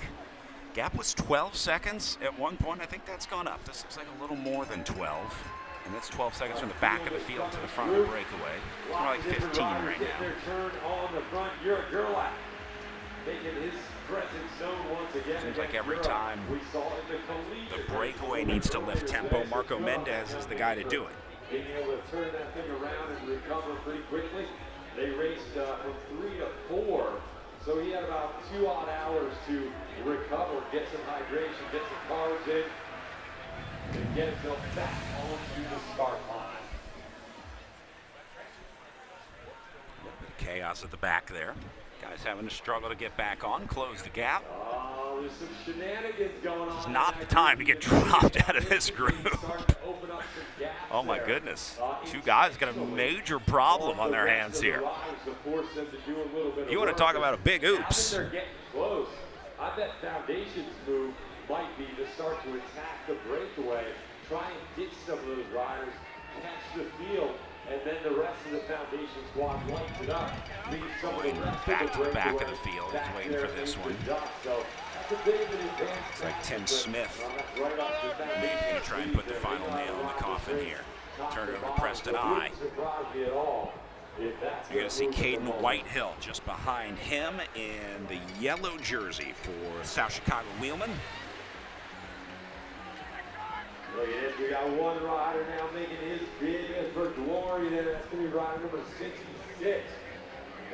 Gap was 12 seconds at one point. I think that's gone up. This looks like a little more than 12. And that's 12 seconds from the back of the field to the front of the breakaway. It's more like 15 right now. Their turn on the front. You're a girl at making his presence known once again. Seems like every time the breakaway needs to lift tempo, Marco Mendez is the guy to do it. Being able to turn that thing around and recover pretty quickly. They raced from 3 to 4, so he had about 2 odd hours to recover, get some hydration, get some carbs in. to get himself back onto the start line. Chaos at the back there. Guys having to struggle to get back on, close the gap. Oh, there's some shenanigans going on. It's not the time to get dropped out of this group. Oh my goodness. Two guys got a major problem on their hands here. You want to talk about a big oops. They're getting close. I bet Foundation's move might be to start to attack the breakaway, try and ditch some of those riders, catch the field, and then the rest of the Foundation squad lights it up. Leave some of the rest back of to the back of the field. He's waiting for this one. So that's a bit of an advance. It's like Tim Smith. Maybe going to try and put the final nail in the coffin here. Turn it over to Preston I. You're going to see Caden Whitehill just behind him in the yellow jersey for South Chicago Wheelman. Look at this, we got one rider now making his bid for glory there. That's going to be rider number 66.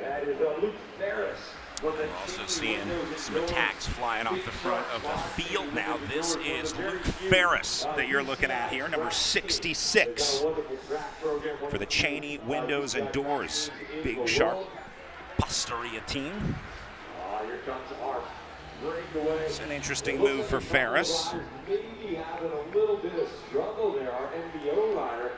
That is Luke Ferris. We're also seeing some attacks flying off the front of the field now. This is Luke Ferris that you're looking at here, number 66 for the Cheney Windows and Doors Big Sharp Pastoria team. Here comes our breakaway. It's an interesting move for Ferris. Maybe having a little bit of struggle there. Our NBO rider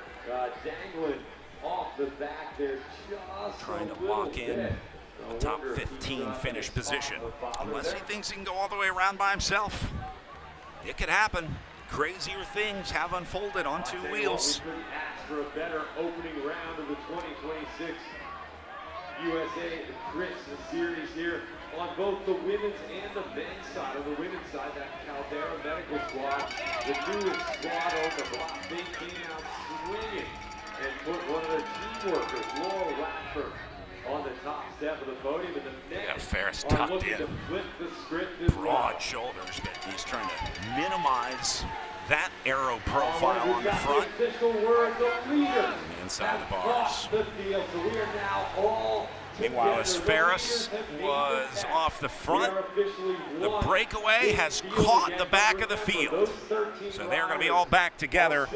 dangling off the back there, just trying to lock in a top 15 finish position. Unless he thinks he can go all the way around by himself. It could happen. Crazier things have unfolded on two wheels. We couldn't ask for a better opening round of the 2026 USA Crits Series here on both the women's and the men's side. On the women's side, that Caldera Medical Squad, the newest squad on the block, they came out swinging and put one of their team workers, Laurel Radford, on the top step of the podium. And the Yeah, Ferris are tucked looking in. to flip the script as Broad shoulders, but he's trying to minimize that arrow profile on the front. The official word, the leader Inside the bars. across the field. So we are now all Meanwhile, as Ferris was off the front, the breakaway has caught the back of the field. So they're going to be all back together.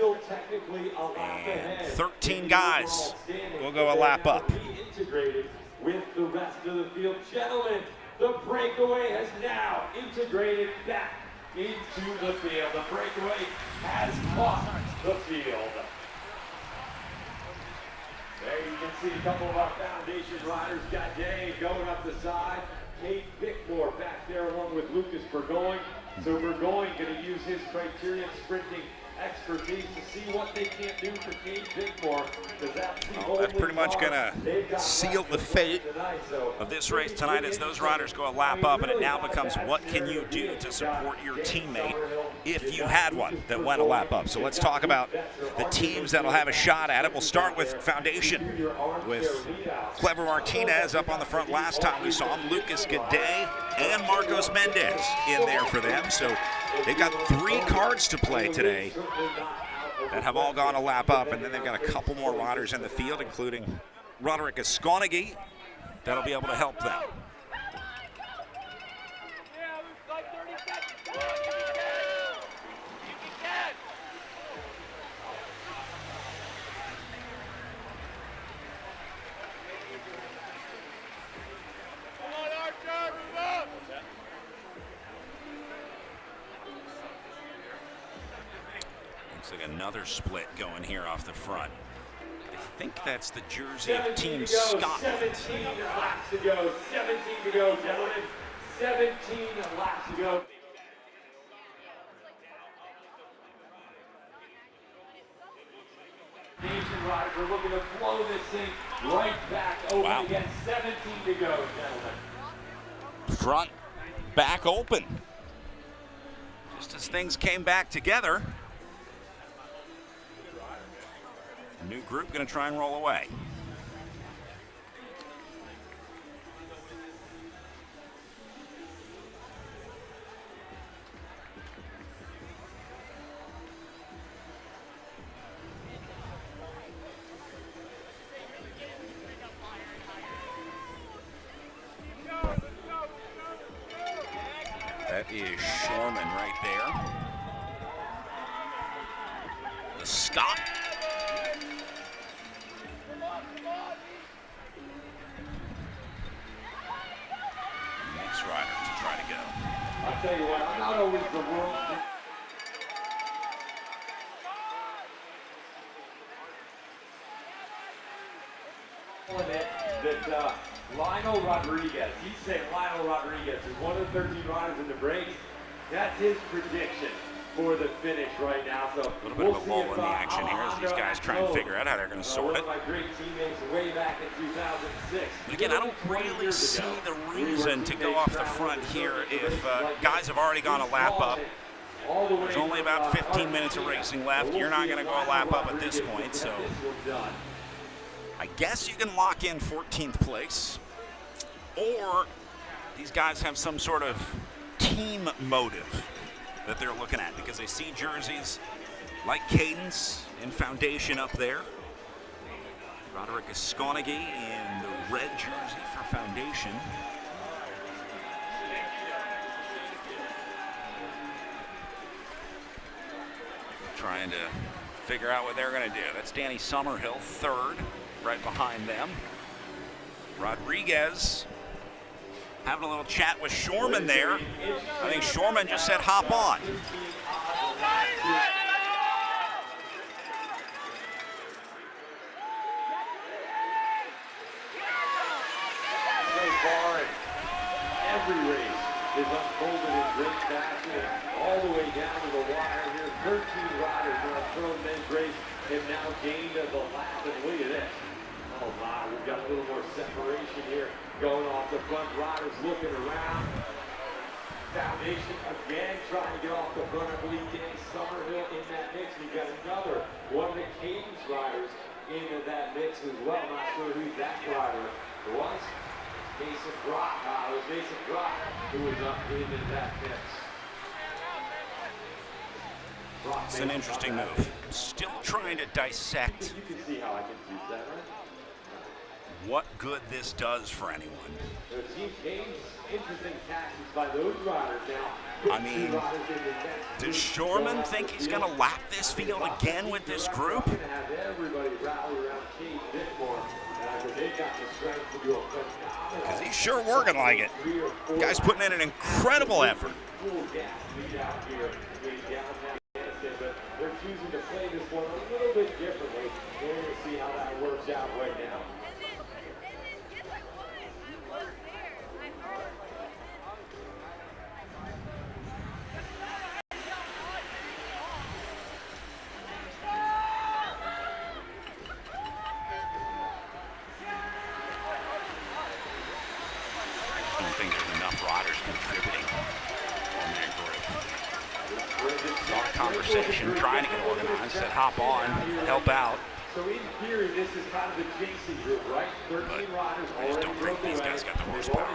And 13 guys will go a lap up. Integrated with the rest of the field. Gentlemen, the breakaway has now integrated back into the field. The breakaway has caught the field. There you can see a couple of our Foundation riders. Got Dave going up the side. Kate Bickmore back there along with Lucas Burgoyne. So Burgoyne going to use his Criterium sprinting expertise to see what they can do for Kate Bickmore. That's pretty much going to seal the fate of this race tonight as those riders go a lap up, and it now becomes what can you do to support your teammate if you had one that went a lap up. So let's talk about the teams that'll have a shot at it. We'll start with Foundation with Clever Martinez up on the front last time we saw him, Lucas Gaudet and Marcos Mendez in there for them. So they've got 3 cards to play today that have all gone a lap up, and then they've got a couple more riders in the field, including Roderick Esconagui, that'll be able to help them. Looks like another split going here off the front. I think that's the jersey of Team Scotland. 17 laps to go. 17 to go, gentlemen. 17 laps to go. Nation riders are looking to blow this thing right back open again. 17 to go, gentlemen. Front, back open. Just as things came back together. A new group going to try and roll away. That is Shorman right there. stop. Next rider to try to go. I'll tell you what, I'm not always the world. That Lionel Rodriguez, he's saying Lionel Rodriguez is one of the 13 riders in the break. That's his prediction for the finish right now. So A little bit of a lull in the action here as these guys try and figure out how they're going to sort it. One of my great teammates way back in 2006. But again, I don't really see the reason to go off the front here if guys have already gone a lap up. There's only about 15 minutes of racing left. You're not going to go a lap up at this point, so I guess you can lock in 14th place, or these guys have some sort of team motive that they're looking at because they see jerseys like Cadence and Foundation up there. Roderick Esconaghi in the red jersey for Foundation. Trying to figure out what they're going to do. That's Danny Summerhill, third, right behind them. Rodriguez having a little chat with Shorman there. I think Shorman just said hop on. So far, every race is unfolded in great fashion, all the way down to the wire here. 13 riders in our pro men's race have now gained the lap, and look at this. Oh my, we've got a little more separation here going off the front. Riders looking around. Foundation again trying to get off the front. I believe Danny Summerhill in that mix. We've got another one of the Cadence riders into that mix as well. Not sure who that rider was. Mason Brock. It was Mason Brock who was up into that mix. It's an interesting move. Still trying to dissect You can see how I confuse that, right? what good this does for anyone. There seems interesting tactics by those riders now. I mean, does Shorman think he's going to lap this field again with this group? Because he's sure working like it. Guy's putting in an incredible effort. They're choosing to play this one a little bit differently. We're going to see how that works out right now. I don't think there's enough riders contributing on that group. A lot of conversation, trying to get organized, said hop on, help out. So in theory, this is kind of the chasing group, right? 13 riders I just don't think these guys got the horsepower.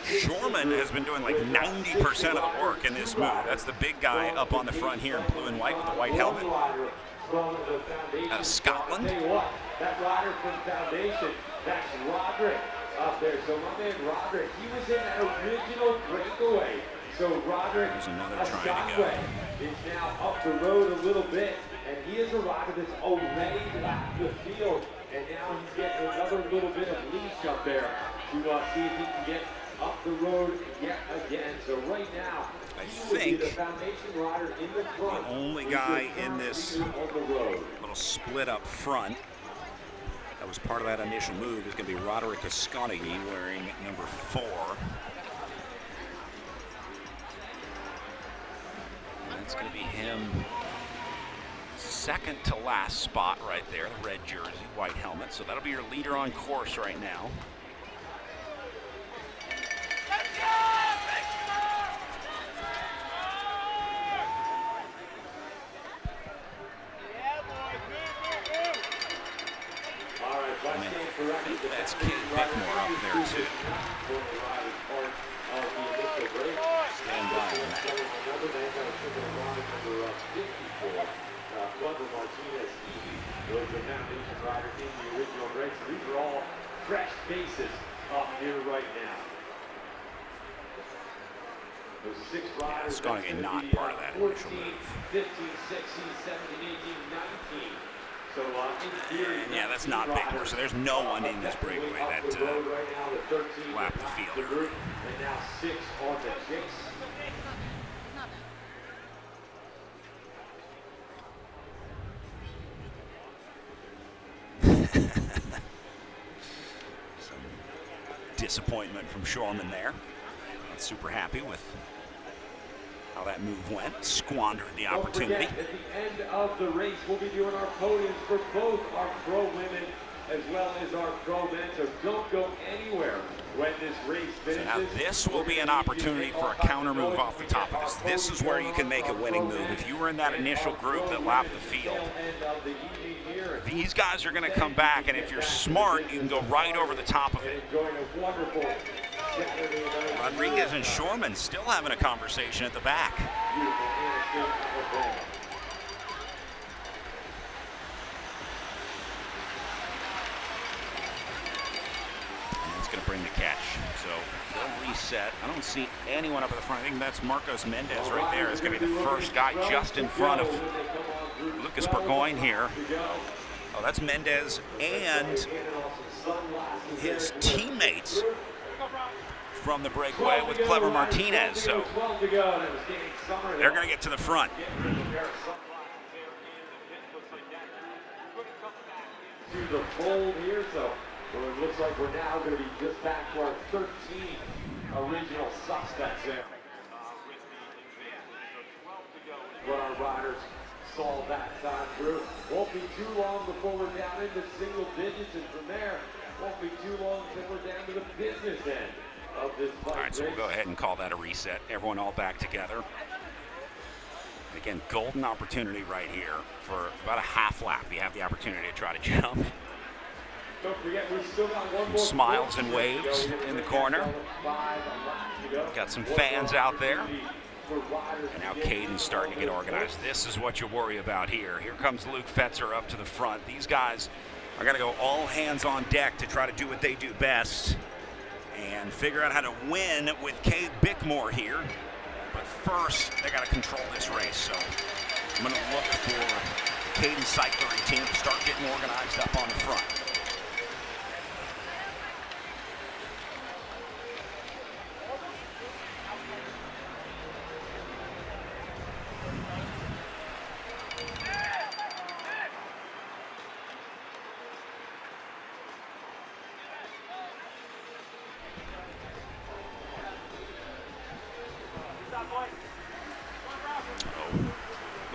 Shorman has been doing like 90% of the work in this move. That's the big guy up on the front here in blue and white with the white helmet. Out of Scotland. That rider from Foundation, that's Roderick up there. So my man Roderick, he was in that original breakaway. So Roderick is now up the road a little bit, and he is a rider that's already lapped the field, and now he's getting another little bit of leash up there to see if he can get up the road yet again. So right now, I think the Foundation rider in the front. The only guy in this little split up front that was part of that initial move is going to be Roderick Esconaghi wearing number 4. That's going to be him. Second to last spot right there, the red jersey, white helmet. So that'll be your leader on course right now. And I think that's Kate Bickmore up there too. Stand by on that. Was the Foundation rider in the original race. These are all fresh faces up here right now. Yeah, Skawnigan not part of that initial move. 15, 16, 17, 18, 19. So, And yeah, that's not big. So there's no one in this breakaway that lapped the field early. And now 6 on the kicks. Some disappointment from Shorman there. Not super happy with how that move went. Squandered the opportunity. Don't forget, at the end of the race, we'll be doing our podiums for both our pro women as well as our pro men. So don't go anywhere when this race finishes. So now this will be an opportunity for a counter move off the top of this. This is where you can make a winning move. If you were in that initial group that lapped the field, these guys are going to come back, and if you're smart, you can go right over the top of it. Rodriguez and Shorman still having a conversation at the back. And it's going to bring the catch. So they'll reset. I don't see anyone up at the front. I think that's Marcos Mendez right there. It's going to be the first guy just in front of Lucas Burgoyne here. Oh, that's Mendez and his teammates from the breakaway with Clever Martinez. So they're going to get to the front. To the fold here, so it looks like we're now going to be just back to our 13 original suspects there. What our riders saw that time through. Won't be too long before we're down into single digits, and from there, won't be too long until we're down to the business end of this fight. All right, so we'll go ahead and call that a reset. Everyone all back together. Again, golden opportunity right here for about a half lap. You have the opportunity to try to jump. Don't forget, we've still got one more Smiles and waves in the corner. Got some fans out there. And now Caden's starting to get organized. This is what you worry about here. Here comes Luke Fetzer up to the front. These guys are going to go all hands on deck to try to do what they do best and figure out how to win with Cade Bickmore here. But first, they got to control this race. So I'm going to look for Caden's cycling team to start getting organized up on the front.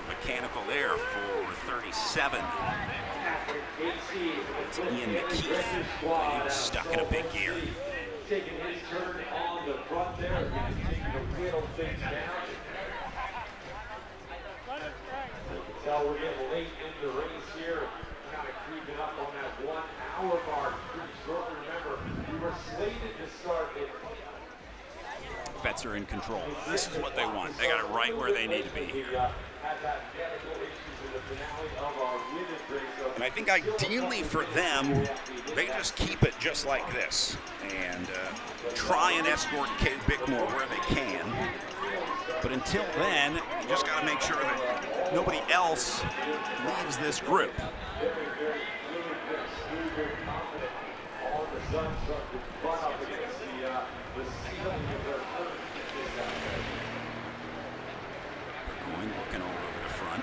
Mechanical there for 37. It's Ian McKeith. He was stuck in a big gear. Taking his turn on the front there, taking to whittle things down. You can tell we're getting late in the race here. Kind of creeping up on that 1 hour mark pretty shortly. Remember, we were slated to start at Fetzer in control. This is what they want. They got it right where they need to be here. And I think ideally for them, they just keep it just like this and try and escort Cade Bickmore where they can. But until then, you just got to make sure that nobody else leaves this group. Burgoyne looking all over the front.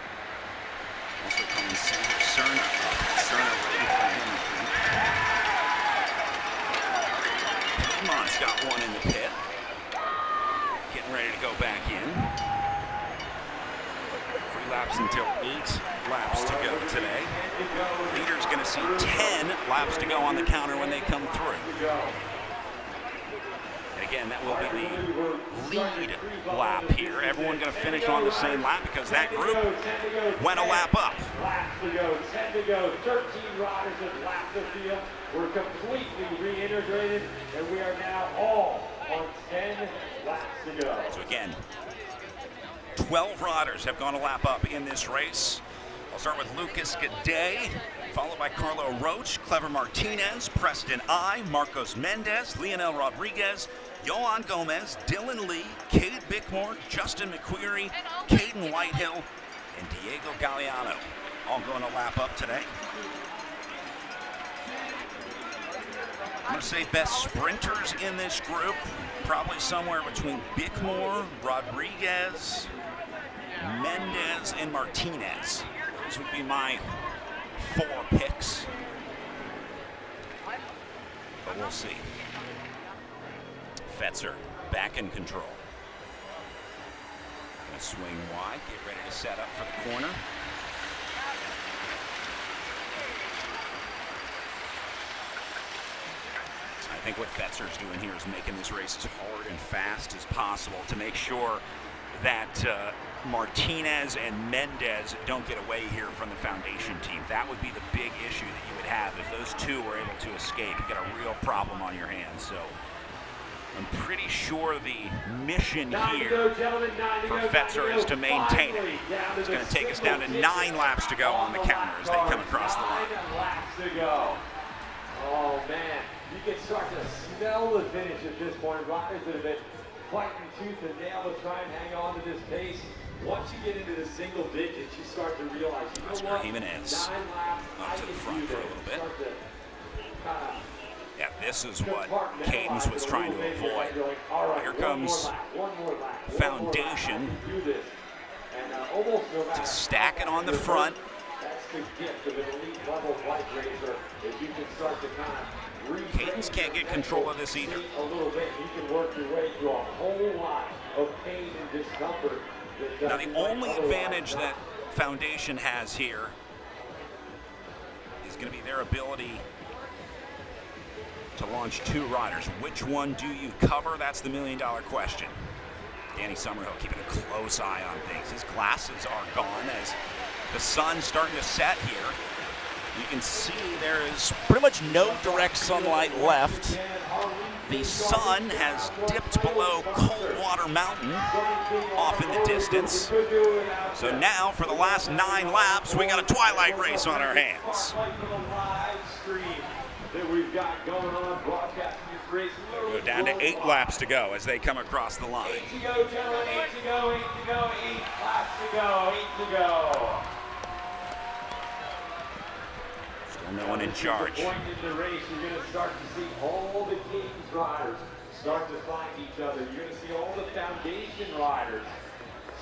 Also calling Cerna up. Cerna ready for him. Piedmont's got one in the pit. Getting ready to go back in. 3 laps until 8 laps to go today. Leader's going to see 10 laps to go on the counter when they come through. And again, that will be the lead lap here. Everyone going to finish on the same lap because that group went a lap up. Laps to go, 10 to go, 13 riders have lapped the field. We're completely reintegrated, and we are now all on 10 laps to go. So again, 12 riders have gone a lap up in this race. I'll start with Lucas Gaudet, followed by Carlo Roach, Clever Martinez, Preston I, Marcos Mendez, Leonel Rodriguez, Yohan Gomez, Dylan Lee, Cade Bickmore, Justin McQuarrie, Caden Whitehill, and Diego Galliano all going to lap up today. I'm going to say best sprinters in this group, probably somewhere between Bickmore, Rodriguez, Mendez, and Martinez. Those would be my 4 picks. But we'll see. Fetzer back in control. Gonna swing wide, get ready to set up for the corner. I think what Fetzer's doing here is making this race as hard and fast as possible to make sure that Martinez and Mendez don't get away here from the foundation team. That would be the big issue that you would have if those two were able to escape. You got a real problem on your hands. So I'm pretty sure the mission here for Fetzer is to maintain it. It's going to take us down to 9 laps to go on the counter as they come across the line. 9 laps to go. Oh man, you can start to smell the finish at this point. Riders that have been fighting tooth and nail to try and hang on to this pace. Once you get into the single digits, you start to realize, you know what? Jimenez up to the front for a little bit. Yeah, this is what Cadence was trying to avoid. Here comes Foundation to stack it on the front. That's the gift of an elite level bike racer, is you can start to kind of Cadence can't get control of this either. A little bit, you can work your way through a whole lot of pain and discomfort. Now the only advantage that Foundation has here is going to be their ability to launch 2 riders. Which one do you cover? That's the $1 million question. Danny Summerhill keeping a close eye on things. His glasses are gone as the sun's starting to set here. You can see there is pretty much no direct sunlight left. The sun has dipped below Coldwater Mountain off in the distance. So now for the last 9 laps, we got a twilight race on our hands. We'll go down to 8 laps to go as they come across the line. 8 to go, gentlemen, 8 to go, 8 to go, 8 laps to go, 8 to go. Still no one in charge. Point in the race, you're going to start to see all the Cadence riders start to find each other. You're going to see all the Foundation riders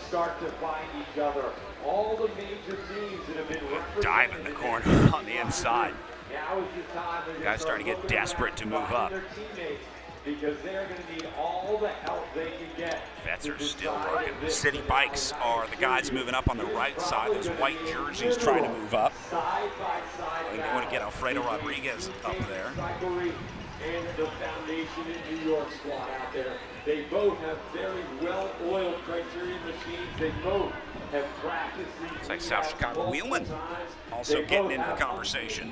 start to find each other. All the major teams that have been dive in the corner on the inside. Now is the time guys starting to get desperate to move up. Because they're going to need all the help they can get. Fetzer's still working. City Bikes are the guys moving up on the right side. Those white jerseys trying to move up. Side by side. I think they want to get Alfredo Rodriguez up there. And the Foundation in New York squad out there. They both have very well-oiled Criterium machines. They both have practiced. Looks like South Chicago Wheelman also getting into the conversation.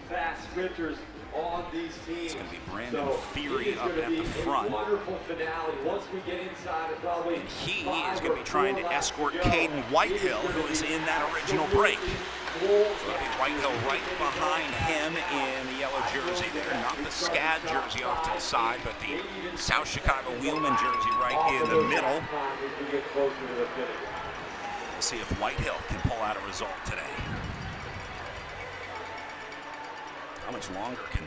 Fast sprinters on these teams. It's going to be Brandon Feary up at the front. Wonderful finale. Once we get inside, probably and he is going to be trying to escort Caden Whitehill, who is in that original break. So it'll be Whitehill right behind him in the yellow jersey there. Not the SCAD jersey off to the side, but the South Chicago Wheelman jersey right in the middle. We'll see if Whitehill can pull out a result today. How much longer can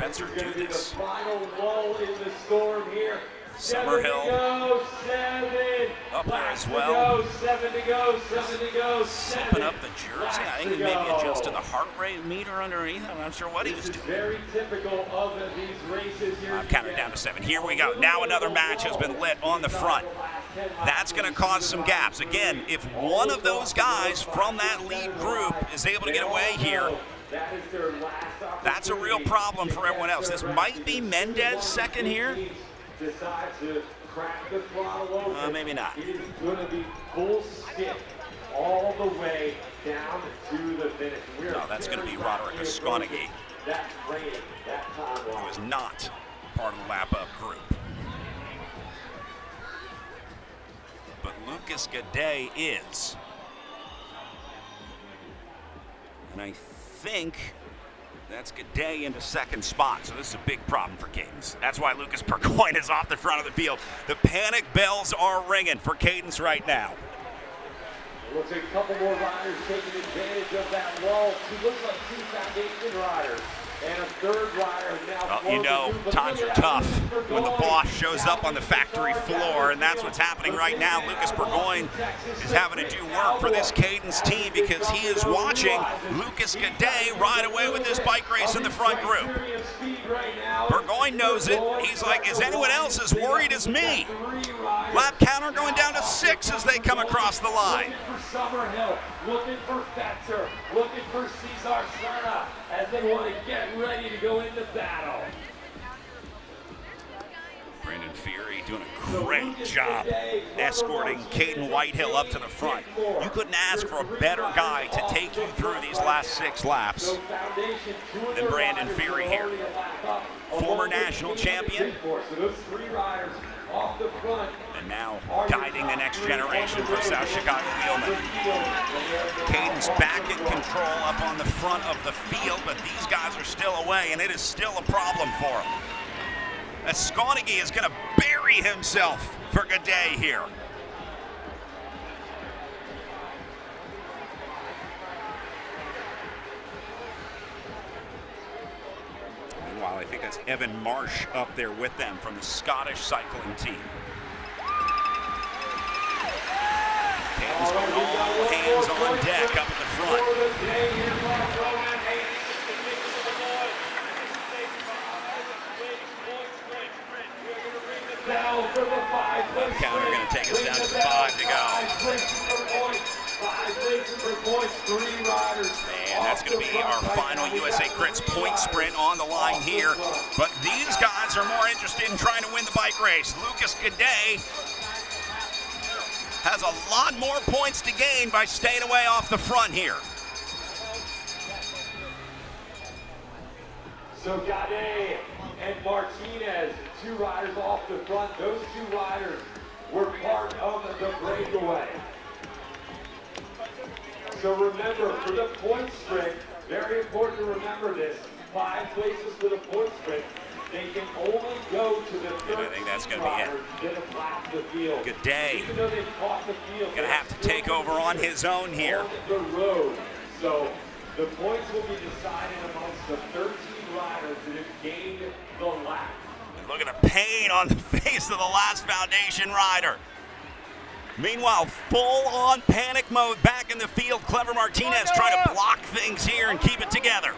Fetzer do this? Final lull in the storm here. Summerhill up there as well. 7 to go, 7 to go. Zipping up the jersey. I think he maybe adjusted the heart rate meter underneath. I'm not sure what he was doing. Very typical of these races here. I'm counting down to 7. Here we go. Now another match has been lit on the front. That's going to cause some gaps. Again, if one of those guys from that lead group is able to get away here, that's a real problem for everyone else. This might be Mendez second here. Maybe not. It is going to be full skip all the way down to the finish. No, that's going to be Roderick Esconagate, who is not part of the lap-up group. But Lucas Gaudet is. And I think That's G'day into second spot, so this is a big problem for Cadence. That's why Lucas Burgoyne is off the front of the field. The panic bells are ringing for Cadence right now. We'll take a couple more riders taking advantage of that wall. She looks like two foundation riders. And a third rider now. Well, you know, times are tough when the boss shows up on the factory floor, and that's what's happening right now. Lucas Burgoyne is having to do work for this Cadence team because he is watching Lucas G'day ride away with this bike race in the front group. Burgoyne knows it. He's like, is anyone else as worried as me? Lap counter going down to 6 as they come across the line. Summerhill, looking for Fetzer, looking for Cesar Serna as they want to get ready to go into battle. Brandon Fury doing a great job escorting Caden Whitehill up to the front. You couldn't ask for a better guy to take you through these last 6 laps than Brandon Fury here. Former national champion. And now guiding the next generation for South Chicago Wheelmen. Caden's back in control up on the front of the field, but these guys are still away, and it is still a problem for him. As Skonigi is going to bury himself for G'day here. Meanwhile, I think that's Evan Marsh up there with them from the Scottish cycling team. Caden's going all hands on deck up at the front. Counter going to take us down to 5 to go. And that's going to be our final USA Crits point sprint on the line here. But these guys are more interested in trying to win the bike race. Lucas G'day has a lot more points to gain by staying away off the front here. So G'day and Martinez, 2 riders off the front. Those 2 riders were part of the breakaway. So remember, for the point sprint, very important to remember this, 5 places for the point sprint. They can only go to the 13 I think that's going to be it. that have lapped the field. G'day. Even though they've caught the field, Going to have to take over on his own here. On the road. So the points will be decided amongst the 13 riders that have gained the lap. And look at the pain on the face of the last foundation rider. Meanwhile, full-on panic mode back in the field. Clever Martinez trying to block things here and keep it together.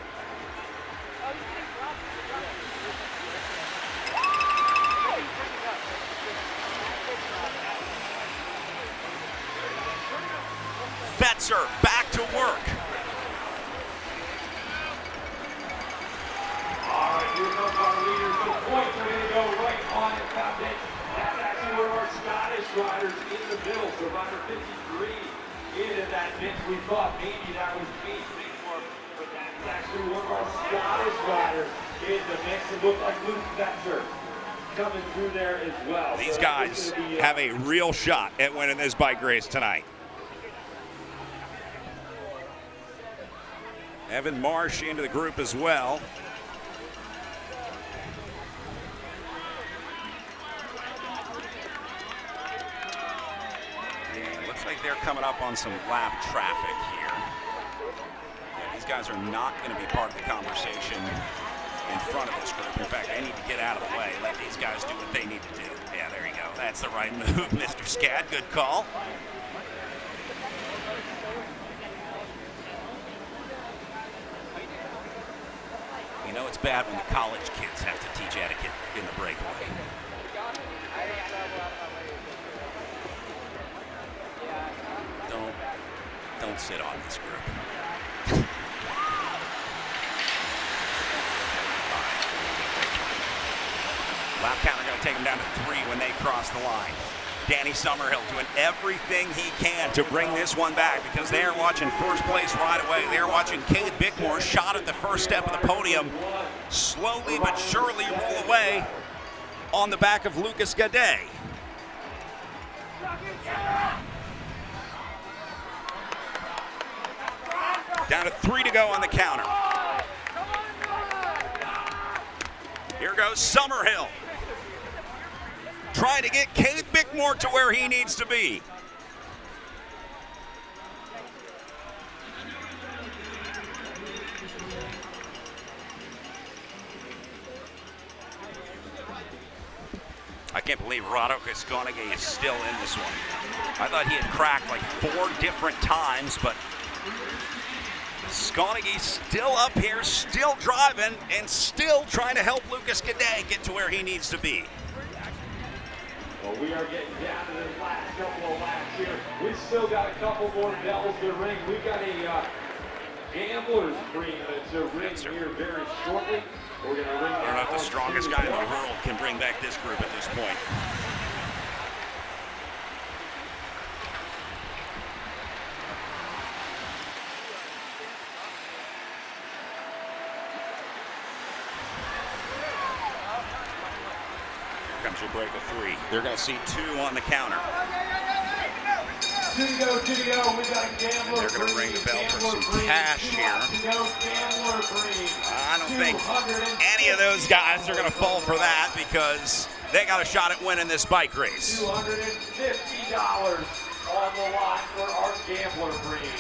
Fetzer back to work. All right, here comes our leaders. The points are going to go right on the foundation. That's actually one of our Scottish riders in the middle. So rider 53 into that mix. We thought maybe that was me, but that's actually one of our Scottish riders in the mix. It looked like Luke Fetzer coming through there as well. These guys have a real shot at winning this bike race tonight. Evan Marsh into the group as well. And it looks like they're coming up on some lap traffic here. Yeah, these guys are not going to be part of the conversation in front of this group. In fact, they need to get out of the way. Let these guys do what they need to do. Yeah, there you go. That's the right move, Mr. Scad. Good call. You know it's bad when the college kids have to teach etiquette in the breakaway. Don't sit on this group. Lap counter going to take them down to 3 when they cross the line. Danny Summerhill doing everything he can to bring this one back because they are watching first place right away. They are watching Cade Bickmore shot at the first step of the podium slowly but surely roll away on the back of Lucas G'day. Down to 3 to go on the counter. Here goes Summerhill. Trying to get Cade Bickmore to where he needs to be. I can't believe Rado Kaskonagi is still in this one. I thought he had cracked like 4 different times, but Kaskonagi still up here, still driving, and still trying to help Lucas Cadet get to where he needs to be. Well, we are getting down to the last couple of laps here. We've still got a couple more bells to ring. We've got a gambler's agreement to ring here very shortly. We're going to ring. I don't know if the strongest guy in the world can bring back this group at this point. Here comes your break of 3. They're going to see 2 on the counter. 2 to go, 2 to go. We got a gambler. They're going to ring the bell for some cash here. I don't think any of those guys are going to fall for that because they got a shot at winning this bike race. $250 on the line for our gambler bream.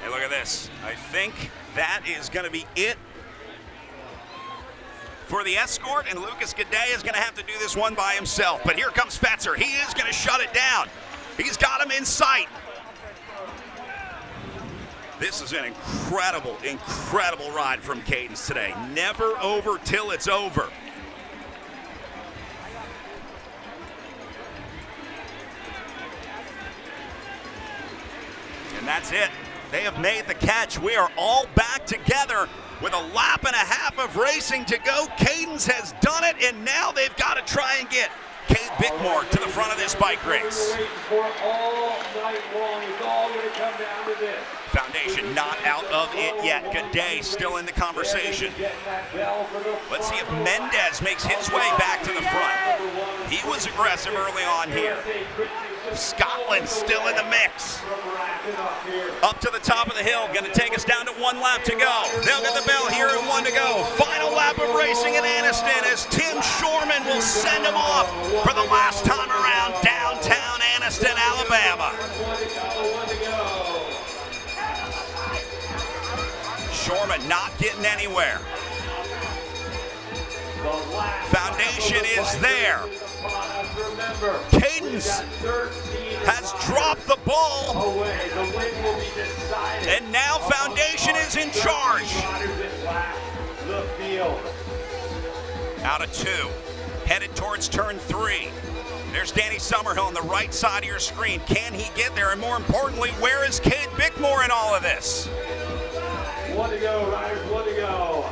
Hey, look at this. I think that is going to be it for the escort, and Lucas Cadet is going to have to do this one by himself. But here comes Fetzer. He is going to shut it down. He's got him in sight. This is an incredible, incredible ride from Cadence today. Never over till it's over. And that's it. They have made the catch. We are all back together with a lap and a half of racing to go. Cadence has done it, and now they've got to try and get Cade Bickmore to the front of this bike race. Foundation not out of it yet. Cadet still in the conversation. Let's see if Mendez makes his way back to the front. He was aggressive early on here. Scotland still in the mix. Up to the top of the hill, going to take us down to 1 lap to go. They'll get the bell here and 1 to go. Final lap of racing in Anniston as Tim Shorman will send him off for the last time around downtown Anniston, Alabama. Shorman not getting anywhere. Foundation is there. Cadence has dropped the ball, and now Foundation is in charge. Out of 2, headed towards turn 3. There's Danny Summerhill on the right side of your screen. Can he get there? And more importantly, where is Cade Bickmore in all of this? 1 to go, riders, 1 to go.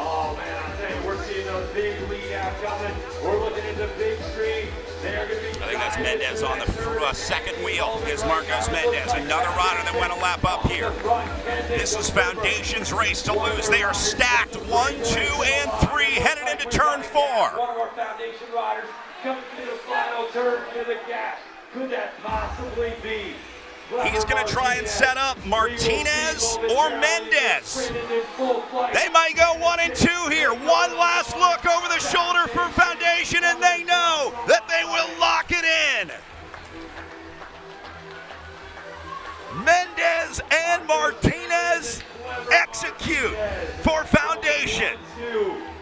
Oh man, I tell you, we're seeing those big lead out coming. We're looking at the big screen. They're going to be. I think that's Mendez on the second wheel. Is Marcos Mendez, another rider that went a lap up here. This is Foundation's race to lose. They are stacked 1, 2, and 3, headed into turn 4. One of our Foundation riders coming to the final turn to the gas. Could that possibly be? He's going to try and set up Martinez or Mendez. They might go 1 and 2 here. One last look over the shoulder for Foundation, and they know that they will lock it in. Mendez and Martinez execute for Foundation.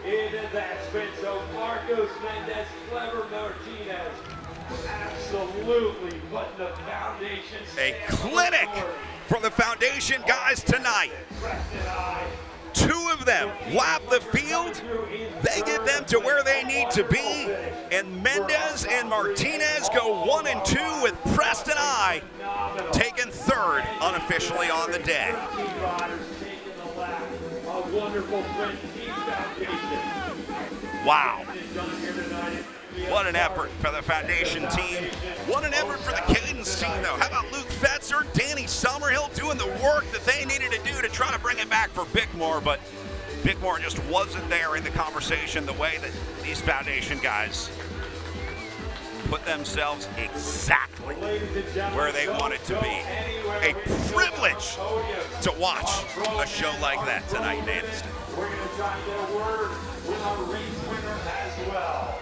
Into that sprint, so Marcos Mendez, clever Martinez. Absolutely putting the Foundation. A clinic for the Foundation guys tonight. 2 of them lap the field. They get them to where they need to be. And Mendez and Martinez go 1 and 2 with Preston I taking 3rd unofficially on the day. Wow. What an effort for the Foundation team. What an effort for the Cadence team, though. How about Luke Fetzer, Danny Summerhill doing the work that they needed to do to try to bring it back for Bickmore, but Bickmore just wasn't there in the conversation the way that these Foundation guys put themselves exactly where they wanted to be. a privilege to watch a show like that tonight in Anniston. We're going to try to get a word with our race winner as well.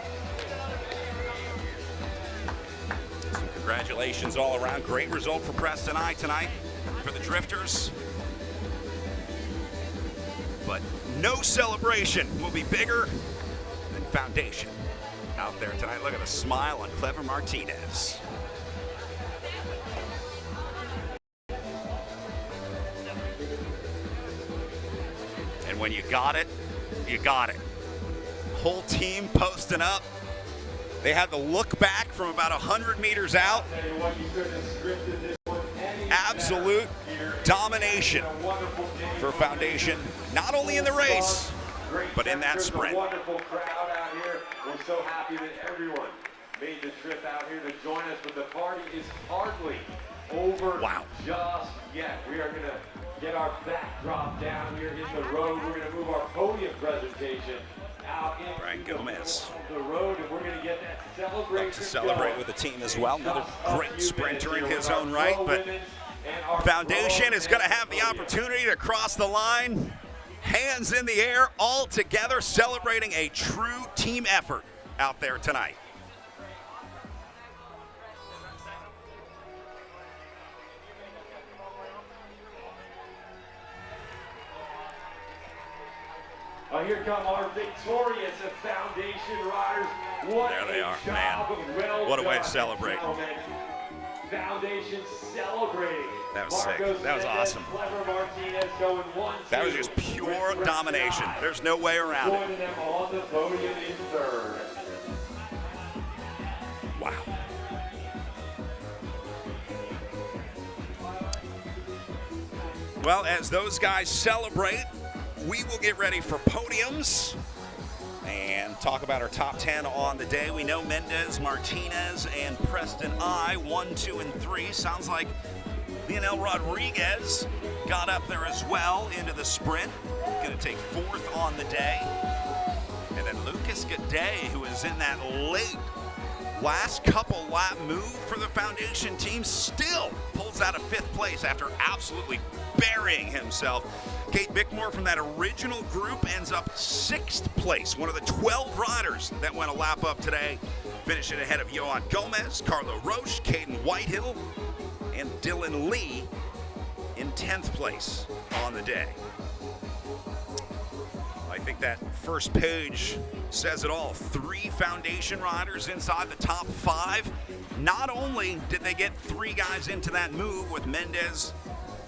So congratulations all around. Great result for Preston I tonight for the Drifters. But no celebration will be bigger than Foundation out there tonight. Look at the smile on Clever Martinez. And when you got it, you got it. Whole team posting up. They had the look back from about 100 meters out. Absolute domination for Foundation, not only in the race, but in that sprint. Wonderful crowd out here. We're so happy that everyone made the trip out here to join us, but the party is hardly over just yet. We are going to get our backdrop down here in the road. We're going to move our podium presentation out into the road, and we're going to get that celebration to celebrate going. with the team as well. Another great sprinter in his own right, but Foundation is going to have the opportunity to cross the line, hands in the air, all together, celebrating a true team effort out there tonight. Here come our victorious Foundation riders. What there they are, man. Well what a way to celebrate. Foundation celebrating. That was sick. That was awesome. That was just pure domination. There's no way around it. Joining them on the podium in third. Wow. Well, as those guys celebrate, we will get ready for podiums and talk about our top 10 on the day. We know Mendez, Martinez, and Preston I, 1, 2, and 3. Sounds like Lionel Rodriguez got up there as well into the sprint. Going to take 4th on the day. And then Lucas Gaudet, who is in that late last couple lap move for the Foundation team, still pulls out a 5th place after absolutely burying himself. Kate Bickmore from that original group ends up 6th place, one of the 12 riders that went a lap up today, finishing ahead of Johan Gomez, Carlo Roche, Caden Whitehill, and Dylan Lee in 10th place on the day. I think that first page says it all. 3 Foundation riders inside the top 5. Not only did they get 3 guys into that move with Mendez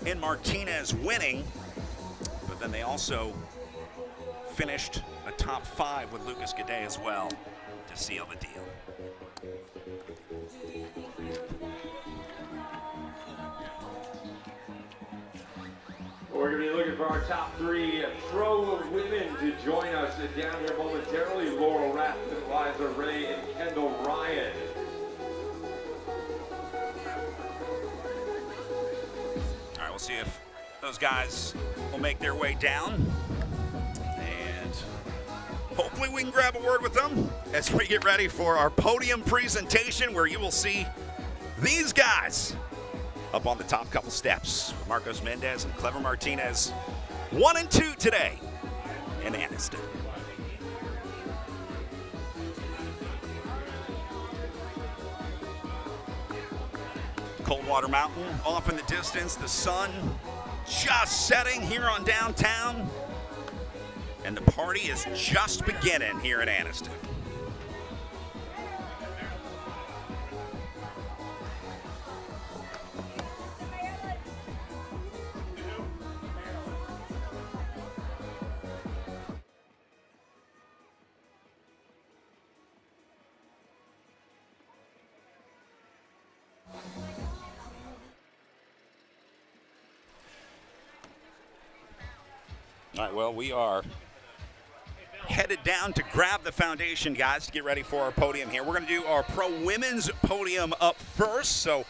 and Martinez winning, but then they also finished a top 5 with Lucas Gaudet as well to seal the deal. We're going to be looking for our top 3 pro women to join us. Down here momentarily, Laurel Rathman, Liza Ray, and Kendall Ryan. All right, we'll see if those guys will make their way down. And hopefully we can grab a word with them as we get ready for our podium presentation, where you will see these guys up on the top couple steps. Marcos Mendez and Clever Martinez, 1 and 2 today in Anniston. Coldwater Mountain off in the distance, the sun just setting here on downtown, and the party is just beginning here in Anniston. All right, well, we are headed down to grab the Foundation guys to get ready for our podium here. We're going to do our pro women's podium up first, so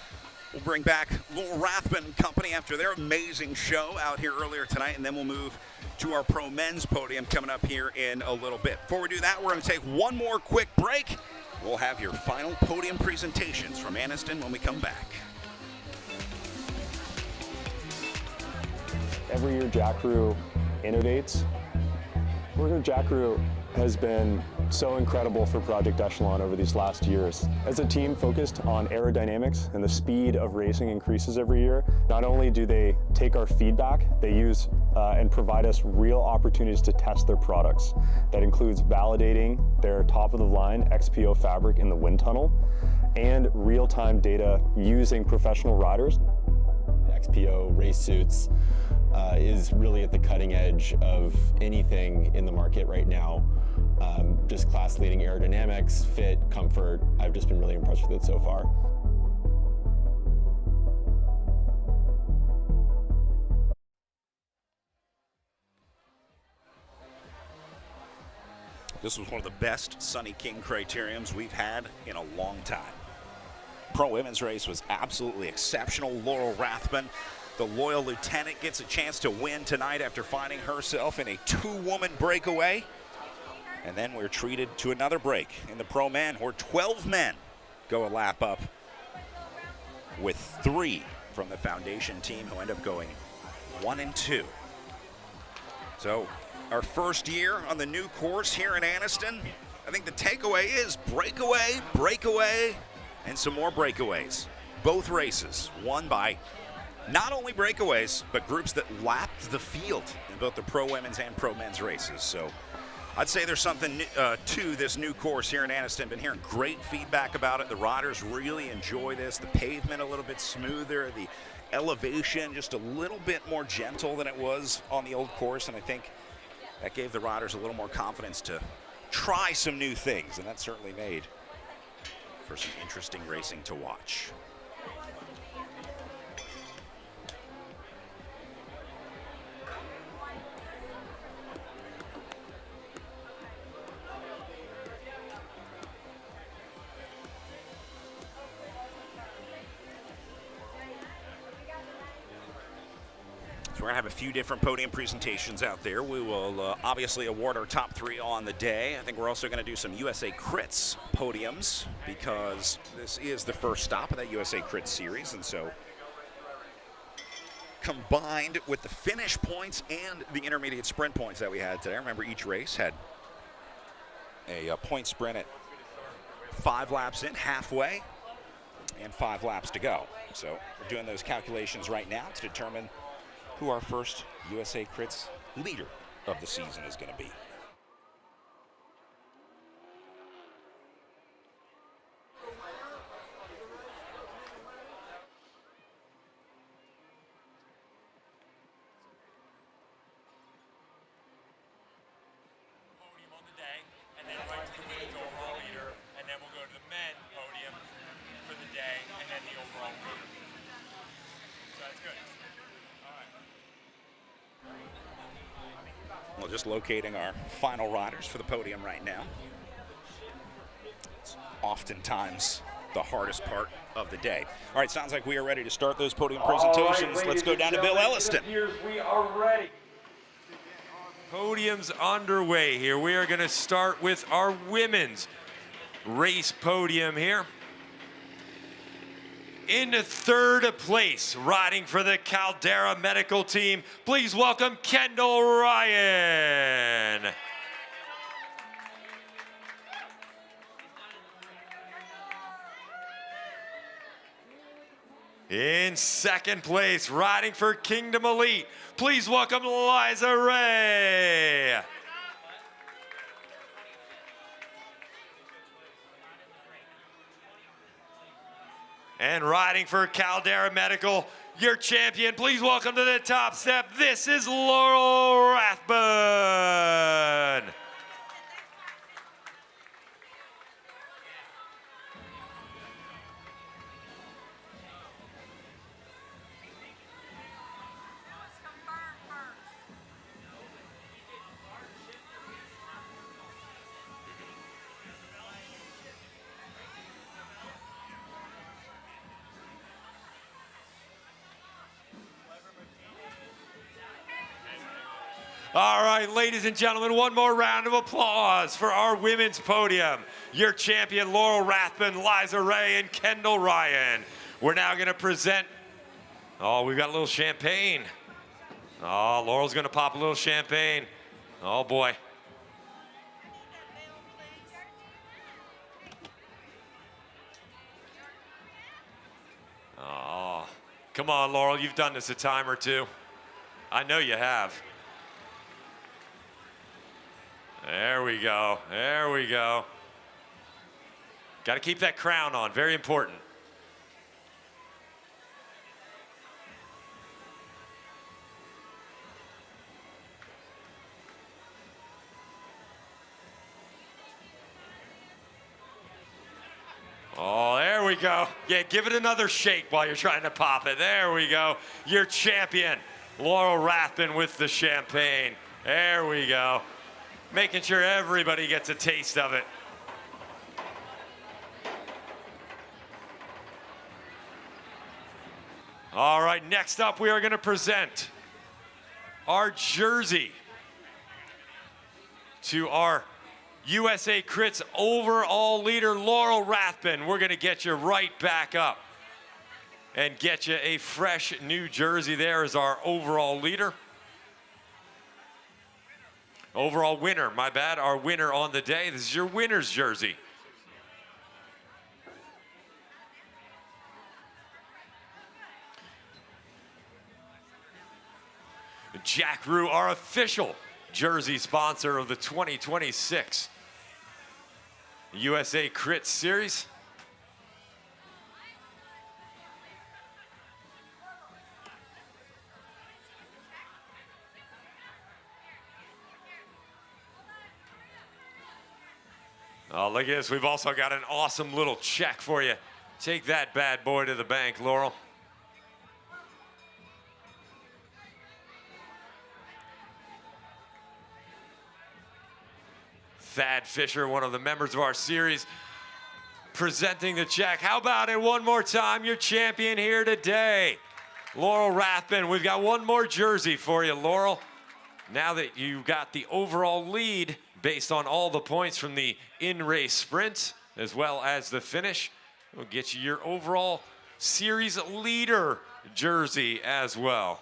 we'll bring back Laurel Rathman and company after their amazing show out here earlier tonight, and then we'll move to our pro men's podium coming up here in a little bit. Before we do that, we're going to take one more quick break. We'll have your final podium presentations from Anniston when we come back. Every year Jack Crew innovates. Working with Jack Crew has been so incredible for Project Echelon over these last years. As a team focused on aerodynamics and the speed of racing increases every year, not only do they take our feedback, they use and provide us real opportunities to test their products. That includes validating their top-of-the-line XPO fabric in the wind tunnel and real-time data using professional riders. XPO race suits is really at the cutting edge of anything in the market right now. Just class-leading aerodynamics, fit, comfort. I've just been really impressed with it so far. This was one of the best Sunny King Criteriums we've had in a long time. Pro Women's race was absolutely exceptional. Laurel Rathman, the loyal lieutenant, gets a chance to win tonight after finding herself in a two-woman breakaway. And then we're treated to another break in the Pro Men, where 12 men go a lap up, with 3 from the foundation team who end up going 1 and 2. So our first year on the new course here in Anniston, I think the takeaway is breakaway, breakaway, and some more breakaways. Both races won by not only breakaways, but groups that lapped the field in both the Pro Women's and Pro Men's races. So I'd say there's something to this new course here in Anniston. Been hearing great feedback about it. The riders really enjoy this. The pavement a little bit smoother, the elevation just a little bit more gentle than it was on the old course, and I think that gave the riders a little more confidence to try some new things, and that certainly made for some interesting racing to watch. So we're going to have a few different podium presentations out there. We will obviously award our top 3 on the day. I think we're also going to do some USA Crits podiums, because this is the first stop of that USA Crits series. And so combined with the finish points and the intermediate sprint points that we had today, remember each race had a point sprint at 5 laps in, halfway, and 5 laps to go. So we're doing those calculations right now to determine who our first USA Crits leader of the season is going to be. Podium on the day, and then right to the women's overall leader, and then we'll go to the men podium for the day, and then the overall leader. So that's good. Well, just locating our final riders for the podium right now. It's oftentimes the hardest part of the day. All right, sounds like we are ready to start those podium presentations. Let's go down to Bill Elliston. We are ready. Podiums underway here. We are going to start with our women's race podium here. In 3rd place, riding for the Caldera Medical Team, please welcome Kendall Ryan. In 2nd place, riding for Kingdom Elite, please welcome Liza Ray. And riding for Caldera Medical, your champion, please welcome to the top step, this is Laurel Rathman. All right, ladies and gentlemen, one more round of applause for our women's podium. Your champion, Laurel Rathman, Liza Ray, and Kendall Ryan. We're now going to present, oh, we've got a little champagne. Oh, Laurel's gonna pop a little champagne. Oh boy. Oh, come on, Laurel, you've done this a time or two. I know you have. There we go, there we go. Got to keep that crown on, very important. Oh, there we go. Yeah, give it another shake while you're trying to pop it. There we go. Your champion, Laurel Rathbun with the champagne. There we go. Making sure everybody gets a taste of it. All right, next up we are going to present our jersey to our USA Crits overall leader, Laurel Rathbun. We're going to get you right back up and get you a fresh new jersey there as our overall leader. Overall winner, my bad, our winner on the day. This is your winner's jersey. Jack Rue, our official jersey sponsor of the 2026 USA Crit Series. Oh, look at this. We've also got an awesome little check for you. Take that bad boy to the bank, Laurel. Thad Fisher, one of the members of our series, presenting the check. How about it one more time? Your champion here today, Laurel Rathbun. We've got one more jersey for you, Laurel. Now that you got the overall lead based on all the points from the in-race sprint as well as the finish, we'll get you your overall series leader jersey as well.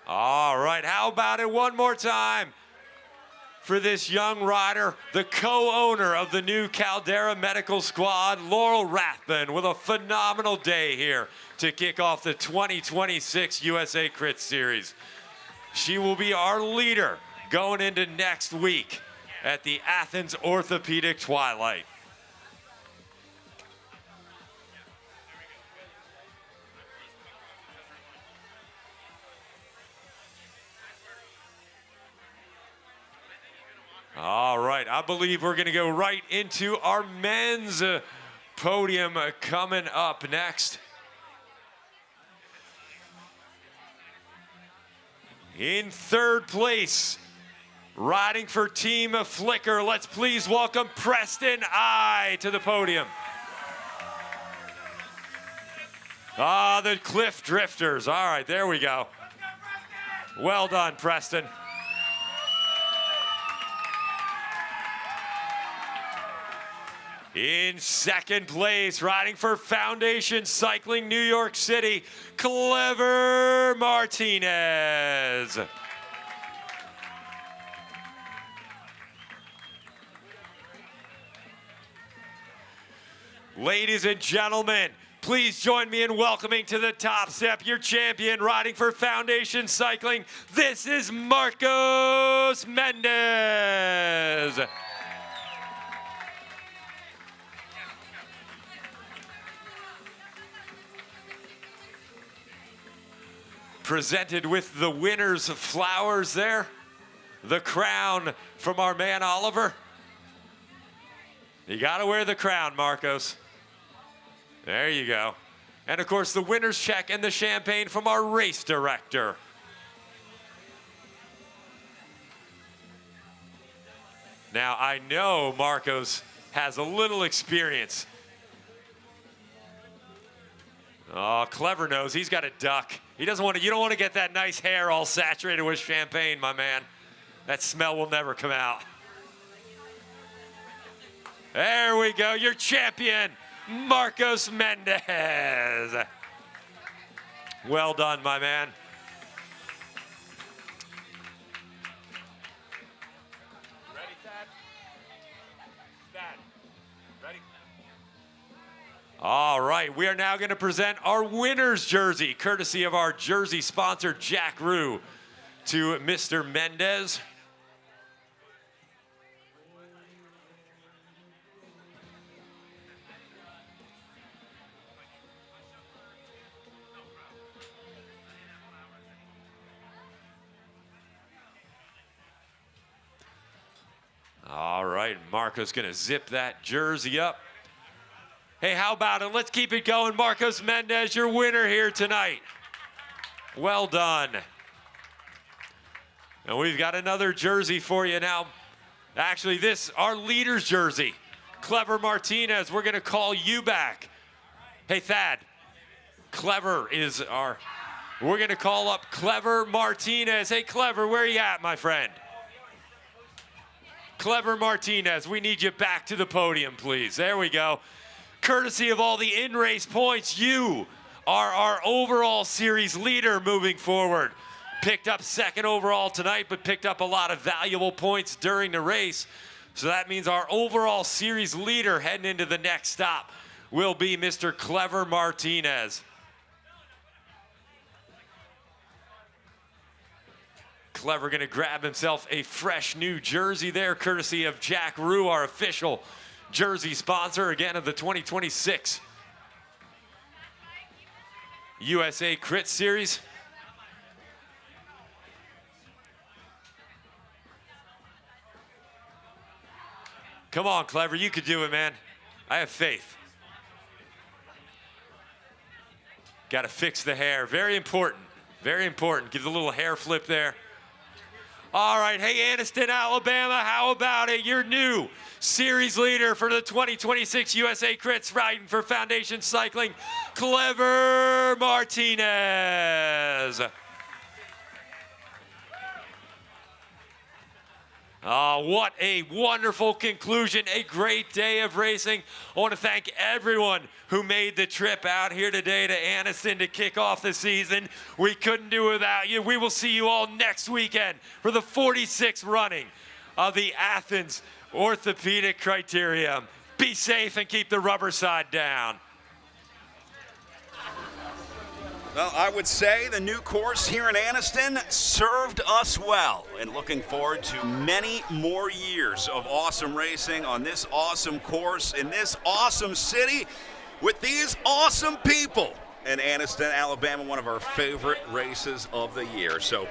All right, how about it one more time for this young rider, the co-owner of the new Caldera Medical Squad, Laurel Rathbun, with a phenomenal day here to kick off the 2026 USA Crit Series. She will be our leader going into next week at the Athens Orthopedic Twilight. All right, I believe we're going to go right into our men's podium coming up next. In third place, riding for Team Flicker, let's please welcome Preston I to the podium. Ah, the Cliff Drifters. All right, there we go. Well done, Preston. In second place, riding for Foundation Cycling New York City, Clever Martinez. Ladies and gentlemen, please join me in welcoming to the top step your champion riding for Foundation Cycling. This is Marcos Mendez. Presented with the winner's flowers there. The crown from our man Oliver. You gotta wear the crown, Marcos. There you go. And of course the winner's check and the champagne from our race director. Now, I know Marcos has a little experience. Oh, Clever knows he's got a duck. He doesn't want to, you don't want to get that nice hair all saturated with champagne, my man. That smell will never come out. There we go, your champion, Marcos Mendez. Well done, my man. Ready, Thad? Thad, ready? All right, we are now going to present our winner's jersey, courtesy of our jersey sponsor, Jack Rue, to Mr. Mendez. All right, Marco's going to zip that jersey up. Hey, how about it? Let's keep it going. Marcos Mendez, your winner here tonight. Well done. And we've got another jersey for you now. Actually, this, our leader's jersey. Clever Martinez, we're going to call you back. Hey, Thad, Clever is our, we're going to call up Clever Martinez. Hey, Clever, where are you at, my friend? Clever Martinez, we need you back to the podium, please. There we go. Courtesy of all the in-race points, you are our overall series leader moving forward. Picked up second overall tonight, but picked up a lot of valuable points during the race. So that means our overall series leader heading into the next stop will be Mr. Clever Martinez. Clever gonna grab himself a fresh new jersey there, courtesy of Jack Rue, our official jersey sponsor, again, of the 2026 USA Crit Series. Come on, Clever, you could do it, man. I have faith. Gotta fix the hair, very important, very important. Give the little hair flip there. All right, hey, Anniston, Alabama, how about it? Your new series leader for the 2026 USA Crits riding for Foundation Cycling, Clever Martinez. Oh, what a wonderful conclusion, a great day of racing. I want to thank everyone who made the trip out here today to Anniston to kick off the season. We couldn't do it without you. We will see you all next weekend for the 46th running of the Athens Orthopedic Criterium. Be safe and keep the rubber side down. Well, I would say the new course here in Anniston served us well, and looking forward to many more years of awesome racing on this awesome course in this awesome city with these awesome people. In Anniston, Alabama, one of our favorite races of the year. So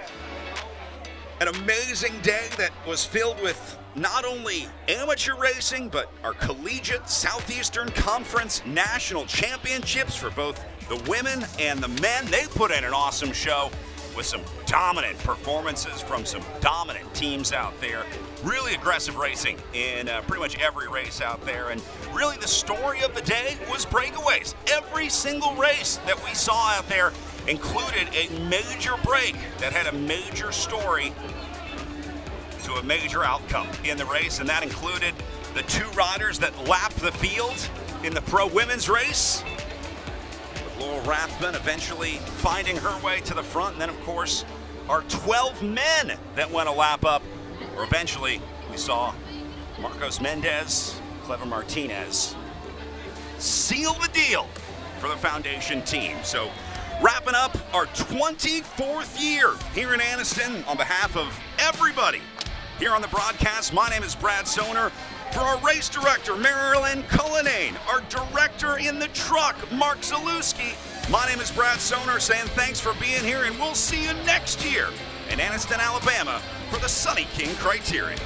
an amazing day that was filled with not only amateur racing, but our Collegiate Southeastern Conference National Championships for both the women and the men. They put in an awesome show with some dominant performances from some dominant teams out there. Really aggressive racing in pretty much every race out there. And really the story of the day was breakaways. Every single race that we saw out there included a major break that had a major story to a major outcome in the race, and that included the two riders that lapped the field in the pro women's race, with Laurel Rathman eventually finding her way to the front, and then of course our 12 men that went a lap up, or eventually we saw Marcos Mendez, Clever Martinez seal the deal for the Foundation team. So wrapping up our 24th year here in Anniston, on behalf of everybody here on the broadcast, my name is Brad Soner. For our race director, Marilyn Cullinane, our director in the truck, Mark Zalewski, my name is Brad Soner, saying thanks for being here, and we'll see you next year in Anniston, Alabama for the Sunny King Criterium.